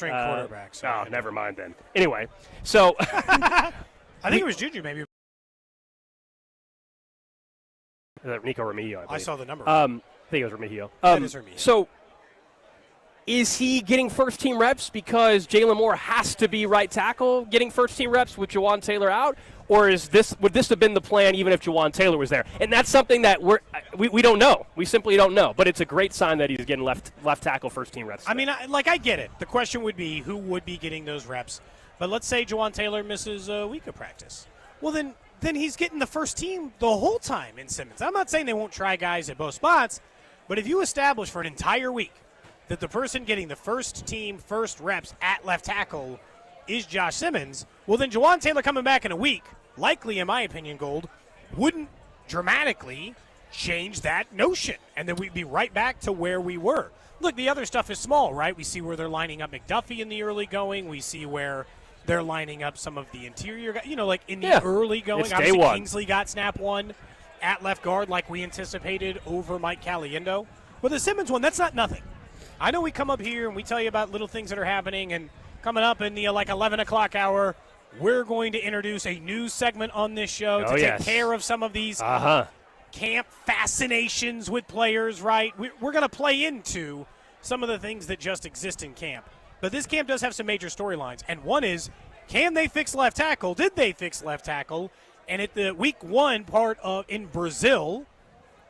third-string quarterback. So never mind then. Anyway, so I think it was Juju maybe. Nico Remigio, I saw the number. I think it was Remigio. That is Remigio. So is he getting first-team reps because Jalen Moore has to be right tackle getting first-team reps with Jawan Taylor out? Or would this have been the plan even if Jawan Taylor was there? And that's something that we don't know. We simply don't know. But it's a great sign that he's getting left tackle first-team reps. I mean, I get it. The question would be who would be getting those reps. But let's say Jawan Taylor misses a week of practice. Well, then he's getting the first team the whole time in Simmons. I'm not saying they won't try guys at both spots, but if you establish for an entire week that the person getting the first team first reps at left tackle is Josh Simmons, well, then Jawan Taylor coming back in a week, likely, in my opinion, Gold, wouldn't dramatically change that notion. And then we'd be right back to where we were. Look, the other stuff is small, right? We see where they're lining up McDuffie in the early going. We see where they're lining up some of the interior guys, like in the early going. It's Obviously, day one. Kingsley got snap one at left guard like we anticipated over Mike Caliendo. But the Simmons one, that's not nothing. I know we come up here and we tell you about little things that are happening, and coming up in the 11 o'clock hour, we're going to introduce a new segment on this show to take care of some of these camp fascinations with players, right? We're going to play into some of the things that just exist in camp. But this camp does have some major storylines, and one is, can they fix left tackle? Did they fix left tackle? And at the week one part in Brazil,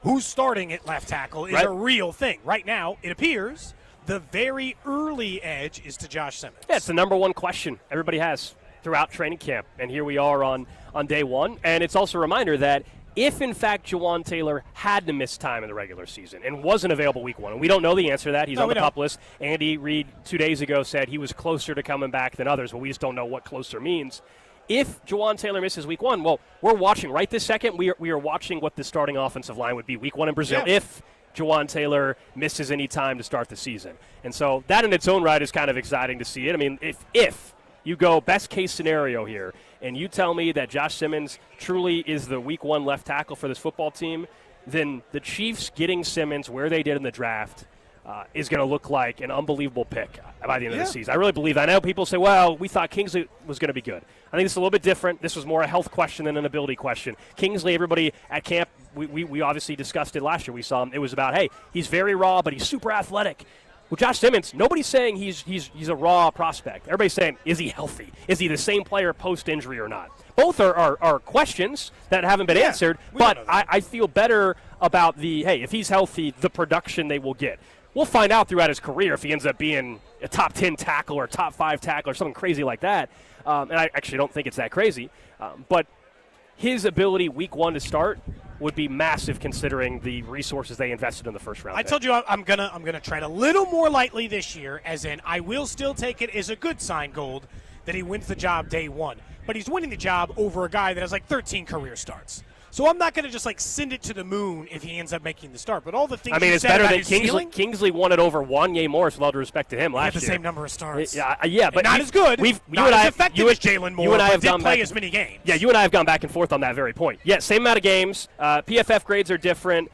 who's starting at left tackle is a real thing. Right now, it appears the very early edge is to Josh Simmons. Yeah, it's the number one question everybody has throughout training camp, and here we are on day one. And it's also a reminder that if, in fact, Jawan Taylor had to miss time in the regular season and wasn't available week one, and we don't know the answer to that. He's on the PUP list. Andy Reid 2 days ago said he was closer to coming back than others, but we just don't know what closer means. If Jawan Taylor misses week one, well, we're watching right this second. We are watching what the starting offensive line would be week one in Brazil if Jawan Taylor misses any time to start the season. And so that in its own right is kind of exciting to see it. I mean, if you go best case scenario here and you tell me that Josh Simmons truly is the week one left tackle for this football team, then the Chiefs getting Simmons where they did in the draft is going to look like an unbelievable pick by the end of the season. I really believe that. I know people say, well, we thought Kingsley was going to be good. I think it's a little bit different. This was more a health question than an ability question. Kingsley, everybody at camp, we obviously discussed it last year. We saw him. It was about, hey, he's very raw, but he's super athletic. Well, Josh Simmons, nobody's saying he's a raw prospect. Everybody's saying, is he healthy? Is he the same player post-injury or not? Both are questions that haven't been answered, but I feel better about if he's healthy, the production they will get. We'll find out throughout his career if he ends up being a top 10 tackle or top 5 tackle or something crazy like that. And I actually don't think it's that crazy. But his ability week one to start would be massive considering the resources they invested in the first round. I told you I'm gonna tread a little more lightly this year, as in I will still take it as a good sign, Gold, that he wins the job day one. But he's winning the job over a guy that has 13 career starts. So I'm not going to just send it to the moon if he ends up making the start. But all the things it's better than Kingsley. Kingsley won it over Wanye Morris, with all due respect to him, last year. The same number of starts. Yeah, but not as good. Not as effective as Jalen Moore. You and I have didn't play as many games. Yeah, you and I have gone back and forth on that very point. Yeah, same amount of games. PFF grades are different.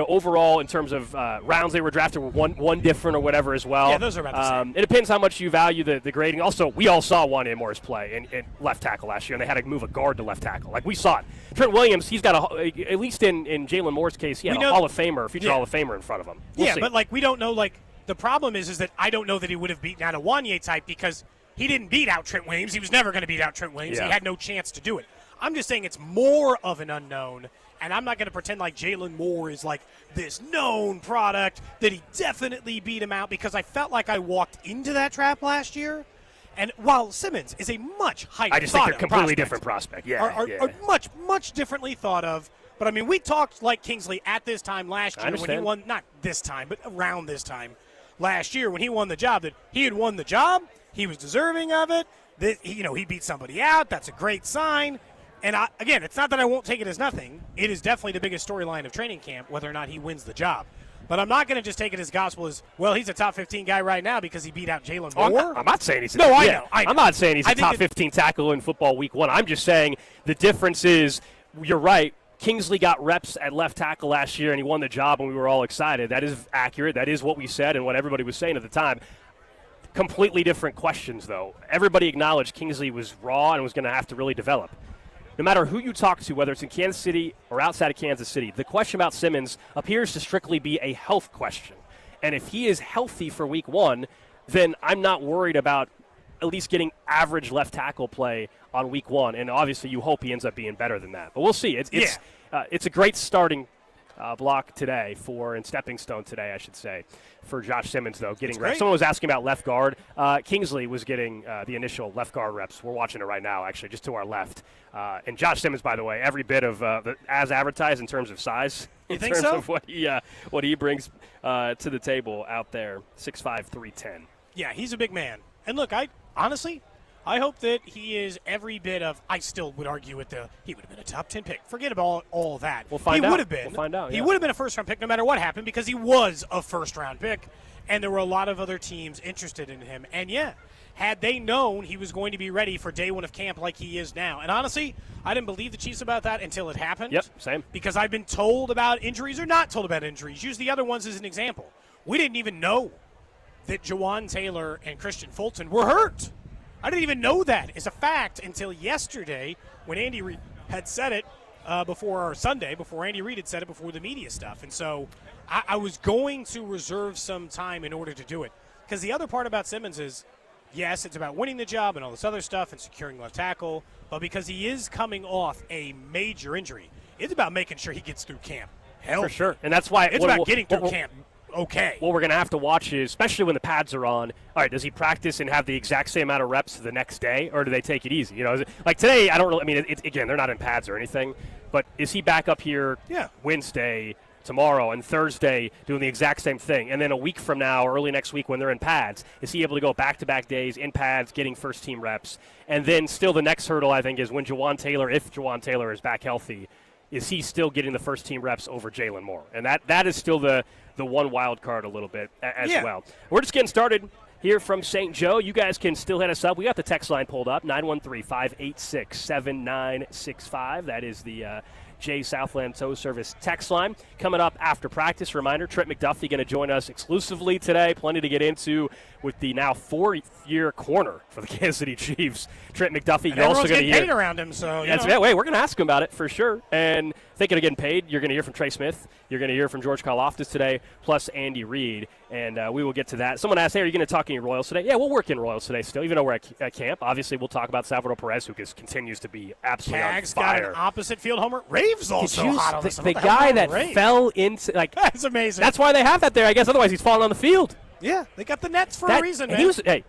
Overall, in terms of rounds they were drafted, were one different or whatever as well. Yeah, those are about the same. It depends how much you value the grading. Also, we all saw Wanye Morris play in left tackle last year, and they had to move a guard to left tackle. We saw it. Trent Williams, he's got at least in Jalen Moore's case, he had a Hall of Famer, future Hall of Famer in front of him. We'll see. But we don't know. The problem is that I don't know that he would have beaten out a Wanye type because he didn't beat out Trent Williams. He was never going to beat out Trent Williams. Yeah. He had no chance to do it. I'm just saying it's more of an unknown. And I'm not going to pretend like Jalen Moore is this known product that he definitely beat him out, because I felt like I walked into that trap last year. And while Simmons is a much higher I just think they're completely different prospect. Are much, much differently thought of. But, we talked like Kingsley at this time last year when he won, not this time, but around this time last year when he won the job, that he had won the job. He was deserving of it. That, he beat somebody out. That's a great sign. And, again, it's not that I won't take it as nothing. It is definitely the biggest storyline of training camp, whether or not he wins the job. But I'm not going to just take it as gospel as, well, he's a top 15 guy right now because he beat out Jalen Moore. I'm not saying he's I know. I'm not saying he's a top 15 tackle in football week one. I'm just saying the difference is, you're right, Kingsley got reps at left tackle last year and he won the job and we were all excited. That is accurate. That is what we said and what everybody was saying at the time. completely different questions, though. Everybody acknowledged Kingsley was raw and was going to have to really develop. No matter who you talk to, whether it's in Kansas City or outside of Kansas City, the question about Simmons appears to strictly be a health question. And if he is healthy for week 1, then I'm not worried about at least getting average left tackle play on week 1. And obviously you hope he ends up being better than that. But we'll see. It's a great starting block today and stepping stone today, I should say, for Josh Simmons, though, getting reps. Someone was asking about left guard. Kingsley was getting the initial left guard reps. We're watching it right now, actually, just to our left. And Josh Simmons, by the way, every bit of as advertised in terms of size, in terms of what he brings to the table out there, 6'5", 310. Yeah, he's a big man. And look, I hope that he is every bit of. I still would argue he would have been a top 10 pick. Forget about all that. We'll find out. He would have been. We'll find out. He would have been a first-round pick no matter what happened because he was a first-round pick, and there were a lot of other teams interested in him. And had they known he was going to be ready for day 1 of camp like he is now. And honestly, I didn't believe the Chiefs about that until it happened. Yep, same. Because I've been told about injuries or not told about injuries. Use the other ones as an example. We didn't even know that Jawan Taylor and Christian Fulton were hurt. I didn't even know that as a fact until yesterday when Andy Reid had said it before Andy Reid had said it before the media stuff. And so I was going to reserve some time in order to do it. Because the other part about Simmons is, yes, it's about winning the job and all this other stuff and securing left tackle, but because he is coming off a major injury, it's about making sure he gets through camp. For sure. And that's why it's about getting through camp. Okay. What we're going to have to watch is, especially when the pads are on, all right, does he practice and have the exact same amount of reps the next day, or do they take it easy? Like today, I don't really, again, they're not in pads or anything, but is he back up here Wednesday, tomorrow, and Thursday doing the exact same thing? And then a week from now, early next week when they're in pads, is he able to go back-to-back days in pads, getting first-team reps? And then still the next hurdle, I think, is when if Jawan Taylor is back healthy, is he still getting the first-team reps over Jalen Moore? And that is still the one wild card a little bit as well. We're just getting started here from St. Joe. You guys can still hit us up. We got the text line pulled up, 913-586-7965. That is the J Southland Tow Service text line. Coming up after practice, reminder, Trent McDuffie going to join us exclusively today. Plenty to get into with the now 4-year corner for the Kansas City Chiefs. Trent McDuffie, and you're also going to hear paid around him, so we're going to ask him about it for sure. And thinking of getting paid, you're going to hear from Trey Smith. You're going to hear from George Karlaftis today, plus Andy Reid, and we will get to that. Someone asked, hey, are you going to talk any Royals today? Yeah, we'll work in Royals today still, even though we're at camp. Obviously, we'll talk about Salvador Perez, who continues to be absolutely on fire. Got an opposite field homer. Rave's also hot on this. The guy that fell into, that's amazing. That's why they have that there, I guess. Otherwise, he's falling on the field. Yeah, they got the nets for a reason, man. He was a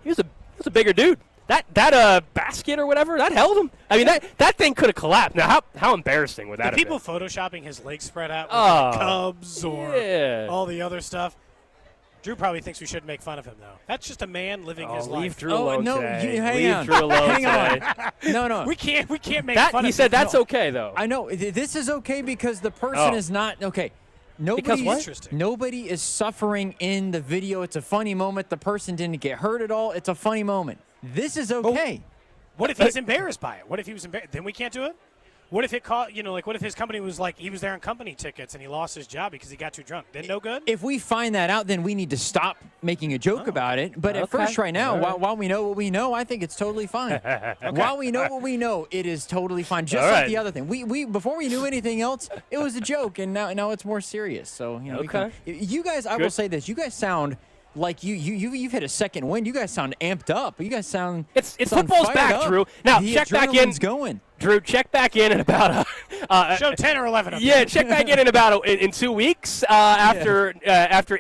bigger dude. That basket or whatever, that held him. I mean, that thing could have collapsed. Now, how embarrassing would that have been? People photoshopping his legs spread out with the Cubs or all the other stuff. Drew probably thinks we shouldn't make fun of him, though. That's just a man living his life. Leave Drew alone today. Hang Drew alone today. No. We can't make fun of him. He said that's okay, though. I know. This is okay because the person is not okay. Nobody is suffering in the video. It's a funny moment. The person didn't get hurt at all. It's a funny moment. This is okay. What if he's embarrassed by it? What if he was embarrassed? Then we can't do it? What if it caught, what if his company was like, he was there on company tickets and he lost his job because he got too drunk? Then no good? If we find that out, then we need to stop making a joke about it. But at first, right now, while we know what we know, I think it's totally fine. While we know what we know, it is totally fine. Just like the other thing. We before we knew anything else, it was a joke, and now it's more serious. So, you guys, I will say this. You guys sound like you've hit a second wind. You guys sound amped up. You guys sound it's football's back, up. Drew. Now the check back in. Going. Drew, check back in about show 10 or 11 of them. Yeah, check back in about in 2 weeks after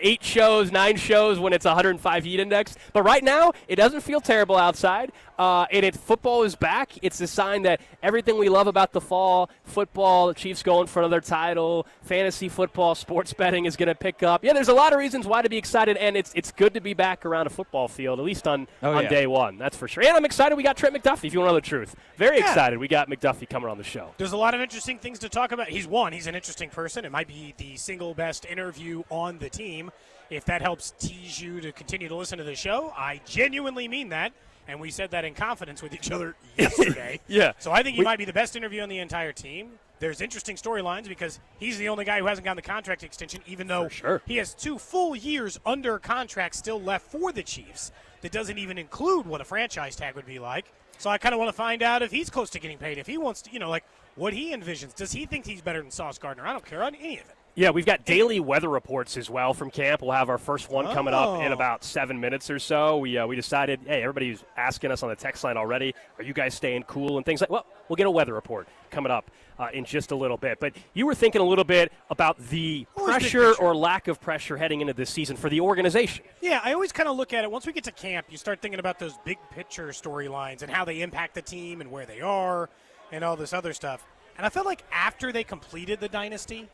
8 shows, 9 shows when it's 105 heat index. But right now, it doesn't feel terrible outside. And football is back. It's a sign that everything we love about the fall, football, the Chiefs going for another title, fantasy football, sports betting is going to pick up. Yeah, there's a lot of reasons why to be excited, and it's good to be back around a football field, at least on day one. That's for sure. And I'm excited we got Trent McDuffie, if you want to know the truth. Very excited we got McDuffie coming on the show. There's a lot of interesting things to talk about. He's an interesting person. It might be the single best interview on the team. If that helps tease you to continue to listen to the show, I genuinely mean that. And we said that in confidence with each other yesterday. Yeah. So I think he might be the best interview on the entire team. There's interesting storylines because he's the only guy who hasn't gotten the contract extension, even though he has 2 full years under contract still left for the Chiefs. that doesn't even include what a franchise tag would be like. So I kind of want to find out if he's close to getting paid, if he wants to, like what he envisions. Does he think he's better than Sauce Gardner? I don't care on any of it. Yeah, we've got daily weather reports as well from camp. We'll have our first one coming up in about 7 minutes or so. We decided, hey, everybody's asking us on the text line already, are you guys staying cool and things like, well, we'll get a weather report coming up in just a little bit. But you were thinking a little bit about the pressure or lack of pressure heading into this season for the organization. Yeah, I always kind of look at it. Once we get to camp, you start thinking about those big picture storylines and how they impact the team and where they are and all this other stuff. And I felt like after they completed the Dynasty,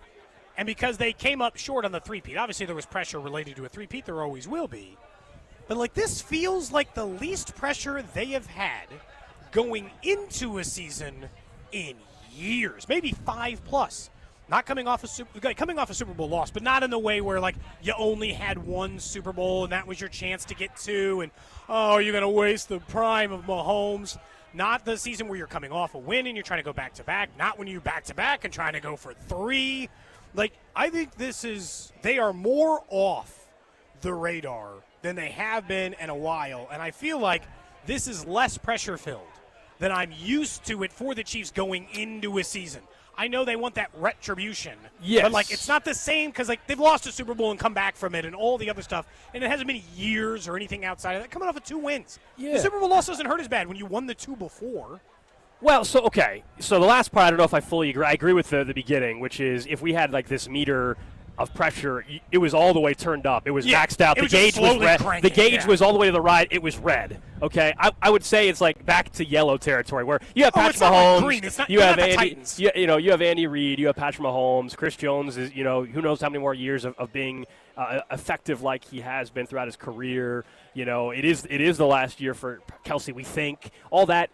and because they came up short on the three-peat, obviously there was pressure related to a three-peat, there always will be. But, like, this feels like the least pressure they have had going into a season in years, maybe 5+. Not coming off a Super Bowl loss, but not in the way where, like, you only had one Super Bowl and that was your chance to get two, and, you're going to waste the prime of Mahomes. Not the season where you're coming off a win and you're trying to go back-to-back. Not when you're back-to-back and trying to go for 3. Like, I think they are more off the radar than they have been in a while, and I feel like this is less pressure-filled than I'm used to it for the Chiefs going into a season. I know they want that retribution, but, like, it's not the same because, like, they've lost a Super Bowl and come back from it and all the other stuff, and it hasn't been years or anything outside of that. Coming off of 2 wins. Yeah. The Super Bowl loss doesn't hurt as bad when you won the 2 before. Well, so the last part, I don't know if I fully agree. I agree with the beginning, which is if we had like this meter of pressure, it was all the way turned up. It was maxed out. The gauge was red. The gauge was all the way to the right. It was red. Okay, I would say it's like back to yellow territory where you have Patrick Mahomes, green. It's not, you have Andy, you have Andy Reid, you have Patrick Mahomes, Chris Jones is who knows how many more years of being effective like he has been throughout his career. It is the last year for Kelsey. We think all that.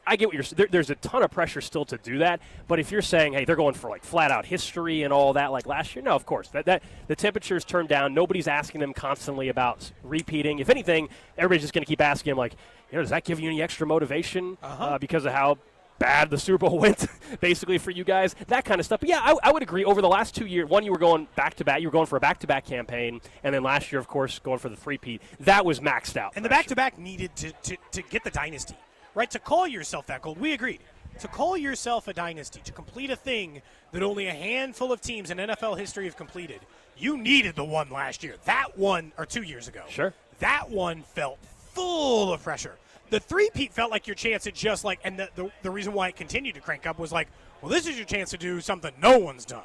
I get what you're saying. There's a ton of pressure still to do that. But if you're saying, hey, they're going for like flat out history and all that like last year, no, of course that the temperature's turned down. Nobody's asking them constantly about repeating. If anything, everybody's just going to keep asking him like, does that give you any extra motivation because of how bad the Super Bowl went, basically for you guys, that kind of stuff. But yeah, I would agree. Over the last 2 years, one, you were going back-to-back. You were going for a back-to-back campaign, and then last year, of course, going for the three-peat. That was maxed out. And the back-to-back needed to get the Dynasty, right? To call yourself that, Gold. We agreed. To call yourself a Dynasty, to complete a thing that only a handful of teams in NFL history have completed, you needed the one last year. That one, or 2 years ago. Sure. That one felt full of pressure. The three-peat felt like your chance at just like, and the reason why it continued to crank up was like, well, this is your chance to do something no one's done.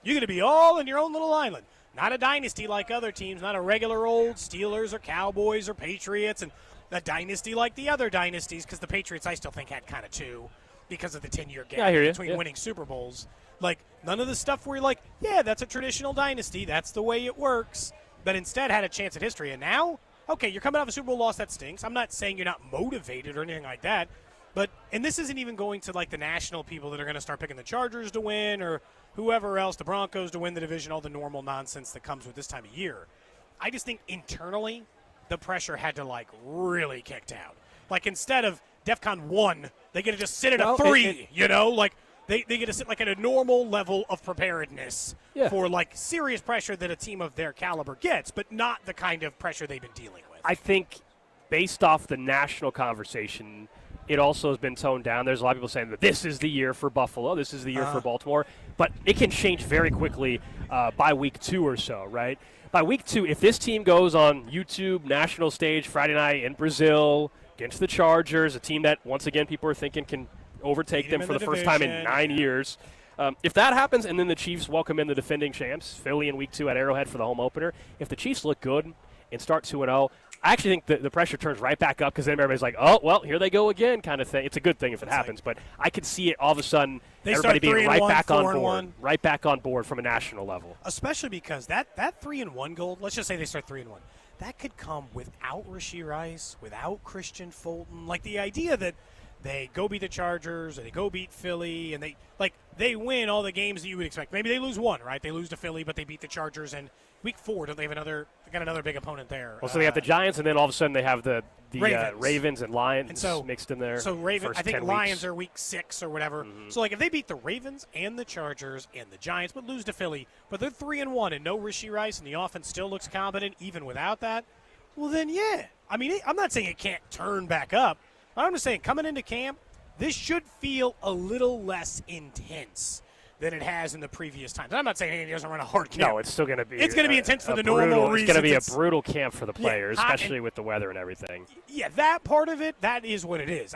You're going to be all in your own little island. Not a dynasty like other teams, not a regular old Steelers or Cowboys or Patriots, and a dynasty like the other dynasties, because the Patriots I still think had kind of 2 because of the 10-year gap between winning Super Bowls. Like, none of the stuff where you're like, yeah, that's a traditional dynasty. That's the way it works. But instead had a chance at history. And now, okay, you're coming off a Super Bowl loss. That stinks. I'm not saying you're not motivated or anything like that. But, and this isn't even going to, like, the national people that are going to start picking the Chargers to win or whoever else, the Broncos to win the division, all the normal nonsense that comes with this time of year. I just think internally the pressure had to, like, really kick down. Like, instead of DEFCON 1, they get to just sit at a 3, Like, they get to sit, like, at a normal level of preparedness for, like, serious pressure that a team of their caliber gets, but not the kind of pressure they've been dealing with. I think based off the national conversation, it also has been toned down. There's a lot of people saying that this is the year for Buffalo, this is the year for Baltimore, but it can change very quickly by week 2 or so, right? By week 2, if this team goes on YouTube, national stage, Friday night in Brazil against the Chargers, a team that, once again, people are thinking can overtake them for the first time in 9 years. If that happens and then the Chiefs welcome in the defending champs, Philly in week 2 at Arrowhead for the home opener, if the Chiefs look good and start 2-0, I actually think the pressure turns right back up because then everybody's like, oh, well, here they go again kind of thing. It's a good thing if it happens, but I could see it all of a sudden everybody being right back on board from a national level. Especially because that 3-1 goal, let's just say they start 3-1, that could come without Rashee Rice, without Christian Fulton. Like the idea that they go beat the Chargers or they go beat Philly and they win all the games that you would expect. Maybe they lose one, right? They lose to Philly, but they beat the Chargers. And week 4, don't they have they got another big opponent there? Well, so they have the Giants, and then all of a sudden they have the Ravens and Lions mixed in there. So I think Lions are week 6 or whatever. Mm-hmm. So like if they beat the Ravens and the Chargers and the Giants, but lose to Philly, but they're 3-1 and no Rashee Rice, and the offense still looks competent even without that. Well, then I mean, I'm not saying it can't turn back up. I'm just saying coming into camp, this should feel a little less intense than it has in the previous times. I'm not saying he doesn't run a hard camp. No, it's still going to be. It's going to be intense for the brutal, normal reasons. It's going to be a brutal camp for the players, especially with the weather and everything. Yeah, that part of it, that is what it is.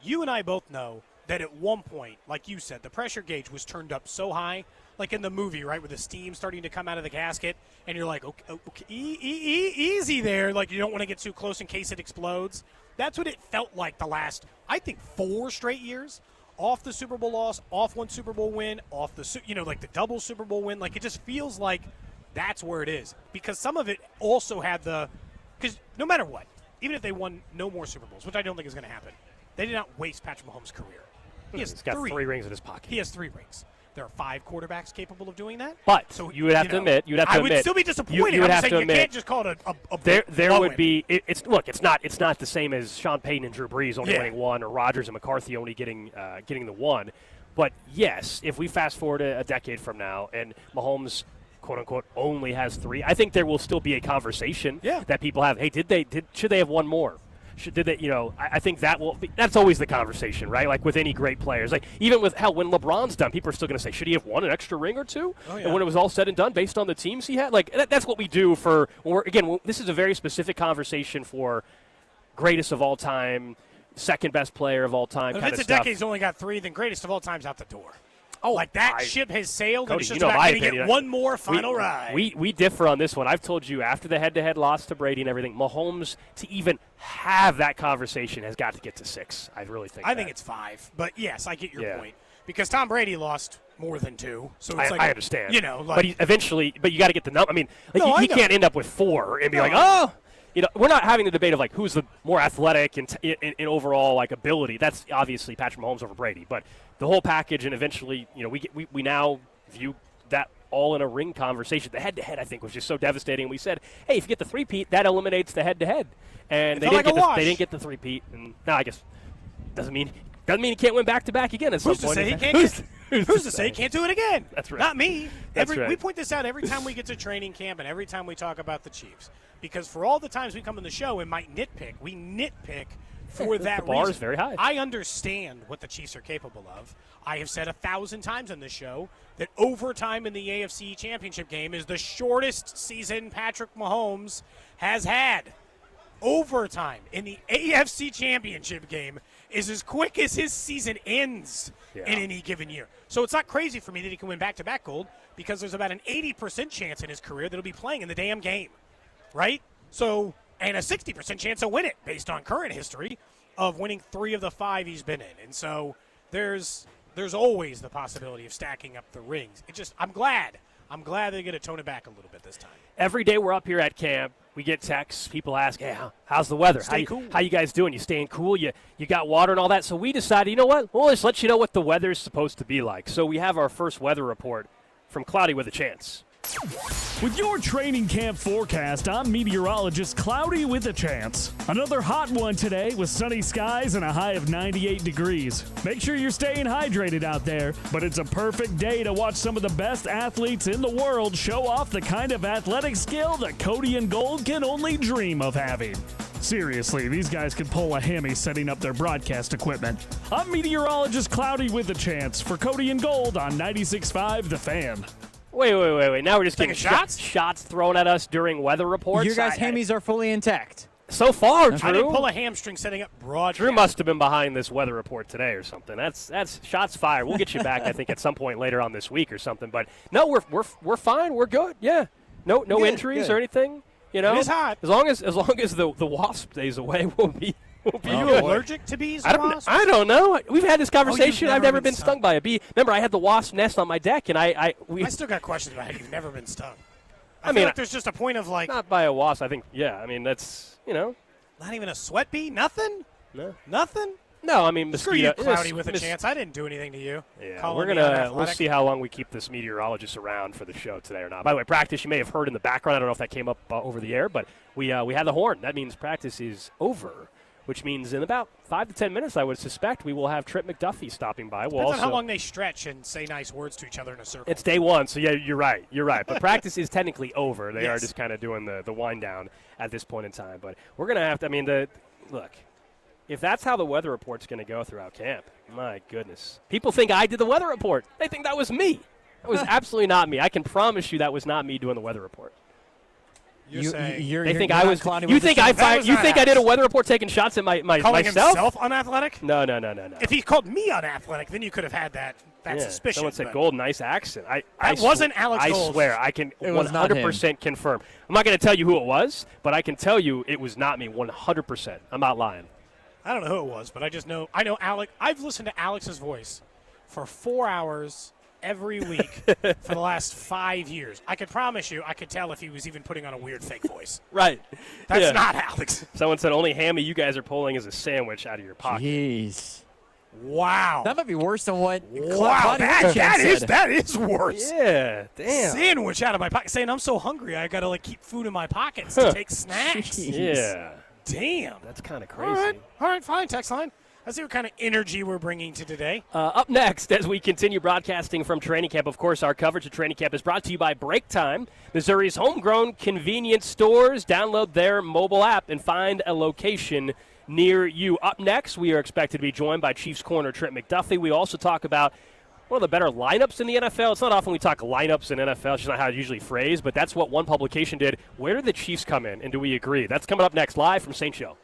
You and I both know that at one point, like you said, the pressure gauge was turned up so high, like in the movie, right, with the steam starting to come out of the gasket, and you're like, okay, easy there. Like, you don't want to get too close in case it explodes. That's what it felt like the last, I think, 4 straight years. Off the Super Bowl loss, off one Super Bowl win, off the, like the double Super Bowl win. Like, it just feels like that's where it is. Because some of it also had because no matter what, even if they won no more Super Bowls, which I don't think is going to happen, they did not waste Patrick Mahomes' career. He's got 3 rings in his pocket. He has 3 rings. There are 5 quarterbacks capable of doing that. But so, you would have to admit. I would still be disappointed. You would I'm have saying to you admit. Can't just call it a there would be. It's not the same as Sean Payton and Drew Brees only winning 1, or Rodgers and McCarthy only getting the 1. But yes, if we fast forward a decade from now and Mahomes, quote unquote, only has 3, I think there will still be a conversation that people have. Hey, should they have won more? I think that's always the conversation, right? Like with any great players, like even with when LeBron's done, people are still going to say, should he have won an extra ring or 2? Oh, yeah. And when it was all said and done, based on the teams he had, like that's what we do for. This is a very specific conversation for greatest of all time, second best player of all time. But if it's a decade's only got 3, then greatest of all time's out the door. Oh, like that ship has sailed, Cody, and it's just about going to get one more final ride. We differ on this one. I've told you after the head-to-head loss to Brady and everything, Mahomes, to even have that conversation, has got to get to 6. I really think. I think it's 5, but yes, I get your point because Tom Brady lost more than 2. So it's I understand. But you got to get the number. I mean, he can't end up with 4 and be like, oh. We're not having the debate of, like, who's the more athletic in overall, like, ability. That's obviously Patrick Mahomes over Brady. But the whole package, and eventually, we now view that all in a ring conversation. The head-to-head, I think, was just so devastating. We said, hey, if you get the 3-peat, that eliminates the head-to-head. And they didn't get the 3-peat. And now I guess doesn't mean he can't win back-to-back again at some point. Who's to say he can't do it again? That's right. Not me. That's right. We point this out every time we get to training camp and every time we talk about the Chiefs. Because for all the times we come on the show and might nitpick, we nitpick for that reason. The bar is very high. I understand what the Chiefs are capable of. I have said 1,000 times on this show that overtime in the AFC Championship game is the shortest season Patrick Mahomes has had. Overtime in the AFC Championship game is as quick as his season ends in any given year. So it's not crazy for me that he can win back-to-back gold because there's about an 80% chance in his career that he'll be playing in the damn game, right? So, and a 60% chance to win it based on current history of winning 3 of the 5 he's been in. And so there's always the possibility of stacking up the rings. I'm glad they're going to tone it back a little bit this time. Every day we're up here at camp, we get texts. People ask, hey, how's the weather? How you guys doing? You staying cool? You got water and all that? So we decided, you know what? We'll just let you know what the weather is supposed to be like. So we have our first weather report from Cloudy with a Chance. With your training camp forecast, I'm meteorologist Cloudy with a Chance. Another hot one today with sunny skies and a high of 98 degrees. Make sure you're staying hydrated out there, but it's a perfect day to watch some of the best athletes in the world show off the kind of athletic skill that Cody and Gold can only dream of having. Seriously, these guys can pull a hammy setting up their broadcast equipment. I'm meteorologist Cloudy with a Chance for Cody and Gold on 96.5 The Fan. Wait. Now we're just getting shots thrown at us during weather reports. Your guys' hammies are fully intact. So far, Drew. I didn't pull a hamstring setting up broadcast. Drew must have been behind this weather report today or something. That's shots fired. We'll get you back, I think, at some point later on this week or something. But no, we're fine. We're good. Yeah. No injuries or anything. It is hot. As long as the wasp stays away, we'll be Are you allergic to bees and wasps? I don't know. We've had this conversation. I've never been stung by a bee. Remember, I had the wasp nest on my deck, and I still got questions about how you've never been stung. I feel like there's just a point of like not by a wasp. I think that's not even a sweat bee. Nothing. No. Nothing. No, I mean mosquito. Screw you, Cloudy with a Chance. I didn't do anything to you. Yeah, we'll see how long we keep this meteorologist around for the show today or not. By the way, practice you may have heard in the background. I don't know if that came up over the air, but we had the horn. That means practice is over. which means in about 5 to 10 minutes, I would suspect, we will have Trent McDuffie stopping by. Depends on how long they stretch and say nice words to each other in a circle. It's day one, so yeah, you're right. But practice is technically over. They are just kind of doing the wind down at this point in time. But we're going to have to, look, if that's how the weather report's going to go throughout camp, my goodness. People think I did the weather report. They think that was me. That was absolutely not me. I can promise you that was not me doing the weather report. You think I was? You think I fired? You think I did a weather report taking shots at calling myself? himself unathletic? No. If he called me unathletic, then you could have had that suspicion. Someone said Gold, nice accent. That wasn't Alex Gold. I swear, I can 100% confirm. I'm not going to tell you who it was, but I can tell you it was not me 100%. I'm not lying. I don't know who it was, but I know Alex. I've listened to Alex's voice for 4 hours every week for the last 5 years. I could promise you I could tell if he was even putting on a weird fake voice. Right. That's not Alex. Someone said only hammy you guys are pulling is a sandwich out of your pocket. Jeez. Wow. That might be worse than what that is worse. Yeah, damn. Sandwich out of my pocket. Saying I'm so hungry I got to keep food in my pockets to take snacks. Yeah. Damn. That's kind of crazy. All right, fine, text line. Let's see what kind of energy we're bringing to today. Up next, as we continue broadcasting from training camp, of course, our coverage of training camp is brought to you by Break Time, Missouri's homegrown convenience stores. Download their mobile app and find a location near you. Up next, we are expected to be joined by Chiefs corner Trent McDuffie. We also talk about one of the better lineups in the NFL. It's not often we talk lineups in NFL. It's just not how it's usually phrased, but that's what one publication did. Where did the Chiefs come in, and do we agree? That's coming up next, live from St. Joe.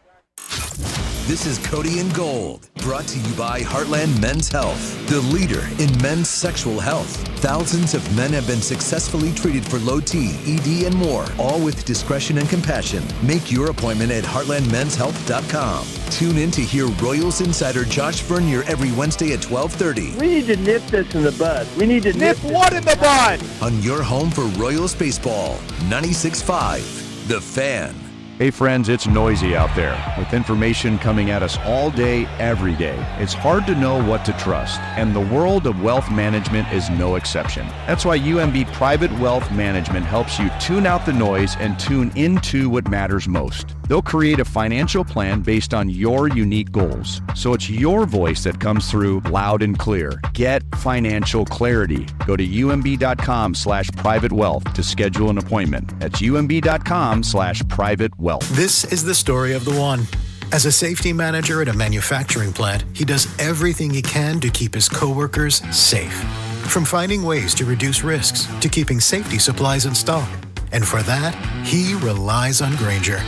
This is Cody and Gold, brought to you by Heartland Men's Health, the leader in men's sexual health. Thousands of men have been successfully treated for low T, ED, and more, all with discretion and compassion. Make your appointment at heartlandmenshealth.com. Tune in to hear Royals insider Josh Vernier every Wednesday at 12:30. We need to nip this in the bud. We need to nip what in the bud? On your home for Royals baseball, 96.5, The Fan. Hey friends, it's noisy out there with information coming at us all day, every day. It's hard to know what to trust, and the world of wealth management is no exception. That's why UMB Private Wealth Management helps you tune out the noise and tune into what matters most. They'll create a financial plan based on your unique goals, so it's your voice that comes through loud and clear. Get financial clarity. Go to umb.com/private wealth to schedule an appointment. That's umb.com/private wealth. This is the story of the one. As a safety manager at a manufacturing plant, he does everything he can to keep his coworkers safe. From finding ways to reduce risks to keeping safety supplies in stock. And for that, he relies on Grainger.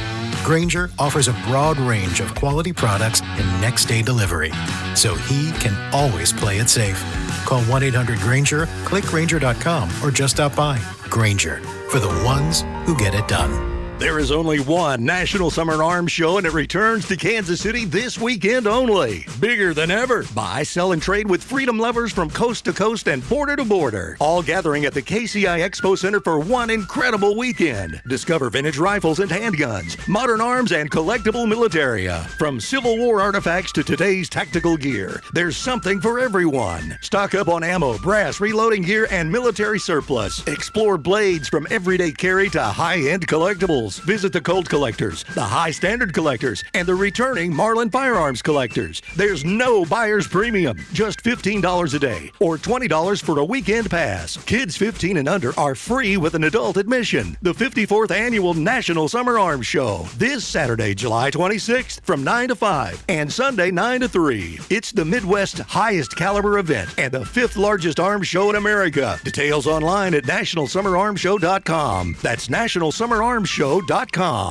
Grainger offers a broad range of quality products and next-day delivery, so he can always play it safe. Call 1-800-GRAINGER, click Grainger.com, or just stop by. Grainger, for the ones who get it done. There is only one National Summer Arms Show, and it returns to Kansas City this weekend only. Bigger than ever. Buy, sell, and trade with freedom lovers from coast to coast and border to border. All gathering at the KCI Expo Center for one incredible weekend. Discover vintage rifles and handguns, modern arms, and collectible militaria. From Civil War artifacts to today's tactical gear, there's something for everyone. Stock up on ammo, brass, reloading gear, and military surplus. Explore blades from everyday carry to high-end collectibles. Visit the Colt collectors, the high standard collectors, and the returning Marlin firearms collectors. There's no buyer's premium, just $15 a day or $20 for a weekend pass. Kids 15 and under are free with an adult admission. The 54th Annual National Summer Arms Show, this Saturday, July 26th from 9 to 5 and Sunday 9 to 3. It's the Midwest's highest caliber event and the 5th largest arms show in America. Details online at nationalsummerarmshow.com. That's nationalsummerarmshow.com.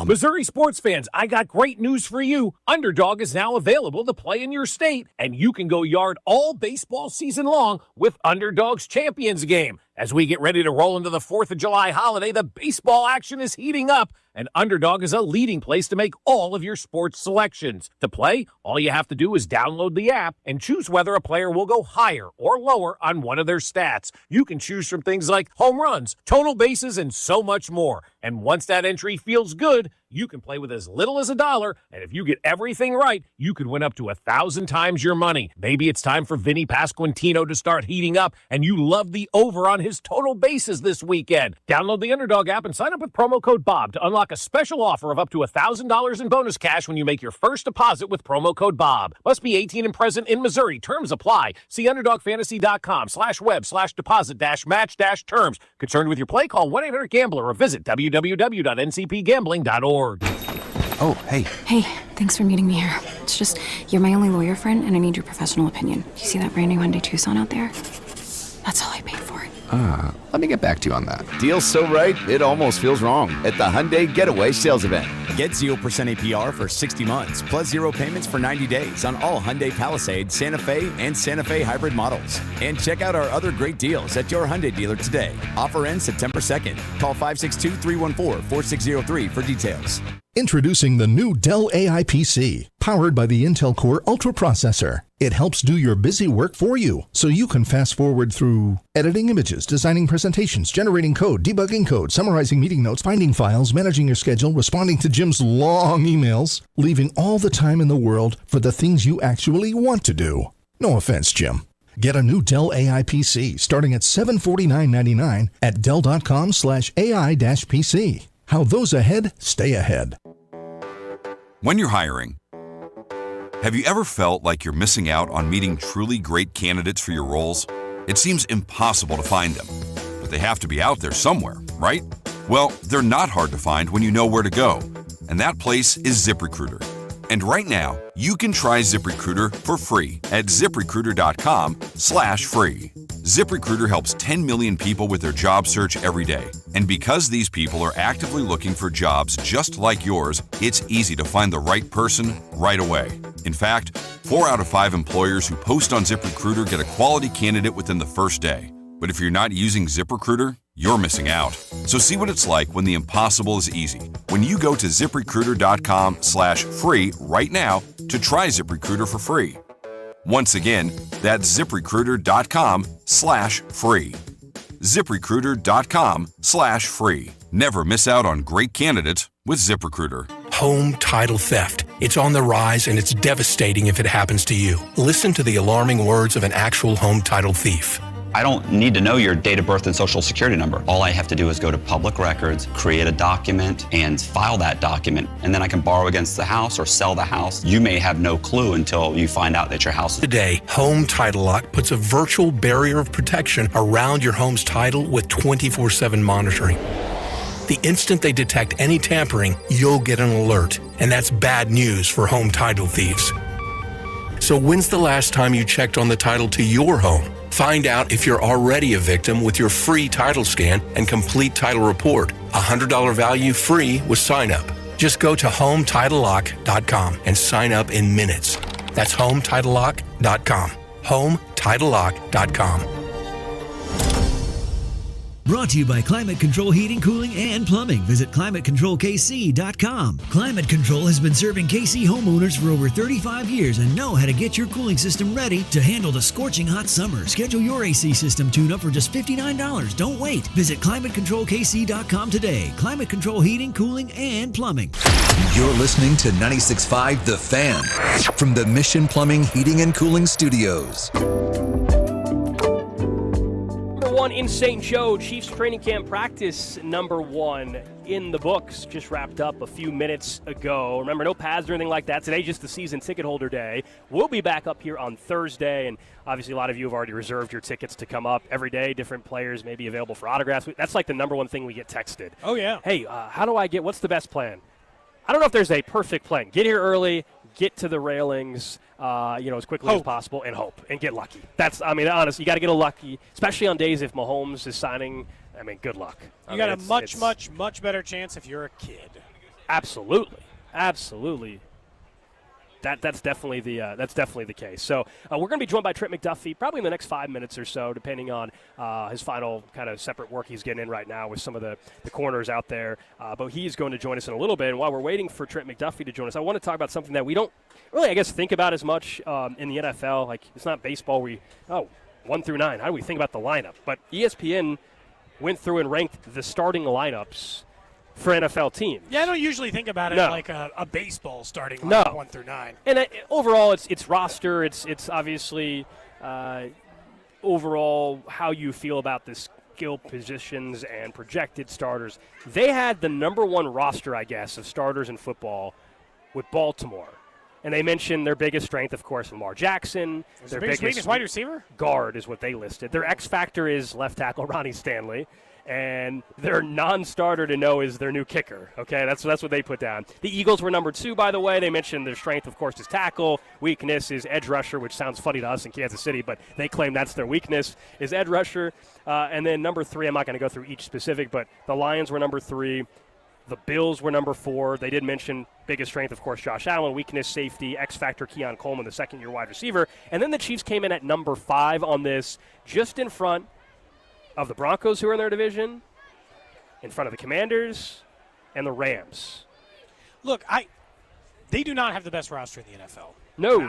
Missouri sports fans, I got great news for you. Underdog is now available to play in your state, and you can go yard all baseball season long with Underdog's Champions Game. As we get ready to roll into the 4th of July holiday, the baseball action is heating up, and Underdog is a leading place to make all of your sports selections. To play, all you have to do is download the app and choose whether a player will go higher or lower on one of their stats. You can choose from things like home runs, total bases, and so much more. And once that entry feels good, You can play with as little as $1, and if you get everything right, you could win up to 1,000 times your money. Maybe it's time for Vinny Pasquantino to start heating up, and you love the over on his total bases this weekend. Download the Underdog app and sign up with promo code Bob to unlock a special offer of up to $1,000 in bonus cash when you make your first deposit with promo code Bob. Must be 18 and present in Missouri. Terms apply. See UnderdogFantasy.com/web/deposit-match-terms. Concerned with your play? Call 1-800-GAMBLER or visit www.ncpgambling.org. Oh, hey. Hey, thanks for meeting me here. It's just, you're my only lawyer friend, and I need your professional opinion. You see that brand new Hyundai Tucson out there? That's all I paid for it. Let me get back to you on that. Deal's so right, it almost feels wrong at the Hyundai Getaway Sales Event. Get 0% APR for 60 months, plus 0 payments for 90 days on all Hyundai Palisade, Santa Fe, and Santa Fe hybrid models. And check out our other great deals at your Hyundai dealer today. Offer ends September 2nd. Call 562-314-4603 for details. Introducing the new Dell AI PC, powered by the Intel Core Ultra processor. It helps do your busy work for you, so you can fast forward through editing images, designing presentations, generating code, debugging code, summarizing meeting notes, finding files, managing your schedule, responding to Jim's long emails, leaving all the time in the world for the things you actually want to do. No offense, Jim. Get a new Dell AI PC starting at $749.99 at Dell.com/AI-PC. How those ahead stay ahead. When you're hiring, have you ever felt like you're missing out on meeting truly great candidates for your roles? It seems impossible to find them, but they have to be out there somewhere, right? Well, they're not hard to find when you know where to go, and that place is ZipRecruiter. And right now, you can try ZipRecruiter for free at ZipRecruiter.com/free. ZipRecruiter helps 10 million people with their job search every day. And because these people are actively looking for jobs just like yours, it's easy to find the right person right away. In fact, 4 out of 5 employers who post on ZipRecruiter get a quality candidate within the first day. But if you're not using ZipRecruiter, you're missing out. So see what it's like when the impossible is easy. When you go to ZipRecruiter.com/free right now to try ZipRecruiter for free. Once again, that's ZipRecruiter.com/free. ZipRecruiter.com/free. Never miss out on great candidates with ZipRecruiter. Home title theft. It's on the rise, and it's devastating if it happens to you. Listen to the alarming words of an actual home title thief. I don't need to know your date of birth and social security number. All I have to do is go to public records, create a document, and file that document. And then I can borrow against the house or sell the house. You may have no clue until you find out that your house is... Today, Home Title Lock puts a virtual barrier of protection around your home's title with 24/7 monitoring. The instant they detect any tampering, you'll get an alert. And that's bad news for home title thieves. So when's the last time you checked on the title to your home? Find out if you're already a victim with your free title scan and complete title report. $100 value free with sign up. Just go to HomeTitleLock.com and sign up in minutes. That's HomeTitleLock.com. HomeTitleLock.com. Brought to you by Climate Control Heating, Cooling, and Plumbing. Visit ClimateControlKC.com. Climate Control has been serving KC homeowners for over 35 years and know how to get your cooling system ready to handle the scorching hot summer. Schedule your AC system tune-up for just $59. Don't wait. Visit ClimateControlKC.com today. Climate Control Heating, Cooling, and Plumbing. You're listening to 96.5 The Fan from the Mission Plumbing, Heating, and Cooling Studios. One in St. Joe, Chiefs training camp practice number 1 in the books. Just wrapped up a few minutes ago. Remember, no pads or anything like that. Today, just the season ticket holder day. We'll be back up here on Thursday, and obviously a lot of you have already reserved your tickets to come up. Every day, different players may be available for autographs. That's like the number one thing we get texted. Oh, yeah. Hey, how do I get, what's the best plan? I don't know if there's a perfect plan. Get here early, get to the railings, as quickly as possible, and hope, and get lucky. Honestly, you got to get lucky, especially on days if Mahomes is signing. Good luck. You got a much better chance if you're a kid. Absolutely. That's definitely the case. So we're going to be joined by Trent McDuffie probably in the next 5 minutes or so, depending on his final kind of separate work he's getting in right now with some of the corners out there. But he's going to join us in a little bit. And while we're waiting for Trent McDuffie to join us, I want to talk about something that we don't really, I guess, think about as much in the NFL. Like, it's not baseball. 1 through 9. How do we think about the lineup? But ESPN went through and ranked the starting lineups for NFL teams. Yeah, I don't usually think about it like a baseball starting line 1 through 9. And overall, it's roster. It's obviously overall how you feel about the skill positions and projected starters. They had the number 1 roster, I guess, of starters in football with Baltimore. And they mentioned their biggest strength, of course, Lamar Jackson. Their biggest weakness, wide receiver? Guard is what they listed. Their X factor is left tackle Ronnie Stanley. And their non-starter to know is their new kicker. Okay, that's what they put down. The Eagles were number 2, by the way. They mentioned their strength, of course, is tackle. Weakness is edge rusher, which sounds funny to us in Kansas City, but they claim that's their weakness, is edge rusher. And then number 3, I'm not going to go through each specific, but the Lions were number 3. The Bills were number 4. They did mention biggest strength, of course, Josh Allen, weakness, safety, X factor, Keon Coleman, the second-year wide receiver. And then the Chiefs came in at number 5 on this, just in front of the Broncos, who are in their division, in front of the Commanders, and the Rams. Look, they do not have the best roster in the NFL. No.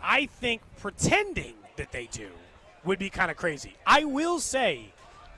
I think pretending that they do would be kind of crazy. I will say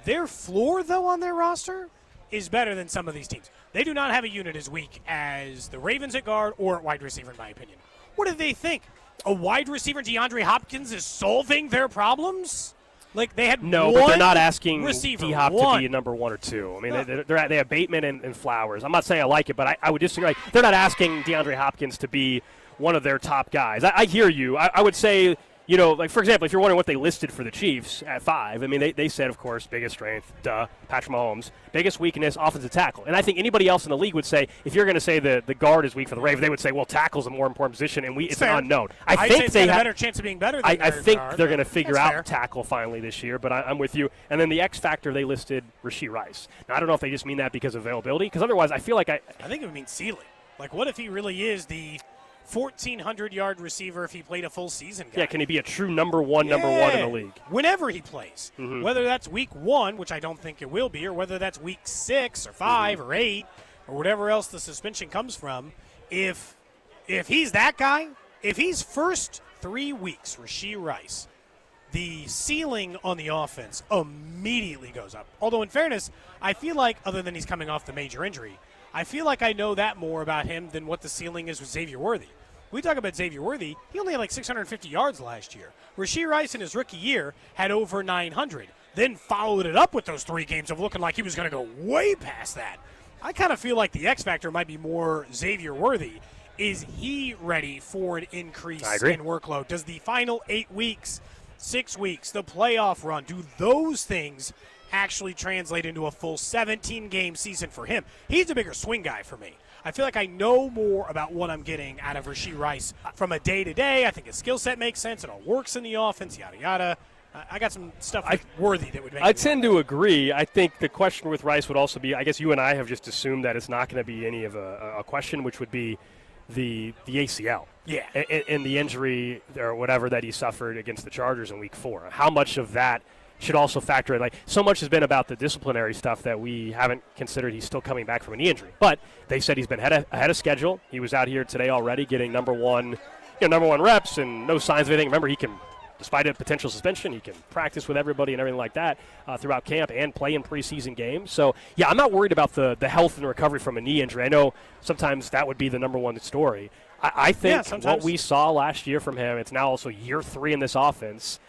their floor, though, on their roster is better than some of these teams. They do not have a unit as weak as the Ravens at guard or at wide receiver, in my opinion. What do they think? A wide receiver, DeAndre Hopkins, is solving their problems? Like, they had but they're not asking D-Hop to be a number 1 or 2. I mean, they have Bateman and Flowers. I'm not saying I like it, but I would disagree. Like, they're not asking DeAndre Hopkins to be one of their top guys. I hear you. I would say, like, for example, if you're wondering what they listed for the Chiefs at 5, I mean, they said, of course, biggest strength, Patrick Mahomes, biggest weakness, offensive tackle. And I think anybody else in the league would say, if you're going to say the guard is weak for the Ravens, they would say, well, tackle's a more important position, and it's an unknown. I think they have a better chance of being better than I think guard, they're going to figure out fair. tackle finally this year, but I'm with you. And then the X factor, they listed Rashee Rice. Now, I don't know if they just mean that because of availability, because otherwise I feel like I think it would mean ceiling. Like, what if he really is the 1,400-yard receiver if he played a full season guy? Yeah, can he be a true number one in the league? Whenever he plays. Mm-hmm. Whether that's week 1, which I don't think it will be, or whether that's week 6 or 5 or 8 or whatever else the suspension comes from, if he's that guy, if he's first 3 weeks, Rashee Rice, the ceiling on the offense immediately goes up. Although, in fairness, I feel like, other than he's coming off the major injury, I feel like I know that more about him than what the ceiling is with Xavier Worthy. We talk about Xavier Worthy, he only had like 650 yards last year. Rashee Rice in his rookie year had over 900, then followed it up with those 3 games of looking like he was going to go way past that. I kind of feel like the X factor might be more Xavier Worthy. Is he ready for an increase in workload? Does the final 8 weeks, 6 weeks, the playoff run, do those things actually translate into a full 17-game season for him? He's a bigger swing guy for me. I feel like I know more about what I'm getting out of Rashee Rice from a day-to-day. I think his skill set makes sense. It all works in the offense, yada, yada. I got some stuff worthy that would make I tend to agree. I think the question with Rice would also be, I guess you and I have just assumed that it's not going to be any of a question, which would be the ACL. Yeah. And the injury or whatever that he suffered against the Chargers in week 4. How much of that should also factor in? Like, so much has been about the disciplinary stuff that we haven't considered. He's still coming back from a knee injury. But they said he's been ahead of schedule. He was out here today already getting number one reps and no signs of anything. Remember, he can, despite a potential suspension, he can practice with everybody and everything like that throughout camp and play in preseason games. So, yeah, I'm not worried about the health and recovery from a knee injury. I know sometimes that would be the number one story. I think what we saw last year from him, it's now also year 3 in this offense.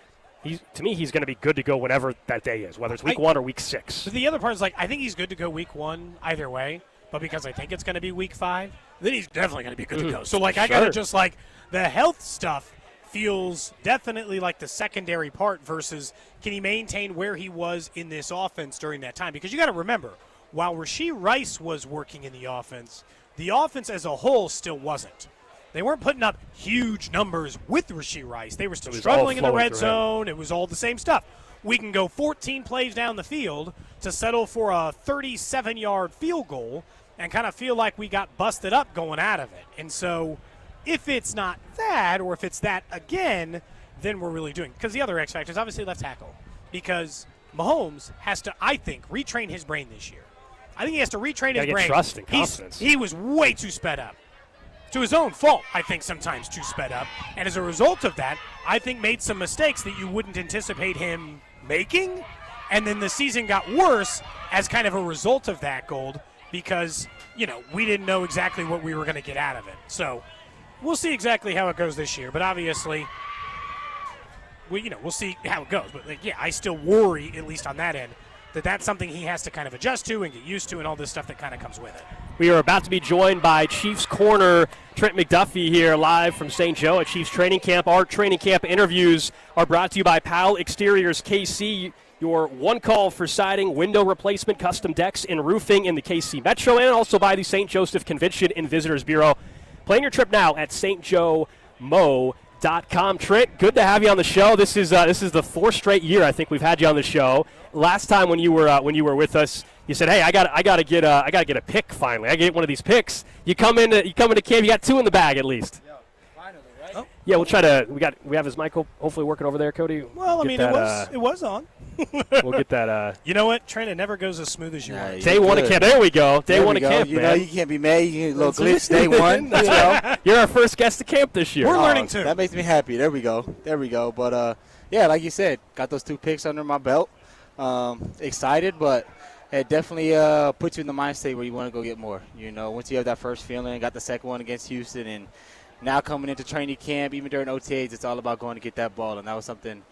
To me, he's going to be good to go whenever that day is, whether it's week 1 or week 6. But the other part is, like, I think he's good to go week 1 either way, but because I think it's going to be week 5, then he's definitely going to be good to go. So, like, I got to just, like, the health stuff feels definitely like the secondary part versus can he maintain where he was in this offense during that time? Because you got to remember, while Rashee Rice was working in the offense as a whole still wasn't. They weren't putting up huge numbers with Rashee Rice. They were still struggling in the red zone. It was all the same stuff. We can go 14 plays down the field to settle for a 37-yard field goal and kind of feel like we got busted up going out of it. And so if it's not that, or if it's that again, then we're really doing. Because the other X factor is obviously left tackle. Because Mahomes has to, I think, retrain his brain this year. I think he has to retrain his brain. Trust and confidence. He was way too sped up. To his own fault, I think, sometimes too sped up. And as a result of that, I think made some mistakes that you wouldn't anticipate him making. And then the season got worse as kind of a result of that, Gold. because, we didn't know exactly what we were going to get out of it. So we'll see exactly how it goes this year. But obviously, we'll see how it goes. But, I still worry, at least on that end, that's something he has to kind of adjust to and get used to and all this stuff that kind of comes with it. We are about to be joined by Chiefs corner Trent McDuffie here live from St. Joe at Chiefs training camp. Our training camp interviews are brought to you by Powell Exteriors KC, your one call for siding, window replacement, custom decks, and roofing in the KC Metro, and also by the St. Joseph Convention and Visitors Bureau. Plan your trip now at stjomo.com. Trent, good to have you on the show. This is the fourth straight year I think we've had you on the show. Last time when you were with us, you said, "Hey, I got to get a pick finally. I get one of these picks." You come into camp, you got two in the bag at least. Yeah, finally, right? Oh. Yeah, we'll try to. We have his mic hopefully working over there, Cody. Well, it was on. We'll get that. You know what, Trent? It never goes as smooth as you want. Day one of camp. There we go. Day one of camp, man. You can't be mad. You get a little glitch day one. You're our first guest to camp this year. We're learning too. That makes me happy. There we go. But like you said, got those two picks under my belt. Excited, but it definitely puts you in the mind state where you want to go get more. Once you have that first feeling, got the second one against Houston, and now coming into training camp, even during OTAs, it's all about going to get that ball, and that was something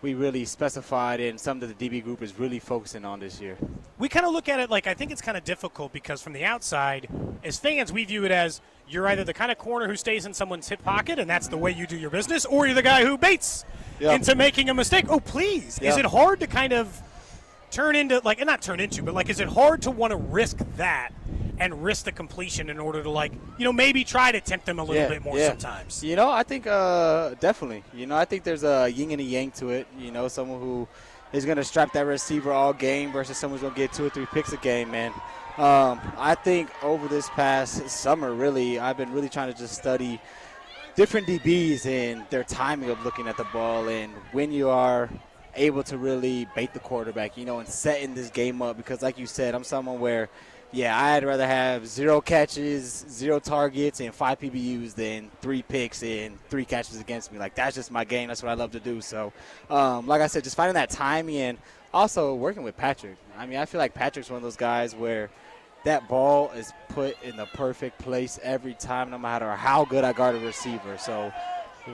we really specified and something that the DB group is really focusing on this year. We kind of look at it I think it's kind of difficult because from the outside, as fans, we view it as you're either the kind of corner who stays in someone's hip pocket, and that's the way you do your business, or you're the guy who baits into making a mistake. Oh, please. Is it hard to kind of turn into, not turn into, but is it hard to want to risk that and risk the completion in order to maybe try to tempt them a little bit more sometimes? I think definitely. I think there's a yin and a yang to it. Someone who is going to strap that receiver all game versus someone who's going to get 2 or 3 picks a game, man. I think over this past summer, really, I've been really trying to just study different DBs and their timing of looking at the ball and when you are able to really bait the quarterback, and setting this game up. Because like you said, I'm someone where, I'd rather have 0 catches, 0 targets, and 5 PBUs than 3 picks and 3 catches against me. That's just my game. That's what I love to do. So, like I said, just finding that timing and also working with Patrick. I feel like Patrick's one of those guys where that ball is put in the perfect place every time, no matter how good I guard a receiver. So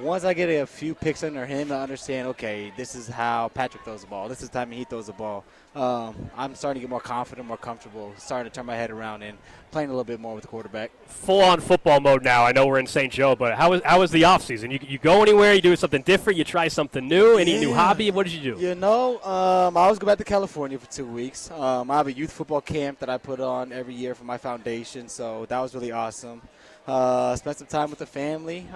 once I get a few picks under him, I understand, okay, this is how Patrick throws the ball. This is the time he throws the ball. I'm starting to get more confident, more comfortable, starting to turn my head around and playing a little bit more with the quarterback. Full-on football mode now. I know we're in St. Joe, but how was the offseason? You go anywhere, you do something different, you try something new, any new hobby? What did you do? I always go back to California for 2 weeks. I have a youth football camp that I put on every year for my foundation, so that was really awesome. Spent some time with the family.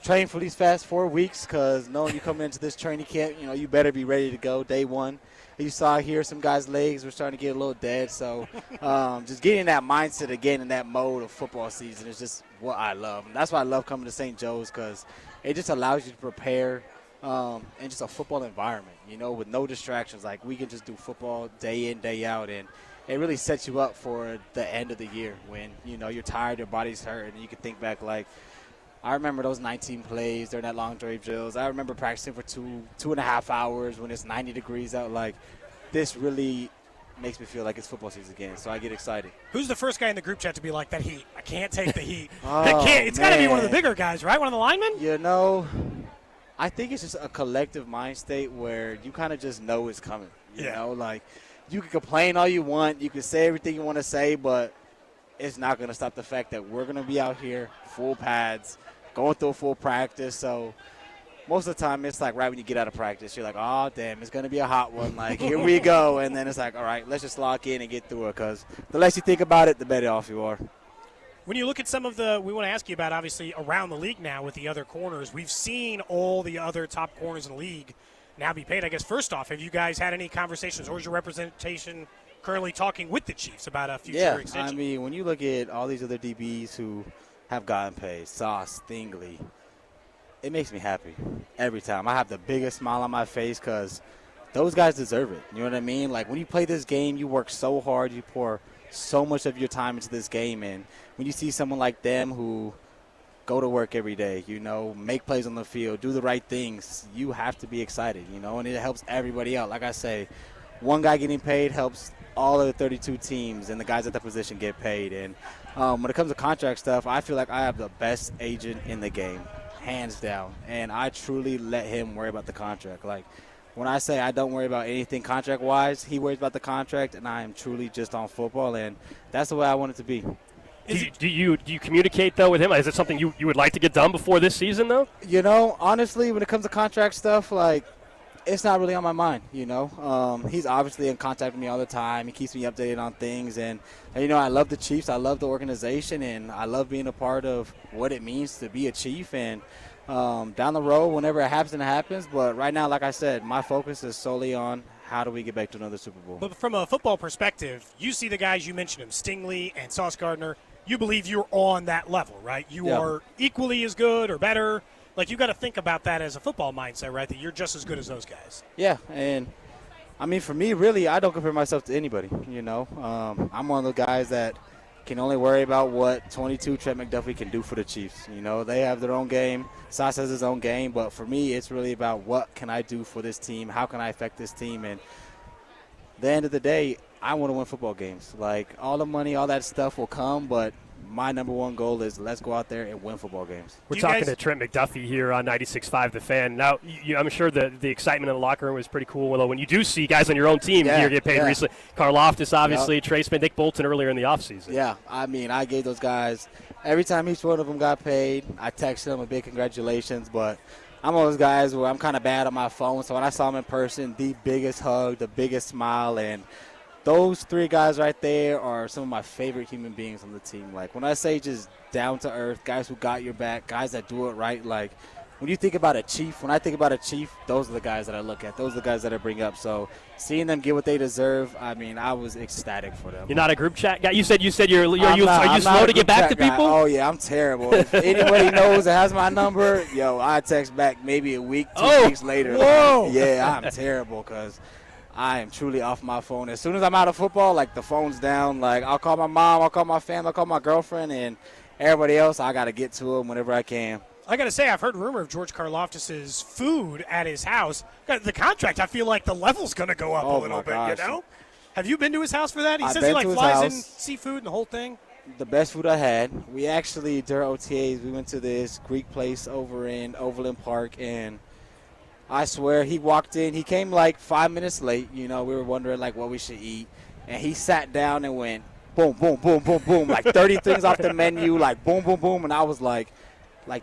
Train for these past 4 weeks because knowing you coming into this training camp, you better be ready to go day one. You saw here some guys' legs were starting to get a little dead. So just getting in that mindset again in that mode of football season is just what I love. And that's why I love coming to St. Joe's because it just allows you to prepare in just a football environment, with no distractions. We can just do football day in, day out. And it really sets you up for the end of the year when, you're tired, your body's hurt, and you can think back I remember those 19 plays during that long drive drills. I remember practicing for 2.5 hours when it's 90 degrees out. This really makes me feel like it's football season again, so I get excited. Who's the first guy in the group chat to be like, that heat? I can't take the heat. It's got to be one of the bigger guys, right? One of the linemen? I think it's just a collective mind state where you kind of just know it's coming. You can complain all you want. You can say everything you want to say, but it's not going to stop the fact that we're going to be out here full pads, going through a full practice. So most of the time it's right when you get out of practice, you're oh, damn, it's going to be a hot one. Here we go. And then it's all right, let's just lock in and get through it because the less you think about it, the better off you are. When you look at some of we want to ask you about, obviously, around the league now with the other corners, we've seen all the other top corners in the league now be paid. I guess, first off, have you guys had any conversations, or is your representation currently talking with the Chiefs about a future extension? When you look at all these other DBs who have gotten paid, Sauce, Stingley, it makes me happy every time. I have the biggest smile on my face because those guys deserve it. You know what I mean? When you play this game, you work so hard, you pour so much of your time into this game, and when you see someone like them who go to work every day, make plays on the field, do the right things, you have to be excited, and it helps everybody out. Like I say, one guy getting paid helps all of the 32 teams and the guys at that position get paid. And when it comes to contract stuff, I feel like I have the best agent in the game, hands down. And I truly let him worry about the contract. Like, when I say I don't worry about anything contract-wise, he worries about the contract, and I am truly just on football, and that's the way I want it to be. Do you communicate, though, with him? Is it something you would like to get done before this season, though? You know, honestly, when it comes to contract stuff, like, it's not really on my mind, you know. He's obviously in contact with me all the time. He keeps me updated on things. And, you know, I love the Chiefs. I love the organization, and I love being a part of what it means to be a Chief. And down the road, whenever it happens, it happens. But right now, like I said, my focus is solely on how do we get back to another Super Bowl. But from a football perspective, you see the guys you mentioned, Stingley and Sauce Gardner. You believe you're on that level, right? You are equally as good or better. Like, you got to think about that as a football mindset, right, that you're just as good as those guys. Yeah, and, I mean, for me, really, I don't compare myself to anybody, you know. I'm one of the guys that can only worry about what 22 Trent McDuffie can do for the Chiefs. You know, they have their own game. Sauce has his own game. But for me, it's really about what can I do for this team? How can I affect this team? And at the end of the day, I want to win football games. Like, all the money, all that stuff will come, but my number one goal is let's go out there and win football games. We're talking to Trent McDuffie here on 96.5 The Fan. Now, I'm sure the excitement in the locker room was pretty cool. Well, when you do see guys on your own team here get paid recently, Karlaftis, obviously, Trey Smith, Nick Bolton earlier in the offseason. Yeah, I mean, I gave those guys, every time each one of them got paid, I texted them a big congratulations, but I'm one of those guys where I'm kind of bad on my phone, so when I saw them in person, the biggest hug, the biggest smile, and those three guys right there are some of my favorite human beings on the team. Like, when I say just down to earth, guys who got your back, guys that do it right, like, when you think about a Chief, when I think about a Chief, those are the guys that I look at. Those are the guys that I bring up. So seeing them get what they deserve, I mean, I was ecstatic for them. You're not a group chat guy? You said are you slow to get back to people? Oh, yeah, I'm terrible. If anybody knows that has my number, I text back maybe a week, 2 weeks later. Whoa. Yeah, I'm terrible because I am truly off my phone. As soon as I'm out of football, like, the phone's down. Like, I'll call my mom, I'll call my family, I'll call my girlfriend, and everybody else, I got to get to them whenever I can. I got to say, I've heard rumor of George Karlaftis' food at his house. The contract, I feel like the level's going to go up a little bit, you know? Have you been to his house for that? He says he, flies in seafood and the whole thing. The best food I had. We actually, during OTAs, we went to this Greek place over in Overland Park, and I swear, he walked in. He came like 5 minutes late. You know, we were wondering, like, what we should eat. And he sat down and went, boom, boom, boom, boom, boom, like 30 things off the menu, like, boom, boom, boom. And I was like,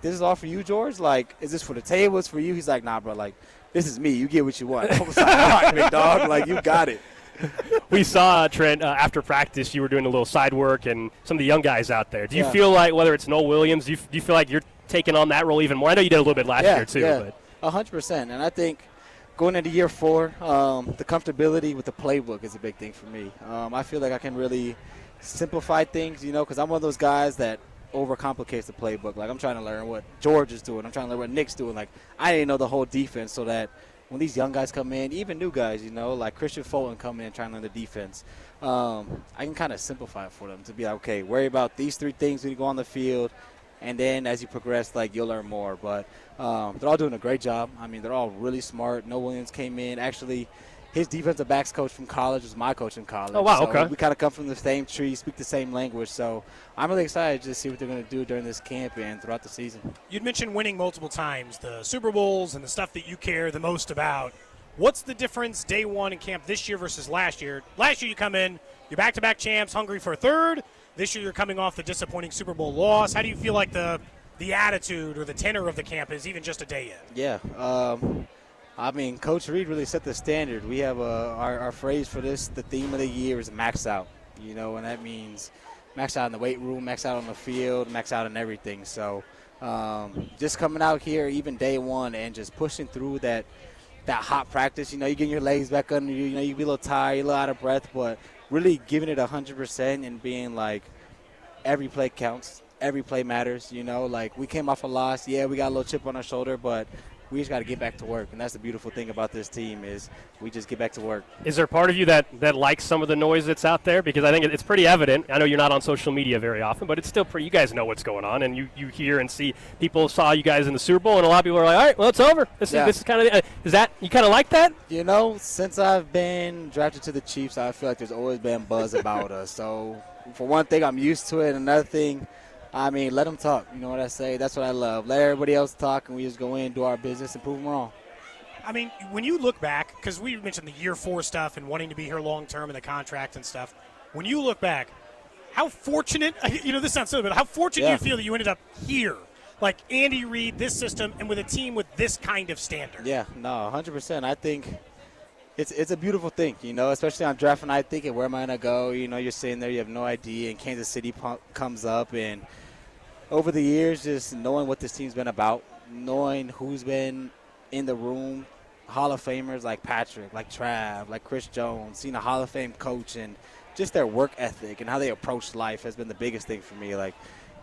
this is all for you, George? Like, is this for the table? It's for you? He's like, nah, bro, like, this is me. You get what you want. I was like, all right, big dog. Like, you got it. We saw, Trent, after practice, you were doing a little side work and some of the young guys out there. Do you feel like, whether it's Noel Williams, do you feel like you're taking on that role even more? I know you did a little bit last year, too. Yeah. But 100%, and I think going into year 4, the comfortability with the playbook is a big thing for me. I feel like I can really simplify things, you know, because I'm one of those guys that overcomplicates the playbook. Like, I'm trying to learn what George is doing. I'm trying to learn what Nick's doing. Like, I didn't know the whole defense, so that when these young guys come in, even new guys, you know, like Christian Fulton coming in trying to learn the defense, I can kind of simplify it for them to be like, okay, worry about these 3 things when you go on the field, and then as you progress, like, you'll learn more. But they're all doing a great job. I mean, they're all really smart. Noel Williams came in. Actually, his defensive backs coach from college was my coach in college. Oh, wow, so okay. We kind of come from the same tree, speak the same language. So I'm really excited to see what they're going to do during this camp and throughout the season. You'd mentioned winning multiple times, the Super Bowls and the stuff that you care the most about. What's the difference day one in camp this year versus last year? Last year you come in, you're back-to-back champs, hungry for a third. This year you're coming off the disappointing Super Bowl loss. How do you feel like the attitude or the tenor of the camp is even just a day in? Yeah. I mean, Coach Reid really set the standard. We have our phrase for this, the theme of the year is max out, you know, and that means max out in the weight room, max out on the field, max out in everything. So just coming out here, even day one, and just pushing through that hot practice, you know, you're getting your legs back under you, you know, you be a little tired, you're a little out of breath, but really giving it 100% and being like, every play counts, every play matters, you know, like we came off a loss, yeah, we got a little chip on our shoulder, but we just got to get back to work. And that's the beautiful thing about this team is we just get back to work. Is there part of you that likes some of the noise that's out there? Because I think it's pretty evident. I know you're not on social media very often, but it's still pretty. You guys know what's going on, and you hear and see people saw you guys in the Super Bowl, and a lot of people are like, all right, well, it's over. This is kind of is that you kind of like that? You know, since I've been drafted to the Chiefs, I feel like there's always been buzz about us. So for one thing, I'm used to it. Another thing, I mean, let them talk. You know what I say? That's what I love. Let everybody else talk, and we just go in, do our business, and prove them wrong. I mean, when you look back, because we mentioned the year 4 stuff and wanting to be here long term and the contract and stuff, when you look back, how fortunate, this sounds silly, but how fortunate do you feel that you ended up here? Like Andy Reid, this system, and with a team with this kind of standard. Yeah, no, 100%. I think it's a beautiful thing, especially on draft night, thinking, where am I going to go? You're sitting there, you have no idea, and Kansas City comes up. And over the years, just knowing what this team's been about, knowing who's been in the room, Hall of Famers like Patrick, like Trav, like Chris Jones, seeing a Hall of Fame coach, and just their work ethic and how they approach life has been the biggest thing for me. Like,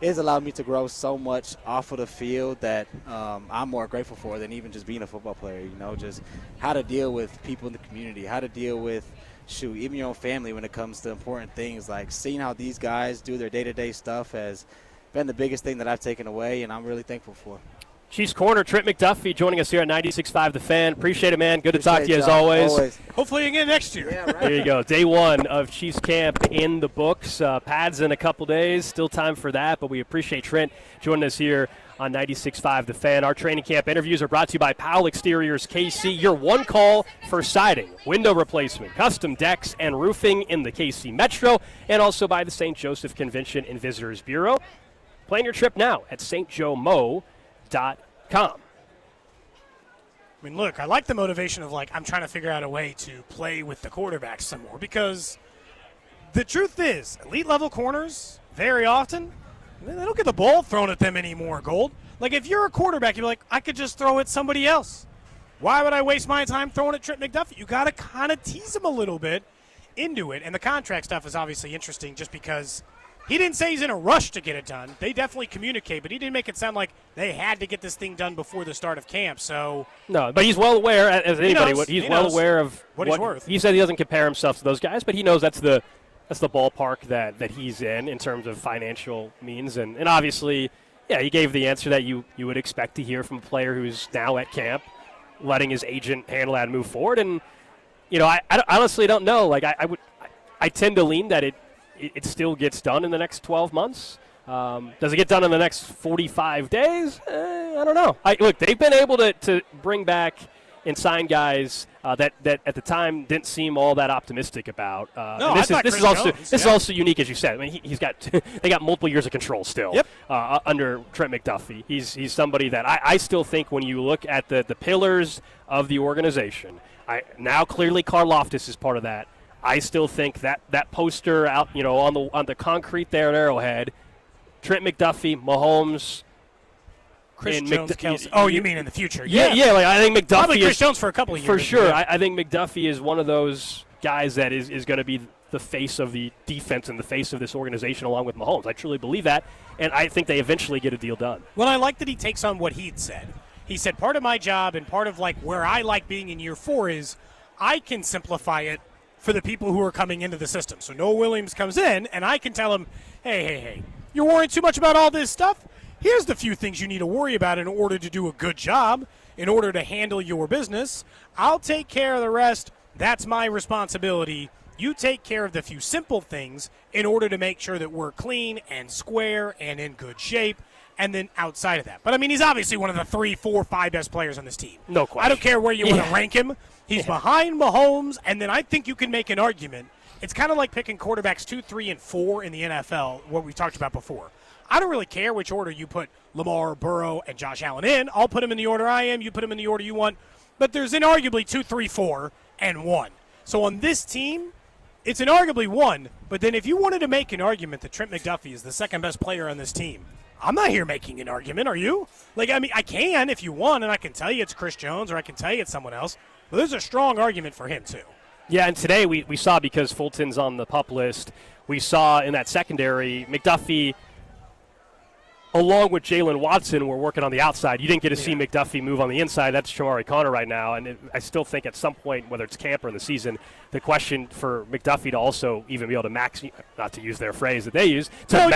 it's allowed me to grow so much off of the field that I'm more grateful for than even just being a football player, just how to deal with people in the community, how to deal with, even your own family when it comes to important things. Like, seeing how these guys do their day-to-day stuff has been the biggest thing that I've taken away, and I'm really thankful for. Chiefs corner, Trent McDuffie joining us here at 96.5 The Fan. Appreciate it, man. Good to talk to you as always. Hopefully again next year. Yeah, right. There you go. Day 1 of Chiefs camp in the books. Pads in a couple days. Still time for that, but we appreciate Trent joining us here on 96.5 The Fan. Our training camp interviews are brought to you by Powell Exteriors KC. Your one call for siding, window replacement, custom decks, and roofing in the KC Metro, and also by the St. Joseph Convention and Visitors Bureau. Plan your trip now at stjomo.com. I mean, look, I like the motivation of, I'm trying to figure out a way to play with the quarterbacks some more, because the truth is, elite-level corners, very often, they don't get the ball thrown at them anymore, Gold. Like, if you're a quarterback, you're like, I could just throw at somebody else. Why would I waste my time throwing at Trent McDuffie? You got to kind of tease him a little bit into it, and the contract stuff is obviously interesting just because – he didn't say he's in a rush to get it done. They definitely communicate, but he didn't make it sound like they had to get this thing done before the start of camp. So no, but he's well aware, as anybody would. He's well aware of what he's worth. He said he doesn't compare himself to those guys, but he knows that's the ballpark that he's in terms of financial means. And obviously, yeah, he gave the answer that you would expect to hear from a player who's now at camp, letting his agent handle that and move forward. And, I honestly don't know. Like, I tend to lean that it still gets done in the next 12 months. Does it get done in the next 45 days? I don't know. Look, they've been able to bring back and sign guys that at the time didn't seem all that optimistic about. This is also unique, as you said. I mean, they got multiple years of control still under Trent McDuffie. He's somebody that I still think when you look at the pillars of the organization, now clearly Karlaftis is part of that. I still think that poster out, on the concrete there at Arrowhead, Trent McDuffie, Mahomes, Chris Jones, Kelsey. Oh, you mean in the future? Yeah. I think McDuffie probably Chris Jones for a couple of years. For sure. Yeah. I think McDuffie is one of those guys that is going to be the face of the defense and the face of this organization along with Mahomes. I truly believe that, and I think they eventually get a deal done. Well, I like that he takes on what he'd said. He said, part of my job and part of where I like being in year 4 is I can simplify it for the people who are coming into the system. So Noah Williams comes in, and I can tell him, hey, you're worrying too much about all this stuff? Here's the few things you need to worry about in order to do a good job, in order to handle your business. I'll take care of the rest. That's my responsibility. You take care of the few simple things in order to make sure that we're clean and square and in good shape. And then outside of that. But, I mean, he's obviously one of the 3, 4, 5 best players on this team. No question. I don't care where you want to rank him. He's behind Mahomes, and then I think you can make an argument. It's kind of like picking quarterbacks 2, 3, and 4 in the NFL, what we talked about before. I don't really care which order you put Lamar, Burrow, and Josh Allen in. I'll put them in the order I am. You put them in the order you want. But there's inarguably 2, 3, 4, and 1. So on this team, it's inarguably 1. But then if you wanted to make an argument that Trent McDuffie is the second best player on this team, I'm not here making an argument, are you? I can if you want, and I can tell you it's Chris Jones or I can tell you it's someone else. But there's a strong argument for him, too. Yeah, and today we saw, because Fulton's on the PUP list, we saw in that secondary McDuffie along with Jalen Watson, were working on the outside. You didn't get to see McDuffie move on the inside. That's Shamari Connor right now. And I still think at some point, whether it's camp or in the season, the question for McDuffie to also even be able to max, not to use their phrase that they use, to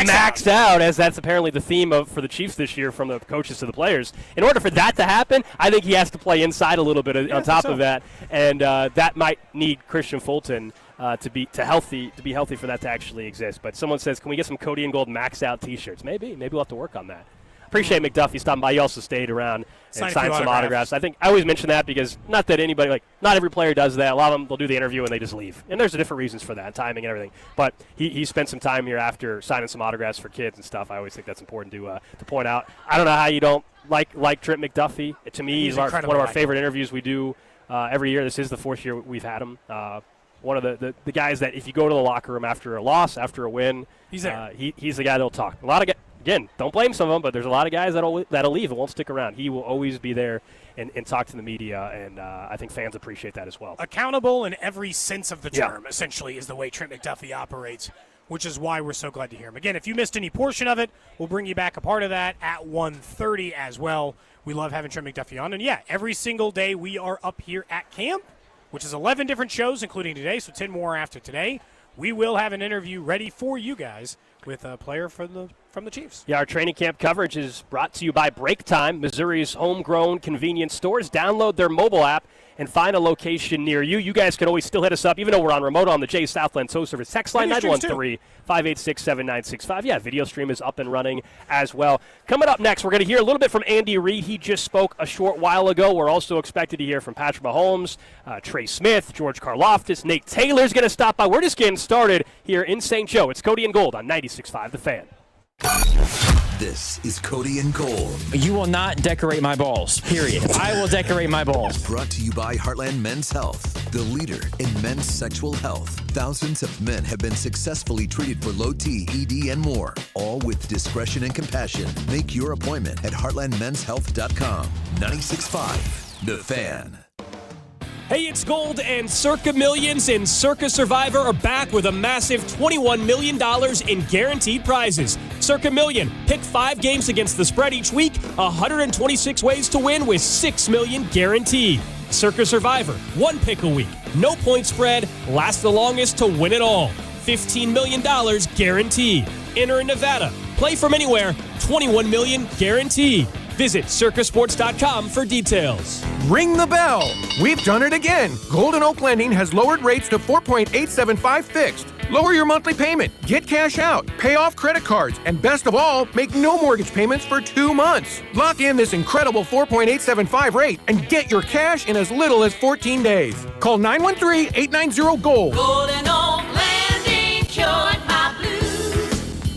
max out, as that's apparently the theme for the Chiefs this year, from the coaches to the players. In order for that to happen, I think he has to play inside a little bit on top of that. And that might need Christian Fulton to be healthy for that to actually exist. But someone says, can we get some Cody and Gold maxed out T-shirts? Maybe we'll have to work on that. Appreciate McDuffie stopping by. He also stayed around and signed some autographs. I always mention that because not every player does that. A lot of them, they'll do the interview and they just leave. And there's different reasons for that, timing and everything. But he spent some time here after signing some autographs for kids and stuff. I always think that's important to point out. I don't know how you don't like Trent McDuffie. To me, he's one of our favorite interviews we do every year. This is the 4th year we've had him. One of the guys that if you go to the locker room after a loss, after a win, he's there. He's the guy that'll talk. A lot of guys, again, don't blame some of them, but there's a lot of guys that'll leave and won't stick around. He will always be there and talk to the media, and I think fans appreciate that as well. Accountable in every sense of the term, essentially, is the way Trent McDuffie operates, which is why we're so glad to hear him. Again, if you missed any portion of it, we'll bring you back a part of that at 1:30 as well. We love having Trent McDuffie on. And, every single day we are up here at camp, which is 11 different shows, including today, so 10 more after today. We will have an interview ready for you guys with a player from the Chiefs. Yeah, our training camp coverage is brought to you by Break Time, Missouri's homegrown convenience stores. Download their mobile app and find a location near you. You guys can always still hit us up, even though we're on remote, on the J Southland Tow Service text line, 913-586-7965. Yeah, video stream is up and running as well. Coming up next, we're going to hear a little bit from Andy Reid. He just spoke a short while ago. We're also expected to hear from Patrick Mahomes, Trey Smith, George Karlaftis. Nate Taylor's going to stop by. We're just getting started here in St. Joe. It's Cody and Gold on 96.5 The Fan. This is Cody and Gold. You will not decorate my balls, period. I will decorate my balls. Brought to you by Heartland Men's Health, the leader in men's sexual health. Thousands of men have been successfully treated for low T, ED, and more, all with discretion and compassion. Make your appointment at heartlandmenshealth.com. 96.5 The Fan. Hey, it's Gold, and Circa Millions and Circa Survivor are back with a massive $21 million in guaranteed prizes. Circa Million, pick 5 games against the spread each week, 126 ways to win with $6 million guaranteed. Circa Survivor, 1 pick a week, no point spread, last the longest to win it all. $15 million guaranteed. Enter in Nevada, play from anywhere, $21 million guaranteed. Visit circasports.com for details. Ring the bell. We've done it again. Golden Oak Lending has lowered rates to 4.875 fixed. Lower your monthly payment, get cash out, pay off credit cards, and best of all, make no mortgage payments for 2 months. Lock in this incredible 4.875 rate and get your cash in as little as 14 days. Call 913-890-GOLD. Golden Oak Lending cured my blues.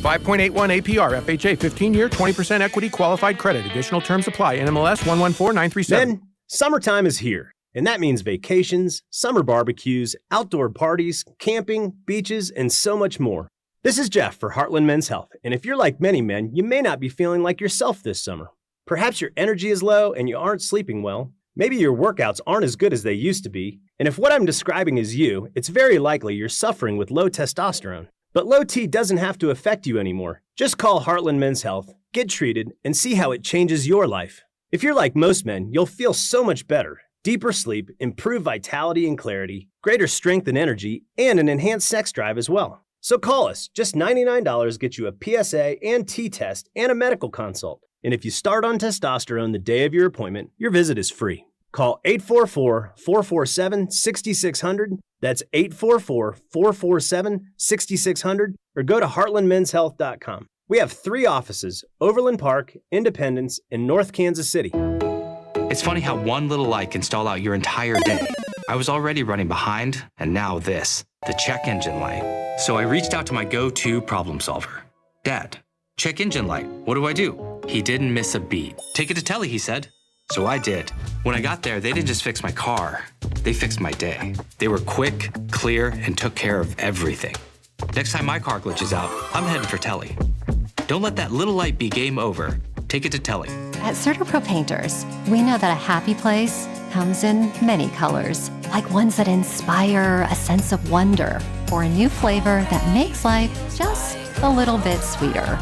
5.81 APR, FHA, 15-year, 20% equity qualified credit. Additional terms apply. NMLS 114937. Men, summertime is here, and that means vacations, summer barbecues, outdoor parties, camping, beaches, and so much more. This is Jeff for Heartland Men's Health, and if you're like many men, you may not be feeling like yourself this summer. Perhaps your energy is low and you aren't sleeping well. Maybe your workouts aren't as good as they used to be. And if what I'm describing is you, it's very likely you're suffering with low testosterone. But low T doesn't have to affect you anymore. Just call Heartland Men's Health, get treated, and see how it changes your life. If you're like most men, you'll feel so much better. Deeper sleep, improved vitality and clarity, greater strength and energy, and an enhanced sex drive as well. So call us. Just $99 gets you a PSA and T test and a medical consult. And if you start on testosterone the day of your appointment, your visit is free. Call 844-447-6600. That's 844-447-6600. Or go to heartlandmenshealth.com. We have 3 offices, Overland Park, Independence, and North Kansas City. It's funny how one little light can stall out your entire day. I was already running behind, and now this, the check engine light. So I reached out to my go-to problem solver. Dad, check engine light. What do I do? He didn't miss a beat. Take it to Telly, he said. So I did. When I got there, they didn't just fix my car. They fixed my day. They were quick, clear, and took care of everything. Next time my car glitches out, I'm heading for Telly. Don't let that little light be game over. Take it to Telly. At CertaPro Painters, we know that a happy place comes in many colors, like ones that inspire a sense of wonder or a new flavor that makes life just a little bit sweeter.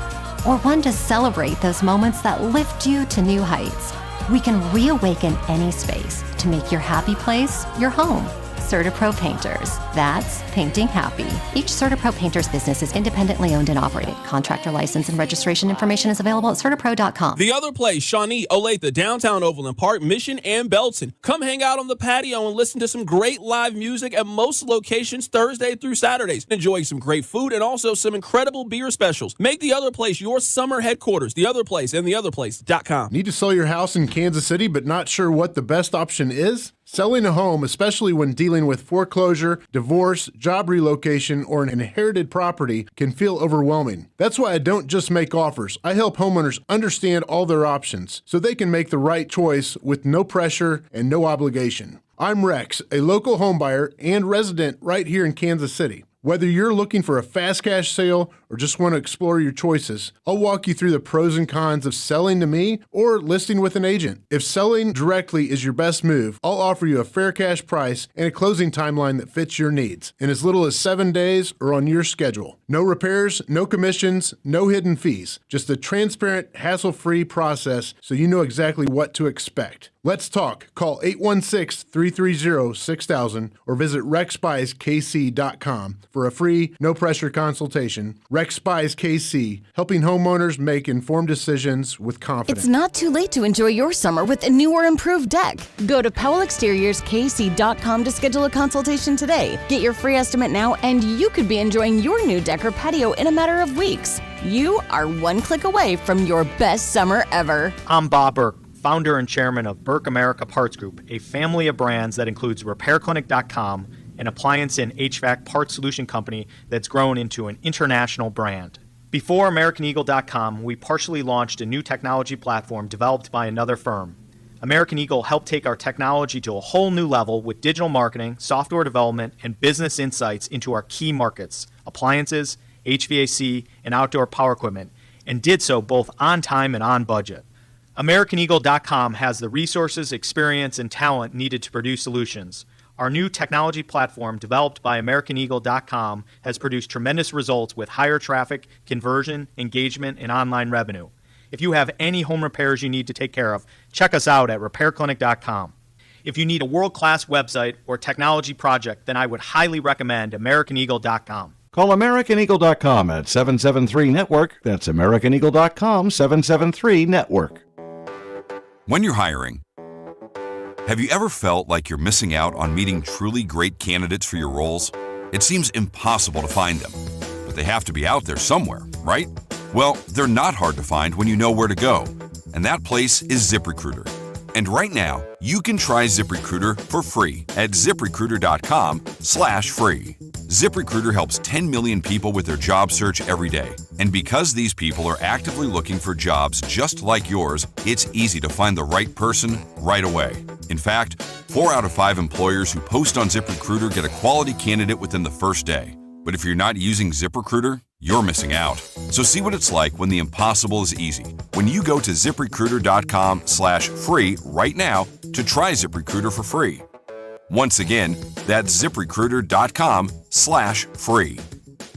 or one to celebrate those moments that lift you to new heights. We can reawaken any space to make your happy place your home. CertaPro Painters. That's painting happy. Each CertaPro Painters business is independently owned and operated. Contractor license and registration information is available at CertaPro.com. The Other Place, Shawnee, Olathe, downtown Overland Park, Mission, and Belton. Come hang out on the patio and listen to some great live music at most locations Thursday through Saturdays. Enjoy some great food and also some incredible beer specials. Make The Other Place your summer headquarters. The Other Place and theotherplace.com. Need to sell your house in Kansas City but not sure what the best option is? Selling a home, especially when dealing with foreclosure, divorce, job relocation, or an inherited property, can feel overwhelming. That's why I don't just make offers. I help homeowners understand all their options so they can make the right choice with no pressure and no obligation. I'm Rex, a local homebuyer and resident right here in Kansas City. Whether you're looking for a fast cash sale or just want to explore your choices, I'll walk you through the pros and cons of selling to me or listing with an agent. If selling directly is your best move, I'll offer you a fair cash price and a closing timeline that fits your needs in as little as 7 days or on your schedule. No repairs, no commissions, no hidden fees. Just a transparent, hassle-free process so you know exactly what to expect. Let's talk. Call 816-330-6000 or visit rexbuyskc.com for a free, no-pressure consultation. Rex Buys KC, helping homeowners make informed decisions with confidence. It's not too late to enjoy your summer with a new or improved deck. Go to PowellExteriorsKC.com to schedule a consultation today. Get your free estimate now, and you could be enjoying your new deck or patio in a matter of weeks. You are one click away from your best summer ever. I'm Bob Burke, founder and chairman of Burke America Parts Group, a family of brands that includes RepairClinic.com, an appliance and HVAC parts solution company that's grown into an international brand. Before AmericanEagle.com, we partially launched a new technology platform developed by another firm. American Eagle helped take our technology to a whole new level with digital marketing, software development, and business insights into our key markets, appliances, HVAC, and outdoor power equipment, and did so both on time and on budget. AmericanEagle.com has the resources, experience, and talent needed to produce solutions. Our new technology platform, developed by AmericanEagle.com, has produced tremendous results with higher traffic, conversion, engagement, and online revenue. If you have any home repairs you need to take care of, check us out at RepairClinic.com. If you need a world-class website or technology project, then I would highly recommend AmericanEagle.com. Call AmericanEagle.com at 773-NETWORK. That's AmericanEagle.com, 773-NETWORK. When you're hiring, have you ever felt like you're missing out on meeting truly great candidates for your roles? It seems impossible to find them, but they have to be out there somewhere, right? Well, they're not hard to find when you know where to go, and that place is ZipRecruiter. And right now, you can try ZipRecruiter for free at ZipRecruiter.com/free. ZipRecruiter helps 10 million people with their job search every day. And because these people are actively looking for jobs just like yours, it's easy to find the right person right away. In fact, 4 out of 5 employers who post on ZipRecruiter get a quality candidate within the first day. But if you're not using ZipRecruiter, you're missing out. So see what it's like when the impossible is easy. When you go to ZipRecruiter.com/free right now to try ZipRecruiter for free. Once again, that's ZipRecruiter.com/free.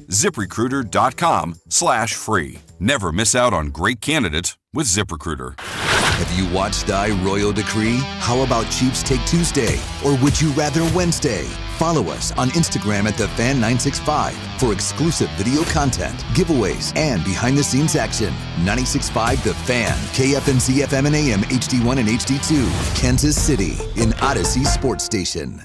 ZipRecruiter.com/free. Never miss out on great candidates with ZipRecruiter. Have you watched Die Royal Decree? How about Chiefs Take Tuesday? Or Would You Rather Wednesday? Follow us on Instagram at TheFan965 for exclusive video content, giveaways, and behind-the-scenes action. 96.5 The Fan, KFNC FM and AM, HD1 and HD2, Kansas City, in Odyssey Sports Station.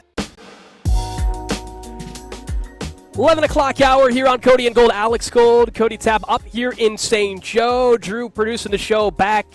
11 o'clock hour here on Cody and Gold. Alex Gold, Cody Tapp up here in St. Joe. Drew producing the show back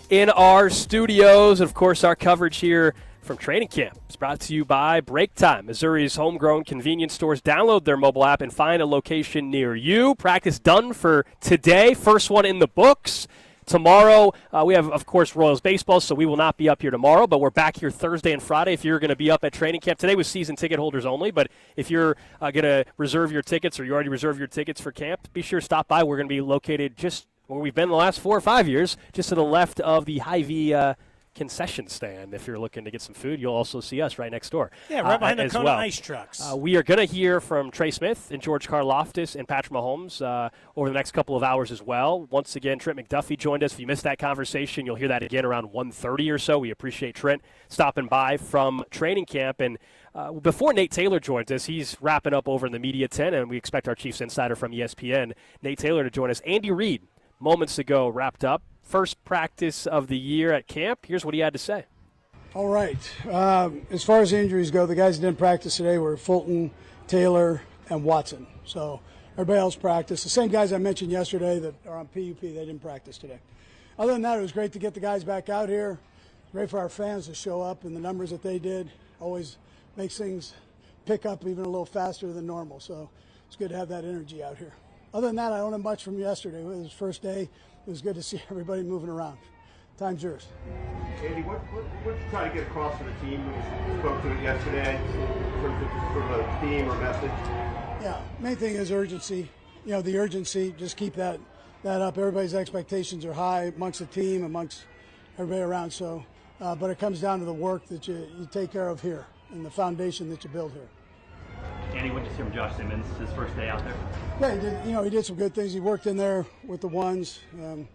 in our studios. And, of course, our coverage here from training camp is brought to you by Break Time, Missouri's homegrown convenience stores. Download their mobile app and find a location near you. Practice done for today. First one in the books. Tomorrow, we have, of course, Royals baseball, so we will not be up here tomorrow, but we're back here Thursday and Friday if you're going to be up at training camp. Today was season ticket holders only, but if you're going to reserve your tickets or you already reserved your tickets for camp, be sure to stop by. We're going to be located just where we've been the last 4 or 5 years, just to the left of the Hy-Vee concession stand. If you're looking to get some food, you'll also see us right next door. Yeah, right behind the Kona well. ice trucks. We are going to hear from Trey Smith and George Karlaftis and Patrick Mahomes over the next couple of hours as well. Once again, Trent McDuffie joined us. If you missed that conversation, you'll hear that again around 1:30 or so. We appreciate Trent stopping by from training camp. And before Nate Taylor joins us, he's wrapping up over in the media tent, and we expect our Chiefs insider from ESPN, Nate Taylor, to join us. Andy Reid, moments ago, wrapped up. First practice of the year at camp. Here's what he had to say. All right. As far as injuries go, the guys that didn't practice today were Fulton, Taylor, and Watson. So everybody else practiced. The same guys I mentioned yesterday that are on PUP, they didn't practice today. Other than that, it was great to get the guys back out here. Great for our fans to show up, and the numbers that they did always makes things pick up even a little faster than normal. So it's good to have that energy out here. Other than that, I don't have much from yesterday. It was first day. It was good to see everybody moving around. Time's yours. Andy, what you try to get across to the team when you spoke to it yesterday from a theme or message? Yeah, main thing is urgency. The urgency, just keep that up. Everybody's expectations are high amongst the team, amongst everybody around. So, but it comes down to the work that you take care of here and the foundation that you build here. Andy, what did you see from Josh Simmons his first day out there? Yeah, he did some good things. He worked in there with the ones, and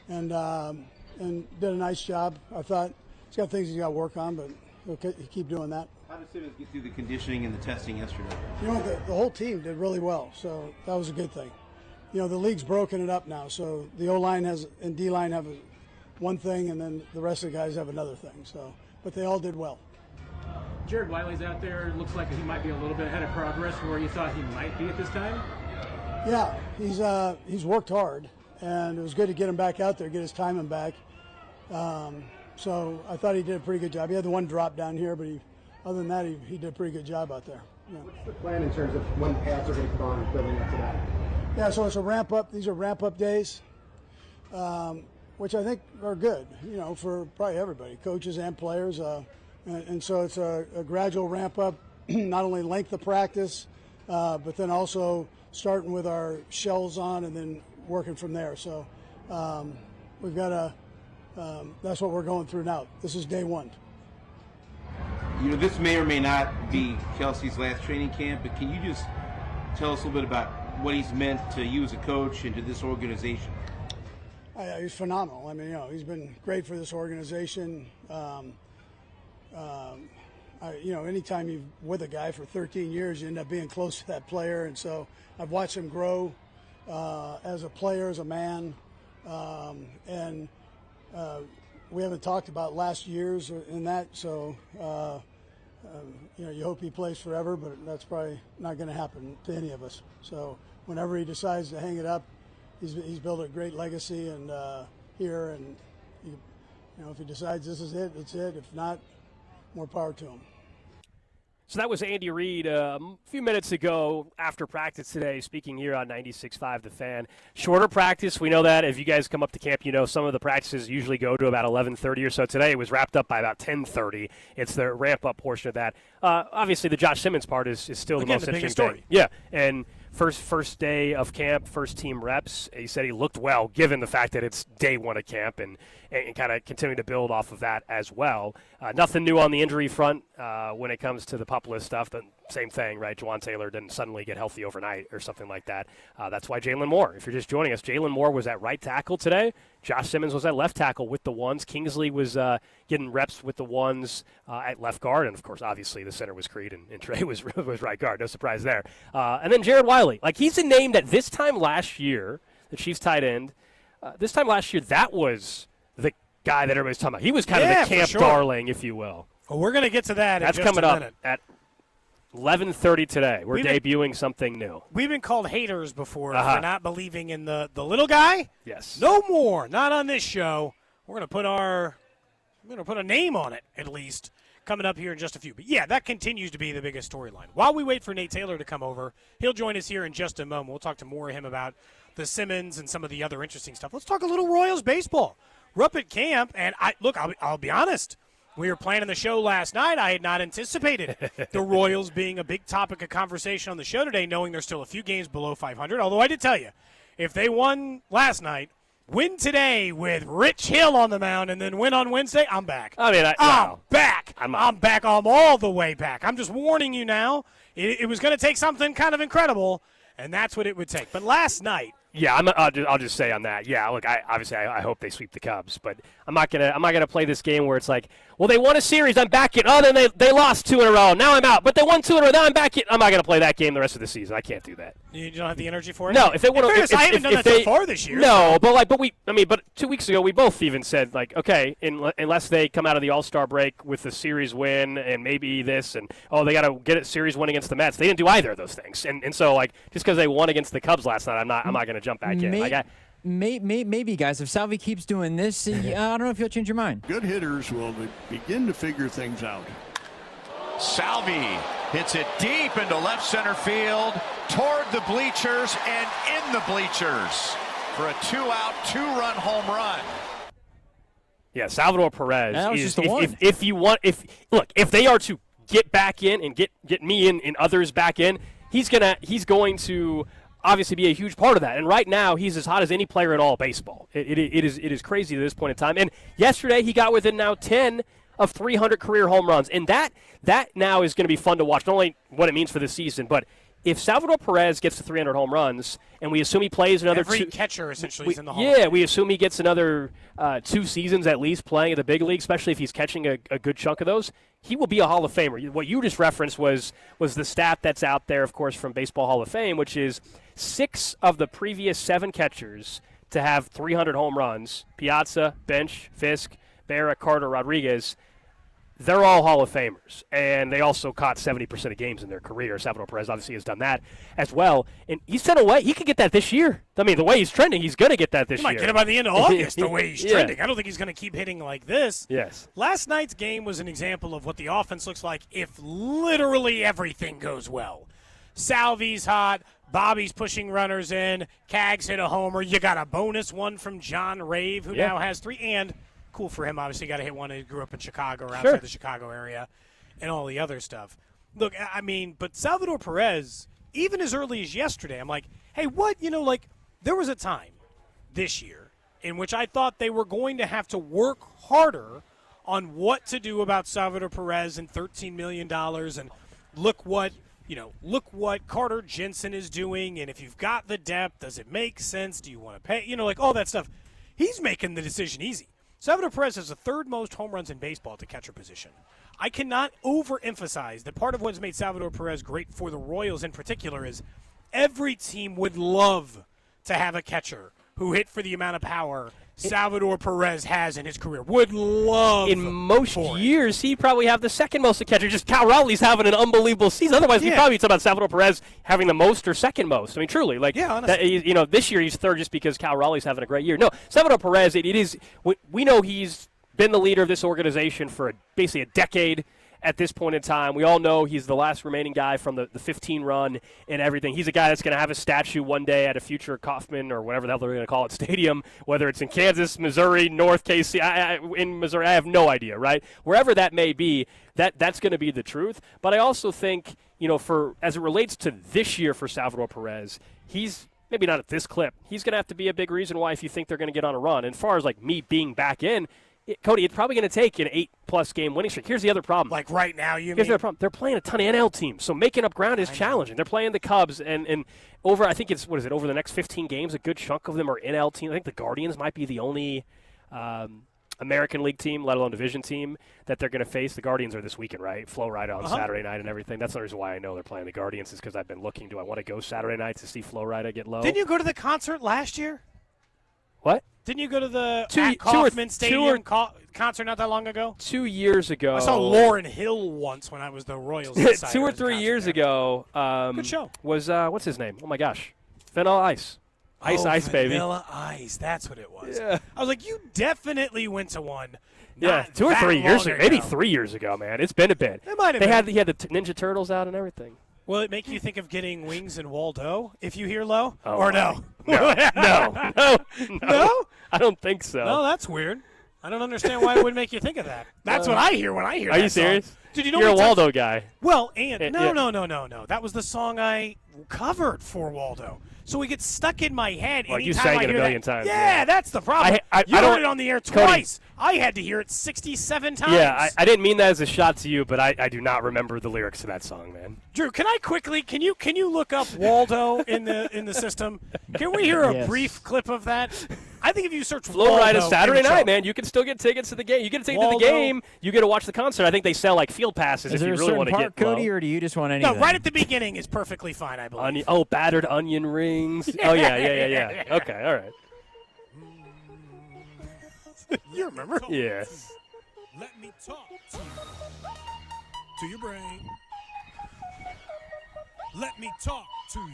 did a nice job. I thought he's got things he's got to work on, but he'll keep doing that. How did Simmons get through the conditioning and the testing yesterday? The whole team did really well, so that was a good thing. The league's broken it up now, so the O-line and D-line have one thing, and then the rest of the guys have another thing. So, but they all did well. Jared Wiley's out there. Looks like he might be a little bit ahead of progress where you thought he might be at this time. Yeah, he's worked hard, and it was good to get him back out there, get his timing back. So I thought he did a pretty good job. He had the one drop down here, but other than that, he did a pretty good job out there. Yeah. What's the plan in terms of when pads are going to put on building up to that? Yeah, so it's a ramp up. These are ramp up days, which I think are good, for probably everybody, coaches and players. And so it's a gradual ramp up, not only length of practice, but then also starting with our shells on and then working from there. So we've got that's what we're going through now. This is day one. This may or may not be Kelsey's last training camp, but can you just tell us a little bit about what he's meant to you as a coach and to this organization? He's phenomenal. I mean, he's been great for this organization. Anytime you're with a guy for 13 years, you end up being close to that player. And so I've watched him grow as a player, as a man. And we haven't talked about last year's in that. So, you hope he plays forever, but that's probably not going to happen to any of us. So whenever he decides to hang it up, he's built a great legacy and here. And, if he decides this is it, it's it. If not, more power to him. So that was Andy Reid a few minutes ago after practice today, speaking here on 96.5 The Fan. Shorter practice, we know that. If you guys come up to camp, some of the practices usually go to about 11:30 or so. Today it was wrapped up by about 10:30. It's the ramp-up portion of that. Obviously, the Josh Simmons part is still the most interesting story. Yeah, and first day of camp, first team reps. He said he looked well, given the fact that it's day one of camp, and kind of continuing to build off of that as well. Nothing new on the injury front when it comes to the pup list stuff. The same thing, right? Juwan Taylor didn't suddenly get healthy overnight or something like that. That's why Jalen Moore, if you're just joining us, Jalen Moore was at right tackle today. Josh Simmons was at left tackle with the ones. Kingsley was getting reps with the ones at left guard. And, of course, obviously the center was Creed and Trey was right guard. No surprise there. And then Jared Wiley. He's a name that this time last year, the Chiefs tight end, this time last year, that was the guy that everybody's talking about. He was kind of the camp darling, if you will. Well, we're going to get to that That's in just coming a minute. Up at 11:30 today. We're debuting something new. We've been called haters before for not believing in the little guy. Yes. No more. Not on this show. We're going to put a name on it, at least, coming up here in just a few. But, yeah, that continues to be the biggest storyline. While we wait for Nate Taylor to come over, he'll join us here in just a moment. We'll talk to more of him about the Simmons and some of the other interesting stuff. Let's talk a little Royals baseball. We're up at camp, and I'll be honest. We were planning the show last night. I had not anticipated the Royals being a big topic of conversation on the show today, knowing there's still a few games below 500. Although I did tell you, if they won last night, win today with Rich Hill on the mound and then win on Wednesday, I'm back. I mean, I'm back. I'm back. I'm all the way back. I'm just warning you now. It was going to take something kind of incredible, and that's what it would take. But last night. Yeah, I'll just say on that. Yeah, look, I hope they sweep the Cubs, but I'm not gonna play this game where it's like, well, they won a series, I'm back in. Oh, then they lost 2 in a row. Now I'm out, but they won 2 in a row. Now I'm back in. I'm not gonna play that game the rest of the season. I can't do that. You don't have the energy for it. No, if they want to, I haven't done that so far this year. No, but 2 weeks ago we both even said like, okay, unless they come out of the All-Star break with the series win and maybe this and they got to get a series win against the Mets. They didn't do either of those things, and so like just because they won against the Cubs last night, I'm not gonna jump back in. Maybe, guys, if Salvi keeps doing this, I don't know if you'll change your mind. Good hitters will begin to figure things out. Salvi hits it deep into left center field, toward the bleachers and in the bleachers for a 2-out, 2-run home run. Yeah, Salvador Perez. That was is, just the one. If they are to get back in and get me in and others back in, he's going to obviously be a huge part of that. And right now, he's as hot as any player in all of baseball. It is crazy at this point in time. And yesterday, he got within now 10 of 300 career home runs. And that now is going to be fun to watch, not only what it means for this season, but if Salvador Perez gets to 300 home runs, and we assume he plays another Every catcher essentially is in the Hall. Yeah, we assume he gets another 2 seasons at least playing at the big league, especially if he's catching a good chunk of those. He will be a Hall of Famer. What you just referenced was the stat that's out there, of course, from Baseball Hall of Fame, which is 6 of the previous 7 catchers to have 300 home runs, Piazza, Bench, Fisk, Berra, Carter, Rodriguez, they're all Hall of Famers, and they also caught 70% of games in their career. Salvador Perez obviously has done that as well, and he's sent away. He could get that this year. I mean, the way he's trending, he's going to get that this year. He might get it by the end of August, the way he's trending. I don't think he's going to keep hitting like this. Yes. Last night's game was an example of what the offense looks like if literally everything goes well. Salvi's hot. Bobby's pushing runners in. Cags hit a homer. You got a bonus one from John Rave, who now has 3, and cool for him. Obviously, got to hit one. He grew up in Chicago or outside the Chicago area and all the other stuff. Look, I mean, but Salvador Perez, even as early as yesterday, I'm like, hey, what? There was a time this year in which I thought they were going to have to work harder on what to do about Salvador Perez and $13 million. And look what Carter Jensen is doing. And if you've got the depth, does it make sense? Do you want to pay? All that stuff. He's making the decision easy. Salvador Perez has the 3rd most home runs in baseball at the catcher position. I cannot overemphasize that part of what's made Salvador Perez great for the Royals in particular is every team would love to have a catcher who hit for the amount of power Salvador Perez has in his career. Would love in most years, he probably have the 2nd most to catcher. Just Cal Raleigh's having an unbelievable season. Otherwise, we probably talk about Salvador Perez having the most or 2nd most. I mean, truly, honestly. This year he's 3rd just because Cal Raleigh's having a great year. No, Salvador Perez, it is. We know he's been the leader of this organization for basically a decade. At this point in time, we all know he's the last remaining guy from the 15 run and everything. He's a guy that's going to have a statue one day at a future Kauffman or whatever the hell they're going to call it stadium, whether it's in Kansas, Missouri, North KC, in Missouri. I have no idea, right? Wherever that may be, that's going to be the truth. But I also think, as it relates to this year for Salvador Perez, he's maybe not at this clip. He's going to have to be a big reason why if you think they're going to get on a run. And as far as like me being back in, Cody, it's probably going to take an 8+ game winning streak. Here's the other problem. Like right now, Here's the other problem. They're playing a ton of NL teams, so making up ground is challenging. They're playing the Cubs, and over, I think over the next 15 games, a good chunk of them are NL teams. I think the Guardians might be the only American League team, let alone division team, that they're going to face. The Guardians are this weekend, right? Flo Rida on Saturday night and everything. That's the reason why I know they're playing the Guardians is because I've been looking. Do I want to go Saturday night to see Flo Rida get low? Didn't you go to the concert last year? What? Didn't you go to the Kauffman Stadium concert not that long ago? 2 years ago. I saw Lauryn Hill once when I was the Royals. 2 or 3 years ago. Good show. Was what's his name? Oh my gosh, Vanilla Ice. Ice, baby. Vanilla Ice. That's what it was. Yeah. I was like, you definitely went to one. Yeah, 2 or 3 years ago. Maybe 3 years ago, man. It's been a bit. It might have been. He had the Ninja Turtles out and everything. Will it make you think of getting wings in Waldo if you hear low? Oh, or no? No. No? I don't think so. No, that's weird. I don't understand why it would make you think of that. That's what I hear when I hear that Are you serious? song. Dude, you know You're a many times- Waldo guy. Well, and Yeah. no. That was the song I covered for Waldo. So it gets stuck in my head Well, you anytime sang I it a hear million that. times, Yeah, yeah. that's the problem. You I don't- heard it on the air Cody. twice. I had to hear it 67 times. Yeah, I didn't mean that as a shot to you, but I do not remember the lyrics to that song, man. Drew, can you look up Waldo in the system? Can we hear a Yes. brief clip of that? I think if you search Flow Waldo Ride is Saturday in the night, show- man. You can still get tickets to the game. You get a ticket to Waldo. the game. You get to watch the concert. I think they sell like field passes Is if there you a really certain want to part, get low. Cody, or do you just want anything? No, right at the beginning is perfectly fine, I believe. Battered onion rings. Oh yeah. Okay, all right. You remember? Yeah. Let me talk to your brain. Let me talk to you.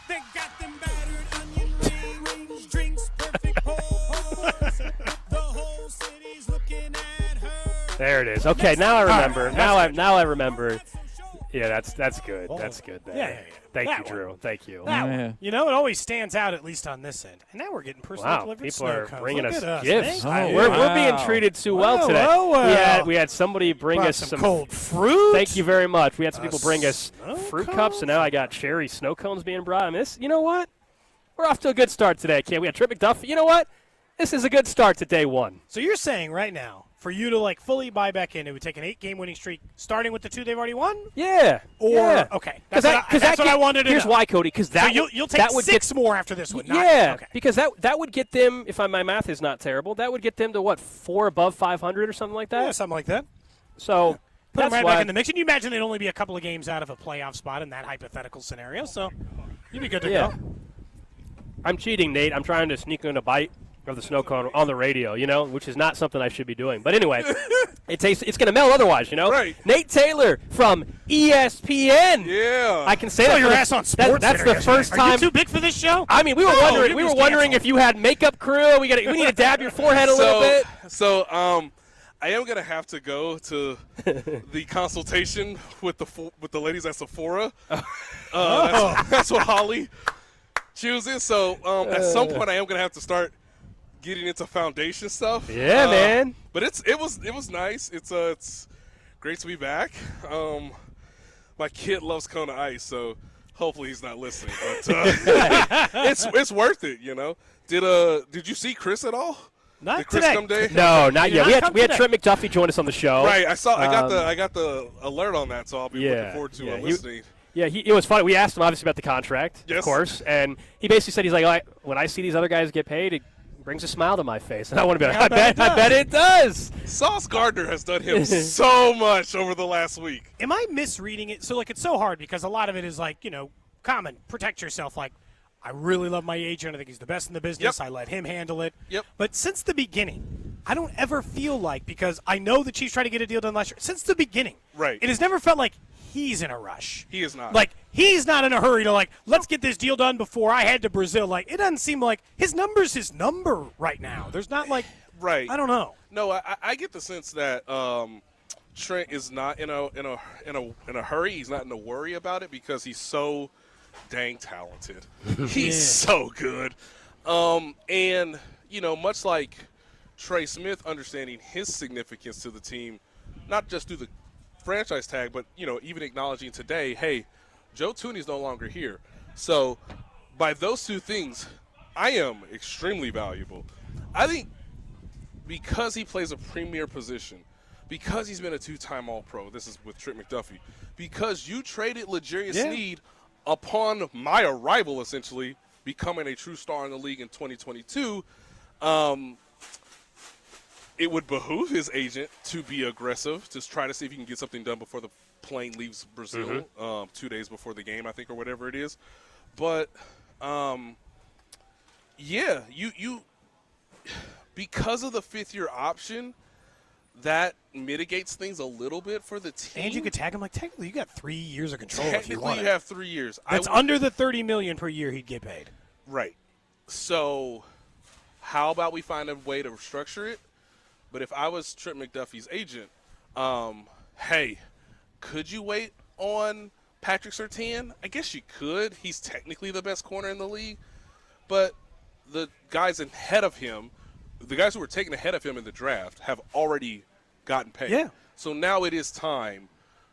They got them battered onion rings, drinks, perfect pose. The whole city's looking at her. There it is. Okay, now I remember. Now I remember. Yeah, that's good. That's good. There. Yeah. Thank That you, Drew. Thank you. That one. You know, it always stands out, at least on this end. And now we're getting personally Wow, delivered people snow are cones. bringing Look us at us, gifts. thank you. We're being treated too well today. We had somebody bring Brought us some cold fruit. Thank you very much. We had some people bring us fruit cups, and now I got cherry snow cones being brought. I mean, you know what? We're off to a good start today, kid. We had Trent McDuffie. You know what? This is a good start to day one. So you're saying right now, for you to fully buy back in, it would take an 8-game winning streak, starting with the 2 they've already won? Yeah. Okay. That's what I wanted to Here's know. why, Cody. Because So you'll take that would 6 more after this one. Okay. Because that would get them, if my math is not terrible, that would get them to what, 4 above 500 or something like that? Yeah, something like that. So Put that's them right why back in the mix. And you imagine they'd only be a couple of games out of a playoff spot in that hypothetical scenario. So you'd be good to go. I'm cheating, Nate. I'm trying to sneak in a bite of the snow cone on the radio, which is not something I should be doing. But anyway, it's going to melt otherwise, Right. Nate Taylor from ESPN. Yeah. I can say Throw that. your ass on Sports That's Center the first yesterday. Are time. you too big for this show? I mean, we were wondering if you had makeup crew. We need to dab your forehead a little bit. So, I am gonna have to go to the consultation with the ladies at Sephora. That's what Holly chooses. So, at some point, I am gonna have to start getting into foundation stuff. Yeah, man. But it was nice. It's great to be back. My kid loves Kona Ice, so hopefully he's not listening. But it's worth it, Did you see Chris at all? Not Did Chris today. come today? No, not yet. We had today. Trent McDuffie join us on the show. Right, I got the alert on that, so I'll be looking forward to listening. It was funny. We asked him obviously about the contract, Yes. of course, and he basically said he's like, when I see these other guys get paid, it brings a smile to my face, and I want to be like, I bet it does. Sauce Gardner has done him so much over the last week. Am I misreading it? So, it's so hard because a lot of it is common. Protect yourself. I really love my agent. I think he's the best in the business. Yep. I let him handle it. Yep. But since the beginning, I don't ever feel because I know the Chiefs tried to get a deal done last year. Since the beginning, Right. it has never felt like he's in a rush. He is not. He's not in a hurry to let's get this deal done before I head to Brazil. It doesn't seem like his number's his number right now. There's not right. I don't know. No, I get the sense that Trent is not in a hurry. He's not in a worry about it because he's so dang talented. He's so good. And much like Trey Smith understanding his significance to the team, not just through the franchise tag, but even acknowledging today, hey, Joe Thuney's no longer here. So by those two things, I am extremely valuable. I think because he plays a premier position, because he's been a 2-time All-Pro, this is with Trent McDuffie, because you traded L'Jarius Sneed upon my arrival, essentially, becoming a true star in the league in 2022, it would behoove his agent to be aggressive, to try to see if he can get something done before the plane leaves Brazil, 2 days before the game, I think, or whatever it is. But, you because of the fifth-year option, that mitigates things a little bit for the team. And you could tag him technically you got 3 years of control if you Technically, want you have 3 years. That's under the $30 million per year he'd get paid. Right. So, how about we find a way to restructure it? But if I was Trent McDuffie's agent, hey, could you wait on Patrick Surtain? I guess you could. He's technically the best corner in the league. But the guys ahead of him, the guys who were taken ahead of him in the draft have already gotten paid. Yeah. So now it is time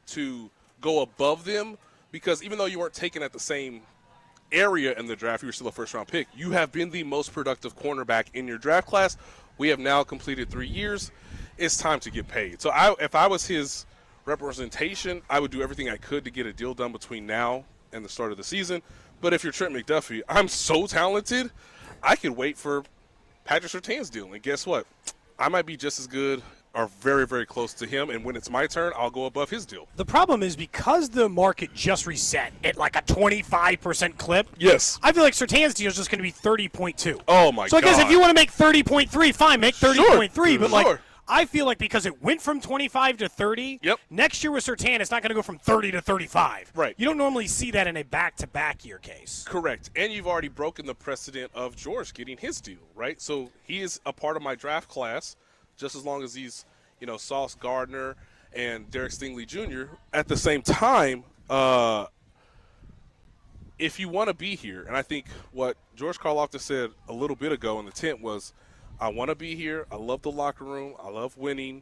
to go above them, because even though you weren't taken at the same area in the draft, you were still a first-round pick. You have been the most productive cornerback in your draft class. We have now completed 3 years. It's time to get paid. So if I was his representation, I would do everything I could to get a deal done between now and the start of the season. But if you're Trent McDuffie, I'm so talented, I could wait for Patrick Surtain's deal. And guess what? I might be just as good or very, very close to him, and when it's my turn, I'll go above his deal. The problem is because the market just reset at like a 25% clip. Yes. I feel like Surtain's deal is just going to be 30.2. Oh, my God. So I guess if you want to make 30.3, fine, make 30.3. Sure. But, like, I feel like because it went from 25 to 30, yep. Next year with Surtain, it's not going to go from 30 to 35. Right. You don't normally see that in a back-to-back year case. Correct. And you've already broken the precedent of George getting his deal, right? So he is a part of my draft class just as long as he's, Sauce Gardner and Derek Stingley Jr. At the same time, if you want to be here, and I think what George Karlaftis said a little bit ago in the tent was, I want to be here. I love the locker room. I love winning.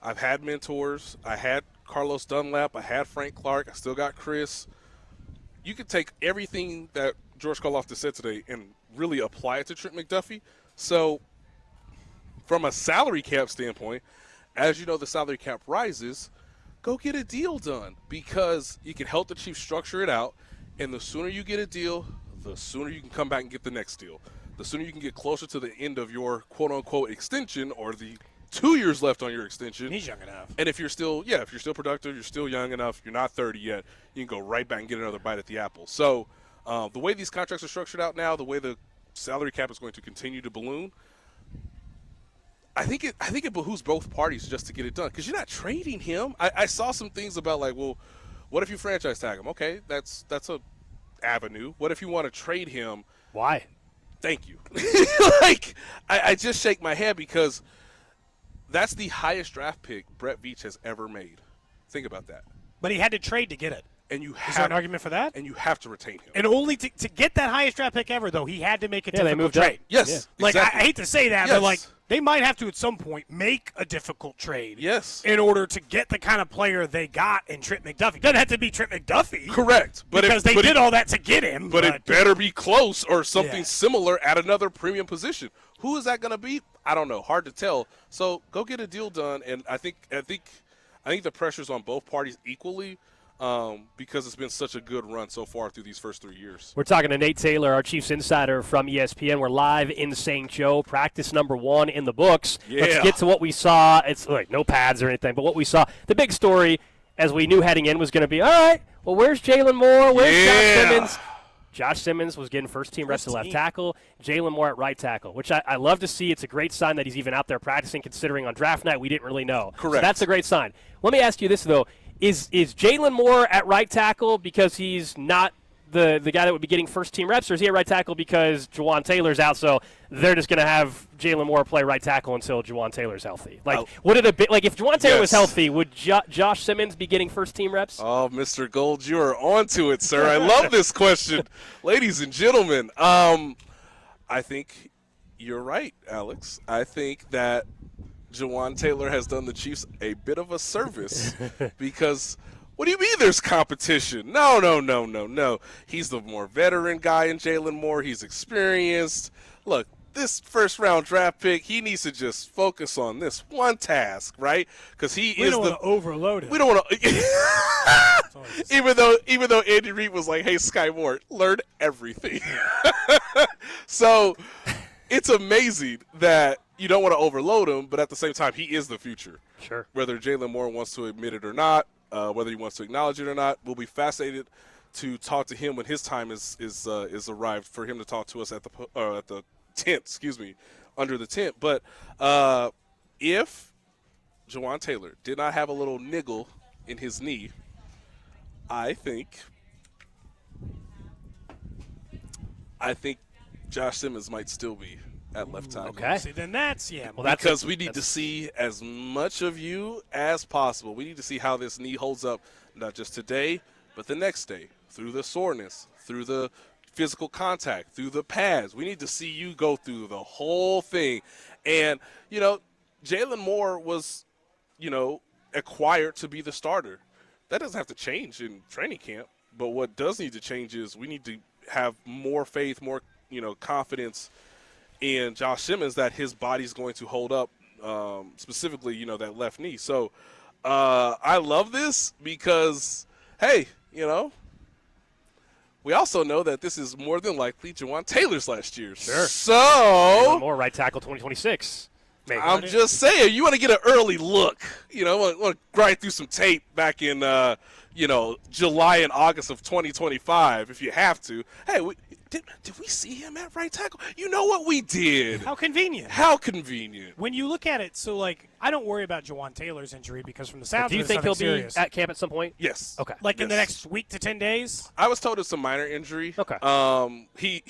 I've had mentors. I had Carlos Dunlap. I had Frank Clark. I still got Chris. You could take everything that George Karlaftis said today and really apply it to Trent McDuffie. So from a salary cap standpoint, as you know, the salary cap rises, go get a deal done, because you can help the Chiefs structure it out, and the sooner you get a deal, the sooner you can come back and get the next deal. The sooner you can get closer to the end of your quote-unquote extension, or the 2 years left on your extension. He's young enough. And if you're still productive, you're still young enough, you're not 30 yet, you can go right back and get another bite at the apple. So the way these contracts are structured out now, the way the salary cap is going to continue to balloon, I think it behooves both parties just to get it done, because you're not trading him. I saw some things about, like, well, what if you franchise tag him? Okay, that's a avenue. What if you want to trade him? Why? Thank you. I just shake my head, because that's the highest draft pick Brett Veach has ever made. Think about that. But he had to trade to get it. And you Is there an argument for that? And you have to retain him. And only to get that highest draft pick ever, though, he had to make a they difficult moved trade. up. Yes. Like, exactly. I hate to say that, yes. but, like, they might have to at some point make a difficult trade. Yes. In order to get the kind of player they got in Trent McDuffie. Doesn't have to be Trent McDuffie. Correct. Because they did all that to get him. But it better be close or something similar at another premium position. Who is that going to be? I don't know. Hard to tell. So go get a deal done. And I think the pressure's on both parties equally. Because it's been such a good run so far through these first 3 years. We're talking to Nate Taylor, our Chiefs insider from ESPN. We're live in St. Joe, practice number 1 in the books. Yeah. Let's get to what we saw. It's like no pads or anything, but what we saw. The big story, as we knew heading in, was going to be, all right, well, where's Jalen Moore? Where's Josh Simmons? Josh Simmons was getting first-team reps at left tackle, Jalen Moore at right tackle, which I love to see. It's a great sign that he's even out there practicing, considering on draft night we didn't really know. Correct. So that's a great sign. Let me ask you this, though. Is Jalen Moore at right tackle because he's not the guy that would be getting first-team reps, or is he at right tackle because Juwan Taylor's out, so they're just going to have Jalen Moore play right tackle until Juwan Taylor's healthy? Like, would it have been, like, if Juwan Taylor was healthy, would Josh Simmons be getting first-team reps? Oh, Mr. Gold, you are on to it, sir. I love this question. Ladies and gentlemen, I think you're right, Alex. I think that Juwan Taylor has done the Chiefs a bit of a service because what do you mean there's competition? No. He's the more veteran guy in Jalen Moore. He's experienced. Look, this first-round draft pick, he needs to just focus on this one task, right? Because we don't want to overload him. We don't want to even though Andy Reid was like, hey, Sky Moore, learn everything. So it's amazing that you don't want to overload him, but at the same time, he is the future. Sure. Whether Jalen Moore wants to admit it or not, whether he wants to acknowledge it or not, we'll be fascinated to talk to him when his time is arrived for him to talk to us at the tent, under the tent. But if Juwan Taylor did not have a little niggle in his knee, I think Josh Simmons might still be at left tackle. Okay. See, then that's because we need to see as much of you as possible. We need to see how this knee holds up, not just today, but the next day, through the soreness, through the physical contact, through the pads. We need to see you go through the whole thing And, Jalen Moore was, acquired to be the starter. That doesn't have to change in training camp. But what does need to change is we need to have more faith, more, confidence in Josh Simmons that his body's going to hold up, specifically, that left knee. So I love this because, hey, we also know that this is more than likely Jawan Taylor's last year. Sure. So more right tackle 2026. Maybe. I'm just saying, you want to get an early look. Want to grind through some tape back in, July and August of 2025 if you have to. Hey, did we see him at right tackle? You know what we did. How convenient. How convenient. When you look at it, so, I don't worry about Jawan Taylor's injury because from the sounds do you of it, think he'll serious. be at camp at some point? Yes. Okay. In the next week to 10 days? I was told it's a minor injury. Okay. He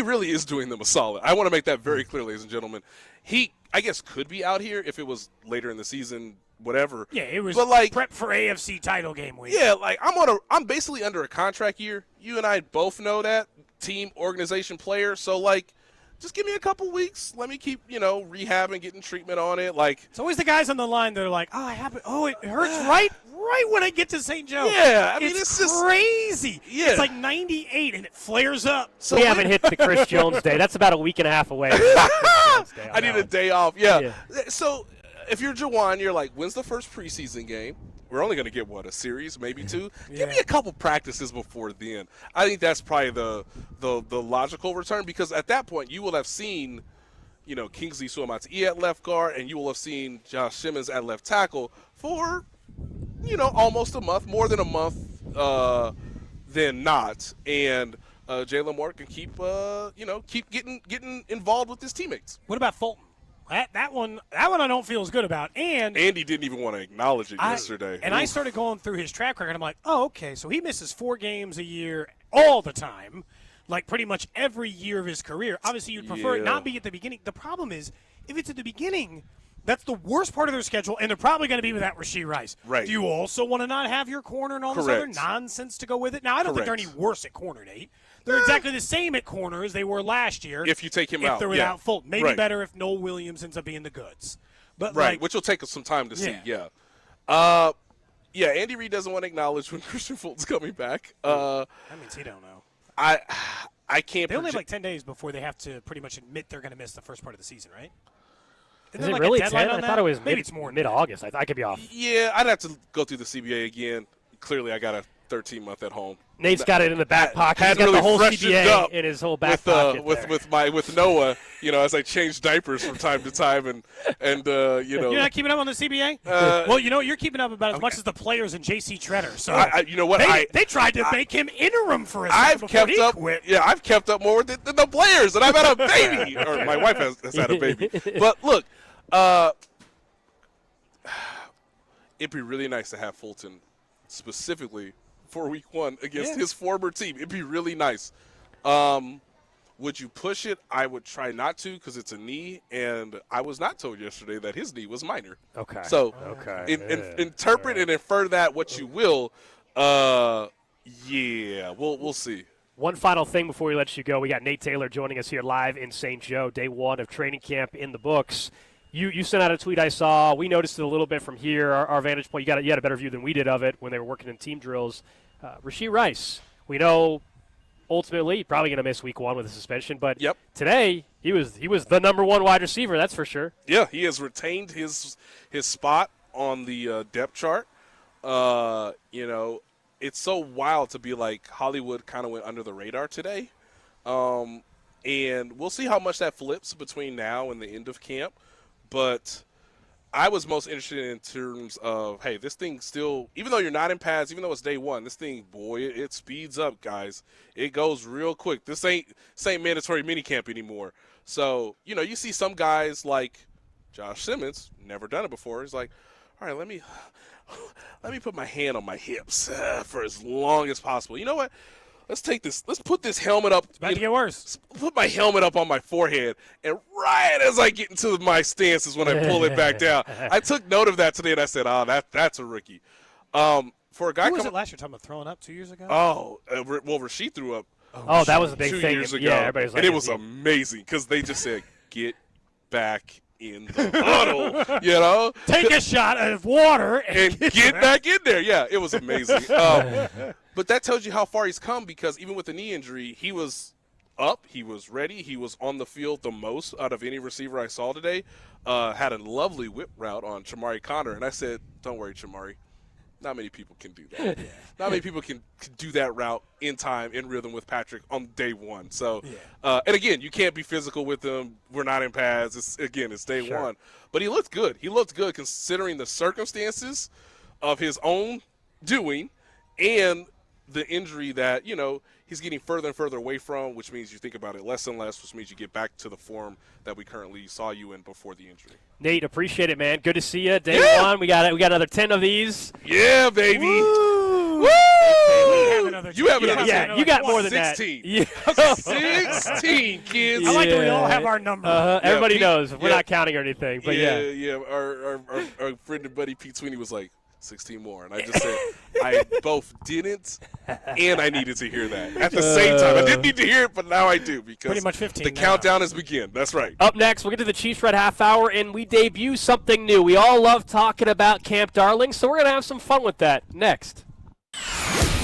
really is doing them a solid. I want to make that very clear, ladies and gentlemen. He, I guess, could be out here if it was later in the season, whatever. Yeah, it was but prep for AFC title game week. Yeah, I'm basically under a contract year. You and I both know that. Team, organization, player. So, just give me a couple weeks. Let me keep, rehabbing, getting treatment on it. It's always the guys on the line that are like, it hurts right when I get to St. Joe. Yeah, I mean, it's just crazy. Yeah. It's 98 and it flares up. So we haven't hit the Chris Jones day. That's about a week and a half away. I need a day off. Yeah. So if you're Jawan, you're like, when's the first preseason game? We're only going to get, a series, maybe two? Yeah. Give me a couple practices before then. I think that's probably the logical return because at that point you will have seen, Kingsley Suamata'i at left guard and you will have seen Josh Simmons at left tackle for, almost a month, more than a month than not. And Jalen Moore can keep getting involved with his teammates. What about Fulton? That one I don't feel as good about. And Andy didn't even want to acknowledge it yesterday. And I started going through his track record. I'm like, oh, okay, so he misses 4 games a year all the time, pretty much every year of his career. Obviously, you'd prefer it not be at the beginning. The problem is, if it's at the beginning, that's the worst part of their schedule, and they're probably going to be without Rashee Rice. Right. Do you also want to not have your corner and all this other nonsense to go with it? Now, I don't think they're any worse at corner, Nate. They're exactly the same at corner as they were last year. If you take him out. If they're without Fulton. Maybe better if Noel Williams ends up being the goods. But which will take us some time to see, Andy Reid doesn't want to acknowledge when Christian Fulton's coming back. That means he don't know. I can't They only have 10 days before they have to pretty much admit they're going to miss the first part of the season, right? Is it really 10? I thought it was maybe it's more mid-August. I could be off. Yeah, I'd have to go through the CBA again. Clearly, I got a 13-month at home. Nate's got it in the back pocket. He's got really the whole freshened CBA up in his whole back pocket. With Noah, as I change diapers from time to time, and You're not keeping up on the CBA? Well, you know what? You're keeping up about as much as the players and J.C. Treader. So you know what? They tried to make him interim for a second before he quit. Yeah, I've kept up more than the players, and I've had a baby, or my wife has had a baby. But look, it'd be really nice to have Fulton specifically for week 1 against his former team. It'd be really nice. Would you push it? I would try not to because it's a knee, and I was not told yesterday that his knee was minor. Okay. So interpret and infer that what you will. We'll see. One final thing before we let you go. We got Nate Taylor joining us here live in St. Joe, day 1 of training camp in the books. You sent out a tweet I saw. We noticed it a little bit from here, our vantage point. You had a better view than we did of it when they were working in team drills. Rashee Rice, we know ultimately probably going to miss week 1 with a suspension, but today he was the number 1 wide receiver, that's for sure. Yeah, he has retained his spot on the depth chart. It's so wild to be like Hollywood kind of went under the radar today. And we'll see how much that flips between now and the end of camp. But I was most interested in terms of, hey, this thing still, even though you're not in pads, even though it's day 1, this thing, boy, it speeds up, guys. It goes real quick. This ain't mandatory minicamp anymore. So, you see some guys like Josh Simmons, never done it before. He's like, all right, let me put my hand on my hips for as long as possible. You know what? Let's take this. Let's put this helmet up. It's about to get worse. Put my helmet up on my forehead, and right as I get into my stance is when I pull it back down. I took note of that today, and I said, that's a rookie. For a guy, who was it last year? Talking about throwing up 2 years ago. Rashee threw up. That was a big 2 thing. years ago. Yeah, everybody's like, and it was amazing because they just said, get back in the huddle, you know? Take a shot of water and get back in there. Yeah, it was amazing. But that tells you how far he's come, because even with the knee injury, he was up, he was ready, he was on the field the most out of any receiver I saw today. Had a lovely whip route on Chamari Connor, and I said, don't worry, Chamari. Not many people can do that. Not many people can do that route in time, in rhythm with Patrick on day one. So, and again, you can't be physical with him. We're not in pads. It's day one. But he looked good. He looked good considering the circumstances of his own doing and the injury that, you know, he's getting further and further away from, which means you think about it less and less, which means you get back to the form that we currently saw you in before the injury. Nate, appreciate it, man. Good to see you. Day one, we got another 10 of these. Yeah, baby. Woo! Woo! You have another 10. Yeah, you got more than 16. that. 16, kids. I like that we all have our number. Everybody knows. We're not counting or anything, but yeah. Our friend and buddy Pete Sweeney was like, 16 more. And I just said, I both didn't and I needed to hear that at the same time. I didn't need to hear it, but now I do, because pretty much 15 the countdown has begun. That's right. Up next, we'll get to the Chiefs Red Half Hour, and we debut something new. We all love talking about Camp Darling, so we're going to have some fun with that next.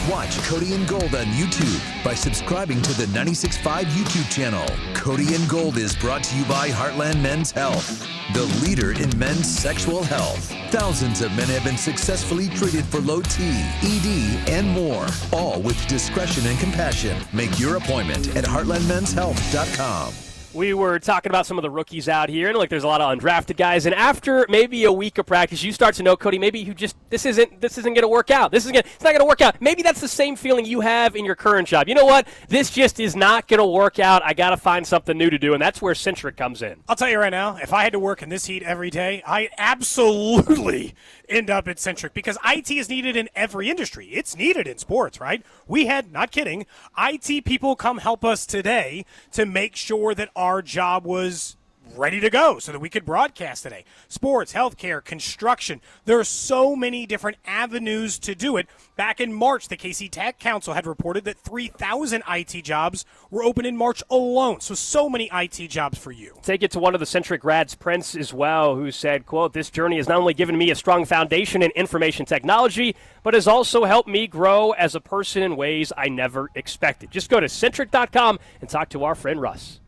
Watch Cody and Gold on YouTube by subscribing to the 96.5 YouTube channel. Cody and Gold is brought to you by Heartland Men's Health, the leader in men's sexual health. Thousands of men have been successfully treated for low T, ED, and more, all with discretion and compassion. Make your appointment at heartlandmenshealth.com. We were talking about some of the rookies out here, and look, there's a lot of undrafted guys. And after maybe a week of practice, you start to know, Cody, maybe you just this isn't going to work out. It's not going to work out. Maybe that's the same feeling you have in your current job. You know what? This just is not going to work out. I got to find something new to do, and that's where Centric comes in. I'll tell you right now, if I had to work in this heat every day, I absolutely end up at Centric, because IT is needed in every industry. It's needed in sports, right? We had, not kidding, IT people come help us today to make sure that our job was ready to go so that we could broadcast today. Sports, healthcare, construction. There are so many different avenues to do it. Back in March, the KC Tech Council had reported that 3,000 IT jobs were open in March alone. So many IT jobs for you. Take it to one of the Centric grads, Prince, as well, who said, quote, "This journey has not only given me a strong foundation in information technology, but has also helped me grow as a person in ways I never expected." Just go to Centric.com and talk to our friend Russ.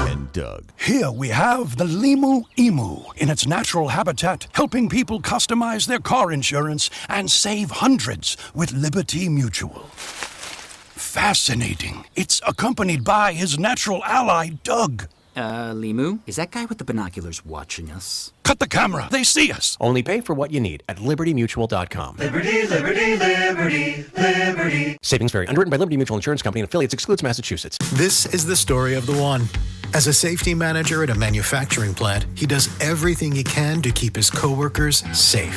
And Doug. Here we have the Limu Emu in its natural habitat, helping people customize their car insurance and save hundreds with Liberty Mutual. Fascinating. It's accompanied by his natural ally, Doug. Limu, is that guy with the binoculars watching us? Cut the camera. They see us. Only pay for what you need at libertymutual.com. Liberty, liberty, liberty, liberty. Savings vary. Underwritten by Liberty Mutual Insurance Company and affiliates. Excludes Massachusetts. This is the story of the one. As a safety manager at a manufacturing plant, he does everything he can to keep his coworkers safe.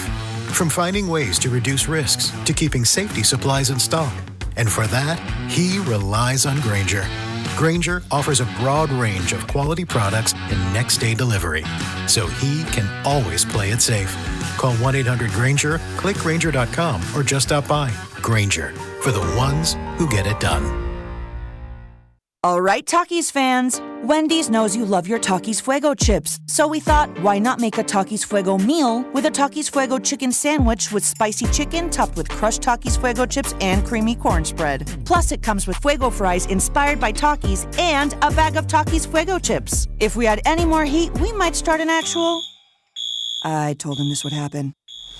From finding ways to reduce risks to keeping safety supplies in stock. And for that, he relies on Grainger. Grainger offers a broad range of quality products and next-day delivery, so he can always play it safe. Call 1-800-GRAINGER, click Grainger.com, or just stop by. Grainger, for the ones who get it done. All right, Takis fans. Wendy's knows you love your Takis Fuego chips, so we thought, why not make a Takis Fuego meal with a Takis Fuego chicken sandwich with spicy chicken topped with crushed Takis Fuego chips and creamy corn spread. Plus, it comes with Fuego fries inspired by Takis and a bag of Takis Fuego chips. If we had any more heat, we might start an actual... I told him this would happen.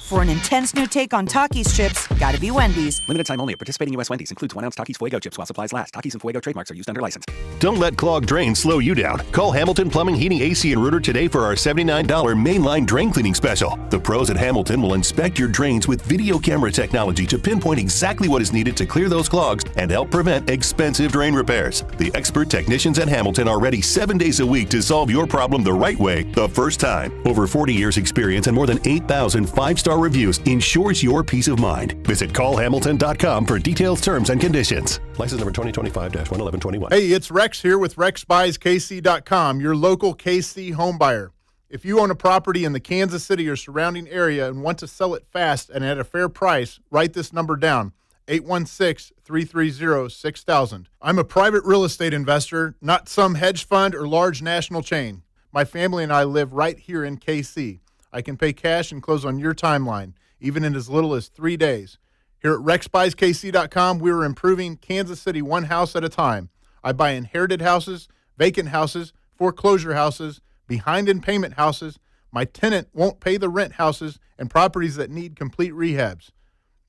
For an intense new take on Takis chips, gotta be Wendy's. Limited time only at participating U.S. Wendy's. Includes 1 ounce Takis Fuego chips while supplies last. Takis and Fuego trademarks are used under license. Don't let clogged drains slow you down. Call Hamilton Plumbing, Heating, AC, and Rooter today for our $79 mainline drain cleaning special. The pros at Hamilton will inspect your drains with video camera technology to pinpoint exactly what is needed to clear those clogs and help prevent expensive drain repairs. The expert technicians at Hamilton are ready 7 days a week to solve your problem the right way, the first time. Over 40 years experience and more than 8,000 five-star reviews ensures your peace of mind. Visit callhamilton.com for details, terms, and conditions. License number 2025-11121. Hey, it's Rex here with RexBuysKC.com, your local KC home buyer. If you own a property in the Kansas City or surrounding area and want to sell it fast and at a fair price, write this number down, 816-330-6000. I'm a private real estate investor, not some hedge fund or large national chain. My family and I live right here in KC. I can pay cash and close on your timeline, even in as little as 3 days. Here at RexBuysKC.com, we are improving Kansas City one house at a time. I buy inherited houses, vacant houses, foreclosure houses, behind in payment houses, my tenant won't pay the rent houses, and properties that need complete rehabs.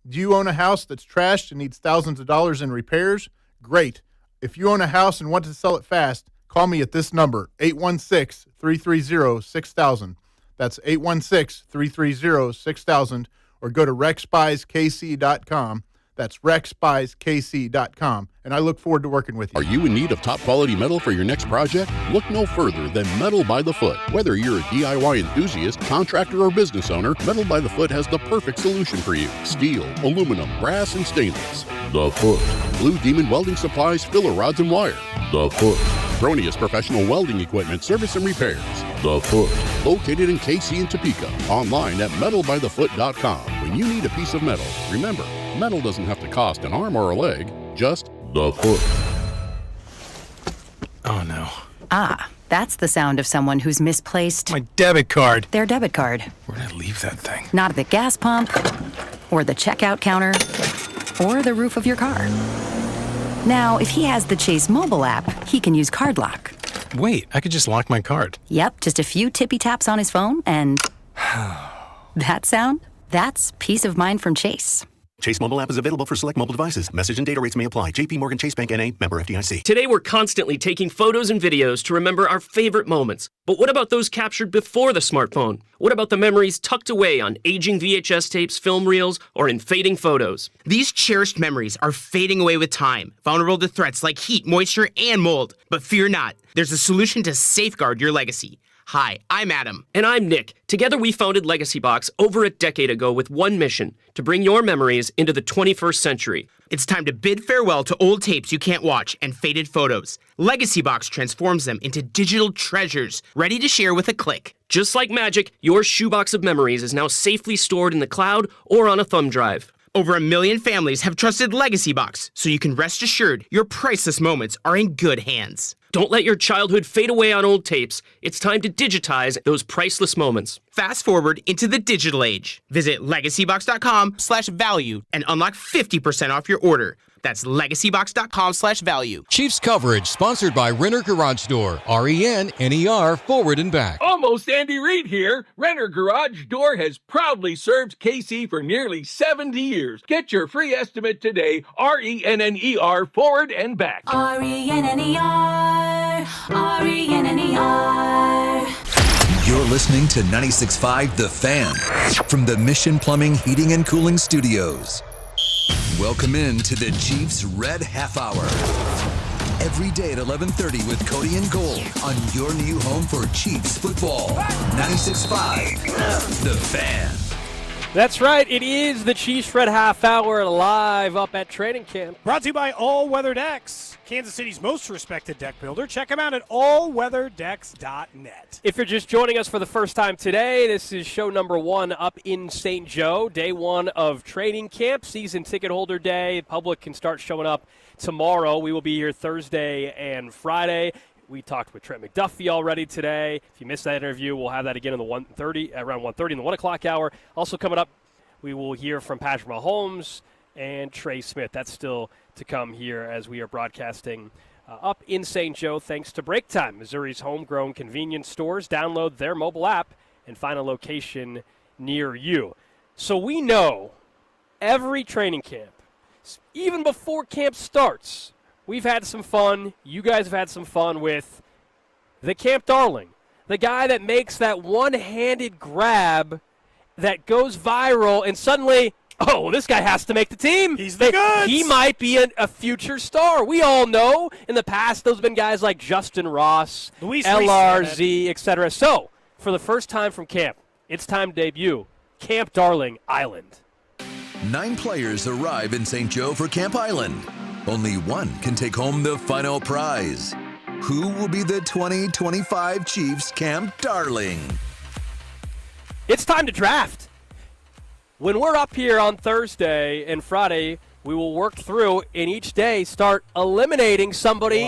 Do you own a house that's trashed and needs thousands of dollars in repairs? Great. If you own a house and want to sell it fast, call me at this number, 816-330-6000. That's 816-330-6000, or go to RexBuysKC.com. That's RexBuysKC.com, and I look forward to working with you. Are you in need of top-quality metal for your next project? Look no further than Metal by the Foot. Whether you're a DIY enthusiast, contractor, or business owner, Metal by the Foot has the perfect solution for you. Steel, aluminum, brass, and stainless. The Foot. Blue Demon Welding Supplies, filler rods, and wire. The Foot. Bronius Professional Welding Equipment, service and repairs. The Foot. Located in KC and Topeka. Online at metalbythefoot.com. When you need a piece of metal, remember, metal doesn't have to cost an arm or a leg, just the foot. Oh, no. Ah, that's the sound of someone who's misplaced My debit card. their debit card. Where'd I leave that thing? Not at the gas pump, or the checkout counter, or the roof of your car. Now, if he has the Chase mobile app, he can use Card Lock. Wait, I could just lock my card. Yep, just a few tippy taps on his phone, and that sound? That's peace of mind from Chase. Chase mobile app is available for select mobile devices. Message and data rates may apply. JP Morgan Chase Bank N.A., member FDIC. Today we're constantly taking photos and videos to remember our favorite moments. But what about those captured before the smartphone? What about the memories tucked away on aging VHS tapes, film reels, or in fading photos? These cherished memories are fading away with time, vulnerable to threats like heat, moisture, and mold. But fear not, there's a solution to safeguard your legacy. Hi, I'm Adam. And I'm Nick. Together we founded Legacy Box over a decade ago with one mission, to bring your memories into the 21st century. It's time to bid farewell to old tapes you can't watch and faded photos. Legacy Box transforms them into digital treasures, ready to share with a click. Just like magic, your shoebox of memories is now safely stored in the cloud or on a thumb drive. Over 1 million families have trusted Legacy Box, so you can rest assured your priceless moments are in good hands. Don't let your childhood fade away on old tapes. It's time to digitize those priceless moments. Fast forward into the digital age. Visit legacybox.com/value and unlock 50% off your order. That's legacybox.com/value. Chiefs coverage sponsored by Renner Garage Door. RENNER forward and back. Almost Andy Reid here. Renner Garage Door has proudly served KC for nearly 70 years. Get your free estimate today. RENNER forward and back. RENNER. RENNER. You're listening to 96.5 The Fan from the Mission Plumbing, Heating, and Cooling Studios. Welcome in to the Chiefs Red Half Hour. Every day at 11:30 with Cody and Gold on your new home for Chiefs football. 96.5 The Fan. That's right. It is the Chiefs Red Half Hour live up at training camp. Brought to you by All Weather Decks, Kansas City's most respected deck builder. Check them out at allweatherdecks.net. If you're just joining us for the first time today, this is show number 1 up in St. Joe, day 1 of training camp, season ticket holder day. The public can start showing up tomorrow. We will be here Thursday and Friday. We talked with Trent McDuffie already today. If you missed that interview, we'll have that again in the around 1:30 in the 1 o'clock hour. Also coming up, we will hear from Patrick Mahomes and Trey Smith. That's still to come here as we are broadcasting up in St. Joe thanks to Break Time, Missouri's homegrown convenience stores. Download their mobile app and find a location near you. So we know every training camp, even before camp starts, we've had some fun. You guys have had some fun with the camp darling, the guy that makes that one-handed grab that goes viral, and suddenly, oh, this guy has to make the team. He's the goods. He might be a future star. We all know in the past those have been guys like Justin Ross, LRZ, etc. So, for the first time from camp, it's time to debut Camp Darling Island. 9 players arrive in St. Joe for Camp Island. Only one can take home the final prize. Who will be the 2025 Chiefs Camp Darling? It's time to draft. When we're up here on Thursday and Friday we will work through in each day, start eliminating somebody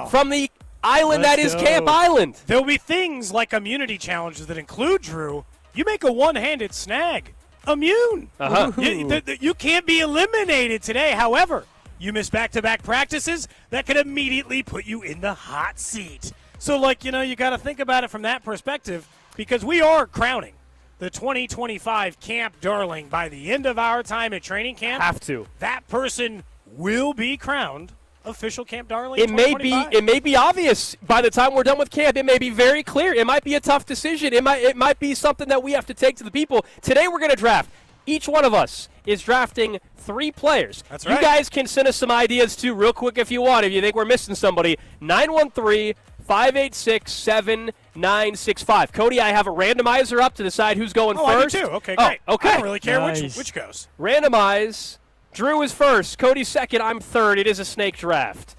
from the island that is Camp Island. There'll be things like immunity challenges that include, Drew, you make a one-handed snag. Immune. You can't be eliminated today. However, you miss back-to-back practices, that could immediately put you in the hot seat. So, you got to think about it from that perspective, because we are crowning the 2025 Camp Darling by the end of our time at training camp. Have to. That person will be crowned official Camp Darling. It may be obvious by the time we're done with camp. It may be very clear. It might be a tough decision. It might be something that we have to take to the people. Today we're going to draft. Each one of us is drafting 3 players. That's right. You guys can send us some ideas too real quick if you want. If you think we're missing somebody, 913-586-7965. Cody, I have a randomizer up to decide who's going first. I do too. Okay, great. Okay. I don't really care which goes. Randomize. Drew is first. Cody's second. I'm third. It is a snake draft.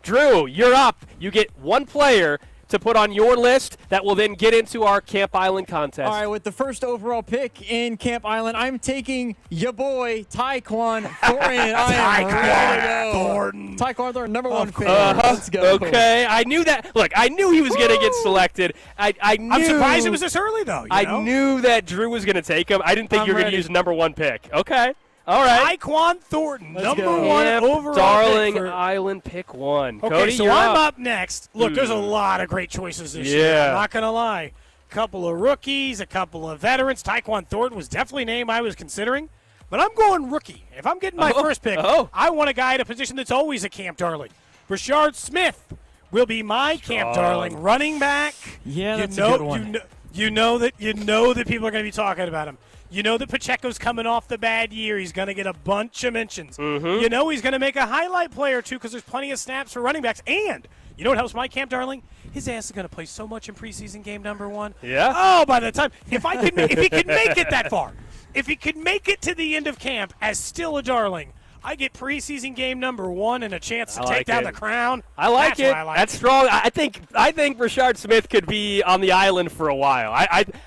Drew, you're up. You get 1 player to put on your list that will then get into our Camp Island contest. All right, with the first overall pick in Camp Island, I'm taking your boy, Tyquan Thornton. Tyquan Thornton, number 1 pick. Let's go. Okay, I knew that. Look, I knew he was going to get selected. I'm surprised it was this early, though. I knew that Drew was going to take him. I didn't think you were going to use number 1 pick. Okay. All right. Tyquan Thornton, number 1 Camp overall Darling pick Island, pick 1. Okay, Cody, so you're I'm up next. Look, there's a lot of great choices this year. I'm not going to lie. A couple of rookies, a couple of veterans. Tyquan Thornton was definitely a name I was considering. But I'm going rookie. If I'm getting my first pick, I want a guy at a position that's always a Camp Darling. Rashard Smith will be my Camp Darling running back. Yeah, that's a good one. You know that people are going to be talking about him. You know that Pacheco's coming off the bad year. He's going to get a bunch of mentions. You know he's going to make a highlight play or two because there's plenty of snaps for running backs. And you know what helps my Camp Darling? His ass is going to play so much in preseason game number 1. Yeah. Oh, by the time if he could make it that far, if he could make it to the end of camp as still a Darling, I get preseason game number 1 and a chance to take down the crown. I like it. That's strong. I think Rashard Smith could be on the island for a while.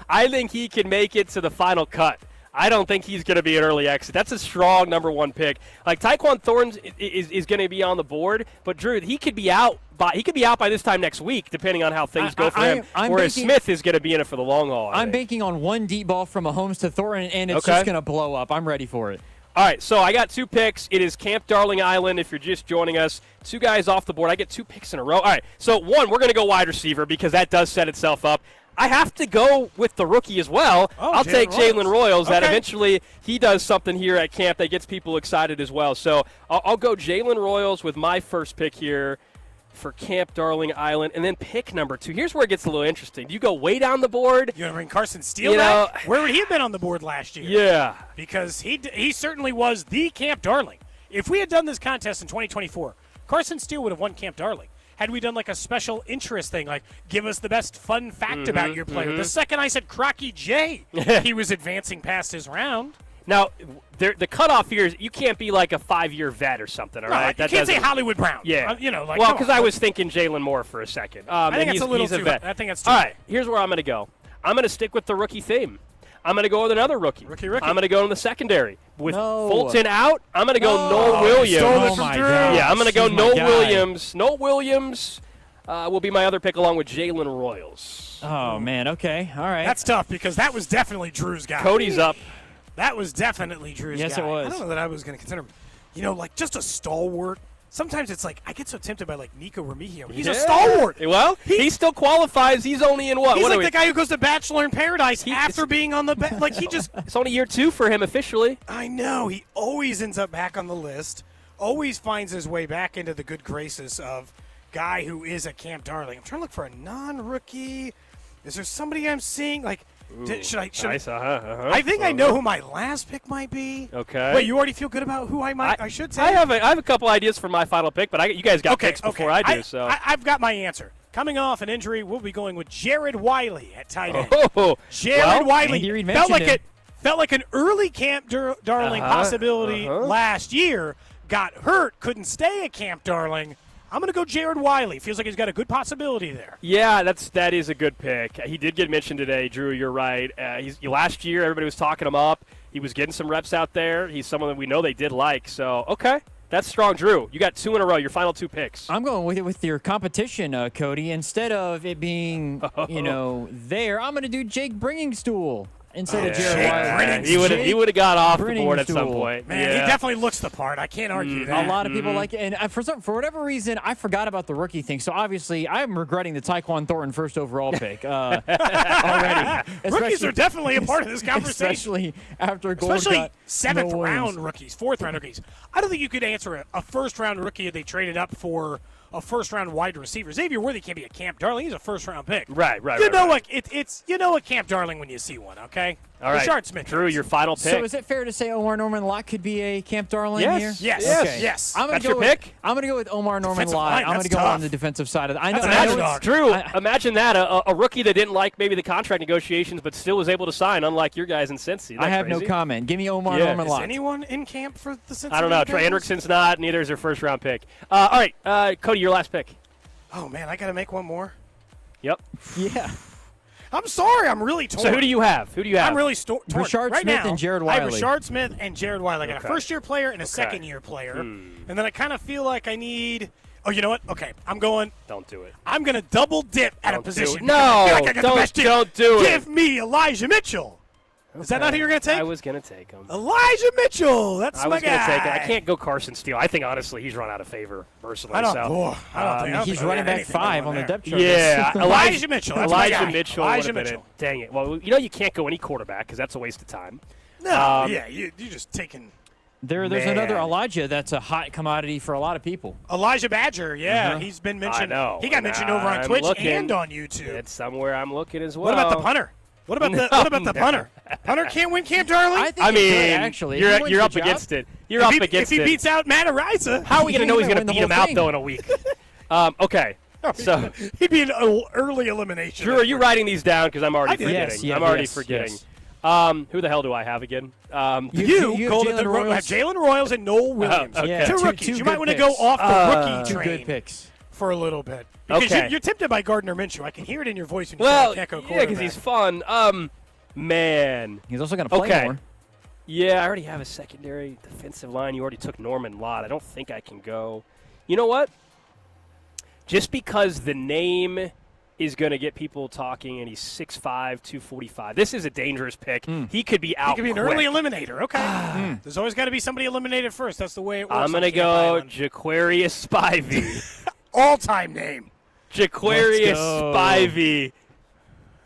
I think he can make it to the final cut. I don't think he's going to be an early exit. That's a strong number 1 pick. Like Tyquan Thornton is going to be on the board, but Drew, he could be out by this time next week, depending on how things go for him. Whereas Smith is going to be in it for the long haul. I'm banking on 1 deep ball from Mahomes to Thornton, and it's just going to blow up. I'm ready for it. All right, so I got 2 picks. It is Camp Darling Island if you're just joining us. 2 guys off the board. I get 2 picks in a row. All right, so 1, we're going to go wide receiver because that does set itself up. I have to go with the rookie as well. I'll take Jalen Royals. That eventually he does something here at camp that gets people excited as well. So I'll go Jalen Royals with my first pick here for Camp Darling Island. And then pick number 2. Here's where it gets a little interesting. Do you go way down the board? You want to bring Carson Steele back? Where would he have been on the board last year? Yeah. Because he certainly was the Camp Darling. If we had done this contest in 2024, Carson Steele would have won Camp Darling. Had we done like a special interest thing, like give us the best fun fact about your player. The second I said Crocky J, he was advancing past his round. Now, the cutoff here is you can't be like a 5-year vet or something, all right? You can't say Hollywood Brown. Yeah. Well, because I was thinking Jalen Moore for a second. I think that's a little too vet. I think that's too all right, here's where I'm going to go. I'm going to stick with the rookie theme. I'm going to go with another rookie. Rookie. I'm going to go in the secondary. With Fulton out, I'm going to go Noel Williams. Stole it from Drew. Yeah, I'm going to go Noel Williams. Noel Williams will be my other pick along with Jalen Royals. Oh, man. Okay. All right. That's tough because that was definitely Drew's guy. Cody's up. That was definitely Drew's guy. Yes, it was. I don't know that I was going to consider him, like just a stalwart. Sometimes it's like I get so tempted by like Nico Remigio. He's a stalwart. Well, he still qualifies. He's only in what? He's what like the guy who goes to Bachelor in Paradise after being on the like he just. It's only year 2 for him officially. I know. He always ends up back on the list. Always finds his way back into the good graces of guy who is a Camp Darling. I'm trying to look for a non-rookie. Is there somebody I'm seeing like? Should I? I think I know who my last pick might be. Okay. Wait, you already feel good about who I should say? I have a couple ideas for my final pick, but you guys got picks before I do. So I've got my answer. Coming off an injury, we'll be going with Jared Wiley at tight end. Jared Wiley felt like an early Camp Darling possibility last year. Got hurt, couldn't stay at Camp Darling. I'm going to go Jared Wiley. Feels like he's got a good possibility there. Yeah, that is a good pick. He did get mentioned today, Drew. You're right. Last year, everybody was talking him up. He was getting some reps out there. He's someone that we know they did like. So, okay. That's strong, Drew. You got 2 in a row. Your final 2 picks. I'm going with it with your competition, Cody. Instead of it being, there, I'm going to do Jake Bringingstool instead of Jared Wiley. He would have got off the board at some point. Man, he definitely looks the part. I can't argue that. A lot of people like it. And for whatever reason, I forgot about the rookie thing. So, obviously, I'm regretting the Tyquan Thornton first overall pick already. Rookies are definitely a part of this conversation. Especially after Gold Especially got 7th no round wins. rookies, 4th round rookies. I don't think you could answer a first-round rookie if they traded up for a first-round wide receiver. Xavier Worthy can't be a Camp Darling. He's a first-round pick. Right. You know a Camp Darling when you see one, okay? All right. Richard Smith. Drew, your final pick. So is it fair to say Omar Norman Lott could be a Camp Darling here? Yes. I'm That's your pick? I'm going to go with Omar Norman Lott. I'm going to go on the defensive side of the. I know. Drew, imagine that a rookie that didn't like maybe the contract negotiations, but still was able to sign, unlike your guys in Cincy. I have no comment. Give me Omar Norman Lott. Is anyone in camp for the Cincinnati I don't know. Trey Bengals? Hendrickson's not. Neither is their first-round pick. All right, Cody, your last pick. Oh man, I got to make one more. Yep. Yeah. I'm sorry, I'm really torn. So who do you have? I'm really torn. Richard right Smith now, and Jared I have Wiley. Richard Smith and Jared Wiley. I got Okay. a first-year player and a second-year player. And then I kind of feel like I need – oh, you know what? Okay, I'm going – Don't do it. I'm going to double dip at a Don't do position. it. No, I feel like I got the don't- best team. don't do it. Give me Elijah Mitchell. Is that not who you're going to take? I was going to take him. Elijah Mitchell. That's I my was going to guy. take him. I can't go Carson Steele. I think, honestly, he's run out of favor, personally. I don't So, think he's running back 5 on the depth chart. Yeah, Elijah Mitchell. That's my Elijah guy. Mitchell. Elijah would've been Mitchell. it. Dang it. Well, you can't go any quarterback because that's a waste of time. No, you're just taking – There's another Elijah that's a hot commodity for a lot of people. Elijah Badger, he's been mentioned. I know. He got mentioned over on I'm Twitch looking. and on YouTube. It's somewhere I'm looking as well. What about the punter? What about the punter? Punter can't win Camp Darling? I think he could, actually. If he wins you're the up job. against it. You're up against If he it. beats out Matt Ariza. How are we going to know he's might going to win the beat him whole out, thing. though, in a week? Okay. So, he'd be an early elimination. Drew, are you writing these down? Because I'm already I did. forgetting. Yes, I'm already yes, forgetting. yes. Who the hell do I have again? You have Golden Jalen Royals. have Jalen Royals and Noel Williams. okay. Yeah, Two two rookies. You good might want to picks. go off the rookie Two train good picks. for a little bit. Because Okay. you're tempted by Gardner Minshew. I can hear it in your voice when you Well, say Echo yeah, because he's fun. Man. He's also going to play Okay. more. Yeah, I already have a secondary defensive line. You already took Norman Lott. I don't think I can go. You know what? Just because the name is going to get people talking, and he's 6'5", 245. This is a dangerous pick. He could be out He could be an quick. early eliminator. Okay. There's always got to be somebody eliminated first. That's the way it works. I'm going to go Jaquarius Spivey. All-time name. Jaquarius Let's go. Spivey.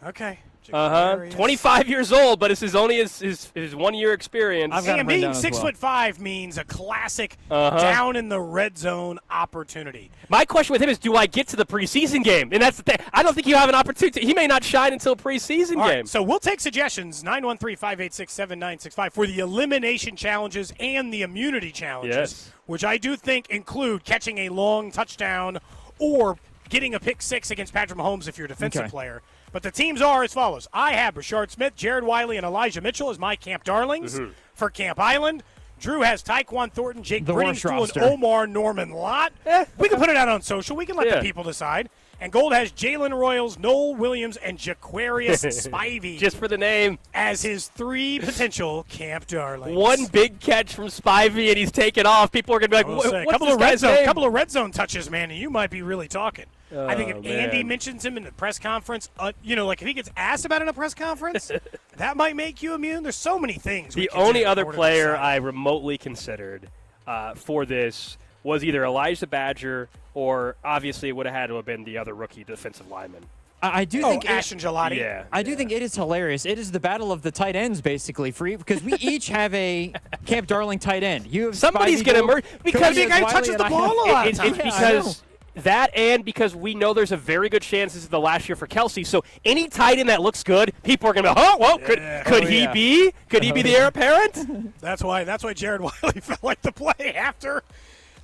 Okay. 25 years old, but this is only his 1 year experience. I've got him And written being down as well. 6'5" means a classic down in the red zone opportunity. My question with him is, do I get to the preseason game? And that's the thing. I don't think you have an opportunity. He may not shine until preseason All game. right, so we'll take suggestions, 913-586-7965, for the elimination challenges and the immunity challenges, Yes. which I do think include catching a long touchdown or getting a pick six against Patrick Mahomes if you're a defensive player. But the teams are as follows. I have Richard Smith, Jared Wiley, and Elijah Mitchell as my Camp Darlings for Camp Island. Drew has Tyquan Thornton, Jake The worst Bringingstool, roster. and Omar Norman Lott. We can put it out on social. We can let the people decide. And Gold has Jalen Royals, Noel Williams, and Jaquarius Spivey. Just for the name. As his 3 potential Camp Darlings. One big catch from Spivey, and he's taken off. People are going to be like, We'll say, what's this guy's name? couple of red zone touches, man, and you might be really talking. I think if Andy man. mentions him in the press conference, like if he gets asked about it in a press conference, that might make you immune. There's so many things. The only other player I remotely considered for this was either Elijah Badger or obviously it would have had to have been the other rookie defensive lineman. I do think Ashton Gelati. Yeah. I do think it is hilarious. It is the battle of the tight ends, basically, because we each have a Camp Darling tight end. You have Somebody's going to emerge because the guy touches the ball a lot of It's times. because that and because we know there's a very good chance this is the last year for Kelsey. So any tight end that looks good, people are going to go, could he be? Could he be the heir apparent? That's why Jared Wiley felt like the play after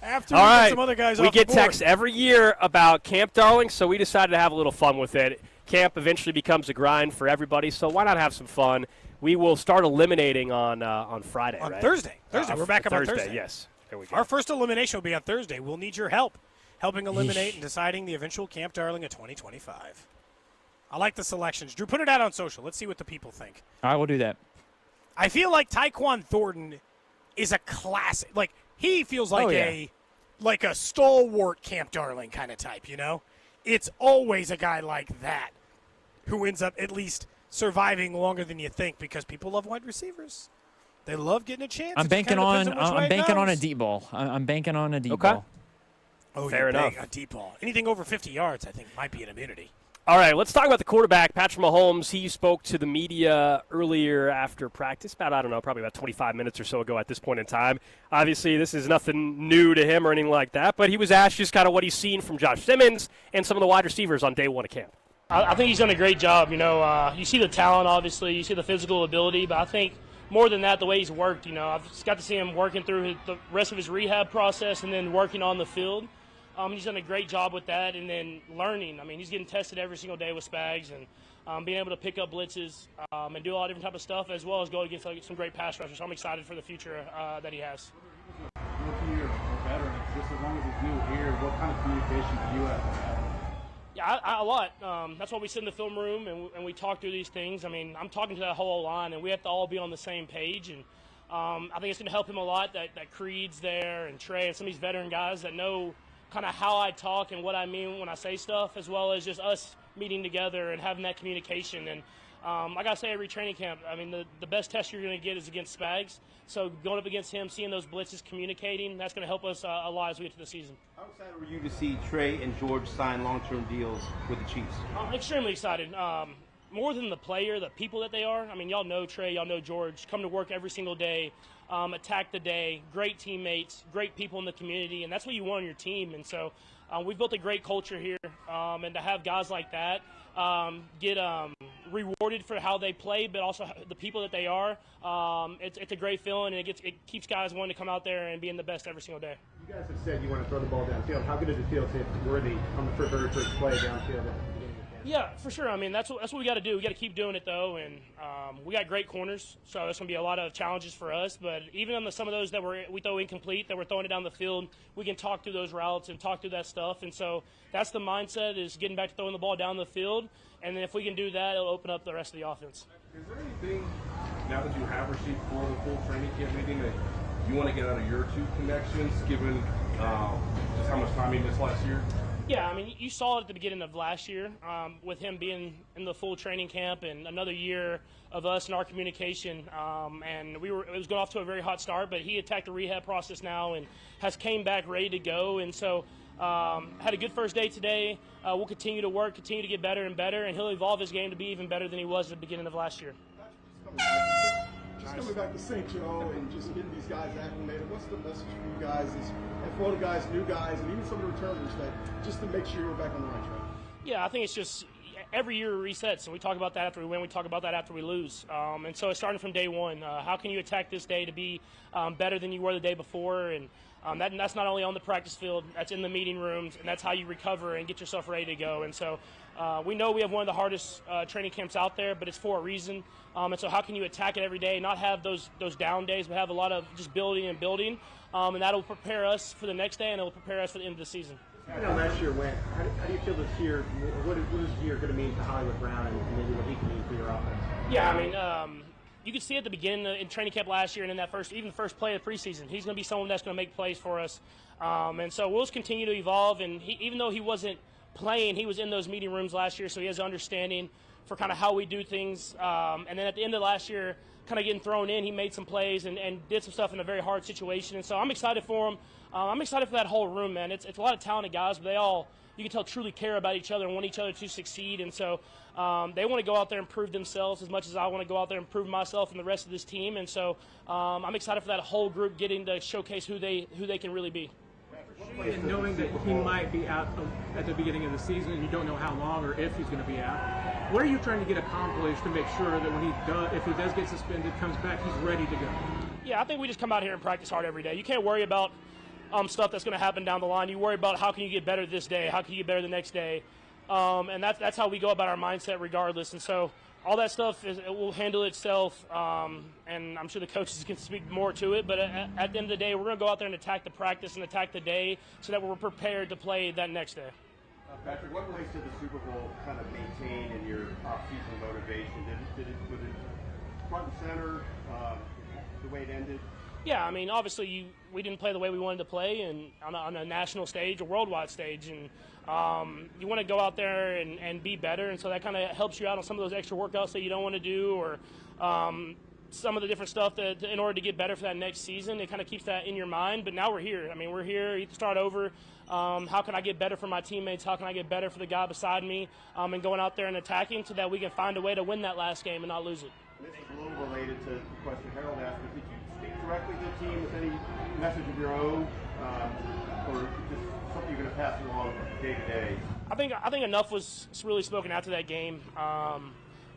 All we right. get some other guys we off get the board. texts every year about Camp Darling, so we decided to have a little fun with it. Camp eventually becomes a grind for everybody, so why not have some fun? We will start eliminating on Friday, On right? Thursday. We're back up on Thursday. Yes. There we go. Our first elimination will be on Thursday. We'll need your help. helping eliminate and deciding the eventual Camp Darling of 2025. I like the selections. Drew, put it out on social. Let's see what the people think. I will do that. I feel like Tyquan Thornton is a classic. Like, he feels like a stalwart Camp Darling kind of type, you know? It's always a guy like that who ends up at least surviving longer than you think because people love wide receivers. They love getting a chance. I'm banking on a deep ball. I'm banking on a deep ball. Oh, fair enough. A deep ball. Anything over 50 yards, I think, might be an immunity. All right, let's talk about the quarterback, Patrick Mahomes. He spoke to the media earlier after practice, probably about 25 minutes or so ago at this point in time. Obviously, this is nothing new to him or anything like that, but he was asked just kind of what he's seen from Josh Simmons and some of the wide receivers on day one of camp. I think he's done a great job. You know, you see the talent, obviously. You see the physical ability, but I think more than that, the way he's worked, you know, I've just got to see him working through the rest of his rehab process and then working on the field. He's done a great job with that, and then learning. I mean, he's getting tested every single day with Spags and being able to pick up blitzes and do all different type of stuff, as well as go against some great pass rushers. So I'm excited for the future that he has. Rookie year or veteran, just as long as he's new here, what kind of communication do you have? Yeah, a lot. That's why we sit in the film room and we talk through these things. I mean, I'm talking to that whole line, and we have to all be on the same page. And I think it's going to help him a lot that Creed's there and Trey and some of these veteran guys that know kind of how I talk and what I mean when I say stuff, as well as just us meeting together and having that communication. And like I say every training camp, I mean, the best test you're going to get is against Spags. So going up against him, seeing those blitzes, communicating, that's going to help us a lot as we get to the season. How excited were you to see Trey and George sign long-term deals with the Chiefs? I'm extremely excited. More than the player, the people that they are. I mean, y'all know Trey, y'all know George. Come to work every single day, attack the day, great teammates, great people in the community, and that's what you want on your team. And so we've built a great culture here, and to have guys like that get rewarded for how they play, but also the people that they are, it's a great feeling, and it keeps guys wanting to come out there and being the best every single day. You guys have said you want to throw the ball downfield. How good does it feel to hit Worthy on the very first play downfield? Yeah, for sure. I mean, that's what we got to do. We got to keep doing it, though, and we got great corners, so there's going to be a lot of challenges for us. But even on some of those that we throw incomplete, that we're throwing it down the field, we can talk through those routes and talk through that stuff. And so that's the mindset, is getting back to throwing the ball down the field. And then if we can do that, it'll open up the rest of the offense. Is there anything, now that you have received for the full training camp, anything that you want to get out of your two connections, given just how much time he missed last year? Yeah, I mean, you saw it at the beginning of last year with him being in the full training camp and another year of us and our communication. And it was going off to a very hot start, but he attacked the rehab process now and has came back ready to go. And so had a good first day today. We'll continue to work, continue to get better and better, and he'll evolve his game to be even better than he was at the beginning of last year. Just coming back to St. Joe and just getting these guys acclimated, what's the message for you guys and for all the guys, new guys, and even some of the returners, that just to make sure you're back on the right track? Yeah, I think it's just every year resets, and we talk about that after we win, we talk about that after we lose. And so it's starting from day one. How can you attack this day to be better than you were the day before? And that's not only on the practice field, that's in the meeting rooms, and that's how you recover and get yourself ready to go. And so we know we have one of the hardest training camps out there, but it's for a reason. And so how can you attack it every day, not have those down days, but have a lot of just building and building, and that'll prepare us for the next day, and it'll prepare us for the end of the season. I know last year went. How do you feel this year? What is this year going to mean to Hollywood Brown, and maybe what he can mean for your offense? Yeah, I mean, you could see at the beginning in training camp last year, and in that first play of the preseason, he's going to be someone that's going to make plays for us. And so we'll just continue to evolve. And even though he wasn't playing, he was in those meeting rooms last year, so he has understanding for kind of how we do things. And then at the end of last year, kind of getting thrown in, he made some plays and did some stuff in a very hard situation. And so I'm excited for him. I'm excited for that whole room, man. It's a lot of talented guys, but they all, you can tell, truly care about each other and want each other to succeed. And so they want to go out there and prove themselves as much as I want to go out there and prove myself and the rest of this team. And so I'm excited for that whole group getting to showcase who they can really be. And knowing that he might be out at the beginning of the season, and you don't know how long or if he's going to be out, what are you trying to get accomplished to make sure that when if he does get suspended, comes back, he's ready to go? Yeah, I think we just come out here and practice hard every day. You can't worry about stuff that's going to happen down the line. You worry about how can you get better this day, how can you get better the next day, and that's how we go about our mindset regardless. And so all that stuff it will handle itself, and I'm sure the coaches can speak more to it. But at the end of the day, we're going to go out there and attack the practice and attack the day so that we're prepared to play that next day. Patrick, what ways did the Super Bowl kind of maintain in your off-season motivation? Was it front and center the way it ended? Yeah, I mean, obviously we didn't play the way we wanted to play, and on a national stage, a worldwide stage, and you want to go out there and be better, and so that kind of helps you out on some of those extra workouts that you don't want to do, or some of the different stuff that in order to get better for that next season. It kind of keeps that in your mind. But now we're here. I mean, we're here. You can start over. How can I get better for my teammates? How can I get better for the guy beside me? And going out there and attacking so that we can find a way to win that last game and not lose it. This is a little related to the question Harold asked, but did you speak directly to the team with any message of your own, or just something you're going to pass along day to day? I think enough was really spoken after that game.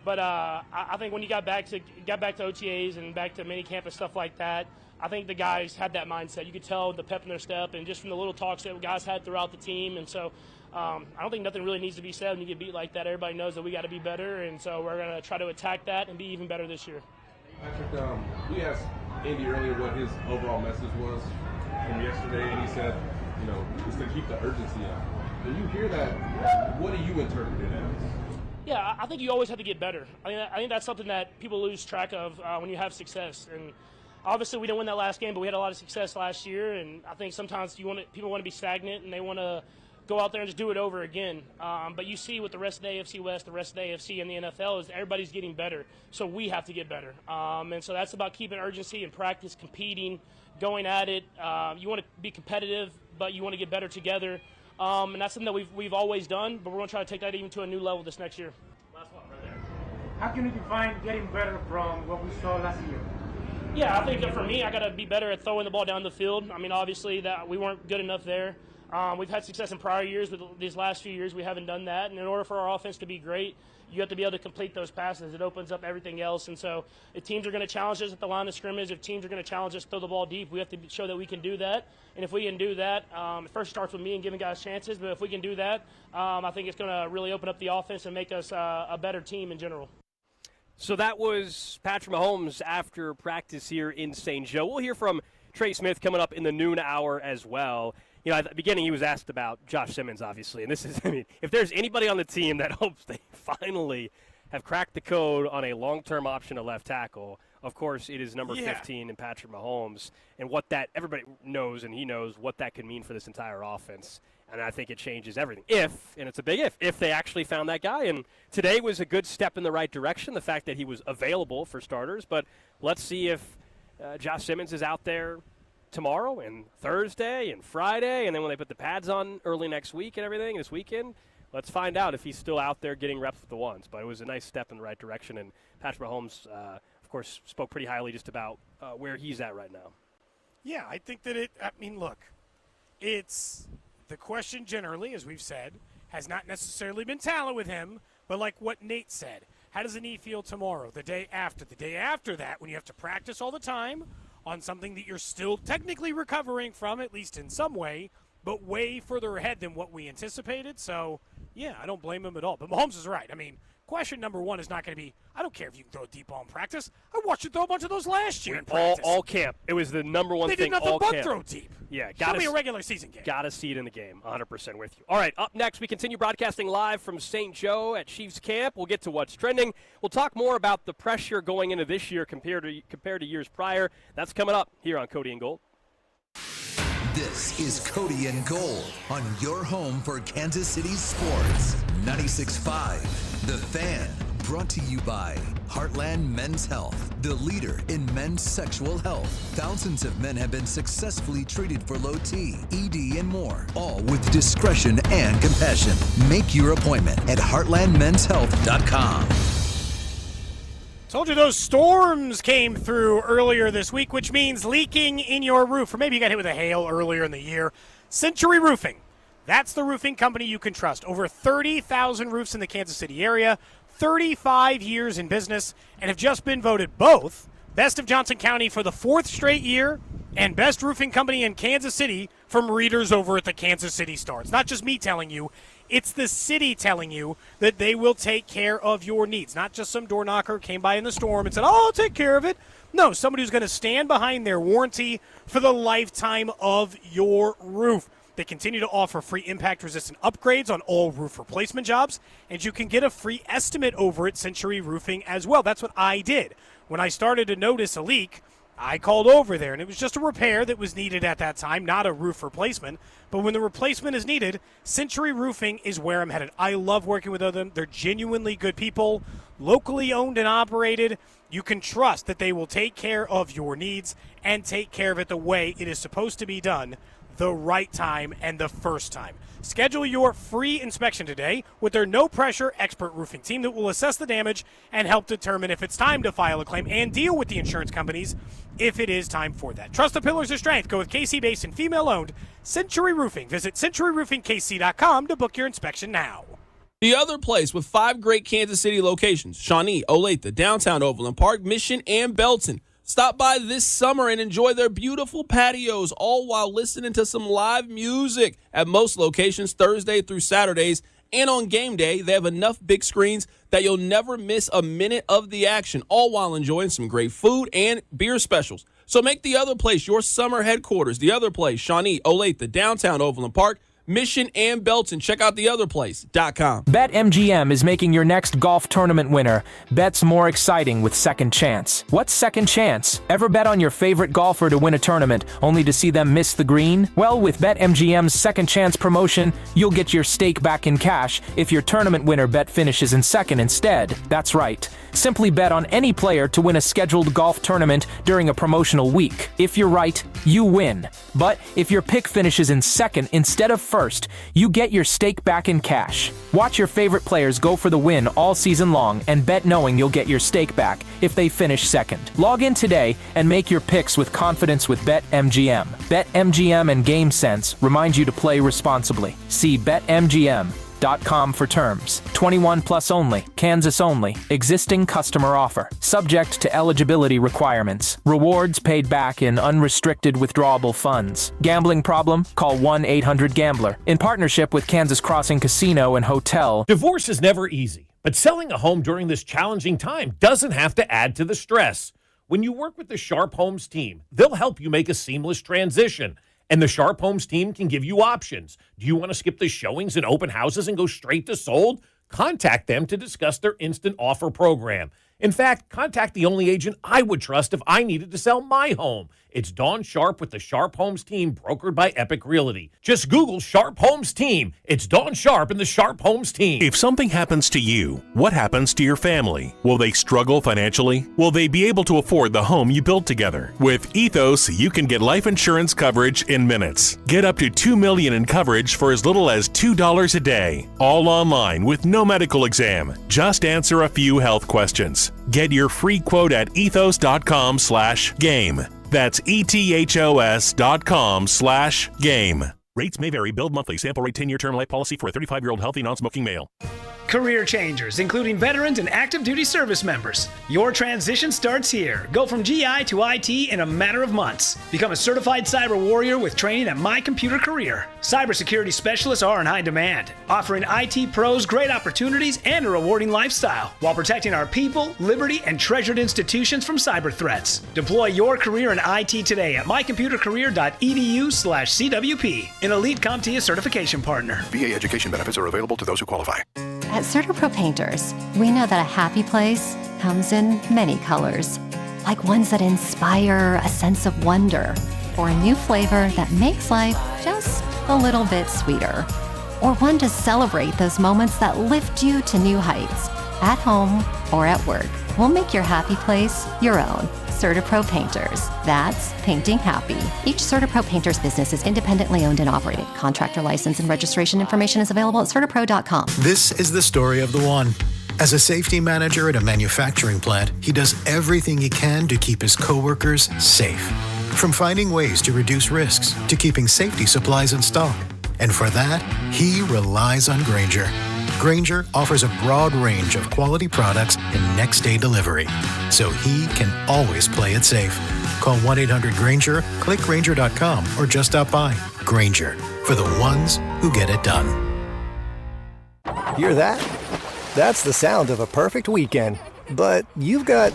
But I think when you got back to OTAs and back to minicamp and stuff like that, I think the guys had that mindset. You could tell the pep in their step, and just from the little talks that guys had throughout the team. And so I don't think nothing really needs to be said when you get beat like that. Everybody knows that we got to be better, and so we're going to try to attack that and be even better this year. Patrick, we asked Andy earlier what his overall message was from yesterday, and he said, just to keep the urgency up. When you hear that, what do you interpret it as? Yeah, I think you always have to get better. I think that's something that people lose track of when you have success. And obviously, we didn't win that last game, but we had a lot of success last year. And I think sometimes people want to be stagnant and they want to go out there and just do it over again. But you see with the rest of the AFC West, the rest of the AFC, and the NFL is everybody's getting better. So we have to get better. And so that's about keeping urgency and practice, competing, going at it. You want to be competitive, but you want to get better together. And that's something that we've always done, but we're going to try to take that even to a new level this next year. Last one right there. How can you define getting better from what we saw last year? Yeah, I think that for me, I got to be better at throwing the ball down the field. I mean, obviously that we weren't good enough there. We've had success in prior years, but these last few years we haven't done that. And in order for our offense to be great, you have to be able to complete those passes. It opens up everything else. And so if teams are going to challenge us at the line of scrimmage, if teams are going to challenge us to throw the ball deep, we have to show that we can do that. And if we can do that, it first starts with me and giving guys chances. But if we can do that, I think it's going to really open up the offense and make us a better team in general. So that was Patrick Mahomes after practice here in St. Joe. We'll hear from Trey Smith coming up in the noon hour as well. At the beginning he was asked about Josh Simmons, obviously. And this is, if there's anybody on the team that hopes they finally have cracked the code on a long-term option at left tackle, of course it is number 15 in Patrick Mahomes. And what that, everybody knows, and he knows what that could mean for this entire offense. And I think it changes everything. And it's a big if they actually found that guy. And today was a good step in the right direction, the fact that he was available for starters. But let's see if Josh Simmons is out there tomorrow and Thursday and Friday, and then when they put the pads on early next week and everything, this weekend, let's find out if he's still out there getting reps with the ones. But it was a nice step in the right direction, and Patrick Mahomes, of course, spoke pretty highly just about where he's at right now. Yeah, I think that look, it's the question generally, as we've said, has not necessarily been talent with him, but like what Nate said, how does the knee feel tomorrow, the day after that, when you have to practice all the time on something that you're still technically recovering from, at least in some way, but way further ahead than what we anticipated. So, yeah, I don't blame him at all. But Mahomes is right. I mean, question number one is not going to be, I don't care if you can throw a deep ball in practice. I watched you throw a bunch of those last year in practice. All camp. It was the number one thing all camp. They did nothing but throw deep. Yeah, Show me a regular season game. Got to see it in the game. 100% with you. All right, up next, we continue broadcasting live from St. Joe at Chiefs Camp. We'll get to what's trending. We'll talk more about the pressure going into this year compared to years prior. That's coming up here on Cody and Gold. This is Cody and Gold on your home for Kansas City sports. 96.5, The Fan. Brought to you by Heartland Men's Health, the leader in men's sexual health. Thousands of men have been successfully treated for low T, ED, and more, all with discretion and compassion. Make your appointment at heartlandmenshealth.com. Told you those storms came through earlier this week, which means leaking in your roof. Or maybe you got hit with a hail earlier in the year. Century Roofing. That's the roofing company you can trust. Over 30,000 roofs in the Kansas City area, 35 years in business, and have just been voted both Best of Johnson County for the 4th straight year and Best Roofing Company in Kansas City from readers over at the Kansas City Star. It's not just me telling you. It's the city telling you that they will take care of your needs. Not just some door knocker came by in the storm and said, oh, I'll take care of it. No, somebody who's going to stand behind their warranty for the lifetime of your roof. They continue to offer free impact-resistant upgrades on all roof replacement jobs, and you can get a free estimate over at Century Roofing as well. That's what I did. When I started to notice a leak, I called over there, and it was just a repair that was needed at that time, not a roof replacement. But when the replacement is needed, Century Roofing is where I'm headed. I love working with them. They're genuinely good people, locally owned and operated. You can trust that they will take care of your needs and take care of it the way it is supposed to be done, the right time and the first time. Schedule your free inspection today with their no-pressure expert roofing team that will assess the damage and help determine if it's time to file a claim and deal with the insurance companies if it is time for that. Trust the pillars of strength. Go with KC-based and female-owned Century Roofing. Visit CenturyRoofingKC.com to book your inspection now. The Other Place with 5 great Kansas City locations: Shawnee, Olathe, downtown Overland Park, Mission, and Belton. Stop by this summer and enjoy their beautiful patios, all while listening to some live music. At most locations, Thursday through Saturdays, and on game day, they have enough big screens that you'll never miss a minute of the action, all while enjoying some great food and beer specials. So make The Other Place your summer headquarters. The Other Place, Shawnee, Olathe, downtown Overland Park, Mission, and Belton. Check out theotherplace.com. BetMGM is making your next golf tournament winner bets more exciting with Second Chance. What's Second Chance? Ever bet on your favorite golfer to win a tournament only to see them miss the green? Well, with BetMGM's Second Chance promotion, you'll get your stake back in cash if your tournament winner bet finishes in second instead. That's right. Simply bet on any player to win a scheduled golf tournament during a promotional week. If you're right, you win. But if your pick finishes in second instead of first, you get your stake back in cash. Watch your favorite players go for the win all season long and bet knowing you'll get your stake back if they finish second. Log in today and make your picks with confidence with BetMGM. BetMGM and GameSense remind you to play responsibly. See BetMGM.com for terms. 21 plus only. Kansas only. Existing customer offer. Subject to eligibility requirements. Rewards paid back in unrestricted withdrawable funds. Gambling problem? Call 1-800-GAMBLER. In partnership with Kansas Crossing Casino and Hotel. Divorce is never easy, but selling a home during this challenging time doesn't have to add to the stress. When you work with the Sharp Homes team, they'll help you make a seamless transition. And the Sharp Homes team can give you options. Do you want to skip the showings and open houses and go straight to sold? Contact them to discuss their instant offer program. In fact, contact the only agent I would trust if I needed to sell my home. It's Dawn Sharp with the Sharp Homes team, brokered by Epic Realty. Just Google Sharp Homes team. It's Dawn Sharp and the Sharp Homes team. If something happens to you, what happens to your family? Will they struggle financially? Will they be able to afford the home you built together? With Ethos, you can get life insurance coverage in minutes. Get up to $2 million in coverage for as little as $2 a day. All online with no medical exam. Just answer a few health questions. Get your free quote at ethos.com/game. That's ethos.com/game. Rates may vary. Billed monthly. Sample rate 10-year term life policy for a 35-year-old healthy non-smoking male. Career changers, including veterans and active duty service members. Your transition starts here. Go from GI to IT in a matter of months. Become a certified cyber warrior with training at My Computer Career. Cybersecurity specialists are in high demand, offering IT pros great opportunities and a rewarding lifestyle while protecting our people, liberty, and treasured institutions from cyber threats. Deploy your career in IT today at mycomputercareer.edu/CWP, an elite CompTIA certification partner. VA education benefits are available to those who qualify. At CertaPro Painters, we know that a happy place comes in many colors, like ones that inspire a sense of wonder, or a new flavor that makes life just a little bit sweeter, or one to celebrate those moments that lift you to new heights, at home or at work. We'll make your happy place your own. CertaPro Painters. That's painting happy. Each CertaPro Painters business is independently owned and operated. Contractor license and registration information is available at CertaPro.com. This is the story of the one. As a safety manager at a manufacturing plant, he does everything he can to keep his coworkers safe. From finding ways to reduce risks to keeping safety supplies in stock. And for that, he relies on Grainger. Grainger offers a broad range of quality products and next-day delivery, so he can always play it safe. Call 1-800-GRAINGER, click Grainger.com, or just stop by. Grainger, for the ones who get it done. Hear that? That's the sound of a perfect weekend. But you've got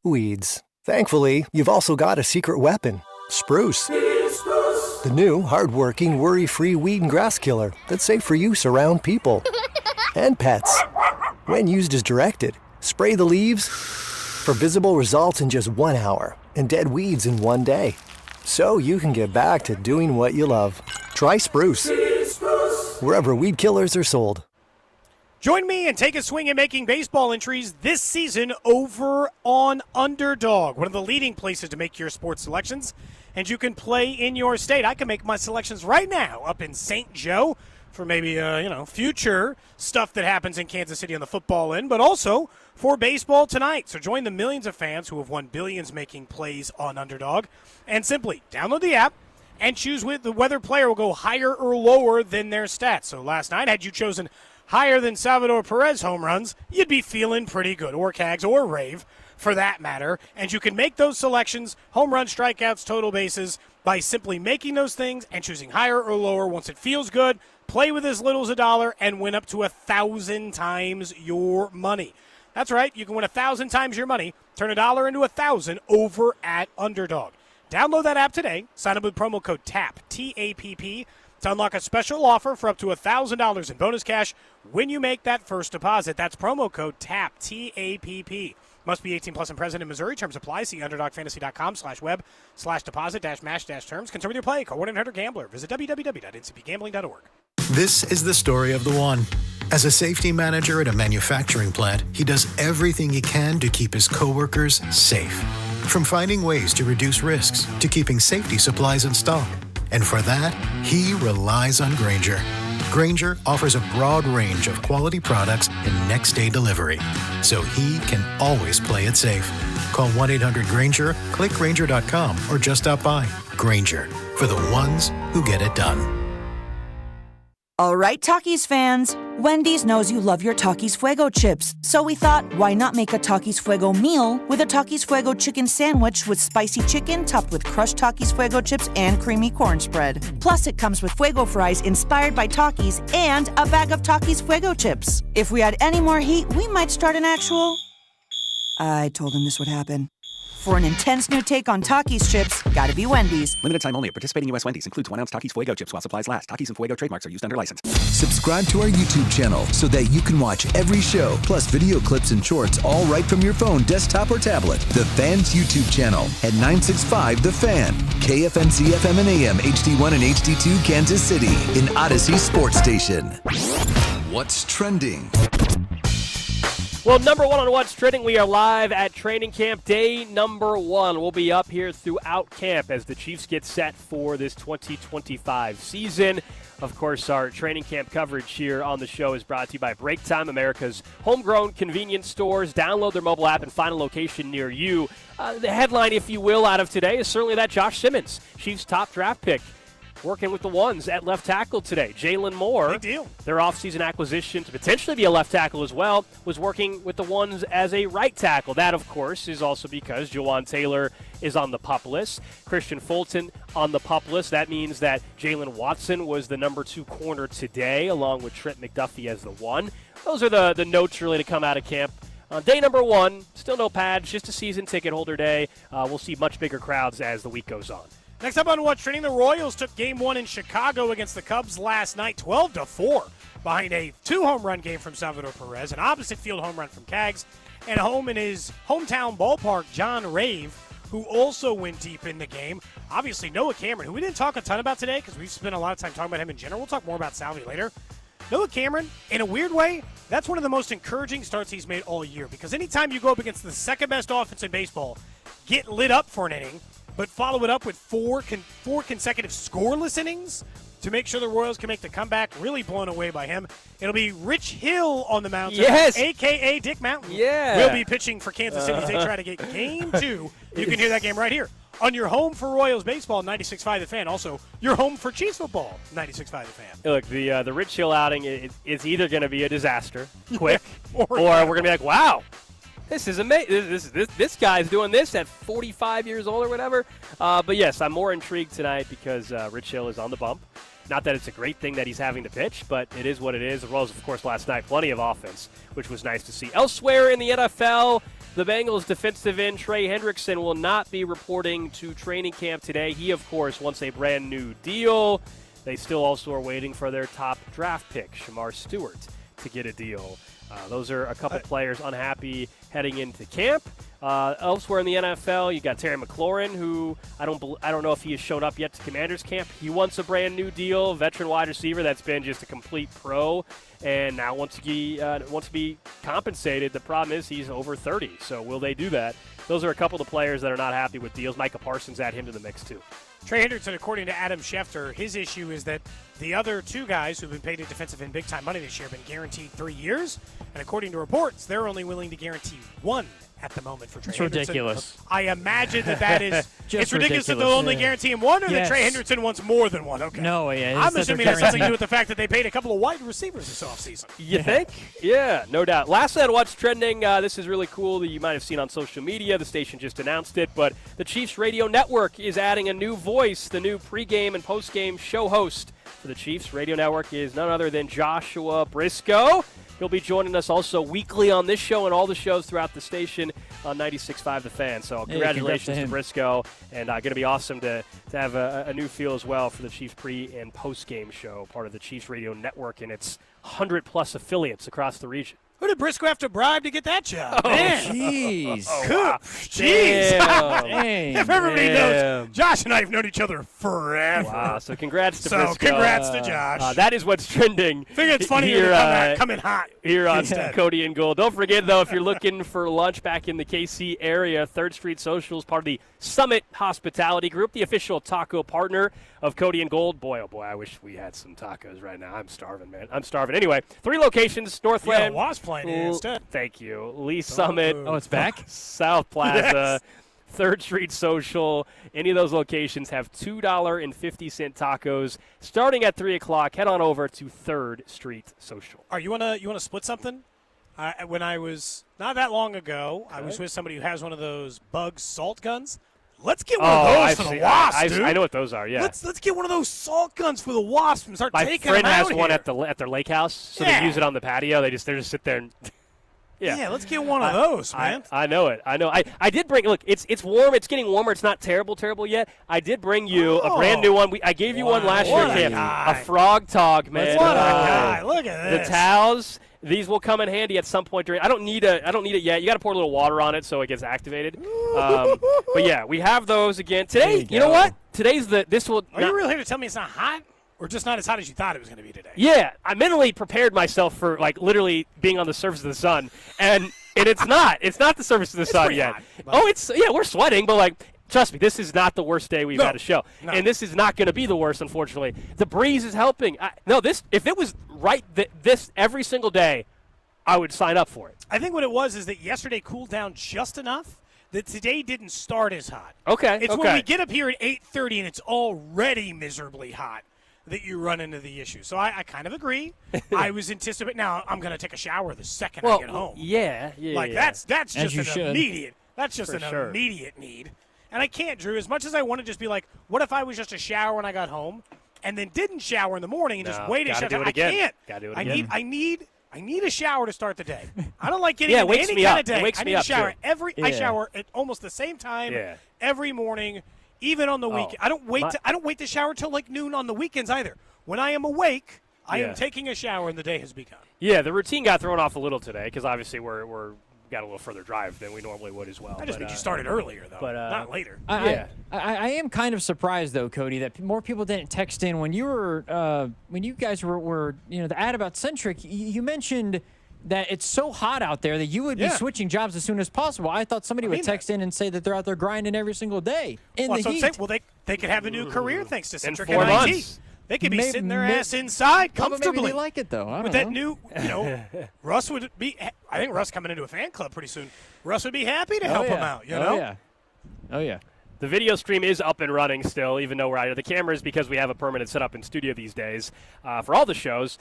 weeds. Thankfully, you've also got a secret weapon. Spruce. The new, hard-working, worry-free weed and grass killer that's safe for use around people and pets. When used as directed, spray the leaves for visible results in just 1 hour and dead weeds in 1 day. So you can get back to doing what you love. Try Spruce. Wherever weed killers are sold. Join me and take a swing at making baseball entries this season over on Underdog, one of the leading places to make your sports selections. And you can play in your state. I can make my selections right now up in St. Joe for maybe, future stuff that happens in Kansas City on the football end, but also for baseball tonight. So join the millions of fans who have won billions making plays on Underdog. And simply download the app and choose whether player will go higher or lower than their stats. So last night, had you chosen higher than Salvador Perez home runs, you'd be feeling pretty good, or Cags, or Rave, for that matter. And you can make those selections, home run, strikeouts, total bases, by simply making those things and choosing higher or lower. Once it feels good, play with as little as $1 and win up to 1,000 times your money. That's right, you can win 1,000 times your money, turn $1 into 1,000 over at Underdog. Download that app today, sign up with promo code TAPP, T-A-P-P, to unlock a special offer for up to $1,000 in bonus cash when you make that first deposit. That's promo code TAPP, T-A-P-P. Must be 18 plus and present in Missouri. Terms apply. See underdogfantasy.com/web/deposit-match-terms. Concern with your play. Call 1-800-GAMBLER. Visit www.ncpgambling.org. This is the story of the one. As a safety manager at a manufacturing plant, he does everything he can to keep his coworkers safe. From finding ways to reduce risks to keeping safety supplies in stock. And for that, he relies on Grainger. Grainger offers a broad range of quality products and next-day delivery, so he can always play it safe. Call 1-800-GRAINGER, click Grainger.com, or just stop by. Grainger, for the ones who get it done. All right, Takis fans. Wendy's knows you love your Takis Fuego chips, so we thought, why not make a Takis Fuego meal with a Takis Fuego chicken sandwich with spicy chicken topped with crushed Takis Fuego chips and creamy corn spread. Plus, it comes with Fuego fries inspired by Takis and a bag of Takis Fuego chips. If we had any more heat, we might start an actual... I told him this would happen. For an intense new take on Takis chips, gotta be Wendy's. Limited time only at participating U.S. Wendy's. Includes 1 ounce Takis Fuego chips while supplies last. Takis and Fuego trademarks are used under license. Subscribe to our YouTube channel so that you can watch every show, plus video clips and shorts, all right from your phone, desktop, or tablet. The Fan's YouTube channel at 965 The Fan, KFNC FM and AM, HD1 and HD2 Kansas City, in Odyssey Sports Station. What's trending? Well, number one on What's Trending, we are live at training camp day number 1. We'll be up here throughout camp as the Chiefs get set for this 2025 season. Of course, our training camp coverage here on the show is brought to you by Break Time, America's homegrown convenience stores. Download their mobile app and find a location near you. The headline, if you will, out of today is certainly that Josh Simmons, Chiefs' top draft pick, working with the ones at left tackle today. Jalen Moore, big deal. Their offseason acquisition to potentially be a left tackle as well, was working with the ones as a right tackle. That, of course, is also because Jawan Taylor is on the PUP list. Christian Fulton on the PUP list. That means that Jalen Watson was the number 2 corner today, along with Trent McDuffie as the 1. Those are the notes really to come out of camp. Day number 1, still no pads, just a season ticket holder day. We'll see much bigger crowds as the week goes on. Next up on What's Trending, the Royals took Game 1 in Chicago against the Cubs last night, 12-4, behind a 2-home run game from Salvador Perez, an opposite field home run from Cags, and home in his hometown ballpark, John Rave, who also went deep in the game. Obviously, Noah Cameron, who we didn't talk a ton about today because we've spent a lot of time talking about him in general. We'll talk more about Salvi later. Noah Cameron, in a weird way, that's one of the most encouraging starts he's made all year, because anytime you go up against the second-best offense in baseball, get lit up for an inning, but follow it up with four consecutive scoreless innings to make sure the Royals can make the comeback. Really blown away by him. It'll be Rich Hill on the mound, yes, a.k.a. Dick Mountain. Yeah. Will be pitching for Kansas City as they try to get Game 2. You can hear that game right here on your home for Royals baseball, 96.5 The Fan. Also, your home for Chiefs football, 96.5 The Fan. Look, the Rich Hill outing is either going to be a disaster, quick, or we're going to be like, wow. This is amazing. This guy's doing this at 45 years old or whatever. But yes, I'm more intrigued tonight because Rich Hill is on the bump. Not that it's a great thing that he's having to pitch, but it is what it is, as well as, of course, last night, plenty of offense, which was nice to see. Elsewhere in the NFL, the Bengals defensive end Trey Hendrickson will not be reporting to training camp today. He, of course, wants a brand new deal. They still also are waiting for their top draft pick, Shamar Stewart, to get a deal. Those are a couple players unhappy heading into camp. Elsewhere in the NFL, you got Terry McLaurin, who I don't know if he has shown up yet to Commanders camp. He wants a brand new deal, veteran wide receiver that's been just a complete pro, and now wants to be compensated. The problem is he's over 30, so will they do that? Those are a couple of the players that are not happy with deals. Micah Parsons, add him to the mix too. Trey Hendrickson, according to Adam Schefter, his issue is that the other two guys who've been paid a defensive end big-time money this year have been guaranteed 3 years, and according to reports, they're only willing to guarantee one at the moment for Trey Hendrickson. It's ridiculous. I imagine that is it's ridiculous that they'll only guarantee him one, or that Trey Hendrickson wants more than one. Okay. No, yeah. I'm assuming it has something to do with the fact that they paid a couple of wide receivers this offseason. You think? Yeah, no doubt. Last night, what's trending, this is really cool that you might have seen on social media. The station just announced it, but the Chiefs Radio Network is adding a new voice. The new pregame and postgame show host for the Chiefs Radio Network is none other than Joshua Briscoe. He'll be joining us also weekly on this show and all the shows throughout the station on 96.5 The Fan. So congratulations to Briscoe, and going to be awesome to have a new feel as well for the Chiefs pre- and post-game show, part of the Chiefs Radio Network and its 100-plus affiliates across the region. Who did Briscoe have to bribe to get that job? Oh, jeez. Wow. Jeez. If everybody knows, Damn. Josh and I have known each other forever. Wow, so congrats to Briscoe. So congrats to Josh. That is what's trending. I think it's funny here, to come in hot. Here on instead. Cody and Gold. Don't forget, though, if you're looking for lunch back in the KC area, 3rd Street Social is part of the Summit Hospitality Group, the official taco partner of Cody and Gold. Boy, oh boy, I wish we had some tacos right now. I'm starving, man. I'm starving. Anyway, 3 locations, Northland. Yeah, Wasp playing it instead. Thank you. Lee Summit. Oh, it's back? South Plaza. Yes. 3rd Street Social. Any of those locations have $2.50 tacos starting at 3 o'clock. Head on over to 3rd Street Social. You wanna split something? When I was not that long ago, I was with somebody who has one of those bug salt guns. Let's get one of those for the Wasps, dude. I know what those are. Yeah. Let's get one of those salt guns for the Wasps and start My taking them out. friend has here. one at their lake house, so they use it on the patio. They just sit there and. Yeah, let's get one of those, man. I know it. I know. I did bring. Look, it's warm. It's getting warmer. It's not terrible yet. I did bring you a brand new one. I gave you one last year, Kim. A frog tog, man. What a guy! Look at this. The towels. These will come in handy at some point during. I don't need it yet. You got to pour a little water on it so it gets activated. But yeah, we have those again today. You know what? Today's this will. Are you really here to tell me it's not hot? Or just not as hot as you thought it was going to be today? Yeah, I mentally prepared myself for literally being on the surface of the sun, and it's not. It's not the surface of the sun yet. Hot, we're sweating, but trust me, this is not the worst day we've had a show, and this is not going to be the worst. Unfortunately, the breeze is helping. If it was this every single day, I would sign up for it. I think what it was is that yesterday cooled down just enough that today didn't start as hot. Okay, it's when we get up here at 8:30 and it's already miserably hot that you run into the issue. So I kind of agree. I was anticipating. Now I'm going to take a shower the second I get home. Yeah. That's just an immediate. That's just For immediate need. And I can't, Drew. As much as I want to just be like, what if I was just a shower when I got home, and then didn't shower in the morning and just waited? Gotta do it again. I can't. Gotta do it again. I need a shower to start the day. I don't like getting it into wakes any me kind up. of day. It wakes I me need up, a shower too. I shower at almost the same time every morning, even on the weekend. I don't wait to shower till noon on the weekends either. When I am awake, I am taking a shower and the day has begun. Yeah, the routine got thrown off a little today because obviously we're got a little further drive than we normally would as well. I just think you started earlier though, not later. I am kind of surprised though, Cody, that more people didn't text in when you were when you guys were the ad about Centric. You mentioned that it's so hot out there that you would be switching jobs as soon as possible. I thought somebody would text in and say that they're out there grinding every single day in the heat. Well, they could have a new career thanks to Centric in 4 and months. IT. They could be sitting their ass inside comfortably. Maybe they like it though. With that new, Russ would be. I think Russ coming into a fan club pretty soon. Russ would be happy to help him out. Oh yeah. The video stream is up and running still, even though we're out of the cameras because we have a permanent setup in studio these days. For all the shows,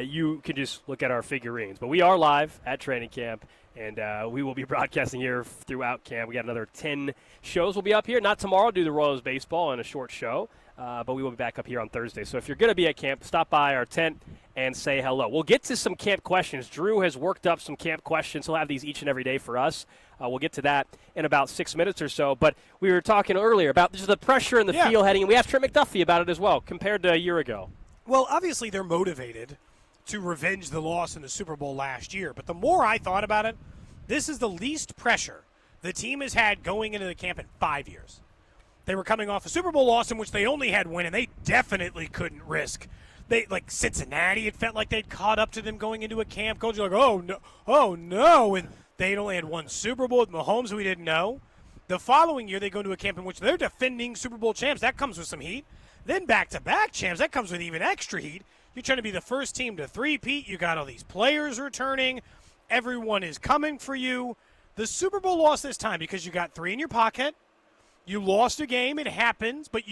you can just look at our figurines. But we are live at training camp, And we will be broadcasting here throughout camp. We got another 10 shows will be up here. Not tomorrow due to Royals baseball and a short show, but we will be back up here on Thursday. So if you're going to be at camp, stop by our tent and say hello. We'll get to some camp questions. Drew has worked up some camp questions. He'll have these each and every day for us. We'll get to that in about 6 minutes or so. But we were talking earlier about just the pressure in the field heading, and we asked Trent McDuffie about it as well compared to a year ago. Well, obviously they're motivated to revenge the loss in the Super Bowl last year. But the more I thought about it, this is the least pressure the team has had going into the camp in 5 years. They were coming off a Super Bowl loss in which they only had win, and they definitely couldn't risk. Like Cincinnati, it felt like they'd caught up to them going into a camp. Coach, like, oh no, and they'd only had one Super Bowl with Mahomes we didn't know. The following year, they go into a camp in which they're defending Super Bowl champs. That comes with some heat. Then back-to-back champs, that comes with even extra heat. You're trying to be the first team to three-peat. You got all these players returning. Everyone is coming for you. The Super Bowl loss this time because you got 3 in your pocket. You lost a game. It happens. But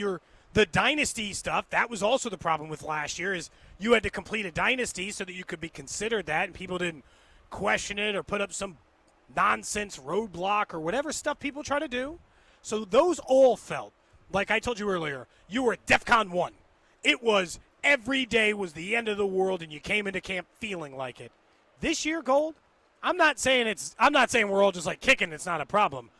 the Dynasty stuff, that was also the problem with last year, is you had to complete a Dynasty so that you could be considered that, and people didn't question it or put up some nonsense roadblock or whatever stuff people try to do. So those all felt, like I told you earlier, you were at DEFCON 1. It was every day was the end of the world, and you came into camp feeling like it. This year, Gold, I'm not saying we're all just like kicking, it's not a problem.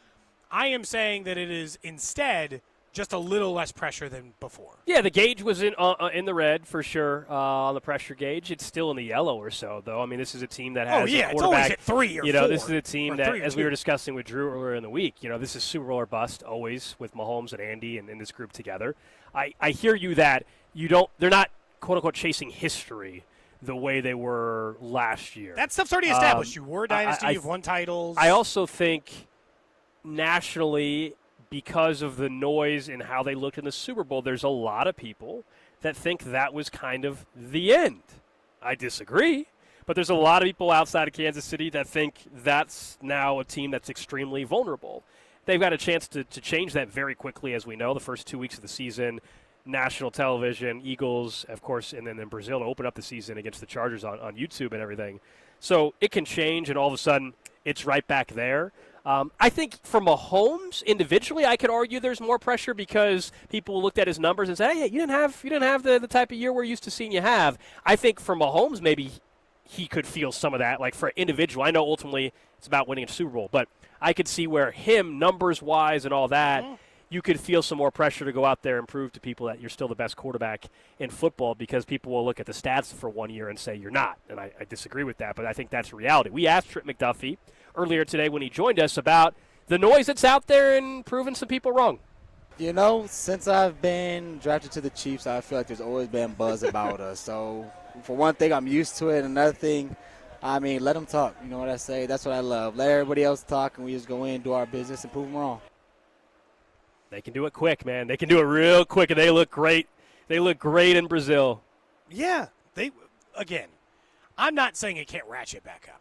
I am saying that it is instead just a little less pressure than before. Yeah, the gauge was in the red for sure on the pressure gauge. It's still in the yellow or so, though. I mean, this is a team that has a quarterback. It's always at 3 or 4. This is a team that, as we were discussing with Drew earlier in the week, this is Super Bowl or bust always with Mahomes and Andy and in this group together. I hear you that they're not quote unquote chasing history the way they were last year. That stuff's already established. You were a Dynasty. You've won titles. I also think nationally, because of the noise and how they looked in the Super Bowl, there's a lot of people that think that was kind of the end. I disagree, but there's a lot of people outside of Kansas City that think that's now a team that's extremely vulnerable. They've got a chance to change that very quickly, as we know. The first 2 weeks of the season, national television, Eagles, of course, and then in Brazil to open up the season against the Chargers on YouTube and everything. So it can change, and all of a sudden it's right back there. I think for Mahomes individually, I could argue there's more pressure because people looked at his numbers and said, "Hey, you didn't have the type of year we're used to seeing you have." I think for Mahomes, maybe he could feel some of that. Like for individual, I know ultimately it's about winning a Super Bowl, but I could see where him numbers wise and all that, you could feel some more pressure to go out there and prove to people that you're still the best quarterback in football because people will look at the stats for 1 year and say you're not. And I disagree with that, but I think that's reality. We asked Trent McDuffie earlier today when he joined us about the noise that's out there and proving some people wrong. Since I've been drafted to the Chiefs, I feel like there's always been buzz about us. So, for one thing, I'm used to it. Another thing, let them talk. You know what I say? That's what I love. Let everybody else talk, and we just go in, do our business, and prove them wrong. They can do it quick, man. They can do it real quick, and they look great. They look great in Brazil. Yeah. I'm not saying it can't ratchet back up.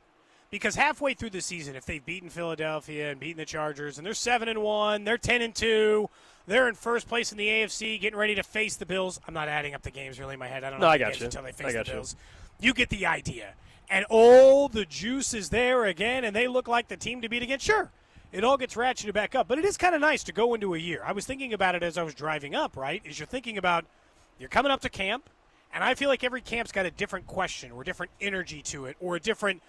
Because halfway through the season, if they've beaten Philadelphia and beaten the Chargers, and they're 7-1, they're 10-2, they're in first place in the AFC, getting ready to face the Bills. I'm not adding up the games really in my head. I don't know the games until they face the Bills. You get the idea. And all the juice is there again, and they look like the team to beat again. Sure, it all gets ratcheted back up, but it is kind of nice to go into a year. I was thinking about it as I was driving up, right? Is you're thinking about you're coming up to camp, and I feel like every camp's got a different question or different energy to it or a different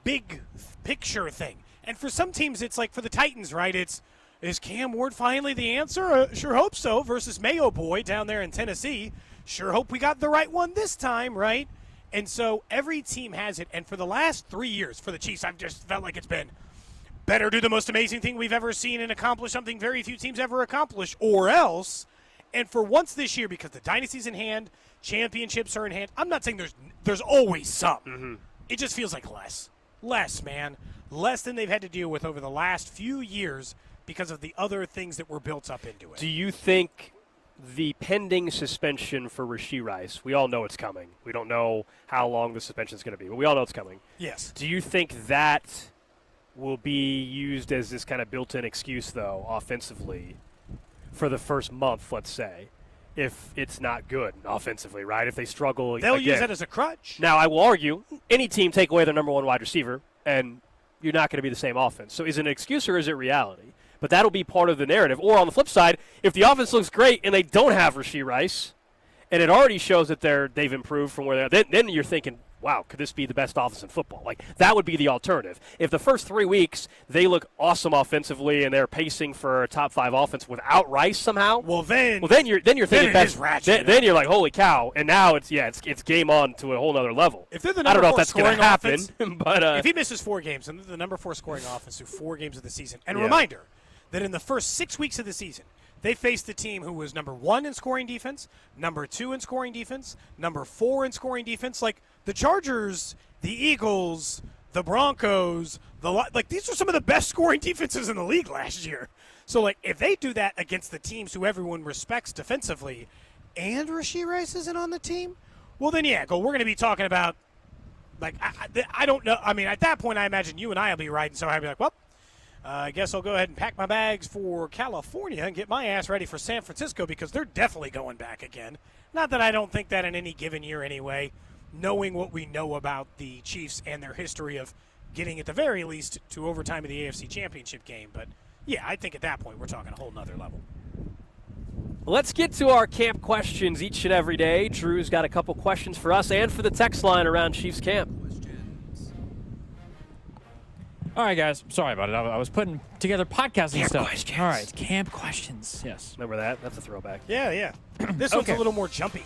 big picture thing. And for some teams, it's like for the Titans, right? Is Cam Ward finally the answer? Sure hope so. Versus Mayo Boy down there in Tennessee. Sure hope we got the right one this time, right? And so every team has it. And for the last 3 years for the Chiefs, I've just felt like it's been better do the most amazing thing we've ever seen and accomplish something very few teams ever accomplish, or else. And for once this year, because the dynasty's in hand, championships are in hand, I'm not saying there's always some. Mm-hmm. It just feels like less, man. Less than they've had to deal with over the last few years because of the other things that were built up into it. Do you think the pending suspension for Rashee Rice, we all know it's coming. We don't know how long the suspension is going to be, but we all know it's coming. Yes. Do you think that will be used as this kind of built-in excuse, though, offensively for the first month, let's say, if it's not good offensively, right? If they struggle They'll again. use that as a crutch. Now, I will argue, any team take away their number one wide receiver, and you're not going to be the same offense. So is it an excuse or is it reality? But that'll be part of the narrative. Or on the flip side, if the offense looks great and they don't have Rashee Rice, and it already shows that they've improved from where they are, then you're thinking, wow, could this be the best offense in football? Like, that would be the alternative. If the first 3 weeks they look awesome offensively and they're pacing for a top 5 offense without Rice somehow, then you're thinking best. Then you're like, holy cow! And now it's game on to a whole nother level. If they're the I don't know number if that's 4 going to scoring happen, offense, but if he misses 4 games, then they're the number 4 scoring offense through 4 games of the season. And a Yeah. reminder that in the first 6 weeks of the season, they faced the team who was number 1 in scoring defense, number 2 in scoring defense, number 4 in scoring defense. Like the Chargers, the Eagles, the Broncos, these are some of the best scoring defenses in the league last year. So, like, if they do that against the teams who everyone respects defensively, and Rashee Rice isn't on the team, well, then we're going to be talking about, like, I don't know. I mean, at that point, I imagine you and I will be riding. So I'll be like, well, I guess I'll go ahead and pack my bags for California and get my ass ready for San Francisco because they're definitely going back again. Not that I don't think that in any given year anyway, knowing what we know about the Chiefs and their history of getting at the very least to overtime of the AFC Championship game. But, yeah, I think at that point we're talking a whole nother level. Let's get to our camp questions each and every day. Drew's got a couple questions for us and for the text line around Chiefs camp. All right, guys. Sorry about it. I was putting together podcasting Camp stuff. questions. All right, camp questions. Yes. Remember that? That's a throwback. Yeah. This one's a little more jumpy.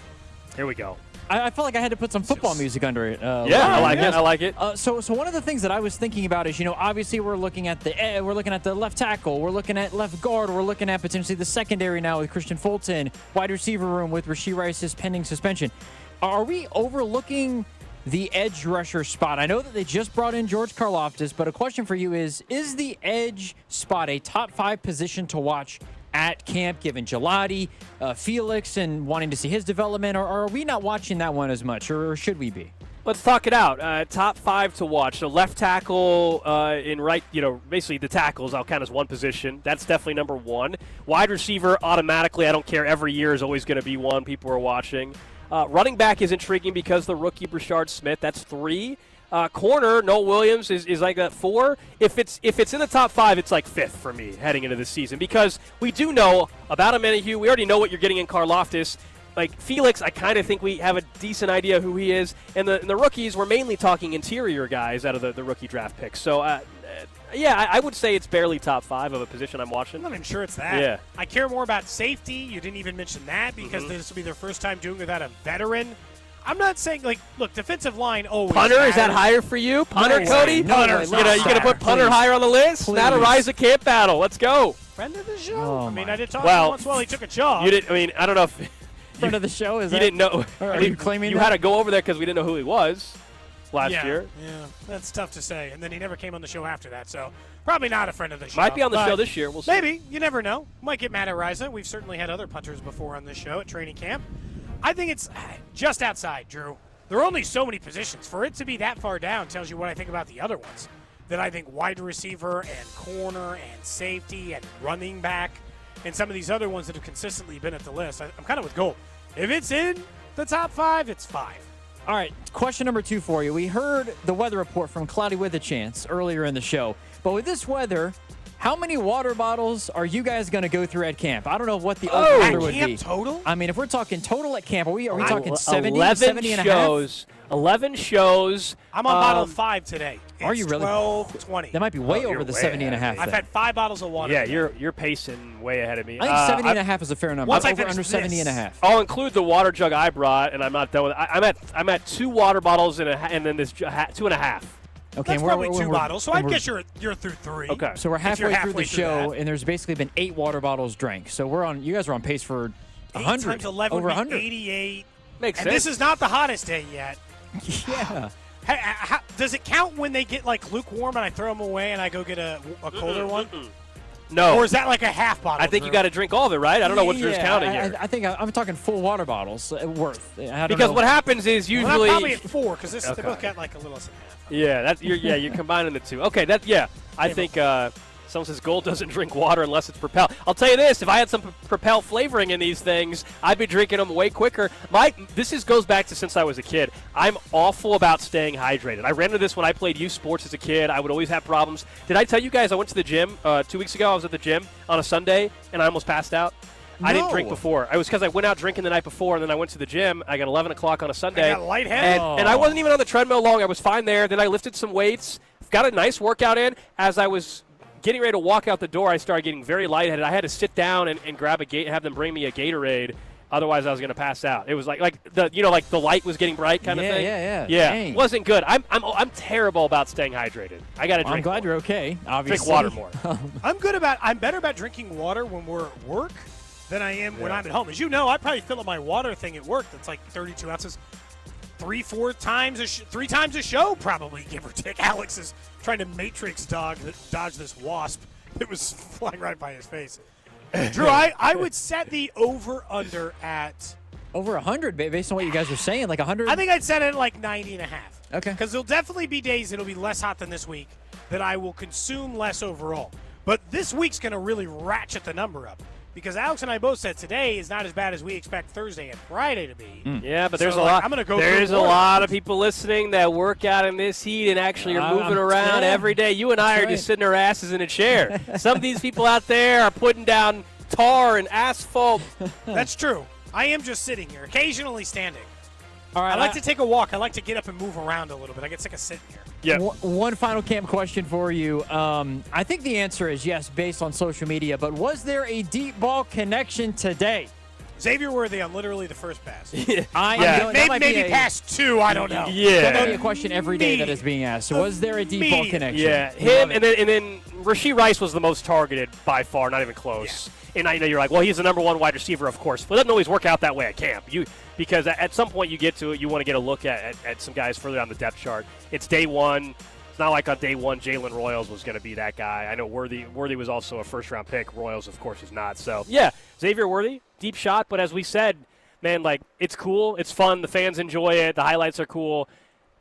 Here we go. I felt like I had to put some football music under it. I like it. So one of the things that I was thinking about is, obviously we're looking at the left tackle, we're looking at left guard, we're looking at potentially the secondary now with Christian Fulton, wide receiver room with Rashee Rice's pending suspension. Are we overlooking the edge rusher spot? I know that they just brought in George Karlaftis, but a question for you is the edge spot a top 5 position to watch at camp, given Gelati, Felix, and wanting to see his development, or are we not watching that one as much, or should we be? Let's talk it out. Top 5 to watch. So left tackle in right, basically the tackles I'll count as one position. That's definitely number 1. Wide receiver, automatically, I don't care. Every year is always going to be one people are watching. Running back is intriguing because the rookie Brashard Smith, that's 3. Corner, Noel Williams is like a 4. If it's in the top 5, it's like 5th for me heading into this season because we do know about Amenahue. We already know what you're getting in Karlaftis. Like Felix, I kind of think we have a decent idea who he is. And the rookies, we're mainly talking interior guys out of the rookie draft picks. So, I would say it's barely top 5 of a position I'm watching. I'm not even sure it's that. Yeah. I care more about safety. You didn't even mention that because this will be their first time doing it without a veteran. I'm not saying, look, defensive line always Punter, matters. is that higher for you? Punter, Cody? Punter. You're going to put Punter higher on the list? Please. Not a rise of camp battle. Let's go. Friend of the show? Oh, I mean, I did talk to him once while he took a job. You didn't, I mean, I don't know if... Friend of the show? Is you that? didn't know. Are you claiming you that? had to go over there because we didn't know who he was last year. Yeah, that's tough to say. And then he never came on the show after that, so probably not a friend of the show. Might be on the but show this year. We'll see. Maybe. You never know. Might get mad at Riza. We've certainly had other punters before on this show at training camp. I think it's just outside, Drew. There are only so many positions. For it to be that far down tells you what I think about the other ones. That I think wide receiver and corner and safety and running back and some of these other ones that have consistently been at the list. I'm kind of with Gold. If it's in the top 5, it's 5. All right, question number 2 for you. We heard the weather report from Cloudy with a Chance earlier in the show. But with this weather, how many water bottles are you guys going to go through at camp? I don't know what the over-under would camp be. Total? I mean, if we're talking total at camp, are we talking 70, 11 70 and a half? shows. 11 shows. I'm on bottle 5 today. Are you really? 12, 20. That might be way over the 70 and a half. I've had 5 bottles of water. Yeah, you're pacing way ahead of me. I think 70 and a half is a fair number. Once I over finish under 70 and a this. half. I'll include the water jug I brought, and I'm not done with it. I'm at 2 water bottles and then this 2.5. Okay, That's probably 2 bottles, so I guess you're through 3. Okay. So we're halfway through the show, that. and there's basically been 8 water bottles drank. So you guys are on pace for 100. 8 times 11 over would be 100. 88. Makes and sense. this is not the hottest day yet. Yeah. Hey, does it count when they get like lukewarm and I throw them away and I go get a colder one? No. Or is that like a half bottle? I think you got to drink all of it, right? I don't know what Drew's counting here. I think I'm talking full water bottles worth. I don't Because know. what happens is Well, usually I'm probably at 4 because they Okay. both got like a little less than half. Yeah, you're combining the two. Okay, I think Someone says Gold doesn't drink water unless it's Propel. I'll tell you this, if I had some Propel flavoring in these things, I'd be drinking them way quicker. This goes back to since I was a kid. I'm awful about staying hydrated. I ran into this when I played youth sports as a kid. I would always have problems. Did I tell you guys I went to the gym 2 weeks ago? I was at the gym on a Sunday, and I almost passed out. No. I didn't drink before. It was because I went out drinking the night before, and then I went to the gym. I got 11 o'clock on a Sunday. I got lightheaded. And I wasn't even on the treadmill long. I was fine there. Then I lifted some weights, got a nice workout in. As I was getting ready to walk out the door, I started getting very lightheaded. I had to sit down and grab have them bring me a Gatorade. Otherwise, I was going to pass out. It was like the light was getting bright kind of thing. Yeah. It wasn't good. I'm terrible about staying hydrated. I got to drink. I'm glad you're okay. Obviously, drink water more. I'm better about drinking water when we're at work than I am when I'm at home. As you know, I probably fill up my water thing at work. That's like 32 ounces. 3 times a show, probably, give or take. Alex is trying to Matrix dodge this wasp that was flying right by his face. Drew, I would set the over-under at... Over 100, based on what you guys were saying, like 100? I think I'd set it at like 90.5. Okay. Because there'll definitely be days it'll be less hot than this week that I will consume less overall. But this week's going to really ratchet the number up. Because Alex and I both said today is not as bad as we expect Thursday and Friday to be. Yeah, but there's a lot. I'm gonna go. There's a lot of people listening that work out in this heat and actually are moving around every day. You and I are just sitting our asses in a chair. Some of these people out there are putting down tar and asphalt. That's true. I am just sitting here, occasionally standing. All right, I like to take a walk. I like to get up and move around a little bit. I get sick of sitting here. Yeah. One final camp question for you. I think the answer is yes, based on social media. But was there a deep ball connection today? Xavier Worthy on literally the first pass. Maybe pass 2. I don't know. Yeah. That'll be a question every day that is being asked. So was there a deep ball connection? Yeah. Him and then Rashee Rice was the most targeted by far, not even close. Yeah. And I know you're like, well, he's the number 1 wide receiver, of course. But it doesn't always work out that way at camp. Because at some point you get to it, you want to get a look at some guys further down the depth chart. It's day 1. It's not like on day 1 Jalen Royals was going to be that guy. I know Worthy was also a first-round pick. Royals, of course, is not. So, yeah, Xavier Worthy, deep shot. But as we said, man, like, it's cool. It's fun. The fans enjoy it. The highlights are cool.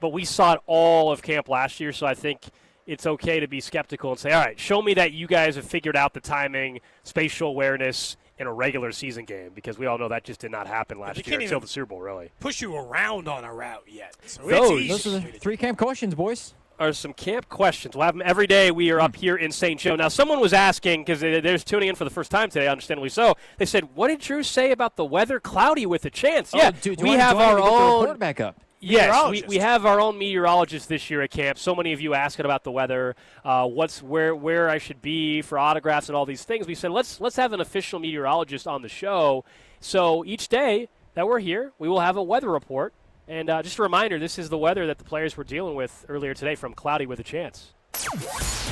But we saw it all of camp last year, so I think it's okay to be skeptical and say, all right, show me that you guys have figured out the timing, spatial awareness in a regular season game, because we all know that just did not happen last year until the Super Bowl, really. Push you around on a route yet. So those are the 3 camp questions, boys. Are some camp questions. We'll have them every day. We are up here in St. Joe. Now, someone was asking, because they're tuning in for the first time today, understandably so. They said, what did Drew say about the weather? Cloudy with a chance. We have our own report back up. Yes, we have our own meteorologist this year at camp. So many of you asking about the weather, where I should be for autographs and all these things. We said let's have an official meteorologist on the show. So each day that we're here, we will have a weather report. And just a reminder, this is the weather that the players were dealing with earlier today from Cloudy with a Chance.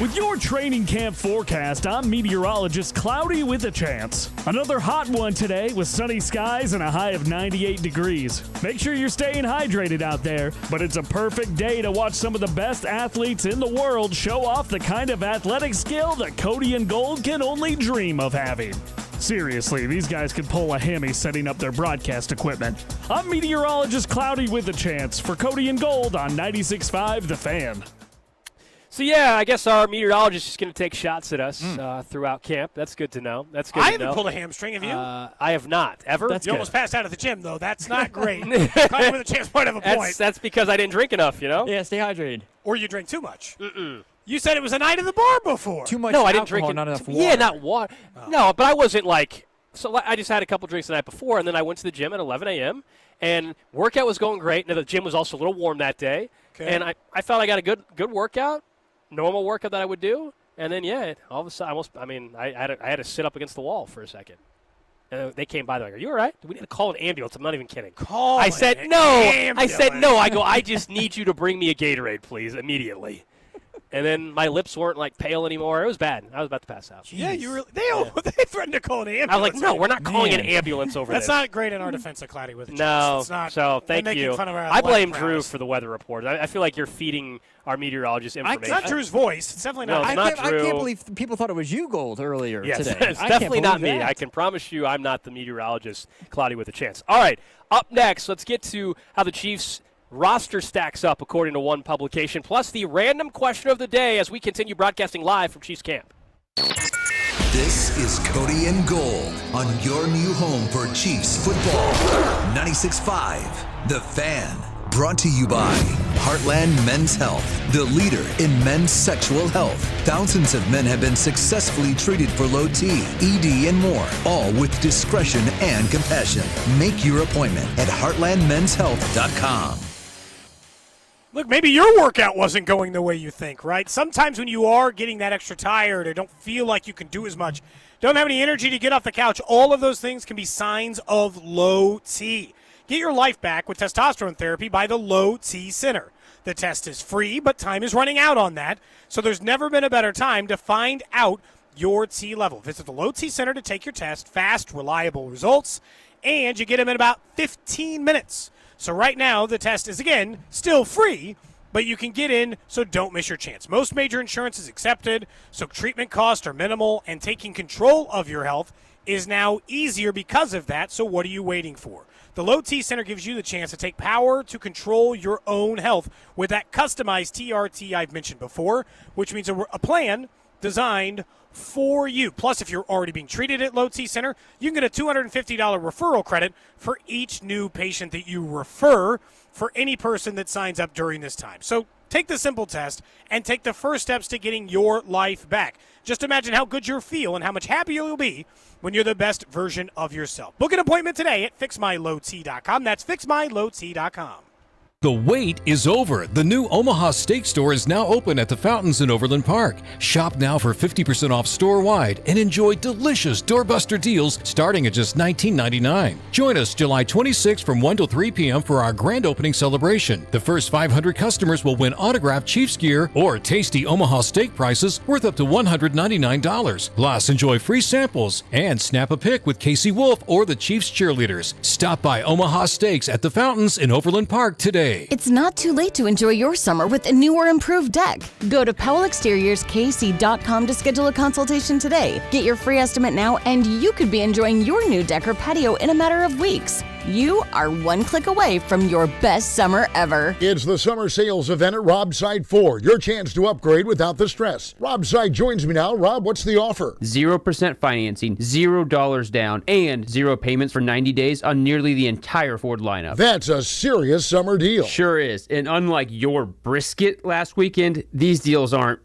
With your training camp forecast, I'm meteorologist Cloudy with a Chance. Another hot one today with sunny skies and a high of 98 degrees. Make sure you're staying hydrated out there, but it's a perfect day to watch some of the best athletes in the world show off the kind of athletic skill that Cody and Gold can only dream of having. Seriously, these guys could pull a hammy setting up their broadcast equipment. I'm meteorologist Cloudy with a Chance for Cody and Gold on 96.5 The Fan. So, yeah, I guess our meteorologist is going to take shots at us throughout camp. That's good to know. I haven't pulled a hamstring, have you? I have not, ever. You almost passed out at the gym, though. That's not great. Caught with a chance point of a point. That's because I didn't drink enough, you know? Yeah, stay hydrated. Or you drank too much. You said it was a night at the bar before. Too much No, alcohol, I didn't drink not enough water. Yeah, not water. Oh. No, but I wasn't like – so I just had a couple drinks the night before, and then I went to the gym at 11 a.m., and workout was going great. And the gym was also a little warm that day. Okay. And I felt I got a good workout. Normal workout that I would do, and then all of a sudden, I had to sit up against the wall for a second. And they came by. They're like, "Are you all right? Do we need to call an ambulance?" I'm not even kidding. I said no. I go, I just need you to bring me a Gatorade, please, immediately. And then my lips weren't like pale anymore. It was bad. I was about to pass out. Jeez. Yeah, you were. They threatened to call an ambulance. I was like, no, we're not calling an ambulance over That's this. not great in our defense of Cloudy with a Chance. No. Not, so thank you. I blame Drew for the weather report. I feel like you're feeding our meteorologist information. It's not Drew's voice. It's definitely not. No, it's not Drew. I can't believe people thought it was you, Gold, earlier today. It's definitely not me. I can promise you I'm not the meteorologist, Cloudy with a Chance. All right, up next, let's get to how the Chiefs roster stacks up according to one publication, plus the random question of the day as we continue broadcasting live from Chiefs Camp. This is Cody and Gold on your new home for Chiefs football. 96.5, The Fan. Brought to you by Heartland Men's Health, the leader in men's sexual health. Thousands of men have been successfully treated for low T, ED, and more, all with discretion and compassion. Make your appointment at heartlandmenshealth.com. Look, maybe your workout wasn't going the way you think, right? Sometimes when you are getting that extra tired or don't feel like you can do as much, don't have any energy to get off the couch, all of those things can be signs of low T. Get your life back with testosterone therapy by the Low T Center. The test is free, but time is running out on that, so there's never been a better time to find out your T level. Visit the Low T Center to take your test, fast, reliable results, and you get them in about 15 minutes. So right now, the test is, again, still free, but you can get in, so don't miss your chance. Most major insurance is accepted, so treatment costs are minimal, and taking control of your health is now easier because of that, so what are you waiting for? The Low T Center gives you the chance to take power to control your own health with that customized TRT I've mentioned before, which means a plan designed for you. Plus, if you're already being treated at Low T Center, you can get a $250 referral credit for each new patient that you refer for any person that signs up during this time. So take the simple test and take the first steps to getting your life back. Just imagine how good you'll feel and how much happier you'll be when you're the best version of yourself. Book an appointment today at fixmylowt.com. That's fixmylowt.com. The wait is over. The new Omaha Steak Store is now open at the Fountains in Overland Park. Shop now for 50% off store-wide and enjoy delicious doorbuster deals starting at just $19.99. Join us July 26th from 1 to 3 p.m. for our grand opening celebration. The first 500 customers will win autographed Chiefs gear or tasty Omaha steak prices worth up to $199. Plus, enjoy free samples and snap a pic with Casey Wolf or the Chiefs cheerleaders. Stop by Omaha Steaks at the Fountains in Overland Park today. It's not too late to enjoy your summer with a new or improved deck. Go to PowellExteriorsKC.com to schedule a consultation today. Get your free estimate now, and you could be enjoying your new deck or patio in a matter of weeks. You are one click away from your best summer ever. It's the summer sales event at Robside Ford. Your chance to upgrade without the stress. Robside joins me now. Rob, what's the offer? 0% financing, $0 down, and 0 payments for 90 days on nearly the entire Ford lineup. That's a serious summer deal. Sure is. And unlike your brisket last weekend, these deals aren't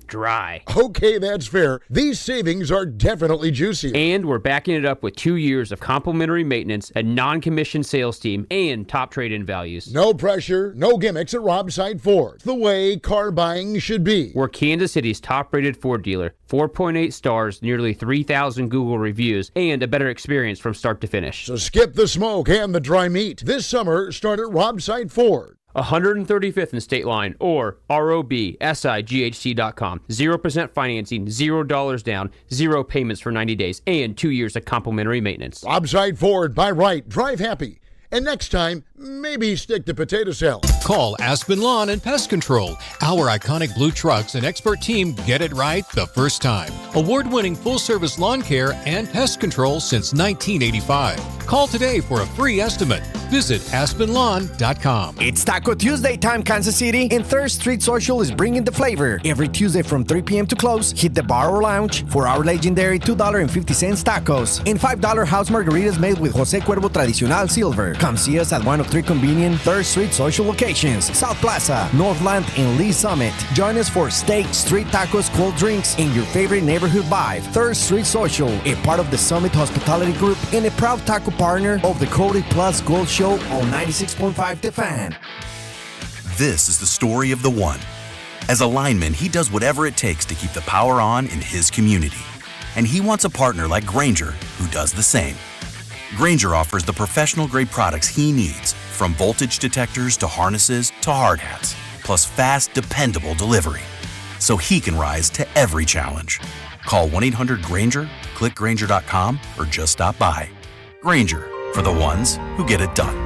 dry. Okay, that's fair. These savings are definitely juicy. And we're backing it up with 2 years of complimentary maintenance, a non-commissioned sales team, and top trade-in values. No pressure, no gimmicks at Robside Ford. The way car buying should be. We're Kansas City's top-rated Ford dealer. 4.8 stars, nearly 3,000 Google reviews, and a better experience from start to finish. So skip the smoke and the dry meat. This summer, start at Robside Ford. 135th and State Line or robsighc.com. 0% financing, $0 down, 0 payments for 90 days, and 2 years of complimentary maintenance. Robside Ford, buy right, drive happy. And next time, maybe stick to potato salad. Call Aspen Lawn and Pest Control. Our iconic blue trucks and expert team get it right the first time. Award-winning full-service lawn care and pest control since 1985. Call today for a free estimate. Visit aspenlawn.com. It's Taco Tuesday time, Kansas City, and Third Street Social is bringing the flavor. Every Tuesday from 3 p.m. to close, hit the bar or lounge for our legendary $2.50 tacos and $5 house margaritas made with Jose Cuervo Tradicional Silver. Come see us at one of 3 convenient Third Street Social locations: South Plaza, Northland, and Lee Summit. Join us for steak, street tacos, cold drinks, and your favorite neighborhood vibe. Third Street Social, a part of the Summit Hospitality Group and a proud taco partner of the Cody Plus Gold Show on 96.5 The Fan. This is the story of the one. As a lineman, he does whatever it takes to keep the power on in his community. And he wants a partner like Grainger who does the same. Grainger offers the professional-grade products he needs, from voltage detectors to harnesses to hard hats, plus fast, dependable delivery, so he can rise to every challenge. Call 1-800-GRAINGER, click Grainger.com, or just stop by. Grainger, for the ones who get it done.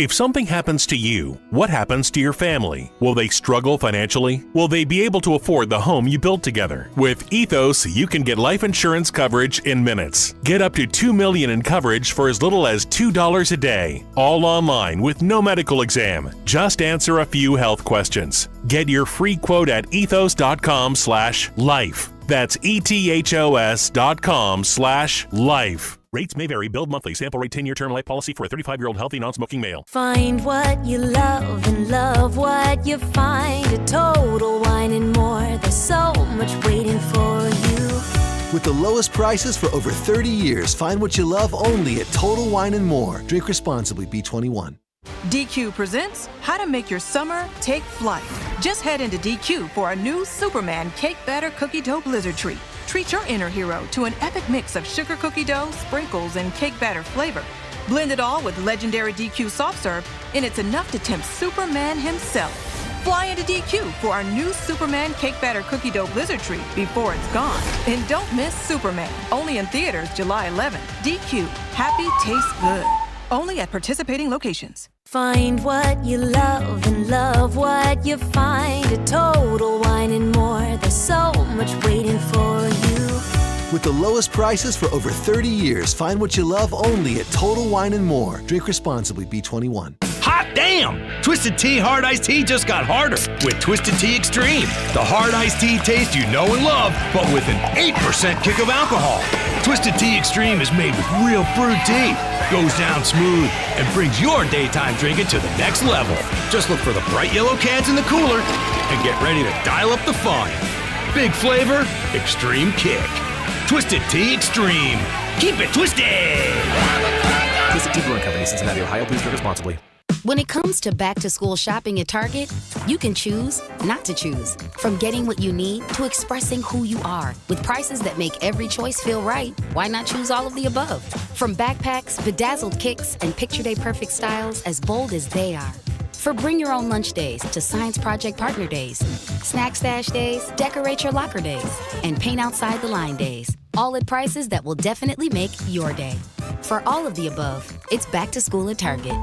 If something happens to you, what happens to your family? Will they struggle financially? Will they be able to afford the home you built together? With Ethos, you can get life insurance coverage in minutes. Get up to $2 million in coverage for as little as $2 a day. All online with no medical exam. Just answer a few health questions. Get your free quote at ethos.com/life. That's ethos.com/life. Rates may vary. Billed monthly. Sample rate 10-year term life policy for a 35-year-old healthy non-smoking male. Find what you love and love what you find. A Total Wine and More. There's so much waiting for you. With the lowest prices for over 30 years, find what you love only at Total Wine and More. Drink responsibly. B21. DQ presents How to Make Your Summer Take Flight. Just head into DQ for our new Superman Cake Batter Cookie Dough Blizzard Treat. Treat your inner hero to an epic mix of sugar cookie dough, sprinkles, and cake batter flavor. Blend it all with legendary DQ soft serve, and it's enough to tempt Superman himself. Fly into DQ for our new Superman Cake Batter Cookie Dough Blizzard Treat before it's gone. And don't miss Superman. Only in theaters July 11th. DQ. Happy tastes good. Only at participating locations. Find what you love and love what you find. A Total Wine and More. There's so much waiting for you. With the lowest prices for over 30 years, find what you love only at Total Wine and More. Drink responsibly. B21. Hot damn! Twisted Tea Hard Iced Tea just got harder with Twisted Tea Extreme. The hard iced tea taste you know and love, but with an 8% kick of alcohol. Twisted Tea Extreme is made with real brewed tea, goes down smooth, and brings your daytime drinking to the next level. Just look for the bright yellow cans in the cooler and get ready to dial up the fun. Big flavor, extreme kick. Twisted Tea Extreme. Keep it twisted! Twisted Tea Brewing Company, Cincinnati, Ohio. Please drink responsibly. When it comes to back-to-school shopping at Target, you can choose not to choose. From getting what you need to expressing who you are. With prices that make every choice feel right, why not choose all of the above? From backpacks, bedazzled kicks, and picture day perfect styles as bold as they are. For bring your own lunch days to science project partner days, snack stash days, decorate your locker days, and paint outside the line days. All at prices that will definitely make your day. For all of the above, it's back to school at Target.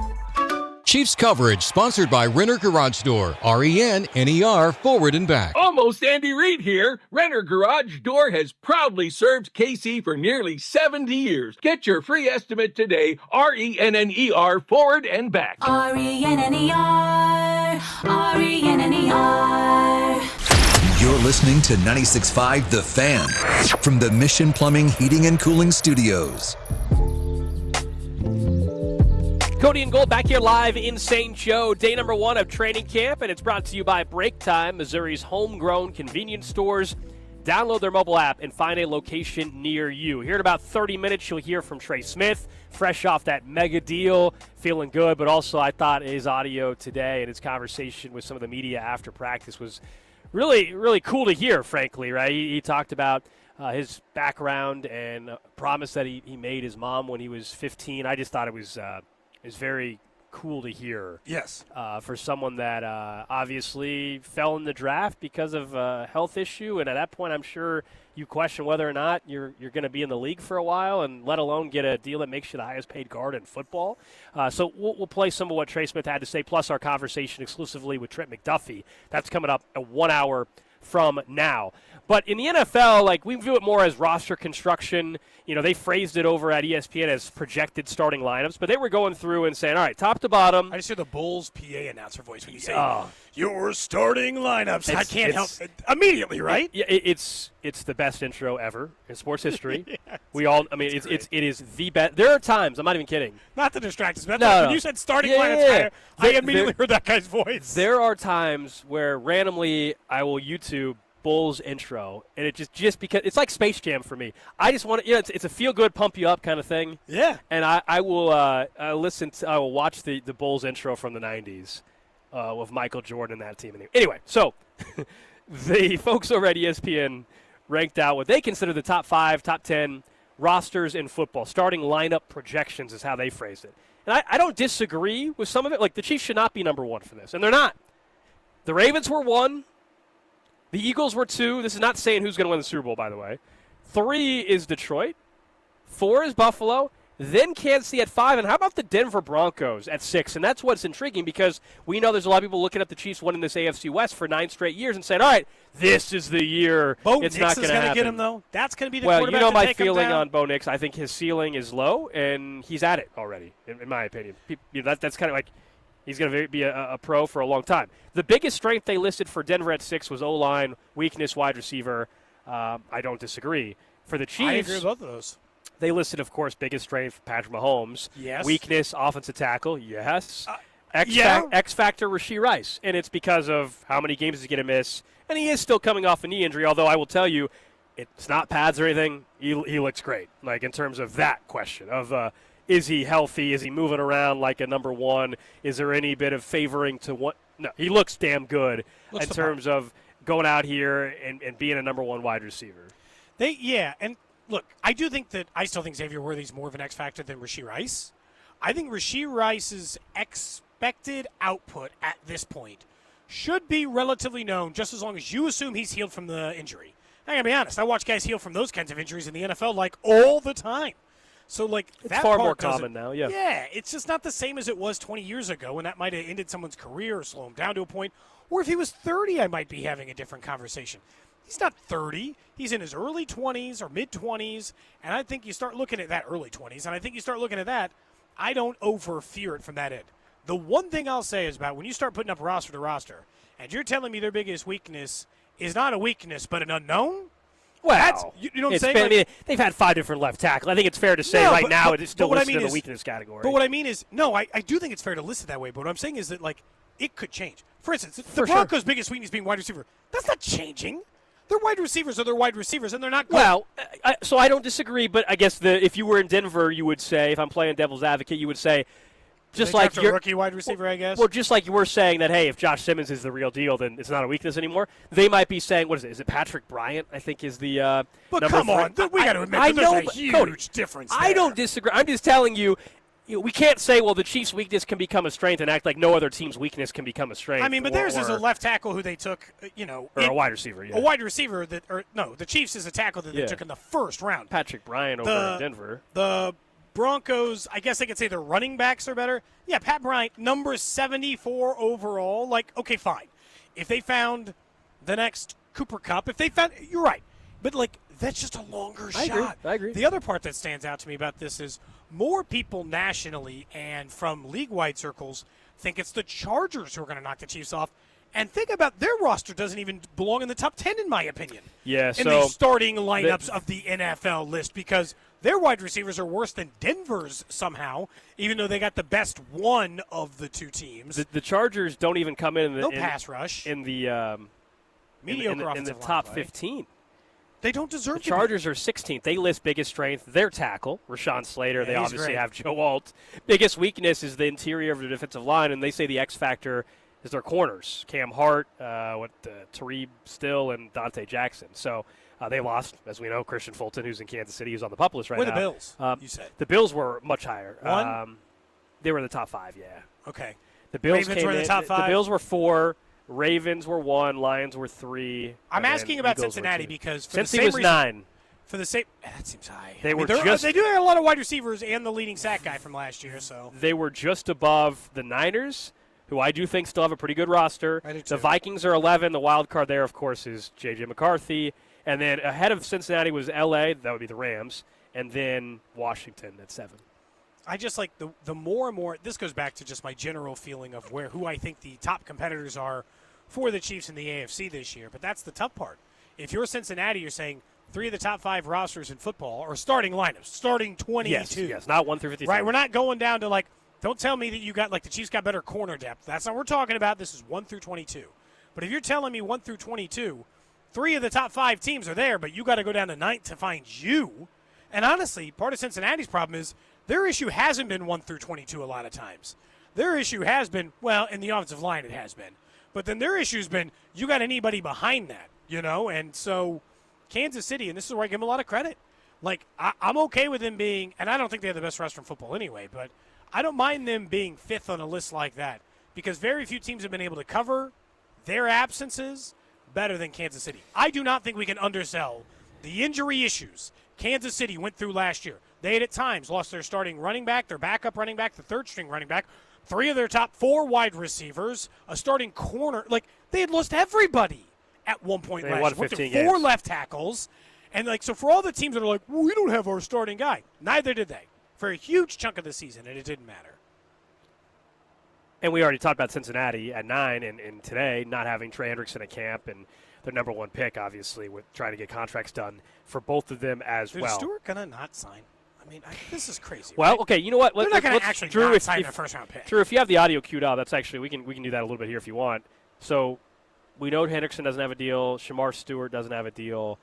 Chiefs coverage sponsored by Renner Garage Door, RENNER, forward and back. Almost Andy Reid here. Renner Garage Door has proudly served KC for nearly 70 years. Get your free estimate today, RENNER, forward and back. RENNER, RENNER. You're listening to 96.5 The Fan from the Mission Plumbing, Heating, and Cooling Studios. Cody and Gold back here live in St. Joe, day number 1 of training camp, and it's brought to you by Break Time, Missouri's homegrown convenience stores. Download their mobile app and find a location near you. Here in about 30 minutes, you'll hear from Trey Smith, fresh off that mega deal, feeling good, but also I thought his audio today and his conversation with some of the media after practice was really, really cool to hear, frankly, right? He talked about his background and a promise that he made his mom when he was 15. I just thought it was very cool to hear. Yes. For someone that obviously fell in the draft because of a health issue, and at that point I'm sure you question whether or not you're going to be in the league for a while, and let alone get a deal that makes you the highest paid guard in football. So we'll play some of what Trey Smith had to say, plus our conversation exclusively with Trent McDuffie. That's coming up at 1 hour from now. But in the NFL, like, we view it more as roster construction. You know, they phrased it over at ESPN as projected starting lineups, but they were going through and saying, all right, top to bottom. I just hear the Bulls PA announcer voice when you say, your starting lineups. I can't help it. Immediately, right? It's the best intro ever in sports history. It is the best. There are times, I'm not even kidding. Not to distract us, but when you said starting lineups, I immediately heard that guy's voice. There are times where randomly I will YouTube Bulls intro, and it just because it's like Space Jam for me. I just want to, it's a feel good, pump you up kind of thing. Yeah. And I will I will watch the Bulls intro from the 90s with Michael Jordan and that team. Anyway, so the folks over at ESPN ranked out what they consider the top 5, top 10 rosters in football. Starting lineup projections is how they phrased it. And I don't disagree with some of it. Like, the Chiefs should not be number 1 for this, and they're not. The Ravens were 1. The Eagles were 2. This is not saying who's going to win the Super Bowl, by the way. 3 is Detroit. 4 is Buffalo. then Kansas City at 5, and how about the Denver Broncos at 6? And that's what's intriguing because we know there's a lot of people looking at the Chiefs winning this AFC West for 9 straight years and saying, all right, this is the year. Bo it's Nix not going to happen. Get him, though. That's going to be the well, quarterback you know to my take him feeling down. on Bo Nix. I think his ceiling is low, and he's at it already, in my opinion. That's kind of like he's going to be a pro for a long time. The biggest strength they listed for Denver at 6 was O-line, weakness, wide receiver. I don't disagree. For the Chiefs, I agree with both of those. They listed, of course, biggest strength, Patrick Mahomes. Yes. Weakness, offensive tackle. Yes. Yeah. X factor, Rashee Rice. And it's because of how many games he's going to miss. And he is still coming off a knee injury, although I will tell you, it's not pads or anything. He looks great, like in terms of that question of is he healthy? Is he moving around like a number one? Is there any bit of favoring to what? No, he looks damn good in terms of going out here and being a number one wide receiver. And look, I still think Xavier Worthy's more of an X factor than Rashee Rice. I think Rashee Rice's expected output at this point should be relatively known just as long as you assume he's healed from the injury. I gotta be honest, I watch guys heal from those kinds of injuries in the NFL like all the time. So like it's that far part more common now, yeah. Yeah, it's just not the same as it was 20 years ago when that might have ended someone's career or slow him down to a point. Or if he was 30, I might be having a different conversation. He's not 30. He's in his early 20s or mid-20s, and I think you start looking at that early 20s, and I think you start looking at that, I don't over-fear it from that end. The one thing I'll say is about when you start putting up roster to roster, and you're telling me their biggest weakness is not a weakness but an unknown, well, you know what I'm saying? They've had 5 different left tackle. I think it's fair to say it's still listed in the weakness category. But what I mean is, I do think it's fair to list it that way, but what I'm saying is that, like, it could change. For instance, the Broncos' biggest weakness being wide receiver, that's not changing. Their wide receivers are their wide receivers, and they're not good. Well, so I don't disagree, but I guess if you were in Denver, you would say, if I'm playing devil's advocate, you would say, just like your rookie wide receiver, I guess. Well, just like you were saying that, hey, if Josh Simmons is the real deal, then it's not a weakness anymore. They might be saying, what is it? Is it Patrick Bryant? I think is the. But come on, we got to admit there's a huge difference. I don't disagree. I'm just telling you. We can't say, well, the Chiefs' weakness can become a strength and act like no other team's weakness can become a strength. I mean, but theirs is a left tackle who they took, or a wide receiver, yeah. A wide receiver the Chiefs is a tackle that they took in the first round. Patrick Bryant over in Denver. The Broncos, I guess I could say their running backs are better. Yeah, Pat Bryant, number 74 overall. Like, okay, fine. If they found the next Cooper Kupp, you're right. But, like, that's just a longer shot. I agree. The other part that stands out to me about this is more people nationally and from league-wide circles think it's the Chargers who are going to knock the Chiefs off. And think about their roster doesn't even belong in the top 10, in my opinion. Yeah, in the starting lineups of the NFL list because their wide receivers are worse than Denver's somehow, even though they got the best one of the two teams. The Chargers don't even come in the pass rush in the mediocre in the top 15. They don't deserve the Chargers are 16th. They list biggest strength, their tackle, Rashawn Slater. They obviously have Joe Alt. Biggest weakness is the interior of the defensive line, and they say the X factor is their corners. Cam Hart, Tariq Still, and Dante Jackson. So they lost, as we know, Christian Fulton, who's in Kansas City, who's on the PUP list right now. Where the Bills, you said? The Bills were much higher. One? They were in the top 5, yeah. Okay. The Bills Ravens were in the top 5? The Bills were 4. Ravens were 1, Lions were 3. I'm asking about Cincinnati because for Cincy the same was reason, 9. For the same, that seems high. They do have a lot of wide receivers and the leading sack guy from last year. So they were just above the Niners, who I do think still have a pretty good roster. I do too. The Vikings are 11. The wild card there, of course, is J.J. McCarthy, and then ahead of Cincinnati was L.A. That would be the Rams, and then Washington at 7. I just like the more and more. This goes back to just my general feeling of who I think the top competitors are for the Chiefs in the AFC this year. But that's the tough part. If you're Cincinnati, you're saying 3 of the top 5 rosters in football are starting lineups, starting 22. Yes, not 1 through 53. Right, we're not going down to don't tell me that you got the Chiefs got better corner depth. That's not what we're talking about. This is 1 through 22. But if you're telling me 1 through 22, 3 of the top 5 teams are there, but you got to go down to 9th to find you. And honestly, part of Cincinnati's problem is their issue hasn't been 1 through 22 a lot of times. Their issue has been, in the offensive line it has been. But then their issue has been you got anybody behind that, And so Kansas City, and this is where I give them a lot of credit. I'm okay with them being, and I don't think they have the best roster in football anyway, but I don't mind them being 5th on a list like that because very few teams have been able to cover their absences better than Kansas City. I do not think we can undersell the injury issues Kansas City went through last year. They had at times lost their starting running back, their backup running back, the third-string running back, 3 of their top 4 wide receivers, a starting corner. Like, they had lost everybody at one point They last won year. Went 15 through 4 games. left tackles. And, like, so for all the teams that are like, well, we don't have our starting guy, neither did they for a huge chunk of the season, and it didn't matter. And we already talked about Cincinnati at 9 and today not having Trey Hendrickson at camp and their number 1 pick, obviously, with trying to get contracts done for both of them as Dude, well. Is Stewart going to not sign? I mean, this is crazy. Well, right? okay, you know what? They're not going to actually Drew, not sign their first-round pick. Drew, if you have the audio queued up, that's actually we can do that a little bit here if you want. So we know Hendrickson doesn't have a deal. Shamar Stewart doesn't have a deal.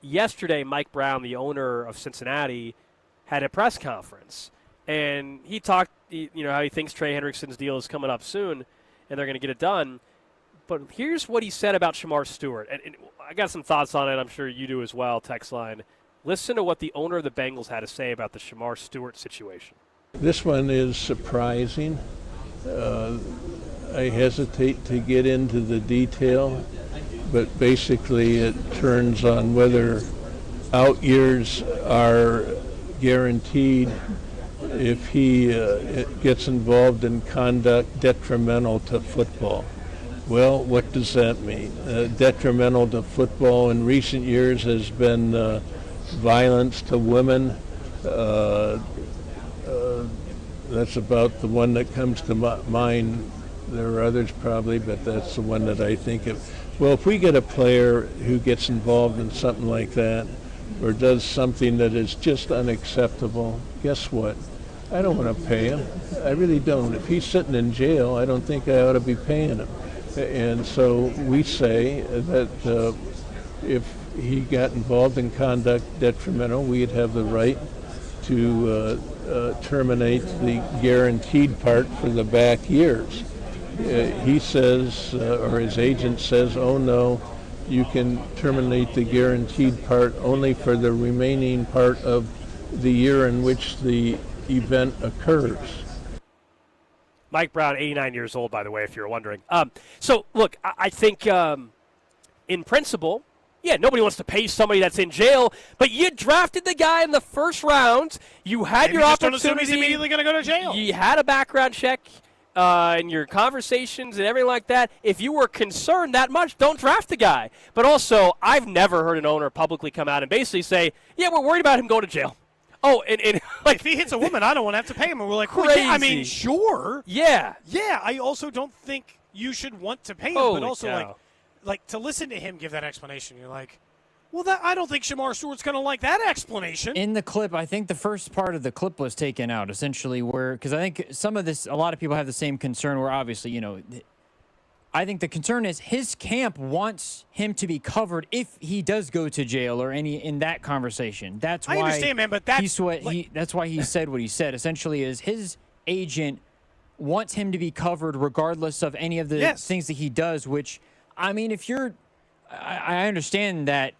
Yesterday, Mike Brown, the owner of Cincinnati, had a press conference, and he talked, how he thinks Trey Hendrickson's deal is coming up soon, and they're going to get it done. But here's what he said about Shamar Stewart, and I got some thoughts on it. I'm sure you do as well. Text line. Listen to what the owner of the Bengals had to say about the Shamar Stewart situation. This one is surprising. I hesitate to get into the detail, but basically it turns on whether out years are guaranteed if he gets involved in conduct detrimental to football. Well, what does that mean? Detrimental to football in recent years has been violence to women. That's about the one that comes to mind. There are others probably, but that's the one that I think of. Well, if we get a player who gets involved in something like that or does something that is just unacceptable, guess what? I don't want to pay him. I really don't. If he's sitting in jail, I don't think I ought to be paying him. And so we say that if he got involved in conduct detrimental, we'd have the right to terminate the guaranteed part for the back years. He says, or his agent says, oh no, you can terminate the guaranteed part only for the remaining part of the year in which the event occurs. Mike Brown, 89 years old, by the way, if you're wondering. So, look, I think in principle, yeah, nobody wants to pay somebody that's in jail, but you drafted the guy in the first round. You had Maybe your just opportunity. don't assume he's immediately going to go to jail. You had a background check and your conversations and everything like that. If you were concerned that much, don't draft the guy. But also, I've never heard an owner publicly come out and basically say, yeah, we're worried about him going to jail. Oh, and like if he hits a woman, I don't want to have to pay him. And we're like, crazy. well, yeah, I mean, sure. Yeah. Yeah, I also don't think you should want to pay him. Holy but also, cow. like to listen to him give that explanation, you're like, well, I don't think Shamar Stewart's going to like that explanation. In the clip, I think the first part of the clip was taken out, essentially, because I think some of this, a lot of people have the same concern where obviously, I think the concern is his camp wants him to be covered if he does go to jail or in that conversation. That's why I understand, man, but that's that's why he said what he said. Essentially, is his agent wants him to be covered regardless of any of the things that he does. Which, I mean, if you're, I understand that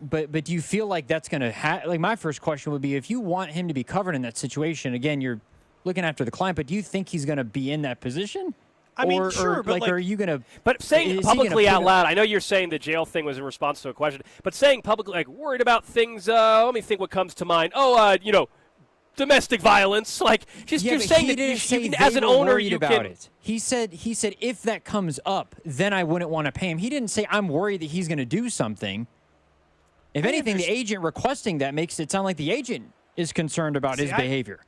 but do you feel like that's going to like my first question would be if you want him to be covered in that situation? Again, you're looking after the client, but do you think he's going to be in that position? I mean, sure, but are you going to? But saying publicly out loud, I know you're saying the jail thing was in response to a question, but saying publicly, like, worried about things, let me think what comes to mind. Domestic violence. Like, just you're saying that you can, as an owner, you can. It. He said if that comes up, then I wouldn't want to pay him. He didn't say I'm worried that he's going to do something. If anything, the agent requesting that makes it sound like the agent is concerned about his behavior.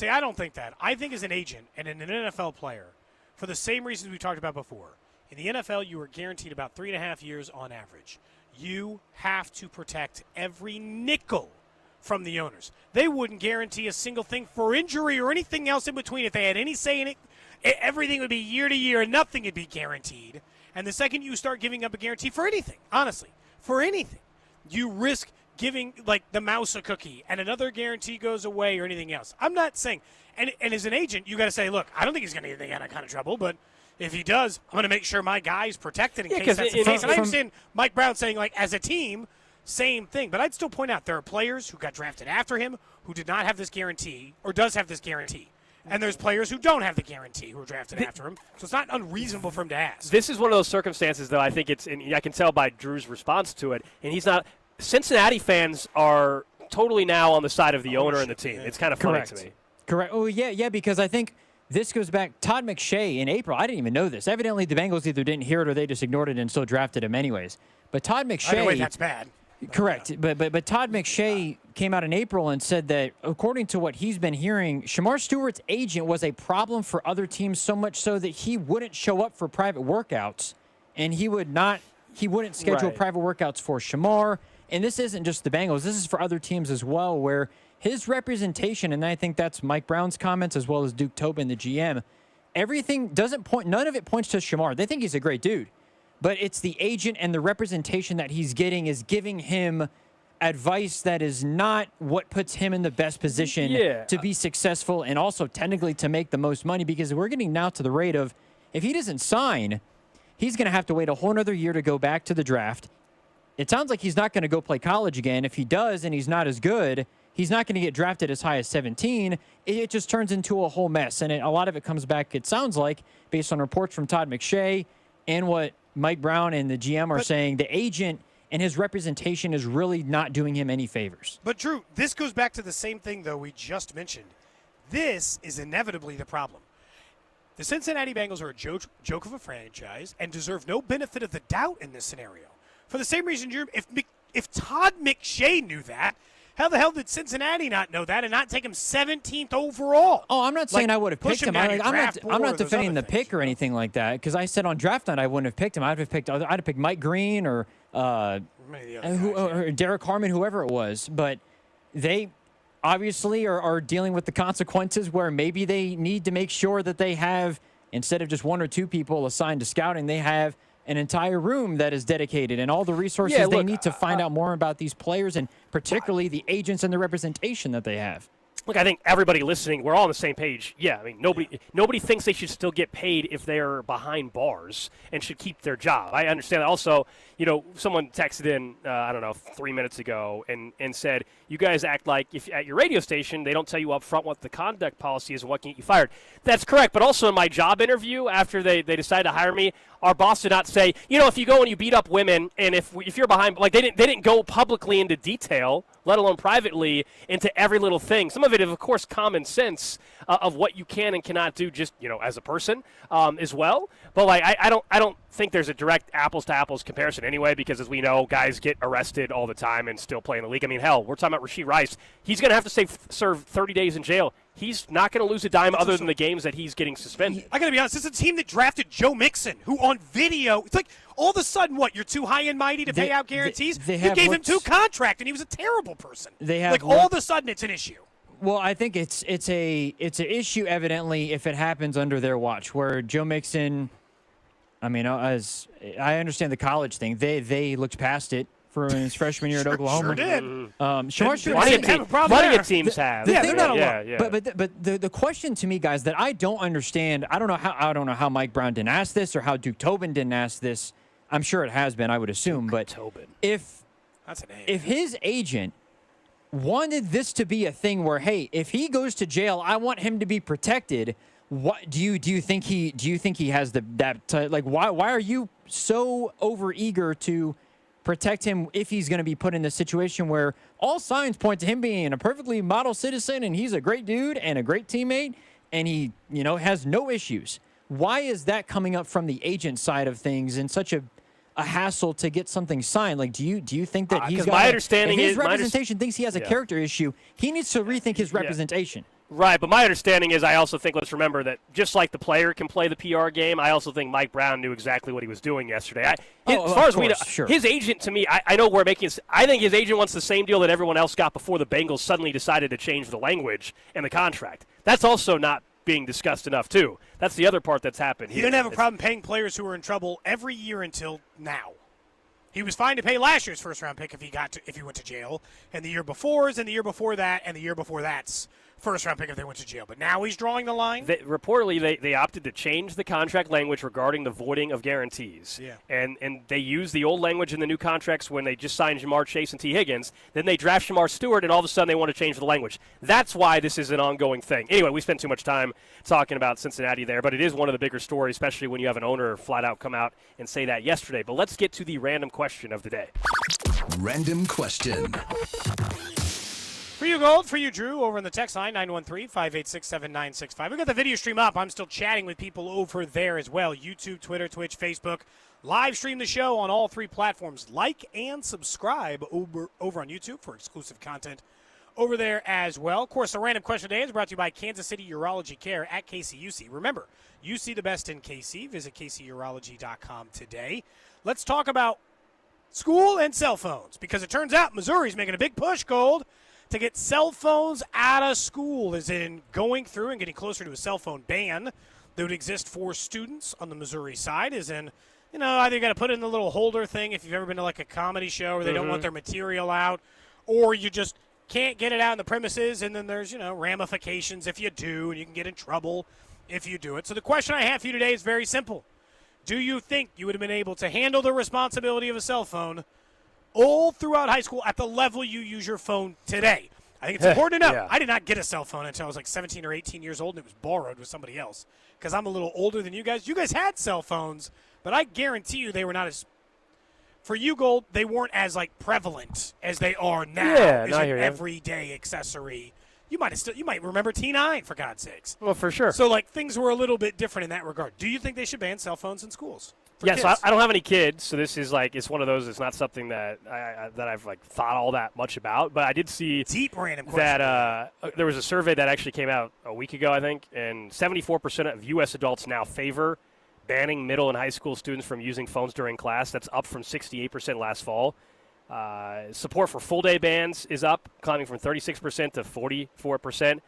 I don't think that. I think as an agent and an NFL player, for the same reasons we talked about before, in the NFL, you are guaranteed about 3.5 years on average. You have to protect every nickel from the owners. They wouldn't guarantee a single thing for injury or anything else in between. If they had any say in it, everything would be year to year and nothing would be guaranteed. And the second you start giving up a guarantee for anything, honestly, for anything, you risk giving, like, the mouse a cookie and another guarantee goes away or anything else. I'm not saying, and as an agent, you got to say, look, I don't think he's going to get in that kind of trouble, but if he does, I'm going to make sure my guy's protected in case that's the case. And I understand Mike Brown saying, like, as a team, same thing. But I'd still point out there are players who got drafted after him who did not have this guarantee or does have this guarantee. And there's players who don't have the guarantee who were drafted after him. So it's not unreasonable for him to ask. This is one of those circumstances that I think and I can tell by Drew's response to it, and he's not – Cincinnati fans are totally now on the side of the owner and the team. It's kind of funny to me. Correct. Oh, yeah, because I think this goes back. Todd McShay in April, I didn't even know this. Evidently, the Bengals either didn't hear it or they just ignored it and still drafted him anyways. But Todd McShay. Either way, that's bad. Correct. But Todd McShay came out in April and said that, according to what he's been hearing, Shamar Stewart's agent was a problem for other teams, so much so that he wouldn't show up for private workouts, and he wouldn't schedule private workouts for Shamar. And this isn't just the Bengals. This is for other teams as well, where his representation, and I think that's Mike Brown's comments as well as Duke Tobin, the GM, everything doesn't point, none of it points to Shamar. They think he's a great dude. But it's the agent and the representation that he's getting is giving him advice that is not what puts him in the best position to be successful and also technically to make the most money, because we're getting now to the rate of, if he doesn't sign, he's going to have to wait a whole another year to go back to the draft. It sounds like he's not going to go play college again. If he does and he's not as good, he's not going to get drafted as high as 17. It just turns into a whole mess. And a lot of it comes back, it sounds like, based on reports from Todd McShay and what Mike Brown and the GM are saying, the agent and his representation is really not doing him any favors. But, Drew, this goes back to the same thing, though, we just mentioned. This is inevitably the problem. The Cincinnati Bengals are a joke of a franchise and deserve no benefit of the doubt in this scenario. For the same reason, if Todd McShay knew that, how the hell did Cincinnati not know that and not take him 17th overall? Oh, I'm not saying I would have picked him. I'm not defending the pick or anything like that, because I said on draft night I wouldn't have picked him. I'd have picked Mike Green or Derek Harmon, whoever it was. But they obviously are dealing with the consequences where maybe they need to make sure that they have, instead of just one or two people assigned to scouting, they have an entire room that is dedicated and all the resources they need to find out more about these players, and particularly the agents and the representation that they have. Look, I think everybody listening, we're all on the same page. Yeah, I mean, nobody thinks they should still get paid if they're behind bars and should keep their job. I understand that. Also, someone texted in, 3 minutes ago and said, you guys act like if at your radio station, they don't tell you up front what the conduct policy is and what can get you fired. That's correct. But also in my job interview, after they decided to hire me, our boss did not say, if you go and you beat up women, and if you're behind, like they didn't go publicly into detail, let alone privately, into every little thing. Some of it is, of course, common sense of what you can and cannot do, just as a person as well. But I don't think there's a direct apples to apples comparison anyway, because as we know, guys get arrested all the time and still play in the league. I mean, hell, we're talking about Rashee Rice. He's going to have to serve 30 days in jail. He's not going to lose a dime other than the games that he's getting suspended. I got to be honest, this is a team that drafted Joe Mixon, who on video, it's like all of a sudden, you're too high and mighty to pay out guarantees? You gave him 2 contracts, and he was a terrible person. All of a sudden, it's an issue. Well, I think it's an issue evidently if it happens under their watch, where Joe Mixon, I mean, as I understand the college thing, they looked past it for his freshman year at Oklahoma. Sure did. Plenty of teams have. They're not alone. But the question to me, guys, that I don't understand, I don't know how Mike Brown didn't ask this or how Duke Tobin didn't ask this. I'm sure it has been, I would assume. Duke but Tobin. That's a name. If his agent wanted this to be a thing where, hey, if he goes to jail, I want him to be protected. What do you think he has why are you so overeager to protect him if he's going to be put in this situation where all signs point to him being a perfectly model citizen and he's a great dude and a great teammate and he has no issues? Why is that coming up from the agent side of things in such a hassle to get something signed? Like, do you think that he's got my understanding if his is representation thinks he has a character issue, he needs to rethink his representation. Right, but my understanding is I also think, let's remember that just like the player can play the PR game, I also think Mike Brown knew exactly what he was doing yesterday. As far as we know, his agent, to me, I know we're making – I think his agent wants the same deal that everyone else got before the Bengals suddenly decided to change the language and the contract. That's also not being discussed enough, too. That's the other part that's happened here. He didn't have a problem paying players who were in trouble every year until now. He was fine to pay last year's first-round pick if he went to jail, and the year before's, and the year before that, and the year before that's first-round pick if they went to jail. But now he's drawing the line? Reportedly, they opted to change the contract language regarding the voiding of guarantees. Yeah. And they used the old language in the new contracts when they just signed Jamar Chase and T. Higgins. Then they draft Shamar Stewart, and all of a sudden they want to change the language. That's why this is an ongoing thing. Anyway, we spent too much time talking about Cincinnati there, but it is one of the bigger stories, especially when you have an owner flat out come out and say that yesterday. But let's get to the random question of the day. Random question. For you, Gold. For you, Drew, over in the text line, 913-586-7965. We got the video stream up. I'm still chatting with people over there as well. YouTube, Twitter, Twitch, Facebook. Live stream the show on all 3 platforms. Like and subscribe over on YouTube for exclusive content over there as well. Of course, the random question today is brought to you by Kansas City Urology Care at KCUC. Remember, you see the best in KC. Visit kcurology.com today. Let's talk about school and cell phones, because it turns out Missouri's making a big push, Gold, to get cell phones out of school, as in going through and getting closer to a cell phone ban that would exist for students on the Missouri side, as in, either you got to put it in the little holder thing if you've ever been to like a comedy show where they don't want their material out, or you just can't get it out in the premises, and then there's, ramifications if you do, and you can get in trouble if you do it. So the question I have for you today is very simple. Do you think you would have been able to handle the responsibility of a cell phone all throughout high school at the level you use your phone today? I think it's important to know. I did not get a cell phone until I was like 17 or 18 years old, and it was borrowed with somebody else because I'm a little older than you guys. You guys had cell phones, but I guarantee you they were not as – for you, Gold, they weren't as, prevalent as they are now as an everyday accessory. You might remember T9, for God's sakes. Well, for sure. So, things were a little bit different in that regard. Do you think they should ban cell phones in schools? Yes, yeah, so I don't have any kids, so this is it's one of those. It's not something that I've thought all that much about. But I did see deep random that there was a survey that actually came out a week ago, I think, and 74% of U.S. adults now favor banning middle and high school students from using phones during class. That's up from 68% last fall. Support for full-day bans is up, climbing from 36% to 44%.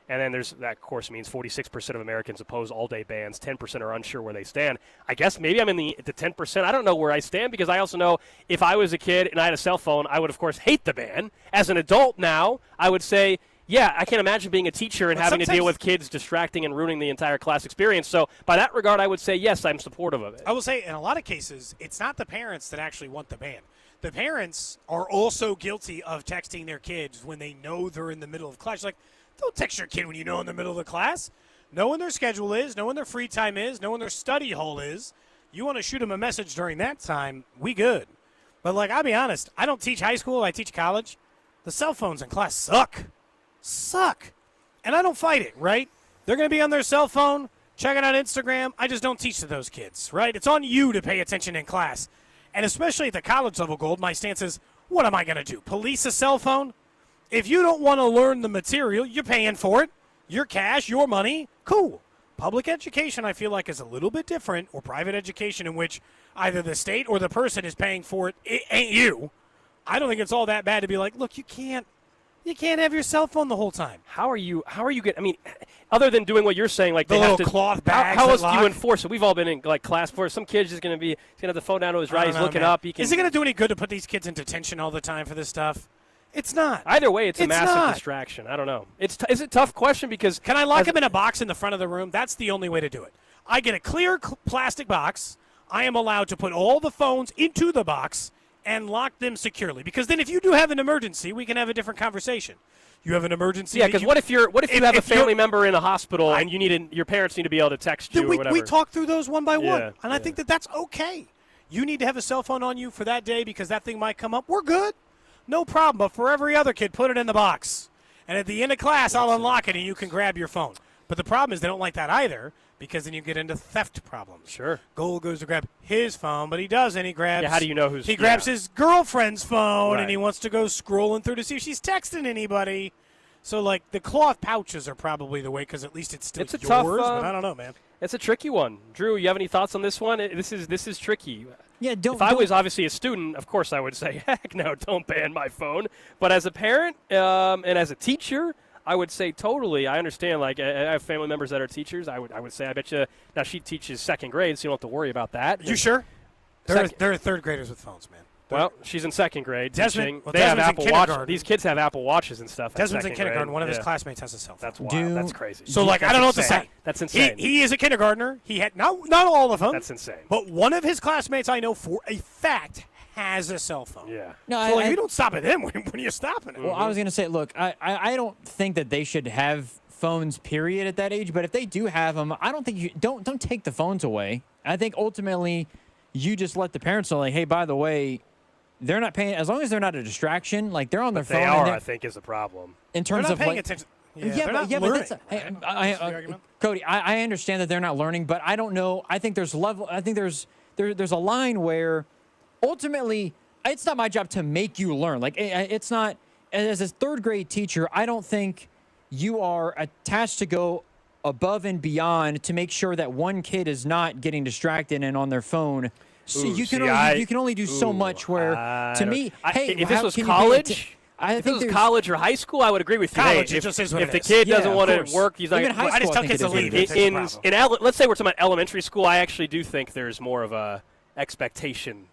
And then that, of course, means 46% of Americans oppose all-day bans. 10% are unsure where they stand. I guess maybe I'm in the 10%. I don't know where I stand, because I also know if I was a kid and I had a cell phone, I would, of course, hate the ban. As an adult now, I would say, yeah, I can't imagine being a teacher and having to deal with kids distracting and ruining the entire class experience. So by that regard, I would say, yes, I'm supportive of it. I will say, in a lot of cases, it's not the parents that actually want the ban. The parents are also guilty of texting their kids when they know they're in the middle of class. Don't text your kid when you know in the middle of the class. Know when their schedule is, know when their free time is, know when their study hall is. You want to shoot them a message during that time, we good. But, I'll be honest, I don't teach high school, I teach college. The cell phones in class suck. And I don't fight it, right? They're going to be on their cell phone, checking out Instagram. I just don't teach to those kids, right? It's on you to pay attention in class. And especially at the college level, Gold, my stance is, what am I going to do? Police a cell phone? If you don't want to learn the material, you're paying for it. Your cash, your money, cool. Public education, I feel like, is a little bit different, or private education in which either the state or the person is paying for it. It ain't you. I don't think it's all that bad to be like, look, you can't have your cell phone the whole time. How are you getting? I mean, other than doing what you're saying, the little cloth bags. How else do you enforce it? We've all been in class before. Some kid's just going to have the phone down to his right. He's looking up. Is it going to do any good to put these kids in detention all the time for this stuff? It's not. Either way, it's a massive distraction. I don't know. Is it a tough question, because can I lock them in a box in the front of the room? That's the only way to do it. I get a clear plastic box. I am allowed to put all the phones into the box and lock them securely, because then if you do have an emergency, we can have a different conversation. You have an emergency. Yeah, because what if you have a family member in a hospital and your parents need to be able to text you or whatever? We talk through those one by one, and I think that's okay. You need to have a cell phone on you for that day because that thing might come up. We're good. No problem. But for every other kid, put it in the box. And at the end of class, I'll unlock it and you can grab your phone. But the problem is they don't like that either, because then you get into theft problems. Sure. Gold goes to grab his phone, but he doesn't. He grabs. Yeah, how do you know who's? He grabs his girlfriend's phone, and he wants to go scrolling through to see if she's texting anybody. So, the cloth pouches are probably the way, because at least it's still yours. Tough, but I don't know, man. It's a tricky one. Drew, you have any thoughts on this one? This is tricky. Yeah, if I was obviously a student, of course I would say, heck no, don't ban my phone. But as a parent and as a teacher, I would say totally. I understand. I have family members that are teachers. I would say, I bet you. Now, she teaches second grade, so you don't have to worry about that. You sure? There are third graders with phones, man. Well, she's in second grade teaching. Well, they have Apple Watches. These kids have Apple Watches and stuff. Desmond's in kindergarten. One of his classmates has a cell phone. That's wild. That's crazy. So, I don't know what to say. That's insane. He is a kindergartner. He had not all of them. That's insane. But one of his classmates, I know for a fact, has a cell phone. Yeah. No, you don't stop at them when you're stopping it. Well, I was going to say, look, I don't think that they should have phones, period, at that age. But if they do have them, I don't think don't take the phones away. I think ultimately you just let the parents know, hey, by the way, they're not paying, as long as they're not a distraction, like they're on their phone. They are, I think, is the problem. In terms they're not of paying attention. Yeah, but that's, Cody, I understand that they're not learning, but I don't know. I think there's there's a line where ultimately it's not my job to make you learn. Like it's not, as a third grade teacher, I don't think you are attached to go above and beyond to make sure that one kid is not getting distracted and on their phone. So you can only do so much. Where to me, if this was college. If this was college or high school, I would agree with you. College, if, it just is what if it the is. kid doesn't want to work, he's not. Even high school, I just tell kids to leave. Let's say we're talking about elementary school. I actually do think there's more of a expectation,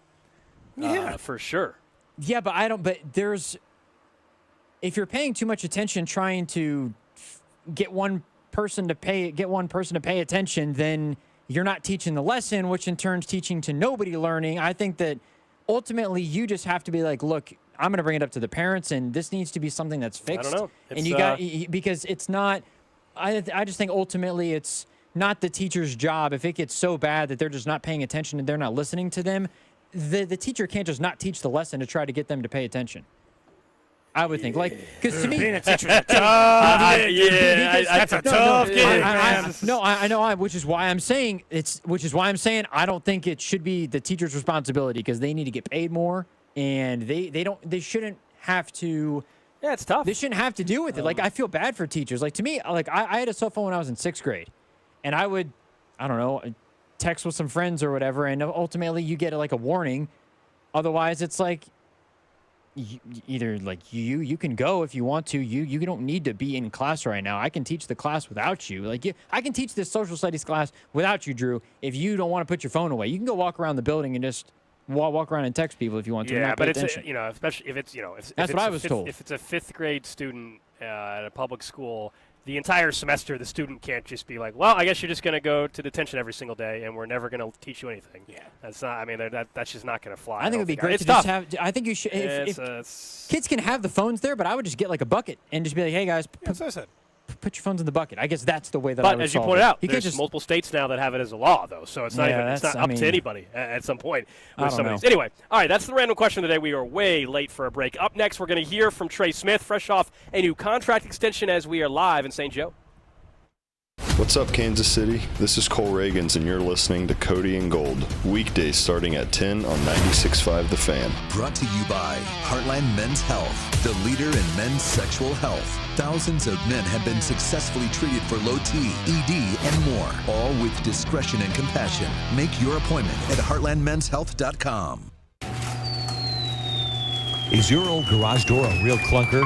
for sure. Yeah, but I don't. But there's, if you're paying too much attention, trying to get one person to pay attention, then you're not teaching the lesson, which in turn is teaching to nobody learning. I think that ultimately you just have to be like, look, I'm going to bring it up to the parents, and this needs to be something that's fixed. I don't know. And you got, because it's not, I just think ultimately it's not the teacher's job. If it gets so bad that they're just not paying attention and they're not listening to them, the teacher can't just not teach the lesson to try to get them to pay attention. I would think, because to me, being a teacher is tough. That's a tough gig. I know. Which is why I'm saying I don't think it should be the teacher's responsibility, because they need to get paid more, and they shouldn't have to. Yeah, it's tough. They shouldn't have to deal with it. I feel bad for teachers. Like, to me, I had a cell phone when I was in 6th grade, and I would, I don't know, text with some friends or whatever, and ultimately you get a warning. Otherwise, it's like, you can go if you want to. You don't need to be in class right now. I can teach the class without you. I can teach this social studies class without you, Drew. If you don't want to put your phone away, you can go walk around the building and just walk around and text people if you want to. Yeah, but it's especially if it's that's what I was told. If it's a 5th grade student at a public school, the entire semester the student can't just be like, well, I guess you're just going to go to detention every single day, and we're never going to teach you anything. Yeah, that's not. I mean, that's just not going to fly. I think it'd be great to tough. just have. I think you should. If kids can have the phones there, but I would just get a bucket and just be like, hey guys, put your phones in the bucket. I guess that's the way that I would as you solve pointed it. out, there's multiple states now that have it as a law, though, so it's not up to anybody at some point with some of these. Anyway, all right, that's the random question of the day. We are way late for a break. Up next, we're going to hear from Trey Smith, fresh off a new contract extension, as we are live in St. Joe. What's up, Kansas City? This is Cole Reagans, and you're listening to Cody and Gold. Weekdays starting at 10 on 96.5 The Fan. Brought to you by Heartland Men's Health, the leader in men's sexual health. Thousands of men have been successfully treated for low T, ED, and more, all with discretion and compassion. Make your appointment at heartlandmenshealth.com. Is your old garage door a real clunker?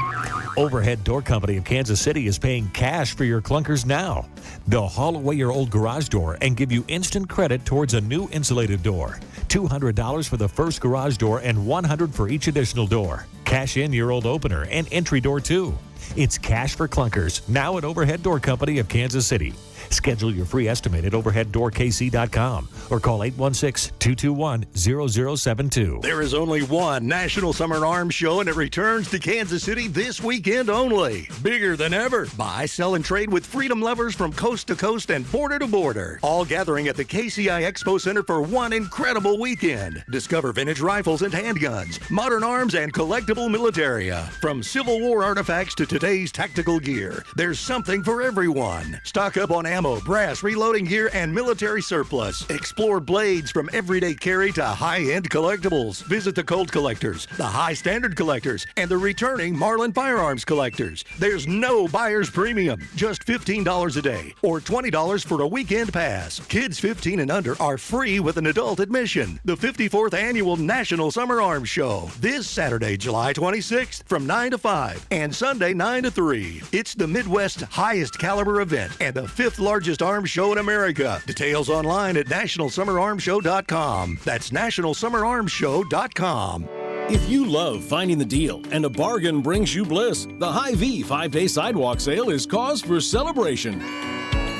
Overhead Door Company of Kansas City is paying cash for your clunkers now. They'll haul away your old garage door and give you instant credit towards a new insulated door. $200 for the first garage door and $100 for each additional door. Cash in your old opener and entry door too. It's cash for clunkers now at Overhead Door Company of Kansas City. Schedule your free estimate at overheaddoorkc.com or call 816-221-0072. There is only one National Summer Arms Show, and it returns to Kansas City this weekend only. Bigger than ever. Buy, sell, and trade with freedom lovers from coast to coast and border to border. All gathering at the KCI Expo Center for one incredible weekend. Discover vintage rifles and handguns, modern arms, and collectible militaria. From Civil War artifacts to today's tactical gear, there's something for everyone. Stock up on ammo, brass, reloading gear, and military surplus. Explore blades from everyday carry to high-end collectibles. Visit the Colt collectors, the high standard collectors, and the returning Marlin firearms collectors. There's no buyer's premium, just $15 a day or $20 for a weekend pass. Kids 15 and under are free with an adult admission. The 54th Annual National Summer Arms Show, this Saturday, July 26th from 9 to 5 and Sunday 9 to 3. It's the Midwest's highest caliber event and the 5th largest arms show in America. Details online at nationalsummerarmshow.com. That's nationalsummerarmshow.com. If you love finding the deal and a bargain brings you bliss, the Hy-Vee 5-day sidewalk sale is cause for celebration.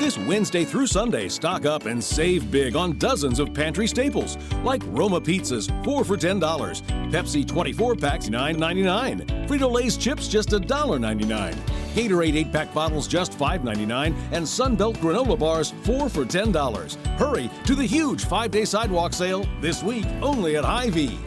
This Wednesday through Sunday, stock up and save big on dozens of pantry staples, like Roma pizzas, 4 for $10, Pepsi 24 packs, $9.99, Frito-Lay's chips just $1.99, Gatorade 8-pack bottles just $5.99, and Sunbelt granola bars, 4 for $10. Hurry to the huge 5-day sidewalk sale this week only at Hy-Vee.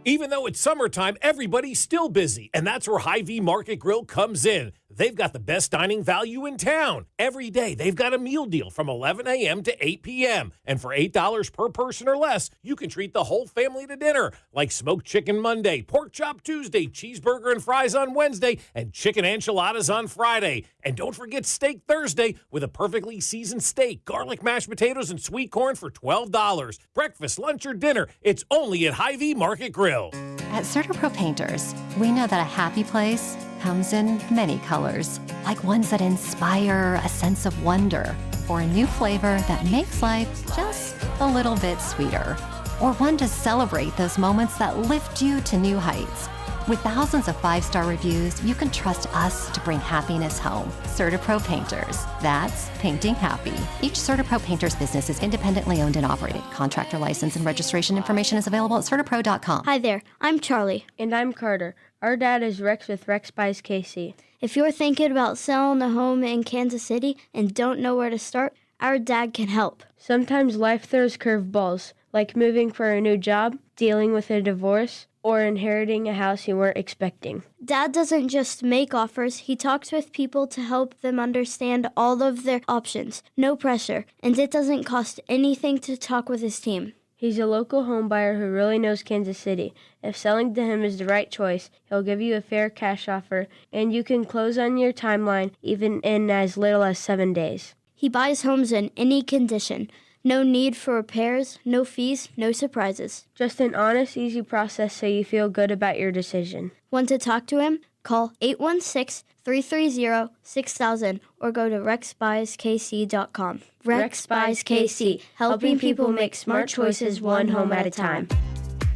Even though it's summertime, everybody's still busy, and that's where Hy-Vee Market Grill comes in. They've got the best dining value in town. Every day, they've got a meal deal from 11 a.m. to 8 p.m. And for $8 per person or less, you can treat the whole family to dinner, like smoked chicken Monday, pork chop Tuesday, cheeseburger and fries on Wednesday, and chicken enchiladas on Friday. And don't forget Steak Thursday with a perfectly seasoned steak, garlic mashed potatoes, and sweet corn for $12. Breakfast, lunch, or dinner, it's only at Hy-Vee Market Grill. At CertaPro Painters, we know that a happy place comes in many colors, like ones that inspire a sense of wonder, or a new flavor that makes life just a little bit sweeter, or one to celebrate those moments that lift you to new heights. With thousands of 5-star reviews, you can trust us to bring happiness home. CertaPro Painters. That's painting happy. Each CertaPro Painters business is independently owned and operated. Contractor license and registration information is available at CertaPro.com. Hi there, I'm Charlie. And I'm Carter. Our dad is Rex with Rex Buys KC. If you're thinking about selling a home in Kansas City and don't know where to start, our dad can help. Sometimes life throws curveballs, like moving for a new job, dealing with a divorce, or inheriting a house you weren't expecting. Dad doesn't just make offers, he talks with people to help them understand all of their options. No pressure, and it doesn't cost anything to talk with his team. He's a local home buyer who really knows Kansas City. If selling to him is the right choice, he'll give you a fair cash offer, and you can close on your timeline even in as little as 7 days. He buys homes in any condition. No need for repairs, no fees, no surprises. Just an honest, easy process so you feel good about your decision. Want to talk to him? Call 816-330-6000 or go to rexbuyskc.com. Rex Buys KC, helping people make smart choices one home at a time.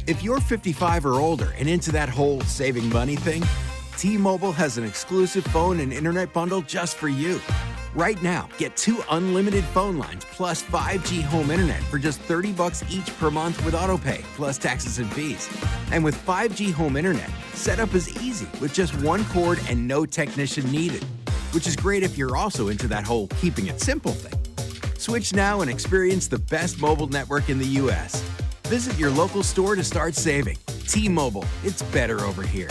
If you're 55 or older and into that whole saving money thing, T-Mobile has an exclusive phone and internet bundle just for you. Right now, get 2 unlimited phone lines plus 5G home internet for just $30 each per month with autopay, plus taxes and fees. And with 5G home internet, setup is easy with just 1 cord and no technician needed, which is great if you're also into that whole keeping it simple thing. Switch now and experience the best mobile network in the U.S. Visit your local store to start saving. T-Mobile, it's better over here.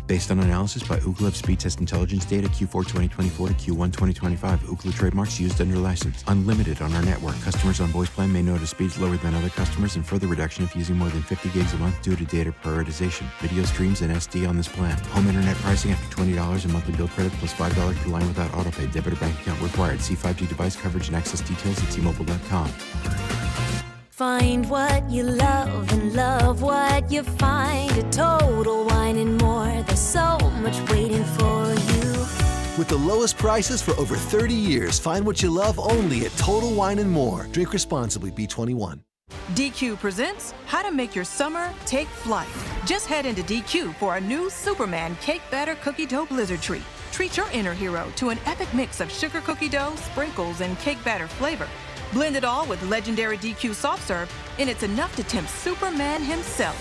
Based on analysis by Ookla of speed test intelligence data Q4 2024 to Q1 2025. Ookla trademarks used under license. Unlimited on our network. Customers on voice plan may notice speeds lower than other customers and further reduction if using more than 50 gigs a month due to data prioritization. Video streams and SD on this plan. Home internet pricing after $20 in monthly bill credit plus $5 per line without autopay. Debit or bank account required. See 5G device coverage and access details at T-Mobile.com. Find what you love and love what you find. A Total Wine and More. There's so much waiting for you. With the lowest prices for over 30 years, find what you love only at Total Wine and More. Drink responsibly, B21. DQ presents How to Make Your Summer Take Flight. Just head into DQ for a new Superman Cake Batter Cookie Dough Blizzard Treat. Treat your inner hero to an epic mix of sugar cookie dough, sprinkles, and cake batter flavor. Blend it all with legendary DQ soft serve, and it's enough to tempt Superman himself.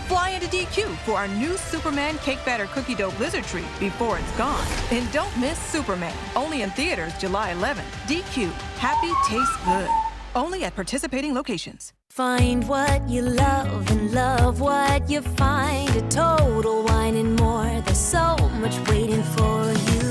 Fly into DQ for our new Superman Cake Batter Cookie Dough Blizzard Treat before it's gone. And don't miss Superman, only in theaters July 11th. DQ, happy tastes good. Only at participating locations. Find what you love and love what you find. A Total Wine and More. There's so much waiting for you.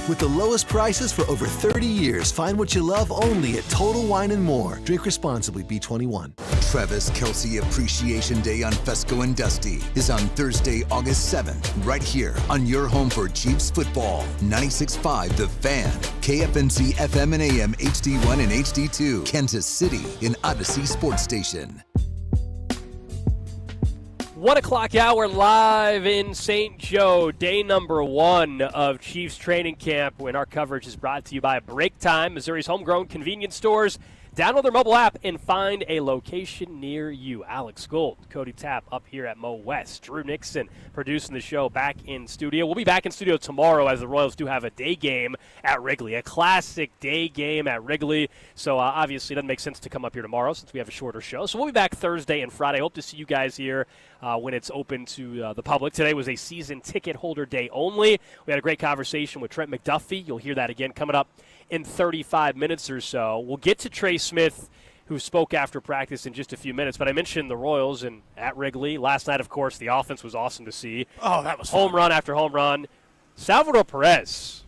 With the lowest prices for over 30 years, find what you love only at Total Wine and More. Drink responsibly, B21. Travis Kelce Appreciation Day on Fescoe and Dusty is on Thursday, August 7th, right here on your home for Chiefs football. 96.5 The Fan, KFNC FM and AM HD1 and HD2, Kansas City in Odyssey Sports Station. 1 o'clock hour live in St. Joe, day number 1 of Chiefs training camp, when our coverage is brought to you by Break Time, Missouri's homegrown convenience stores. Download their mobile app and find a location near you. Alex Gold, Cody Tapp up here at Mo West. Drew Nixon producing the show back in studio. We'll be back in studio tomorrow as the Royals do have a day game at Wrigley, a classic day game at Wrigley. So obviously it doesn't make sense to come up here tomorrow since we have a shorter show. So we'll be back Thursday and Friday. Hope to see you guys here when it's open to the public. Today was a season ticket holder day only. We had a great conversation with Trent McDuffie. You'll hear that again coming up in 35 minutes or so. We'll get to Trey Smith who spoke after practice in just a few minutes. But I mentioned the Royals and at Wrigley. Last night, of course, the offense was awesome to see. Oh, that was home fun. run after home run. Salvador Perez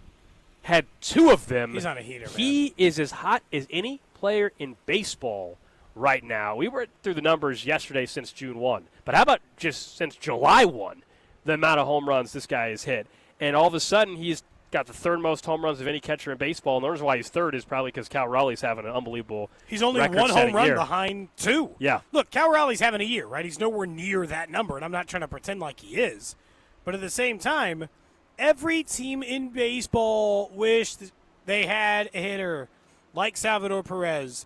had 2 of them. He's on a heater, man. He is as hot as any player in baseball right now. We were through the numbers yesterday since June 1. But how about just since July 1, the amount of home runs this guy has hit? And all of a sudden, he's got the 3rd most home runs of any catcher in baseball. And the reason why he's 3rd is probably because Cal Raleigh's having an unbelievable He's only 1 record-setting home run year. behind 2. Yeah. Look, Cal Raleigh's having a year, right? He's nowhere near that number, and I'm not trying to pretend like he is. But at the same time, every team in baseball wished they had a hitter like Salvador Perez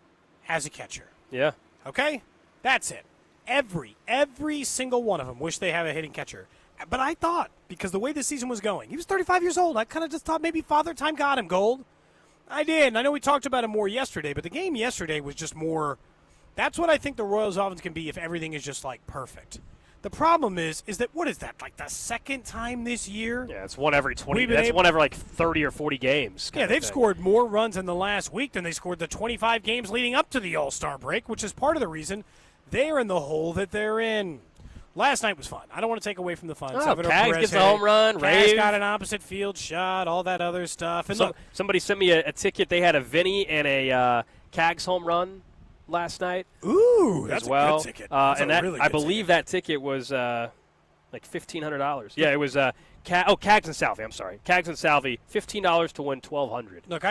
as a catcher. Yeah. Okay? That's it. Every single one of them wish they had a hitting catcher. But I thought, because the way the season was going, he was 35 years old. I kind of just thought maybe Father Time got him, Gold. I did. And I know we talked about him more yesterday, but the game yesterday was just more. That's what I think the Royals offense can be if everything is just like perfect. The problem is that what is that, like the 2nd time this year? Yeah, it's one every 20. That's one every like 30 or 40 games. Yeah, they've scored more runs in the last week than they scored the 25 games leading up to the All-Star break, which is part of the reason they're in the hole that they're in. Last night was fun. I don't want to take away from the fun. Salvador Cags Perez gets hit a home run. Cags Reid got an opposite field shot, all that other stuff. And look, somebody sent me a ticket. They had a Vinny and a Cags home run last night. Ooh, as that's well. a good ticket. That's and a that, really I good believe that ticket was like $1,500. Yeah, it was Cags and Salvi. I'm sorry, Cags and Salvi, $15 to win $1,200. Look,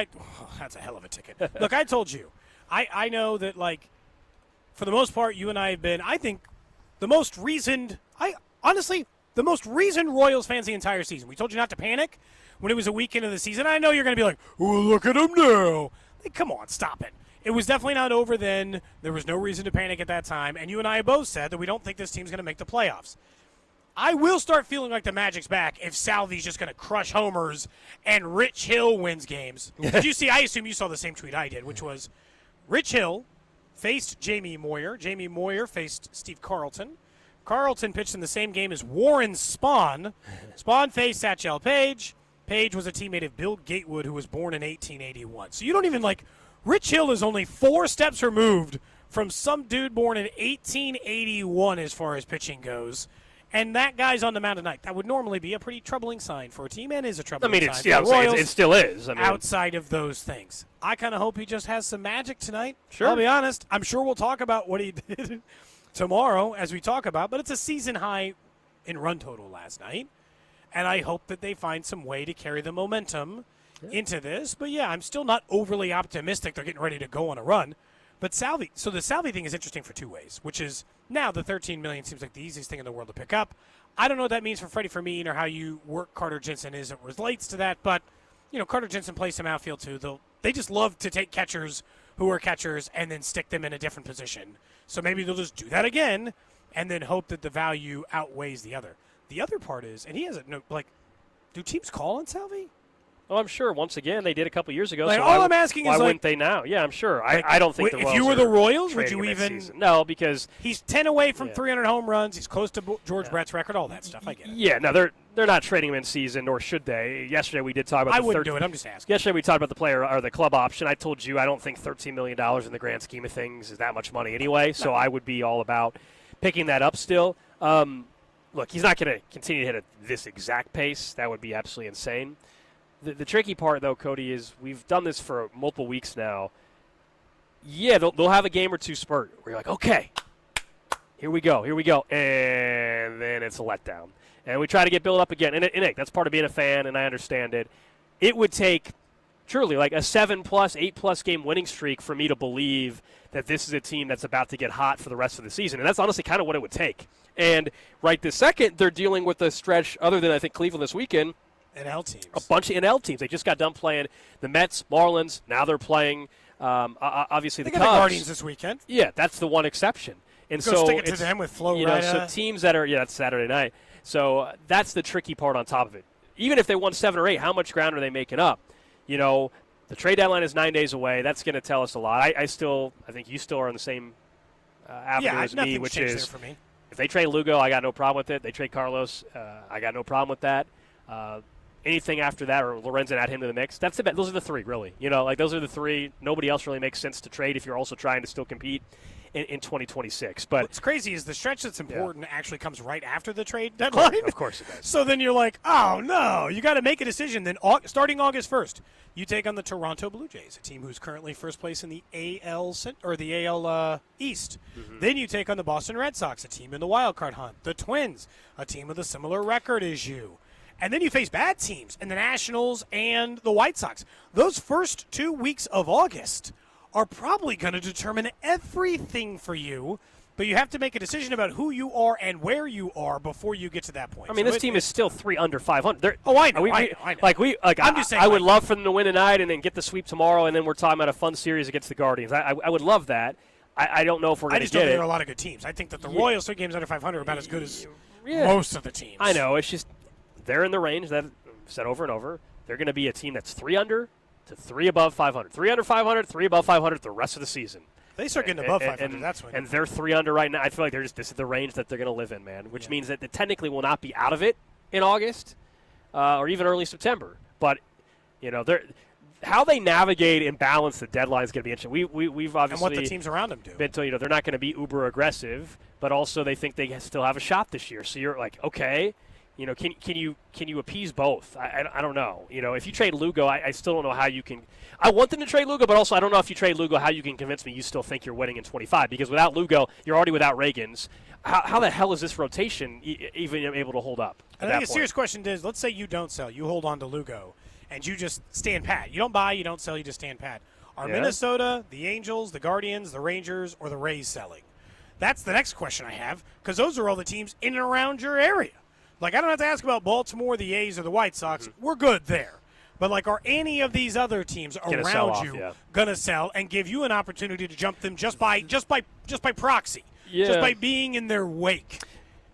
that's a hell of a ticket. Look, I told you, I know that like for the most part, you and I have been. I think the most reasoned. Honestly, the most reasoned Royals fans the entire season. We told you not to panic when it was a weekend of the season. I know you're going to be like, oh, look at them now. Like, come on, stop it. It was definitely not over then. There was no reason to panic at that time. And you and I both said that we don't think this team's going to make the playoffs. I will start feeling like the Magic's back if Salvi's just going to crush homers and Rich Hill wins games. Did you see? I assume you saw the same tweet I did, which was Rich Hill faced Jamie Moyer. Jamie Moyer faced Steve Carlton. Carlton pitched in the same game as Warren Spahn. Spahn faced Satchel Paige. Paige was a teammate of Bill Gatewood, who was born in 1881. So you don't even like – Rich Hill is only 4 steps removed from some dude born in 1881 as far as pitching goes. And that guy's on the mound tonight. That would normally be a pretty troubling sign for a team and is a troubling sign for the Royals. It still is. Outside of those things. I kind of hope he just has some magic tonight. Sure. I'll be honest. I'm sure we'll talk about what he did tomorrow as we talk about, but it's a season high in run total last night, and I hope that they find some way to carry the momentum into this. But yeah, I'm still not overly optimistic they're getting ready to go on a run. But Salvi, so the Salvi thing is interesting for 2 ways, which is now the $13 million seems like the easiest thing in the world to pick up. I don't know what that means for Freddie Fermin or how you work Carter Jensen as it relates to that, but you know, Carter Jensen plays some outfield too. They just love to take catchers who are catchers and then stick them in a different position. So maybe they'll just do that again and then hope that the value outweighs the other. The other part is, and he has do teams call on Salvi? Oh, I'm sure. Once again, they did a couple years ago. Like, so all I'm asking why is, wouldn't they now? Yeah, I'm sure. I don't think the Royals. If you were the Royals, would trading you him this even? season. No, because he's 10 away from 300 home runs. He's close to George Brett's record. All that stuff. I get it. Yeah, no, they're not trading him in season, nor should they. Yesterday we did talk about. I wouldn't do it. I'm just asking. Yesterday we talked about the player or the club option. I told you I don't think $13 million in the grand scheme of things is that much money anyway. So I would be all about picking that up still. Look, he's not going to continue to hit at this exact pace. That would be absolutely insane. The tricky part, though, Cody, is we've done this for multiple weeks now. Yeah, they'll have a game or two spurt where you're like, okay, here we go, and then it's a letdown. And we try to get built up again. And that's part of being a fan, and I understand it. It would take truly like a 7+, 8+ game winning streak for me to believe that this is a team that's about to get hot for the rest of the season. And that's honestly kind of what it would take. And right this second, they're dealing with a stretch other than I think Cleveland this weekend. NL teams. A bunch of NL teams. They just got done playing the Mets, Marlins. Now they're playing, obviously, the Cubs. The Guardians this weekend. Yeah, that's the one exception. And Go stick it to them with Flo Rida. So teams that are, that's Saturday night. So that's the tricky part on top of it. Even if they won 7 or 8, how much ground are they making up? You know, the trade deadline is 9 days away. That's going to tell us a lot. I think you still are on the same avenue as me, which is for me. If they trade Lugo, I got no problem with it. They trade Carlos, I got no problem with that. anything after that, or Lorenzen add him to the mix, that's it. Those are the three, really. Those are the three. Nobody else really makes sense to trade if you're also trying to still compete in 2026 But what's crazy is the stretch that's important actually comes right after the trade deadline. Of course it does. So then you're like, oh, no, you got to make a decision. Then starting August 1st, you take on the Toronto Blue Jays, a team who's currently first place in the AL East. Mm-hmm. Then you take on the Boston Red Sox, a team in the wild card hunt. The Twins, a team with a similar record as you. And then you face bad teams in the Nationals and the White Sox. Those first 2 weeks of August are probably going to determine everything for you, but you have to make a decision about who you are and where you are before you get to that point. I mean, this team is still 3 under 500. I know. I know. I'm just saying, I would love for them to win tonight and then get the sweep tomorrow, and then we're talking about a fun series against the Guardians. I would love that. I don't know if we're going to get it. I just don't think there are a lot of good teams. I think that the Royals, 3 games under 500, are about as good as most of the teams. I know. It's just they're in the range that I've said over and over. They're going to be a team that's 3 under to 3 above 500. 3 under 500, 3 above 500 the rest of the season. They start getting above 500. That's when. And they're 3 under right now. I feel like this is the range that they're going to live in, man. Which means that they technically will not be out of it in August or even early September. But how they navigate and balance the deadline is going to be interesting. We've obviously and what the teams around them do. Been told, they're not going to be uber aggressive, but also they think they still have a shot this year. So you're like, okay. Can you appease both? I don't know. If you trade Lugo, I still don't know how you can. I want them to trade Lugo, but also I don't know if you trade Lugo how you can convince me you still think you're winning in 25. Because without Lugo, you're already without Reagans. How the hell is this rotation even able to hold up? I think a serious question is, let's say you don't sell, you hold on to Lugo, and you just stand pat. You don't buy, you don't sell, you just stand pat. Are Minnesota, the Angels, the Guardians, the Rangers, or the Rays selling? That's the next question I have, because those are all the teams in and around your area. Like, I don't have to ask about Baltimore, the A's, or the White Sox. Mm-hmm. We're good there. But, are any of these other teams around you going to sell and give you an opportunity to jump them just by proxy, just by being in their wake?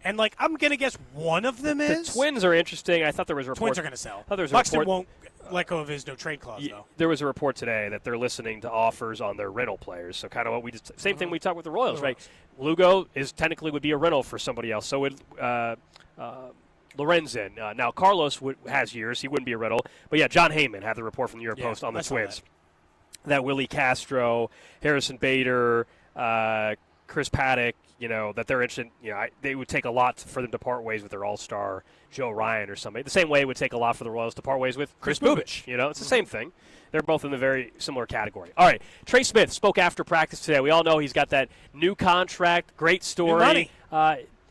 And, I'm going to guess one of them is. The Twins are interesting. I thought there was a report. Twins are going to sell. Buxton won't let go of his no trade clause, though. There was a report today that they're listening to offers on their rental players. So kind of what we just same thing we talked with the Royals, right? Lugo would be a rental for somebody else. So would Lorenzen. Now Carlos has years; he wouldn't be a rental. But yeah, John Heyman had the report from the New York Post on the Twins that Willie Castro, Harrison Bader, Chris Paddock, that they're interested. They would take a lot for them to part ways with their all-star Joe Ryan or somebody. The same way it would take a lot for the Royals to part ways with Chris Bubich. It's the same thing. They're both in the very similar category. All right, Trey Smith spoke after practice today. We all know he's got that new contract, great story.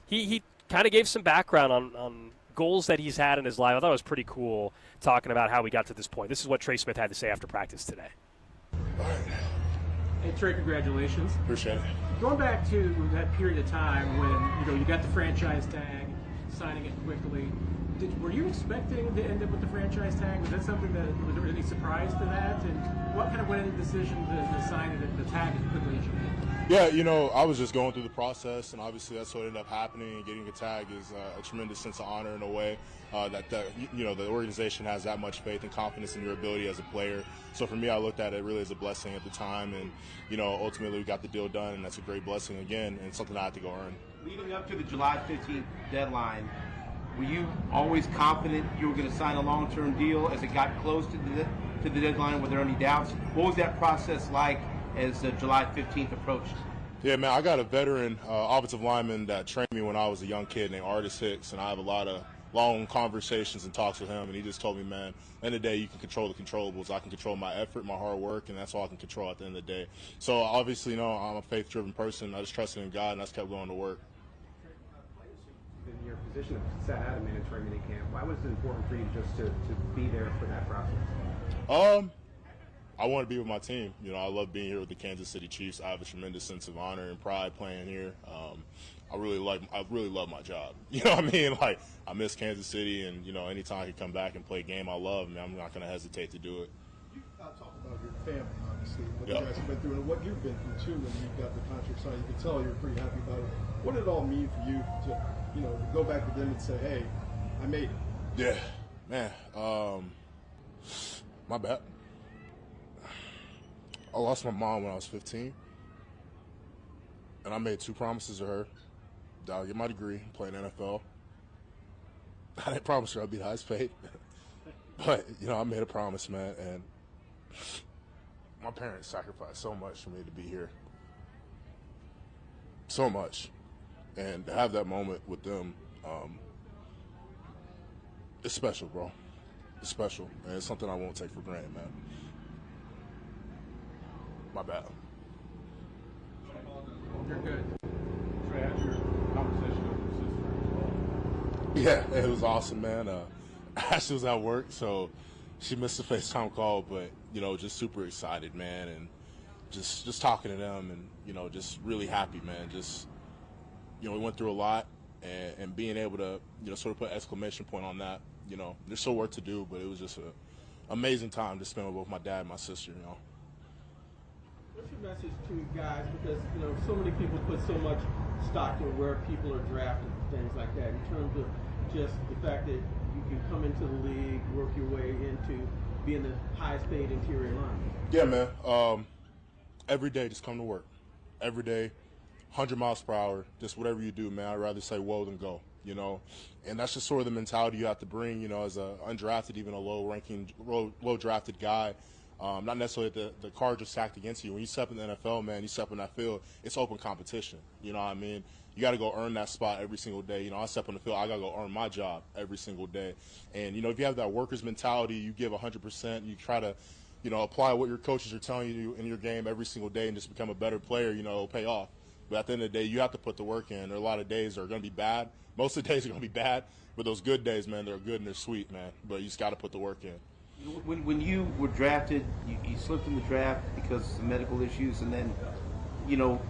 He kind of gave some background on goals that he's had in his life. I thought it was pretty cool talking about how we got to this point. This is what Trey Smith had to say after practice today. Hey, Trey, congratulations. Appreciate it. Going back to that period of time when you got the franchise tag, signing it quickly, were you expecting to end up with the franchise tag? Was that something was there any surprise to that? And what kind of went into the decision to sign it, the tag as quickly as you did? Yeah, I was just going through the process, and obviously that's what ended up happening. And getting a tag is a tremendous sense of honor in a way that the organization has that much faith and confidence in your ability as a player. So for me, I looked at it really as a blessing at the time, and ultimately we got the deal done, and that's a great blessing again, and something I had to go earn. Leading up to the July 15th deadline, were you always confident you were going to sign a long-term deal as it got close to the deadline? Were there any doubts? What was that process like as July 15th approached? Yeah, man, I got a veteran offensive lineman that trained me when I was a young kid named Artis Hicks, and I have a lot of long conversations and talks with him, and he just told me, man, at the end of the day, you can control the controllables. I can control my effort, my hard work, and that's all I can control at the end of the day. So obviously, I'm a faith-driven person. I just trusted in God, and I just kept going to work. In your position of sat out a mandatory minicamp, why was it important for you just to be there for that process? I want to be with my team. I love being here with the Kansas City Chiefs. I have a tremendous sense of honor and pride playing here. I really love my job. You know what I mean? I miss Kansas City, and anytime I can come back and play a game I love, I'm not going to hesitate to do it. You talk about your family, obviously, what you guys have been through, and what you've been through too. When you got the contract signed, you can tell you're pretty happy about it. What did it all mean for you to go back to them and say, "Hey, I made it"? Yeah, man. My bad. I lost my mom when I was 15, and I made 2 promises to her that I'll get my degree, play in the NFL. I didn't promise her I'd be the highest paid. But, you know, I made a promise, man, and my parents sacrificed so much for me to be here. So much. And to have that moment with them, it's special, bro. It's special, and it's something I won't take for granted, man. My bad. You're good. Trey, how'd your conversation with your sister as well? Yeah, it was awesome, man. Ashley was at work, so she missed the FaceTime call, but, you know, just super excited, man, and just talking to them and, you know, just really happy, man. Just, you know, we went through a lot, and being able to, you know, sort of put an exclamation point on that, you know, there's still work to do, but it was just an amazing time to spend with both my dad and my sister, you know. What's your message to guys? Because, you know, so many people put so much stock in where people are drafted and things like that, in terms of just the fact that you can come into the league, work your way into being the highest paid interior lineman. Yeah, man. Every day, just come to work. Every day, 100 miles per hour, just whatever you do, man. I'd rather say whoa than go, you know. And that's just sort of the mentality you have to bring, you know, as a undrafted, even a low-drafted guy. Not necessarily that the cards are stacked against you. When you step in the NFL, man, you step in that field, it's open competition. You know what I mean? You got to go earn that spot every single day. You know, I step on the field, I got to go earn my job every single day. And, you know, if you have that worker's mentality, you give 100%, you try to, you know, apply what your coaches are telling you in your game every single day and just become a better player, you know, it'll pay off. But at the end of the day, you have to put the work in. There are a lot of days that are going to be bad. Most of the days are going to be bad. But those good days, man, they're good and they're sweet, man. But you just got to put the work in. When you were drafted, you slipped in the draft because of medical issues, and then, you know,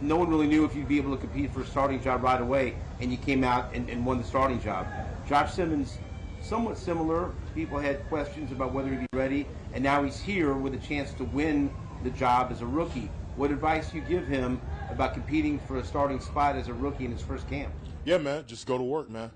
no one really knew if you'd be able to compete for a starting job right away, and you came out and won the starting job. Josh Simmons, somewhat similar. People had questions about whether he'd be ready, and now he's here with a chance to win the job as a rookie. What advice do you give him about competing for a starting spot as a rookie in his first camp? Yeah, man, just go to work, man.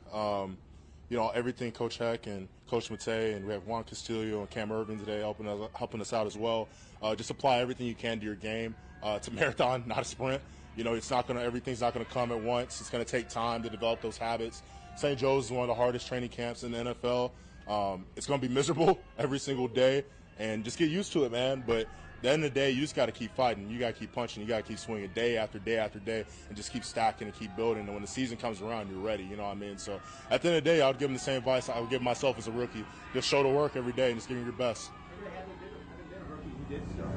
You know, everything Coach Heck and Coach Matei, and we have Juan Castillo and Cam Irvin today helping us out as well. Just apply everything you can to your game. It's a marathon, not a sprint. You know, everything's not gonna come at once. It's gonna take time to develop those habits. St. Joe's is one of the hardest training camps in the NFL. It's gonna be miserable every single day, and just get used to it, man. But at the end of the day, you just got to keep fighting. You got to keep punching. You got to keep swinging day after day after day and just keep stacking and keep building. And when the season comes around, you're ready. You know what I mean? So at the end of the day, I would give them the same advice I would give myself as a rookie. Just show the work every day and just give me your best. He did start.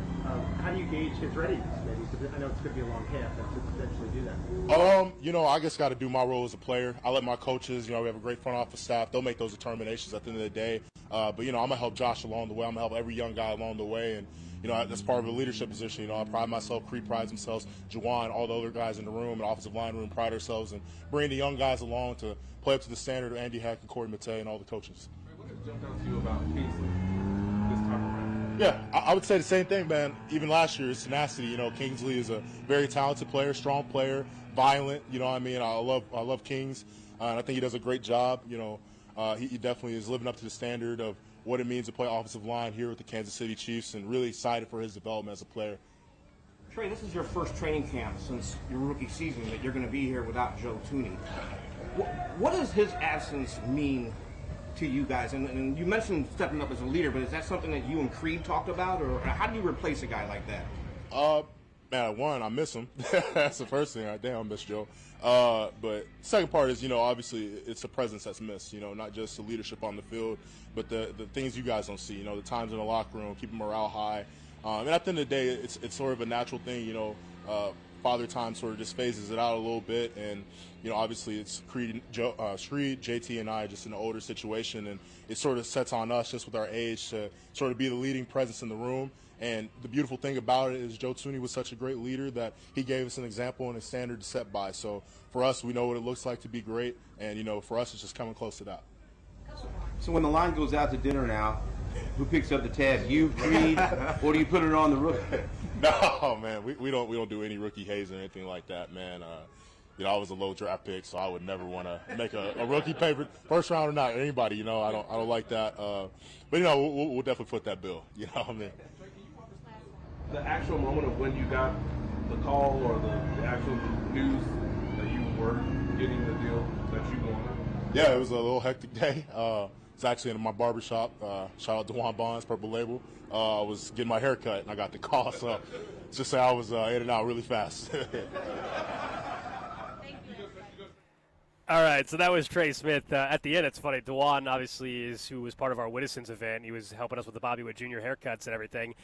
How do you gauge his readiness, maybe? Because I know it's going to be a long camp to potentially do that. You know, I just got to do my role as a player. I let my coaches, you know, we have a great front office staff. They'll make those determinations at the end of the day. But, you know, I'm going to help Josh along the way. I'm going to help every young guy along the way. And, you know, that's part of a leadership position. You know, I pride myself, Creed prides themselves, Juwan, all the other guys in the room, and offensive line room pride ourselves and bringing the young guys along to play up to the standard of Andy Heck and Corey Matei and all the coaches. What has jumped out to you about Kingsley this time around? Yeah, I would say the same thing, man. Even last year, his tenacity. You know, Kingsley is a very talented player, strong player, violent. You know what I mean? I love Kings, and I think he does a great job. You know, he definitely is living up to the standard of what it means to play offensive line here with the Kansas City Chiefs, and really excited for his development as a player. Trey, this is your first training camp since your rookie season that you're going to be here without Joe Thuney. What does his absence mean to you guys? And you mentioned stepping up as a leader, but is that something that you and Creed talked about, or how do you replace a guy like that? Man, one, I miss him. That's the first thing. Damn, I miss Joe. But second part is, you know, obviously it's the presence that's missed, you know, not just the leadership on the field, but the things you guys don't see, you know, the times in the locker room, keeping morale high. And at the end of the day, it's sort of a natural thing, you know, Father Time sort of just phases it out a little bit. And, you know, obviously it's Creed, JT, and I just in an older situation. And it sort of sets on us just with our age to sort of be the leading presence in the room. And the beautiful thing about it is Joe Thuney was such a great leader that he gave us an example and a standard to set by. So for us, we know what it looks like to be great. And, you know, for us, it's just coming close to that. So when the line goes out to dinner now, who picks up the tab? You, Creed, or do you put it on the rookie? No, man, we don't do any rookie haze or anything like that, man. You know, I was a low draft pick, so I would never want to make a rookie favorite, first round or not, anybody. You know, I don't like that. But you know, we'll definitely foot that bill. You know what I mean? The actual moment of when you got the call or the actual news that you were getting the deal that you wanted. Yeah, it was a little hectic day. was actually in my barbershop. Shout out to Juan Bonds, Purple Label. I was getting my hair cut, and I got the call. So just say I was in and out really fast. All right, so that was Trey Smith. At the end, it's funny. Dewan, obviously, who was part of our Whittison's event. He was helping us with the Bobby Witt Jr. haircuts and everything.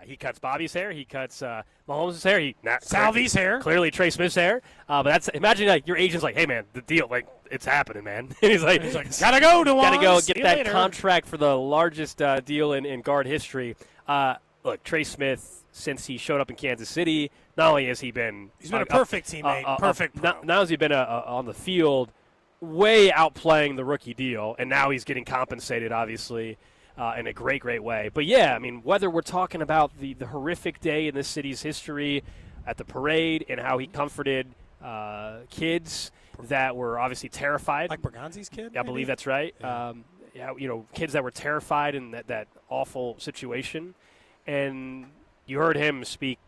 He cuts Bobby's hair. He cuts Mahomes' hair. Salvi's hair. Clearly Trey Smith's hair. But imagine like your agent's like, hey, man, the deal, like, it's happening, man. And he's like, gotta go, Dewan. Gotta go See get you that later. contract for the largest deal in guard history. Look, Trey Smith, since he showed up in Kansas City, not only has he been He's been a perfect teammate, perfect pro. Not has he been on the field, way outplaying the rookie deal, and now he's getting compensated, obviously, in a great, great way. But, yeah, I mean, whether we're talking about the horrific day in this city's history at the parade and how he comforted kids that were obviously terrified. Like Berganzi's kid? Yeah, I believe that's right. Yeah. Kids that were terrified in that awful situation. And you heard him speak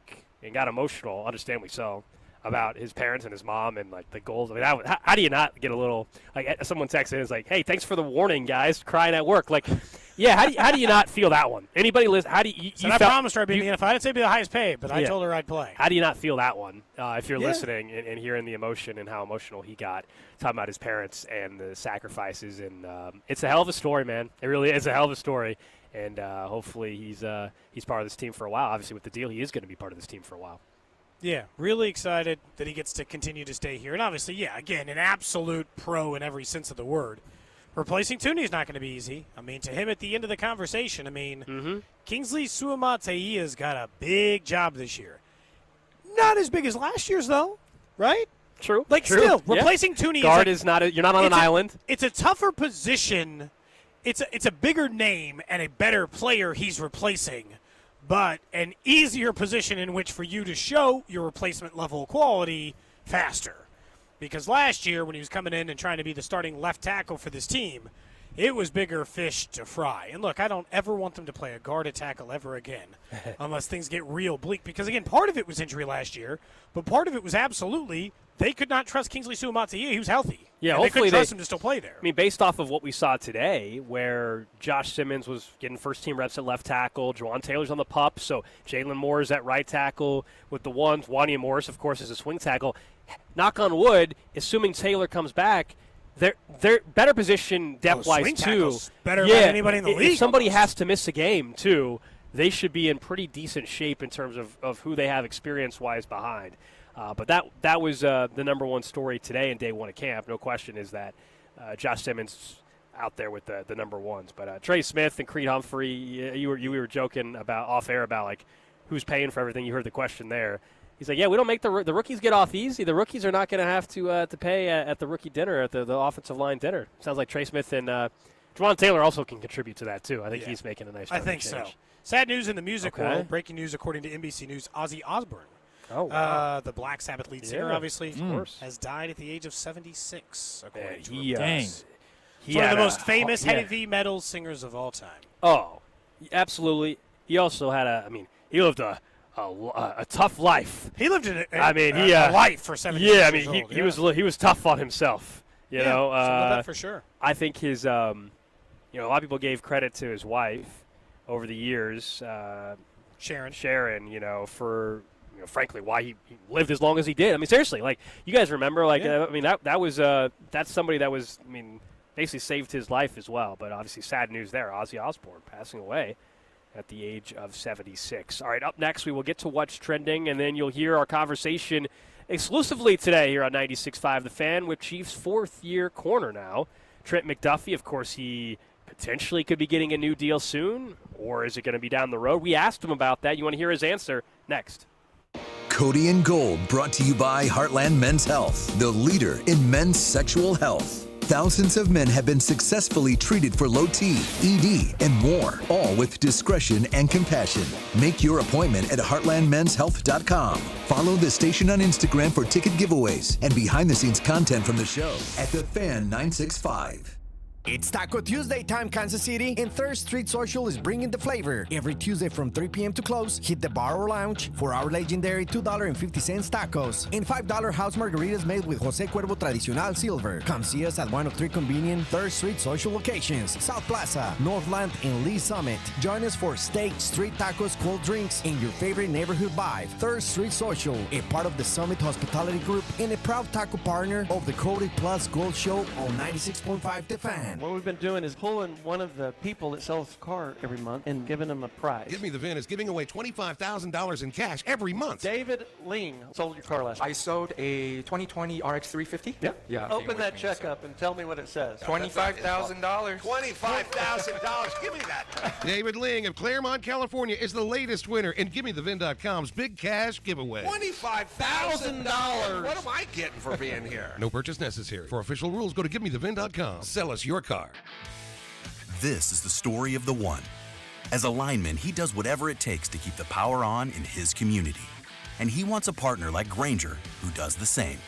and got emotional, understandably so, about his parents and his mom and, like, the goals. I mean, how do you not get a little – like, someone texted and is like, hey, thanks for the warning, guys, crying at work. Like, yeah, how do you not feel that one? Anybody listen? How do you – I promised her I'd be in the NFL. I didn't say it'd be the highest paid, but I told her I'd play. How do you not feel that one if you're listening and hearing the emotion and how emotional he got talking about his parents and the sacrifices? And it's a hell of a story, man. It really is a hell of a story. And hopefully he's part of this team for a while. Obviously, with the deal, he is going to be part of this team for a while. Yeah, really excited that he gets to continue to stay here. And obviously, yeah, again, an absolute pro in every sense of the word. Replacing Tooney is not going to be easy. I mean, to him at the end of the conversation, I mean, Kingsley Suamata'ia's got a big job this year. Not as big as last year's, though, right? True. Like, True. still, Yeah. replacing Tooney Guard is is not you're not on an island. It's a tougher position. It's a bigger name and a better player he's replacing, but an easier position in which for you to show your replacement level quality faster. Because last year when he was coming in and trying to be the starting left tackle for this team, it was bigger fish to fry. And look, I don't ever want them to play a guard at tackle ever again unless things get real bleak. Because, again, part of it was injury last year, but part of it was absolutely they could not trust Kingsley Suamataia. He was healthy. Yeah, and hopefully they couldn't trust him to still play there. I mean, based off of what we saw today, where Josh Simmons was getting first-team reps at left tackle, Juwan Taylor's on the pup, so Jalen Moore is at right tackle with the ones. Wanya Morris, of course, is a swing tackle. Knock on wood, assuming Taylor comes back, they're better position depth-wise, swing too. tackle's better than anybody in the league. If somebody has to miss a game, too, they should be in pretty decent shape in terms of who they have experience-wise behind. But that was the number one story today in day one of camp. No question is that Josh Simmons out there with the number ones. But Trey Smith and Creed Humphrey, you were joking about off air about like who's paying for everything. You heard the question there. He's like, yeah, we don't make the rookies get off easy. The rookies are not going to have to pay at the rookie dinner, at the offensive line dinner. Sounds like Trey Smith and Juwan Taylor also can contribute to that too. I think he's making a nice. I think so. Sad news in the music world. Breaking news according to NBC News: Ozzy Osbourne. Oh, wow. The Black Sabbath lead singer, obviously, of course, has died at the age of 76. According to reports. He's one of the most famous heavy metal singers of all time. Oh, absolutely. He also had he lived a tough life. He lived a life for 70 years. Yeah, I mean, he was tough on himself. You know, that for sure. I think his, a lot of people gave credit to his wife over the years, Sharon, for. Frankly, why he lived as long as he did. I mean, seriously, like, you guys remember, like, that was that's somebody that was, basically saved his life as well. But obviously, sad news there. Ozzy Osbourne passing away at the age of 76. All right, up next, we will get to what's trending, and then you'll hear our conversation exclusively today here on 96.5 The Fan with Chiefs' fourth-year corner now, Trent McDuffie. Of course, he potentially could be getting a new deal soon, or is it going to be down the road? We asked him about that. You want to hear his answer next. Cody and Gold, brought to you by Heartland Men's Health, the leader in men's sexual health. Thousands of men have been successfully treated for low T, ED, and more, all with discretion and compassion. Make your appointment at heartlandmenshealth.com. Follow the station on Instagram for ticket giveaways and behind-the-scenes content from the show at The Fan 965. It's Taco Tuesday time, Kansas City, and Third Street Social is bringing the flavor. Every Tuesday from 3 p.m. to close, hit the bar or lounge for our legendary $2.50 tacos and $5 house margaritas made with Jose Cuervo Tradicional Silver. Come see us at one of 3 convenient Third Street Social locations, South Plaza, Northland, and Lee Summit. Join us for steak, street tacos, cold drinks, and your favorite neighborhood vibe. Third Street Social, a part of the Summit Hospitality Group and a proud taco partner of the Cody Plus Gold Show on 96.5 The Fan. What we've been doing is pulling one of the people that sells a car every month and giving them a prize. Give Me the Vin is giving away $25,000 in cash every month. David Ling sold your car last I sold a 2020 RX 350. Yeah. Open that check up and tell me what it says. $25,000. $25,000. Give me that. David Ling of Claremont, California is the latest winner in GiveMeTheVin.com's big cash giveaway. $25,000. What am I getting for being here? No purchase necessary. For official rules, go to GiveMeTheVin.com. Sell us your car. This is the story of the one. As a lineman, he does whatever it takes to keep the power on in his community. And he wants a partner like Grainger who does the same.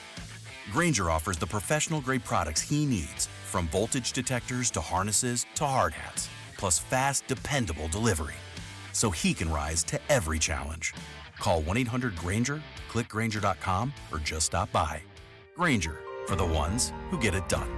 Grainger offers the professional-grade products he needs, from voltage detectors to harnesses to hard hats, plus fast, dependable delivery, so he can rise to every challenge. Call 1-800-GRAINGER, click Grainger.com, or just stop by. Grainger, for the ones who get it done.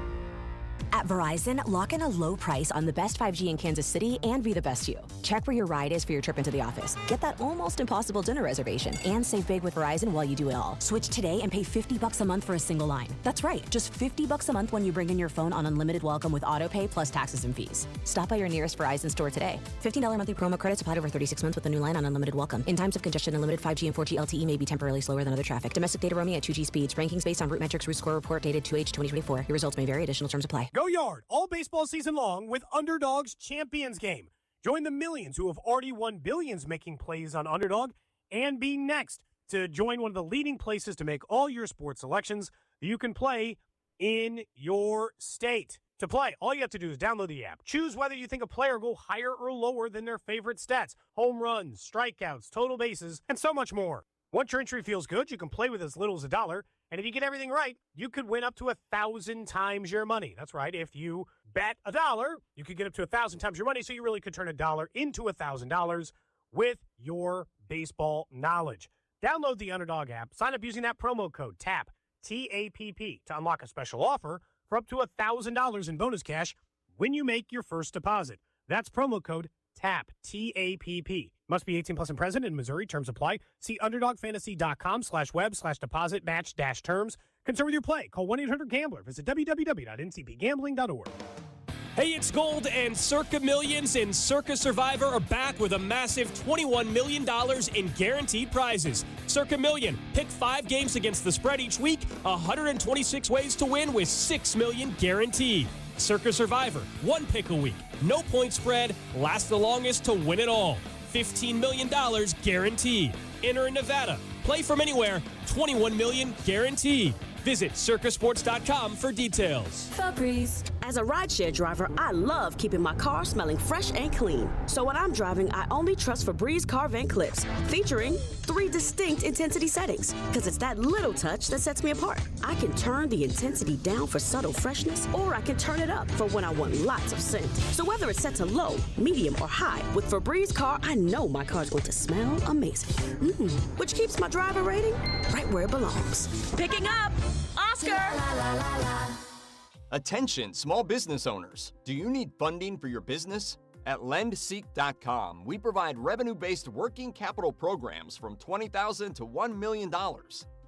At Verizon, lock in a low price on the best 5G in Kansas City and be the best you. Check where your ride is for your trip into the office. Get that almost impossible dinner reservation and save big with Verizon while you do it all. Switch today and pay $50 a month for a single line. That's right, just $50 a month when you bring in your phone on unlimited welcome with autopay plus taxes and fees. Stop by your nearest Verizon store today. $15 monthly promo credits applied over 36 months with a new line on unlimited welcome. In times of congestion, unlimited 5G and 4G LTE may be temporarily slower than other traffic. Domestic data roaming at 2G speeds. Rankings based on root metrics. Root score report dated 2H 2024. Your results may vary. Additional terms apply. Go Yard all baseball season long with Underdog's Champions Game. Join the millions who have already won billions making plays on Underdog and be next to join one of the leading places to make all your sports selections that you can play in your state. To play, all you have to do is download the app. Choose whether you think a player will go higher or lower than their favorite stats, home runs, strikeouts, total bases, and so much more. Once your entry feels good, you can play with as little as $1. And if you get everything right, you could win up to 1,000 times your money. That's right. If you bet $1, you could get up to 1,000 times your money. So you really could turn $1 into $1,000 with your baseball knowledge. Download the Underdog app. Sign up using that promo code TAPP, T-A-P-P, to unlock a special offer for up to $1,000 in bonus cash when you make your first deposit. That's promo code TAPP, T-A-P-P. Must be 18 plus and present in Missouri. Terms apply. See UnderdogFantasy.com/web/match-terms. Concern with your play. Call 1-800-GAMBLER. Visit www.ncpgambling.org. Hey, it's Gold, and Circa Millions and Circa Survivor are back with a massive $21 million in guaranteed prizes. Circa Million, pick 5 games against the spread each week, 126 ways to win with $6 million guaranteed. Circa Survivor, 1 pick a week, no point spread, lasts the longest to win it all. $15 million guaranteed. Enter in Nevada. Play from anywhere. $21 million guaranteed. Visit circasports.com for details. Febreze. As a rideshare driver, I love keeping my car smelling fresh and clean. So when I'm driving, I only trust Febreze car vent clips, featuring 3 distinct intensity settings, because it's that little touch that sets me apart. I can turn the intensity down for subtle freshness, or I can turn it up for when I want lots of scent. So whether it's set to low, medium, or high, with Febreze car, I know my car's going to smell amazing. Which keeps my driver rating right where it belongs. Picking up! Oscar! Attention, small business owners. Do you need funding for your business? At LendSeek.com, we provide revenue-based working capital programs from $20,000 to $1 million.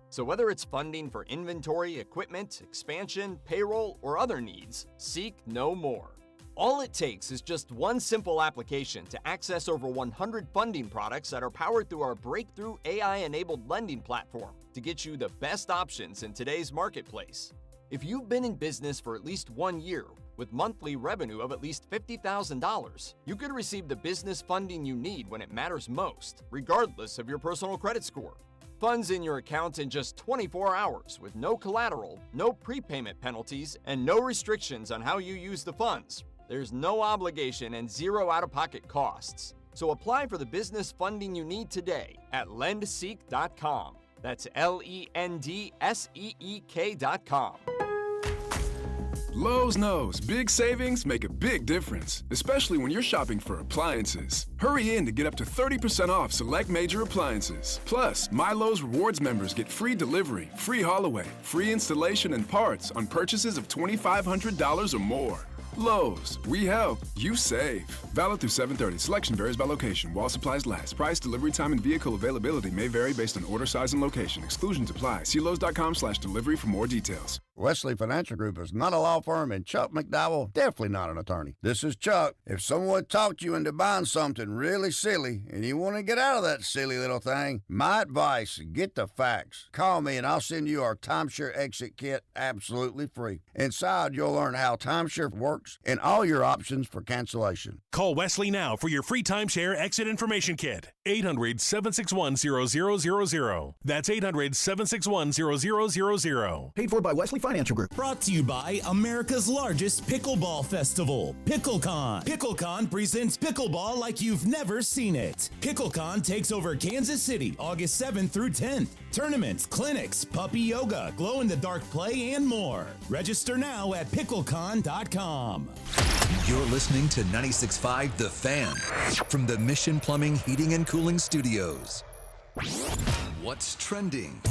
So whether it's funding for inventory, equipment, expansion, payroll, or other needs, seek no more. All it takes is just one simple application to access over 100 funding products that are powered through our breakthrough AI-enabled lending platform to get you the best options in today's marketplace. If you've been in business for at least 1 year with monthly revenue of at least $50,000, you could receive the business funding you need when it matters most, regardless of your personal credit score. Funds in your account in just 24 hours with no collateral, no prepayment penalties, and no restrictions on how you use the funds. There's no obligation and 0 out-of-pocket costs. So apply for the business funding you need today at LendSeek.com. That's LendSeek.com. Lowe's knows big savings make a big difference, especially when you're shopping for appliances. Hurry in to get up to 30% off select major appliances. Plus, My Lowe's Rewards members get free delivery, free haul away, free installation and parts on purchases of $2,500 or more. Lowe's, we help, you save. Valid through 7/30. Selection varies by location. While supplies last. Price, delivery time, and vehicle availability may vary based on order size and location. Exclusions apply. See Lowes.com/delivery for more details. Wesley Financial Group is not a law firm, and Chuck McDowell definitely not an attorney. This is Chuck. If someone talked you into buying something really silly and you want to get out of that silly little thing, my advice, get the facts. Call me and I'll send you our timeshare exit kit absolutely free. Inside, you'll learn how timeshare works and all your options for cancellation. Call Wesley now for your free timeshare exit information kit. 800-761-0000. That's 800-761-0000. Paid for by Wesley Financial Group. Brought to you by America's largest pickleball festival, PickleCon. PickleCon presents pickleball like you've never seen it. PickleCon takes over Kansas City August 7th through 10th. Tournaments, clinics, puppy yoga, glow-in-the-dark play, and more. Register now at picklecon.com. You're listening to 96.5 The Fan from the Mission Plumbing, Heating, and Cooling Studios. What's trending?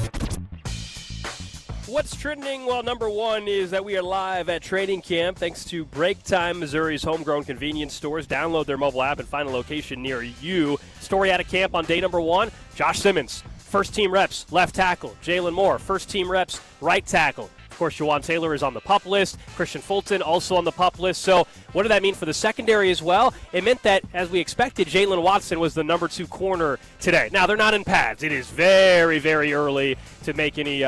What's trending? Well, number one is that we are live at training camp thanks to Break Time, Missouri's homegrown convenience stores. Download their mobile app and find a location near you. Story out of camp on day number one, Josh Simmons, first-team reps, left tackle. Jalen Moore, first-team reps, right tackle. Of course, Juwan Taylor is on the PUP list. Christian Fulton also on the PUP list. So what did that mean for the secondary as well? It meant that, as we expected, Jalen Watson was the number 2 corner today. Now, they're not in pads. It is very, very early to make any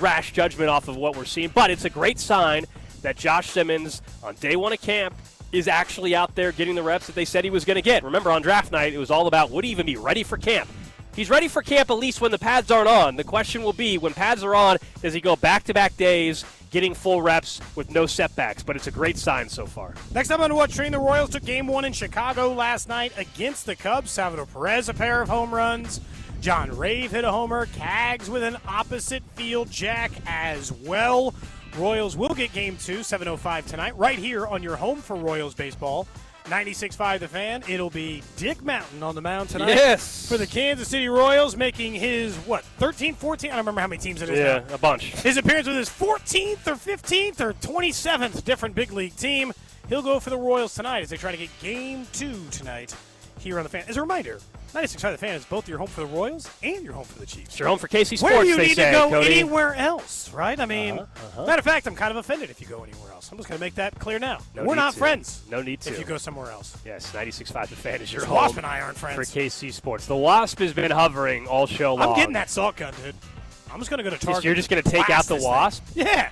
rash judgment off of what we're seeing. But it's a great sign that Josh Simmons, on day one of camp, is actually out there getting the reps that they said he was going to get. Remember, on draft night, it was all about would he even be ready for camp? He's ready for camp at least when the pads aren't on. The question will be, when pads are on, does he go back-to-back days getting full reps with no setbacks? But it's a great sign so far. Next up on What's Trending, the Royals took Game 1 in Chicago last night against the Cubs. Salvador Perez, a pair of home runs. John Rave hit a homer. Cags with an opposite field jack as well. Royals will get Game 2, 7:05 tonight, right here on your home for Royals baseball. 96.5 The Fan. It'll be Dick Mountain on the mound tonight. Yes. For the Kansas City Royals, making his, 13, 14? I don't remember how many teams it is now. Yeah, a bunch. His appearance with his 14th or 15th or 27th different big league team. He'll go for the Royals tonight as they try to get Game 2 tonight here on The Fan. As a reminder, 96.5 The Fan is both your home for the Royals and your home for the Chiefs. It's your home for KC Sports, Where do you they need say, to go Cody. anywhere else, right? I mean, matter of fact, I'm kind of offended if you go anywhere else. I'm just going to make that clear now. No We're need not to. friends. No need to. If you go somewhere else. Yes, 96.5 The Fan is your The home. Wasp and I aren't friends. For KC Sports. The Wasp has been hovering all show long. I'm getting that salt gun, dude. I'm just going to go to Target. You're just going to take out the Wasp? Yeah.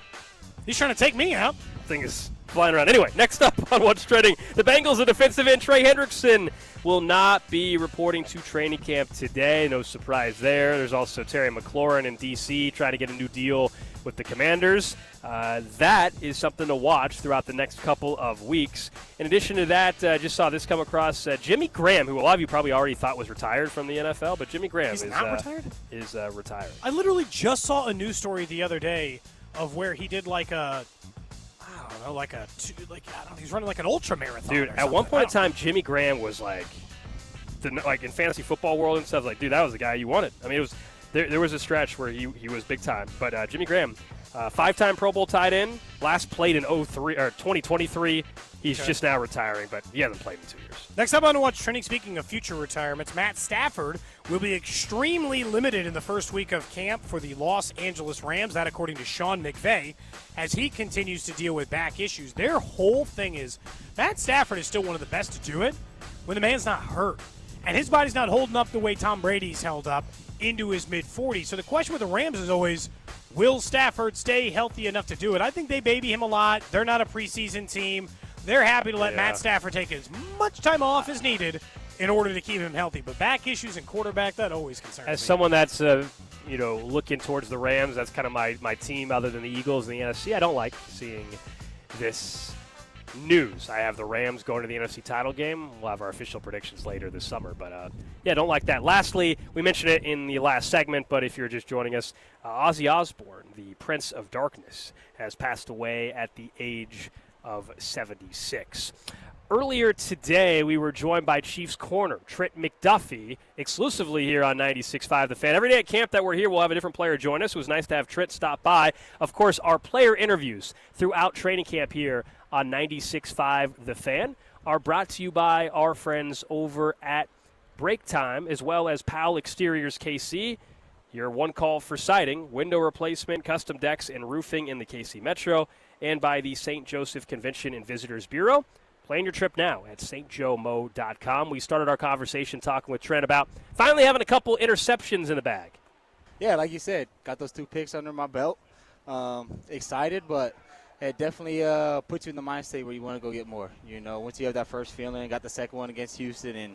He's trying to take me out. Thing is flying around. Anyway, next up on What's Trending, the Bengals, the defensive end Trey Hendrickson will not be reporting to training camp today. No surprise there. There's also Terry McLaurin in D.C. trying to get a new deal with the Commanders. That is something to watch throughout the next couple of weeks. In addition to that, just saw this come across. Jimmy Graham, who a lot of you probably already thought was retired from the NFL, but Jimmy Graham is retired. I literally just saw a news story the other day of where he did he's running like an ultra marathon. Dude, at one point in time, Jimmy Graham was like in fantasy football world and stuff. Like, dude, that was the guy you wanted. I mean, it was there was a stretch where he was big time. But Jimmy Graham, 5-time Pro Bowl tight end, last played in 2023. He's just now retiring, but he hasn't played in 2 years. Next up on What's Trending, speaking of future retirements, Matt Stafford will be extremely limited in the first week of camp for the Los Angeles Rams. That according to Sean McVay, as he continues to deal with back issues. Their whole thing is Matt Stafford is still one of the best to do it when the man's not hurt. And his body's not holding up the way Tom Brady's held up into his mid-40s. So the question with the Rams is always, will Stafford stay healthy enough to do it? I think they baby him a lot. They're not a preseason team. They're happy to let Matt Stafford take as much time off as needed in order to keep him healthy. But back issues and quarterback, that always concerns me. As someone that's looking towards the Rams, that's kind of my team other than the Eagles and the NFC. I don't like seeing this news. I have the Rams going to the NFC title game. We'll have our official predictions later this summer. But, don't like that. Lastly, we mentioned it in the last segment, but if you're just joining us, Ozzy Osbourne, the Prince of Darkness, has passed away at the age of 76. Earlier today, we were joined by Chiefs corner Trent McDuffie, exclusively here on 96.5 The Fan. Every day at camp that we're here, we'll have a different player join us. It was nice to have Trent stop by. Of course, our player interviews throughout training camp here on 96.5 The Fan are brought to you by our friends over at Break Time, as well as Powell Exteriors KC, your one call for siding, window replacement, custom decks, and roofing in the KC Metro, and by the St. Joseph Convention and Visitors Bureau. Plan your trip now at stjomo.com. We started our conversation talking with Trent about finally having a couple interceptions in the bag. Yeah, like you said, got those 2 picks under my belt. Excited, but it definitely puts you in the mind state where you want to go get more. You know, once you have that first feeling, got the second one against Houston, and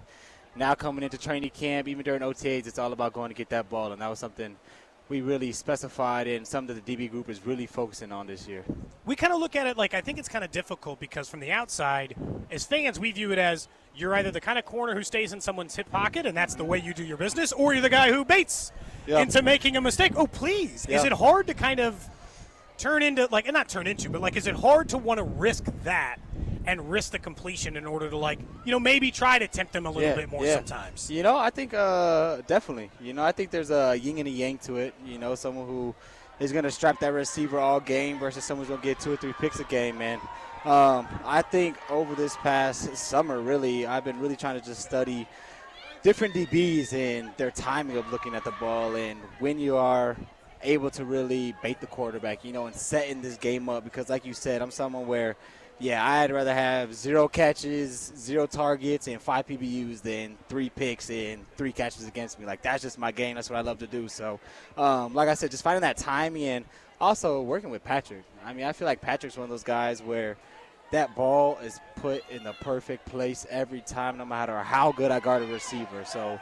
now coming into training camp, even during OTAs, it's all about going to get that ball, and that was something we really specified and something that the DB group is really focusing on this year. We kind of look at it like I think it's kind of difficult because from the outside, as fans, we view it as you're either the kind of corner who stays in someone's hip pocket and that's the way you do your business, or you're the guy who baits into making a mistake. Oh, please. Is it hard to kind of turn into, like, not turn into, but, like, is it hard to want to risk that and risk the completion in order to, like, maybe try to tempt them a little bit more sometimes? I think definitely. I think there's a yin and a yang to it. Someone who is going to strap that receiver all game versus someone who's going to get 2 or 3 picks a game, man. I think over this past summer, really, I've been really trying to just study different DBs and their timing of looking at the ball and when you are able to really bait the quarterback, and setting this game up. Because like you said, I'm someone where, I'd rather have 0 catches, 0 targets, and 5 PBUs than 3 picks and 3 catches against me. Like, that's just my game. That's what I love to do. So, like I said, just finding that timing and also working with Patrick. I mean, I feel like Patrick's one of those guys where that ball is put in the perfect place every time, no matter how good I guard a receiver. So,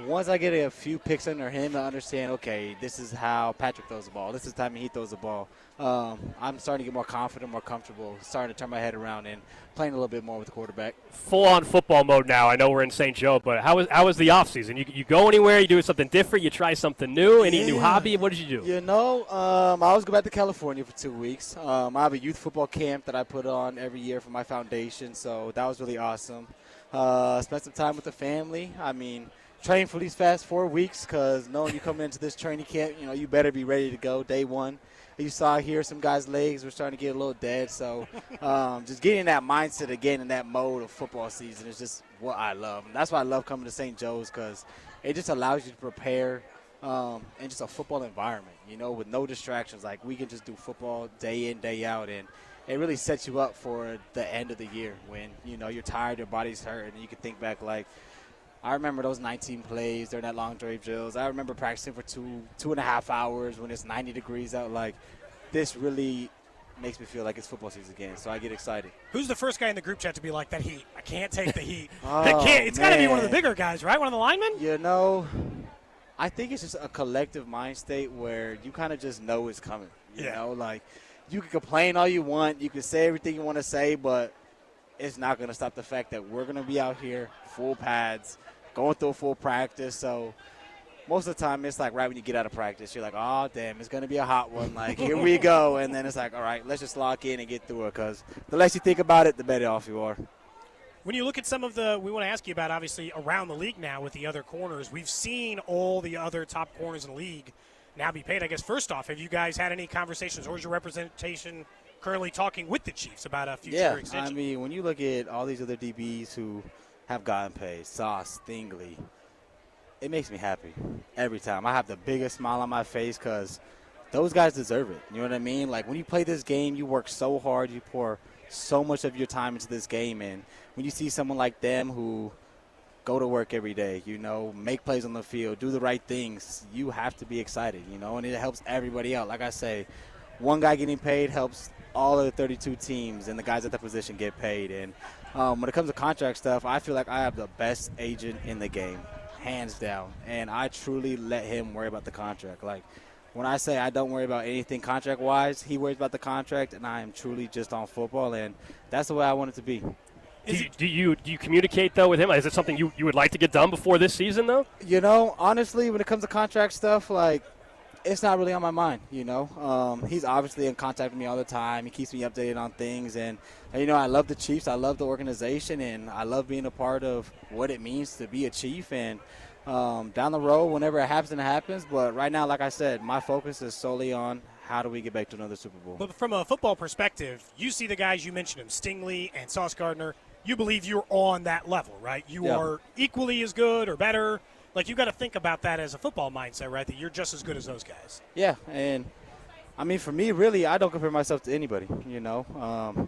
once I get a few picks under him, I understand, okay, this is how Patrick throws the ball. This is the time he throws the ball. I'm starting to get more confident, more comfortable, starting to turn my head around and playing a little bit more with the quarterback. Full-on football mode now. I know we're in St. Joe, but how was the offseason? You go anywhere, you do something different, you try something new, any new hobby? What did you do? I always go back to California for 2 weeks. I have a youth football camp that I put on every year for my foundation, so that was really awesome. Spent some time with the family. I mean, train for these past 4 weeks because knowing you coming into this training camp, you better be ready to go day one. You saw here some guys' legs were starting to get a little dead. So just getting in that mindset again in that mode of football season is just what I love. And that's why I love coming to St. Joe's because it just allows you to prepare in just a football environment, with no distractions. Like, we can just do football day in, day out. And it really sets you up for the end of the year when, you're tired, your body's hurt, and you can think back like, I remember those 19 plays during that long drive drills. I remember practicing for 2.5 hours when it's 90 degrees out. Like, this really makes me feel like it's football season again, so I get excited. Who's the first guy in the group chat to be like, that heat? I can't take the heat. Oh, it's got to be one of the bigger guys, right? One of the linemen? I think it's just a collective mind state where you kind of just know it's coming. You know, like, you can complain all you want. You can say everything you want to say, but it's not going to stop the fact that we're going to be out here full pads, going through a full practice. So most of the time it's like right when you get out of practice, you're like, oh, damn, it's going to be a hot one. Like, here we go. And then it's like, all right, let's just lock in and get through it because the less you think about it, the better off you are. When you look at some of we want to ask you about, obviously, around the league now with the other corners, we've seen all the other top corners in the league now be paid. I guess, first off, have you guys had any conversations or is your representation currently talking with the Chiefs about a future extension? I mean, when you look at all these other DBs who have gotten paid, Sauce, Stingley, it makes me happy every time. I have the biggest smile on my face because those guys deserve it. You know what I mean? Like, when you play this game, you work so hard, you pour so much of your time into this game, and when you see someone like them who go to work every day, make plays on the field, do the right things, you have to be excited, and it helps everybody out. Like I say, one guy getting paid helps all of the 32 teams and the guys at that position get paid. And when it comes to contract stuff, I feel like I have the best agent in the game, hands down. And I truly let him worry about the contract. Like, when I say I don't worry about anything contract-wise, he worries about the contract, and I am truly just on football, and that's the way I want it to be. Do you communicate, though, with him? Is it something you would like to get done before this season, though? You know, honestly, when it comes to contract stuff, like, it's not really on my mind, you know. He's obviously in contact with me all the time. He keeps me updated on things. And, you know, I love the Chiefs. I love the organization. And I love being a part of what it means to be a Chief. And down the road, whenever it happens, it happens. But right now, like I said, my focus is solely on how do we get back to another Super Bowl. But from a football perspective, you see the guys you mentioned, Stingley and Sauce Gardner. You believe you're on that level, right? You are equally as good or better. Like, you got to think about that as a football mindset, right, that you're just as good as those guys. Yeah, and, I mean, for me, really, I don't compare myself to anybody, you know.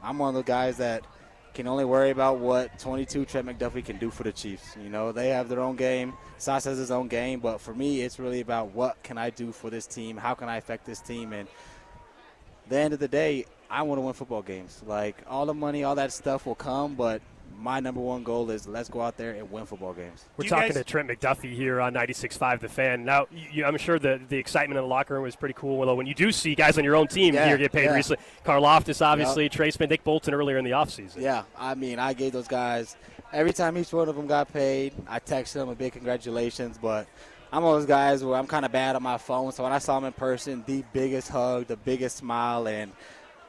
I'm one of the guys that can only worry about what 22 Trent McDuffie can do for the Chiefs. You know, they have their own game. Sauce has his own game. But for me, it's really about what can I do for this team? How can I affect this team? And at the end of the day, I want to win football games. Like, all the money, all that stuff will come, but my number one goal is let's go out there and win football games. We're talking to Trent McDuffie here on 96.5 The Fan. Now, I'm sure the excitement in the locker room was pretty cool. Well, when you do see guys on your own team here get paid recently, Karlaftis, obviously, Trey Smith, Nick Bolton earlier in the offseason. Yeah, I mean, I gave those guys, every time each one of them got paid, I texted them a big congratulations, but I'm one of those guys where I'm kind of bad on my phone, so when I saw them in person, the biggest hug, the biggest smile, and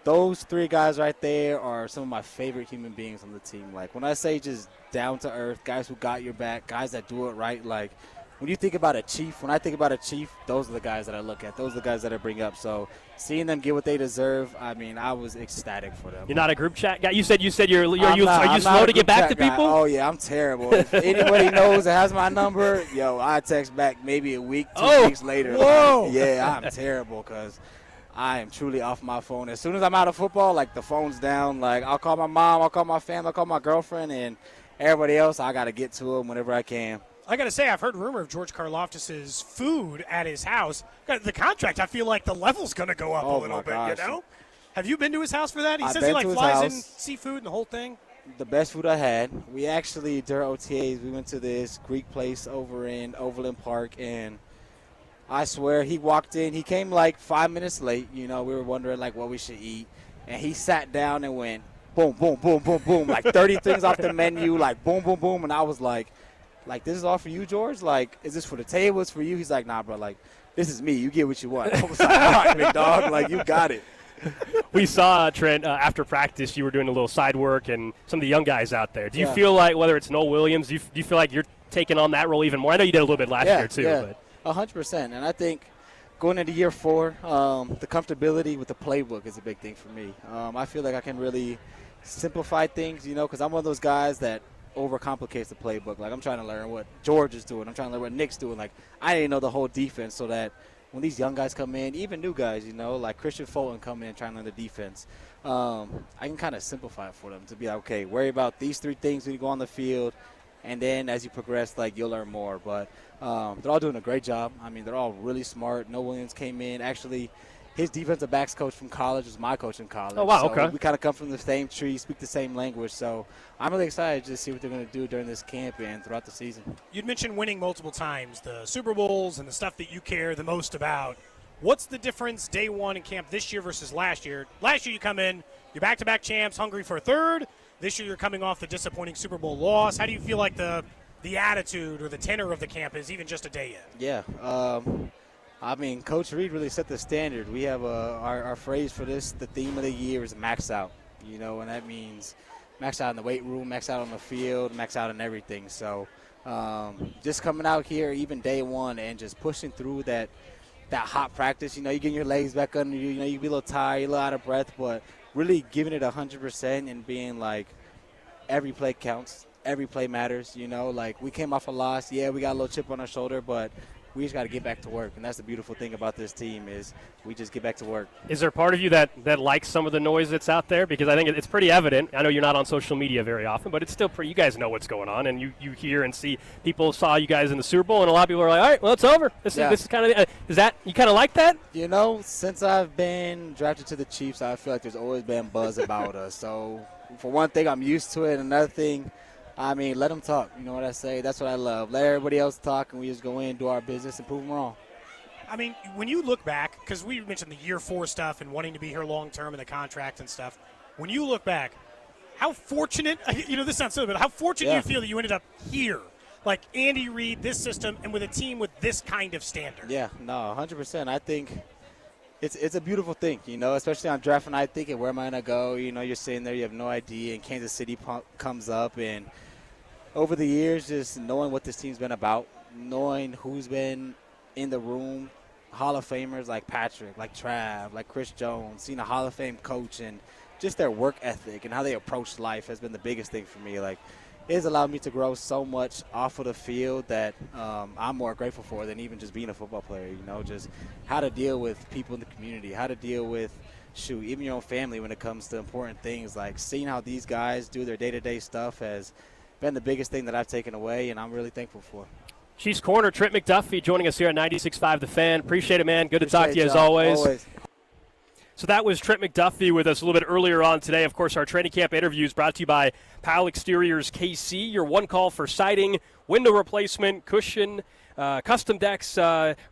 those three guys right there are some of my favorite human beings on the team. Like, when I say just down to earth, guys who got your back, guys that do it right, like, when you think about a Chief, when I think about a Chief, those are the guys that I look at. Those are the guys that I bring up. So seeing them get what they deserve, I mean, I was ecstatic for them. You're not a group chat guy? You said are you slow to get back to people? Oh, yeah, I'm terrible. If anybody knows that has my number, I text back maybe a week, 2 weeks later. Whoa. Like, yeah, I'm terrible because I am truly off my phone. As soon as I'm out of football, like, the phone's down. Like, I'll call my mom, I'll call my family, I'll call my girlfriend, and everybody else, I got to get to them whenever I can. I got to say, I've heard rumor of George Karlaftis' food at his house. The contract, I feel like the level's going to go up a little bit, you know? Have you been to his house for that? He says he flies in seafood and the whole thing. The best food I had. We actually, during OTAs, we went to this Greek place over in Overland Park, and I swear he walked in. He came like 5 minutes late. You know, we were wondering like what we should eat. And he sat down and went boom, boom, boom, boom, boom. Like 30 things off the menu, like boom, boom, boom. And I was like, this is all for you, George? Like, is this for the table? It's for you? He's like, nah, bro. Like, this is me. You get what you want. I was like, all right, big dog. Like, you got it. We saw, Trent, after practice, you were doing a little side work and some of the young guys out there. Do you feel like, whether it's Noel Williams, do you feel like you're taking on that role even more? I know you did a little bit last year, too. Yeah. But 100%. And I think going into year 4, the comfortability with the playbook is a big thing for me. I feel like I can really simplify things, you know, because I'm one of those guys that overcomplicates the playbook. Like, I'm trying to learn what George is doing. I'm trying to learn what Nick's doing. Like, I didn't know the whole defense, so that when these young guys come in, even new guys, you know, like Christian Fulton come in and trying to learn the defense, I can kind of simplify it for them to be like, okay, worry about these 3 things when you go on the field, and then as you progress, like, you'll learn more. But they're all doing a great job. I mean, they're all really smart. Noel Williams came in. Actually, his defensive backs coach from college was my coach in college. Oh, wow, so okay. We kind of come from the same tree, speak the same language. So I'm really excited to see what they're going to do during this camp and throughout the season. You'd mentioned winning multiple times, the Super Bowls and the stuff that you care the most about. What's the difference day one in camp this year versus last year? Last year you come in, you're back-to-back champs, hungry for a third. This year you're coming off the disappointing Super Bowl loss. How do you feel like the attitude or the tenor of the camp is even just a day in? Yeah. I mean, Coach Reid really set the standard. We have our phrase for this, the theme of the year is max out, you know, and that means max out in the weight room, max out on the field, max out in everything. So just coming out here even day one and just pushing through that hot practice, you know, you getting your legs back under you, you know, you be a little tired, a little out of breath, but really giving it 100% and being like every play counts, every play matters, you know. Like, we came off a loss. Yeah, we got a little chip on our shoulder, but we just got to get back to work. And that's the beautiful thing about this team is we just get back to work. Is there part of you that likes some of the noise that's out there? Because I think it's pretty evident. I know you're not on social media very often, but it's still pretty – you guys know what's going on, and you hear and see people saw you guys in the Super Bowl, and a lot of people are like, all right, well, it's over. This is kind of is that – you kind of like that? You know, since I've been drafted to the Chiefs, I feel like there's always been buzz about us. So, for one thing, I'm used to it. Another thing – I mean, let them talk. You know what I say? That's what I love. Let everybody else talk, and we just go in, do our business, and prove them wrong. I mean, when you look back, because we mentioned the year 4 stuff and wanting to be here long term and the contract and stuff, when you look back, how fortunate, this sounds silly, but how fortunate you feel that you ended up here. Like Andy Reid, this system, and with a team with this kind of standard. Yeah, no, 100%. I think it's a beautiful thing, especially on draft night, thinking, where am I going to go? You're sitting there, you have no idea, and Kansas City comes up. And over the years, just knowing what this team's been about, knowing who's been in the room, Hall of Famers like Patrick, like Trav, like Chris Jones, seeing a Hall of Fame coach, and just their work ethic and how they approach life has been the biggest thing for me. Like, it has allowed me to grow so much off of the field that I'm more grateful for than even just being a football player, just how to deal with people in the community, how to deal with, even your own family when it comes to important things. Like, seeing how these guys do their day-to-day stuff has been the biggest thing that I've taken away, and I'm really thankful for. Chiefs corner, Trent McDuffie joining us here on 96.5 The Fan. Appreciate it, man. Good to talk to you as always. So that was Trent McDuffie with us a little bit earlier on today. Of course, our training camp interviews brought to you by Powell Exteriors KC, your one call for siding, window replacement, cushion, custom decks,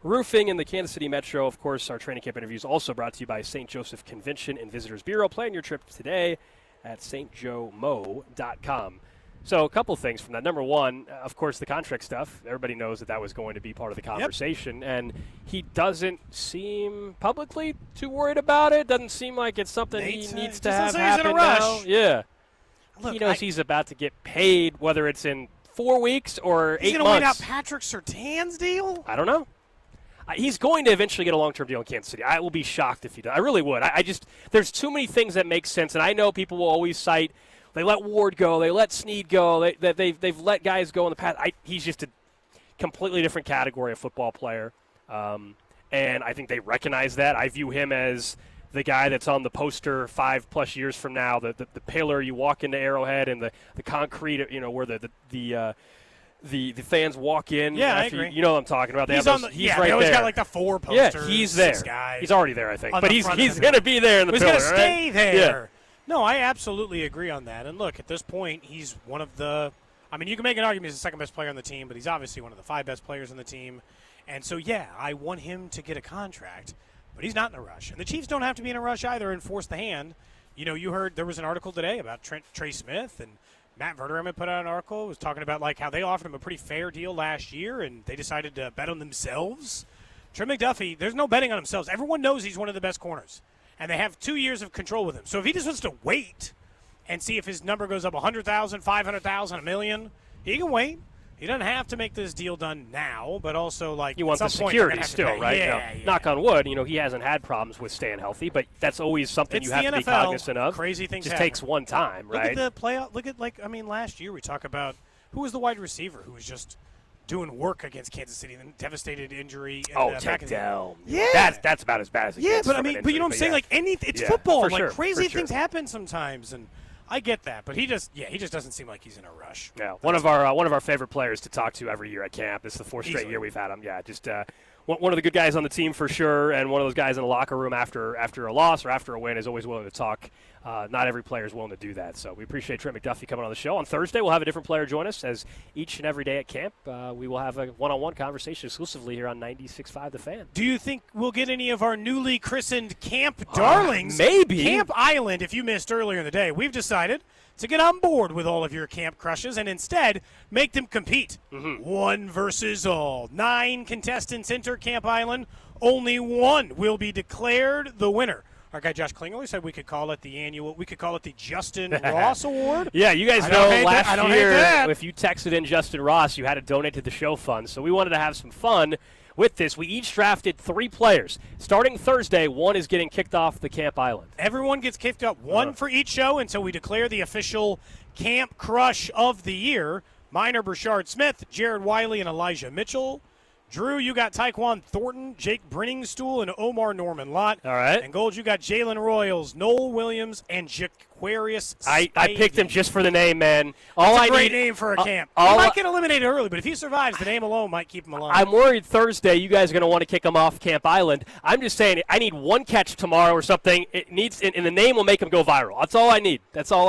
roofing in the Kansas City Metro. Of course, our training camp interviews also brought to you by St. Joseph Convention and Visitors Bureau. Plan your trip today at stjomo.com. So a couple things from that. Number one, of course, the contract stuff. Everybody knows that was going to be part of the conversation. Yep. And he doesn't seem publicly too worried about it. Doesn't seem like it's something he needs to have happen now. Yeah. Look, he knows he's about to get paid, whether it's in 4 weeks or 8 months. He's going to wait out Patrick Surtain's deal? I don't know. He's going to eventually get a long-term deal in Kansas City. I will be shocked if he does. I really would. There's too many things that make sense. And I know people will always cite, they let Ward go, they let Snead go, they've let guys go in the past. He's just a completely different category of football player, and I think they recognize that. I view him as the guy that's on the poster 5+ years from now, the pillar you walk into Arrowhead and the concrete, where the fans walk in. Yeah, I agree. You know what I'm talking about. He's right they always there. got like the 4 posters. Yeah, he's there. 6 guys he's already there, I think. But he's going to be there in the pillar. He's going to stay there. Yeah. No, I absolutely agree on that. And look, at this point, he's one of the – I mean, you can make an argument he's the second best player on the team, but he's obviously one of the 5 best players on the team. And so, yeah, I want him to get a contract, but he's not in a rush. And the Chiefs don't have to be in a rush either and force the hand. You heard there was an article today about Trey Smith, and Matt Verderame had put out an article. Was talking about, like, how they offered him a pretty fair deal last year, and they decided to bet on themselves. Trent McDuffie, there's no betting on themselves. Everyone knows he's one of the best corners. And they have 2 years of control with him. So if he just wants to wait and see if his number goes up 100,000, 500,000, $1 million, he can wait. He doesn't have to make this deal done now, but also, like, you want the security still, right? Yeah. Knock on wood, he hasn't had problems with staying healthy, but that's always something you have to be cognizant of. Crazy things just happen. Takes one time, right? Look at the playoff. Look at, last year we talk about who was the wide receiver who was just doing work against Kansas City, and devastated injury. Ted Dell. Yeah, that's about as bad as it but gets. you know what I'm saying? Like it's football. Like sure, crazy things happen sometimes, and I get that. But he just doesn't seem like he's in a rush. Yeah, one of our favorite players to talk to every year at camp. This is the 4th straight year we've had him. Yeah, just one of the good guys on the team for sure, and one of those guys in the locker room after a loss or after a win is always willing to talk. Not every player is willing to do that, so we appreciate Trent McDuffie coming on the show. On Thursday, we'll have a different player join us, as each and every day at camp, we will have a one-on-one conversation exclusively here on 96.5 The Fan. Do you think we'll get any of our newly christened camp darlings? Maybe. Camp Island, if you missed earlier in the day, we've decided to get on board with all of your camp crushes and instead make them compete. One versus all. 9 contestants enter Camp Island. Only one will be declared the winner. Our guy Josh Klingerly said we could call it the Justin Ross Award. Yeah, you guys know last year if you texted in Justin Ross, you had to donate to the show fund. So we wanted to have some fun with this. We each drafted 3 players. Starting Thursday, one is getting kicked off the Camp Island. Everyone gets kicked up, one for each show until we declare the official Camp Crush of the year. Mine are Brashard Smith, Jared Wiley, and Elijah Mitchell. Drew, you got Tyquan Thornton, Jake Brenningstool, and Omar Norman Lott. All right. And Gold, you got Jalen Royals, Noel Williams, and Jaquarius. I picked him just for the name, man. That's a great name for a camp. He might get eliminated early, but if he survives, the name alone might keep him alive. I'm worried Thursday you guys are going to want to kick him off Camp Island. I'm just saying I need one catch tomorrow or something. It needs, and the name will make him go viral. That's all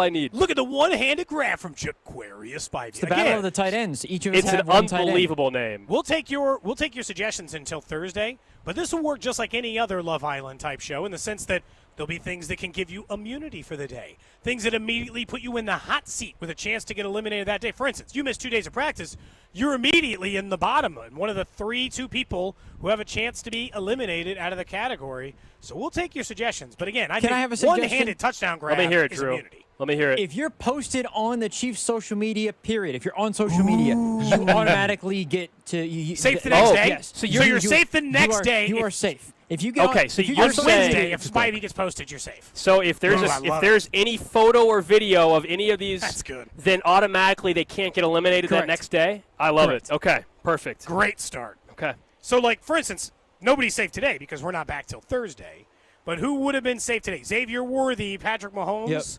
I need. Look at the one-handed grab from Jaquarius Spivey. It's the battle of the tight ends. Each of us have one tight end. It's an unbelievable name. We'll take your suggestions until Thursday, but this will work just like any other Love Island type show in the sense that there'll be things that can give you immunity for the day, things that immediately put you in the hot seat with a chance to get eliminated that day. For instance, you miss 2 days of practice, you're immediately in the bottom, and one of the two people who have a chance to be eliminated out of the category. So we'll take your suggestions. But again, I think one-handed touchdown grab Let me hear it, is Drew. immunity. Let me hear it. If you're posted on the Chiefs' social media, period, if you're on social media, you automatically get to safe the next day. Yes. So you're safe the next day. You are safe. If you get okay, so you're Wednesday, if Spivey gets posted, you're safe. So if there's any photo or video of any of these, that's good. Then automatically they can't get eliminated that next day. I love it. Okay, perfect. Great start. Okay. So, like, for instance, nobody's safe today because we're not back till Thursday. But who would have been safe today? Xavier Worthy, Patrick Mahomes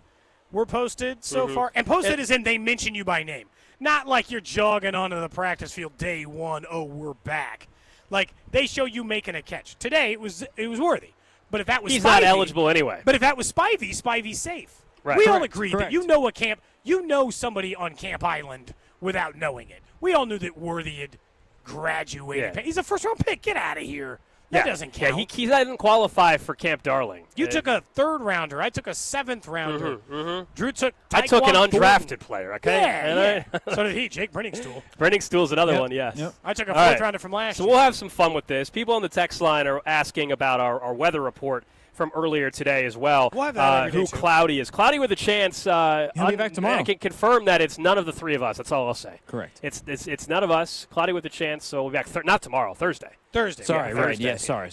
were posted so far. And posted as in they mention you by name. Not like you're jogging onto the practice field day one, oh, we're back. Like, they show you making a catch. Today, it was Worthy. But if that was He's Spivey, not eligible anyway. But if that was Spivey's safe. Right. We all agreed that you know somebody on Camp Island without knowing it. We all knew that Worthy had graduated. Yeah. He's a first-round pick. Get out of here. That doesn't count. Yeah, he didn't qualify for Camp Darling. You took a third-rounder. I took a seventh-rounder. Drew took I took an Taekwon undrafted Thornton. player, okay? Yeah. So did he, Jake Brenningstool. Brenningstool's another one, yes. Yep. I took a fourth-rounder from last year. So we'll have some fun with this. People on the text line are asking about our weather report from earlier today as well. We'll have that every day, too. Cloudy is. Cloudy with a chance. He'll be back tomorrow. I can confirm that it's none of the three of us. That's all I'll say. Correct. It's none of us. Cloudy with a chance, so we'll be back not tomorrow, Thursday. Thursday. Sorry, yeah, right. Thursday. Yeah, sorry.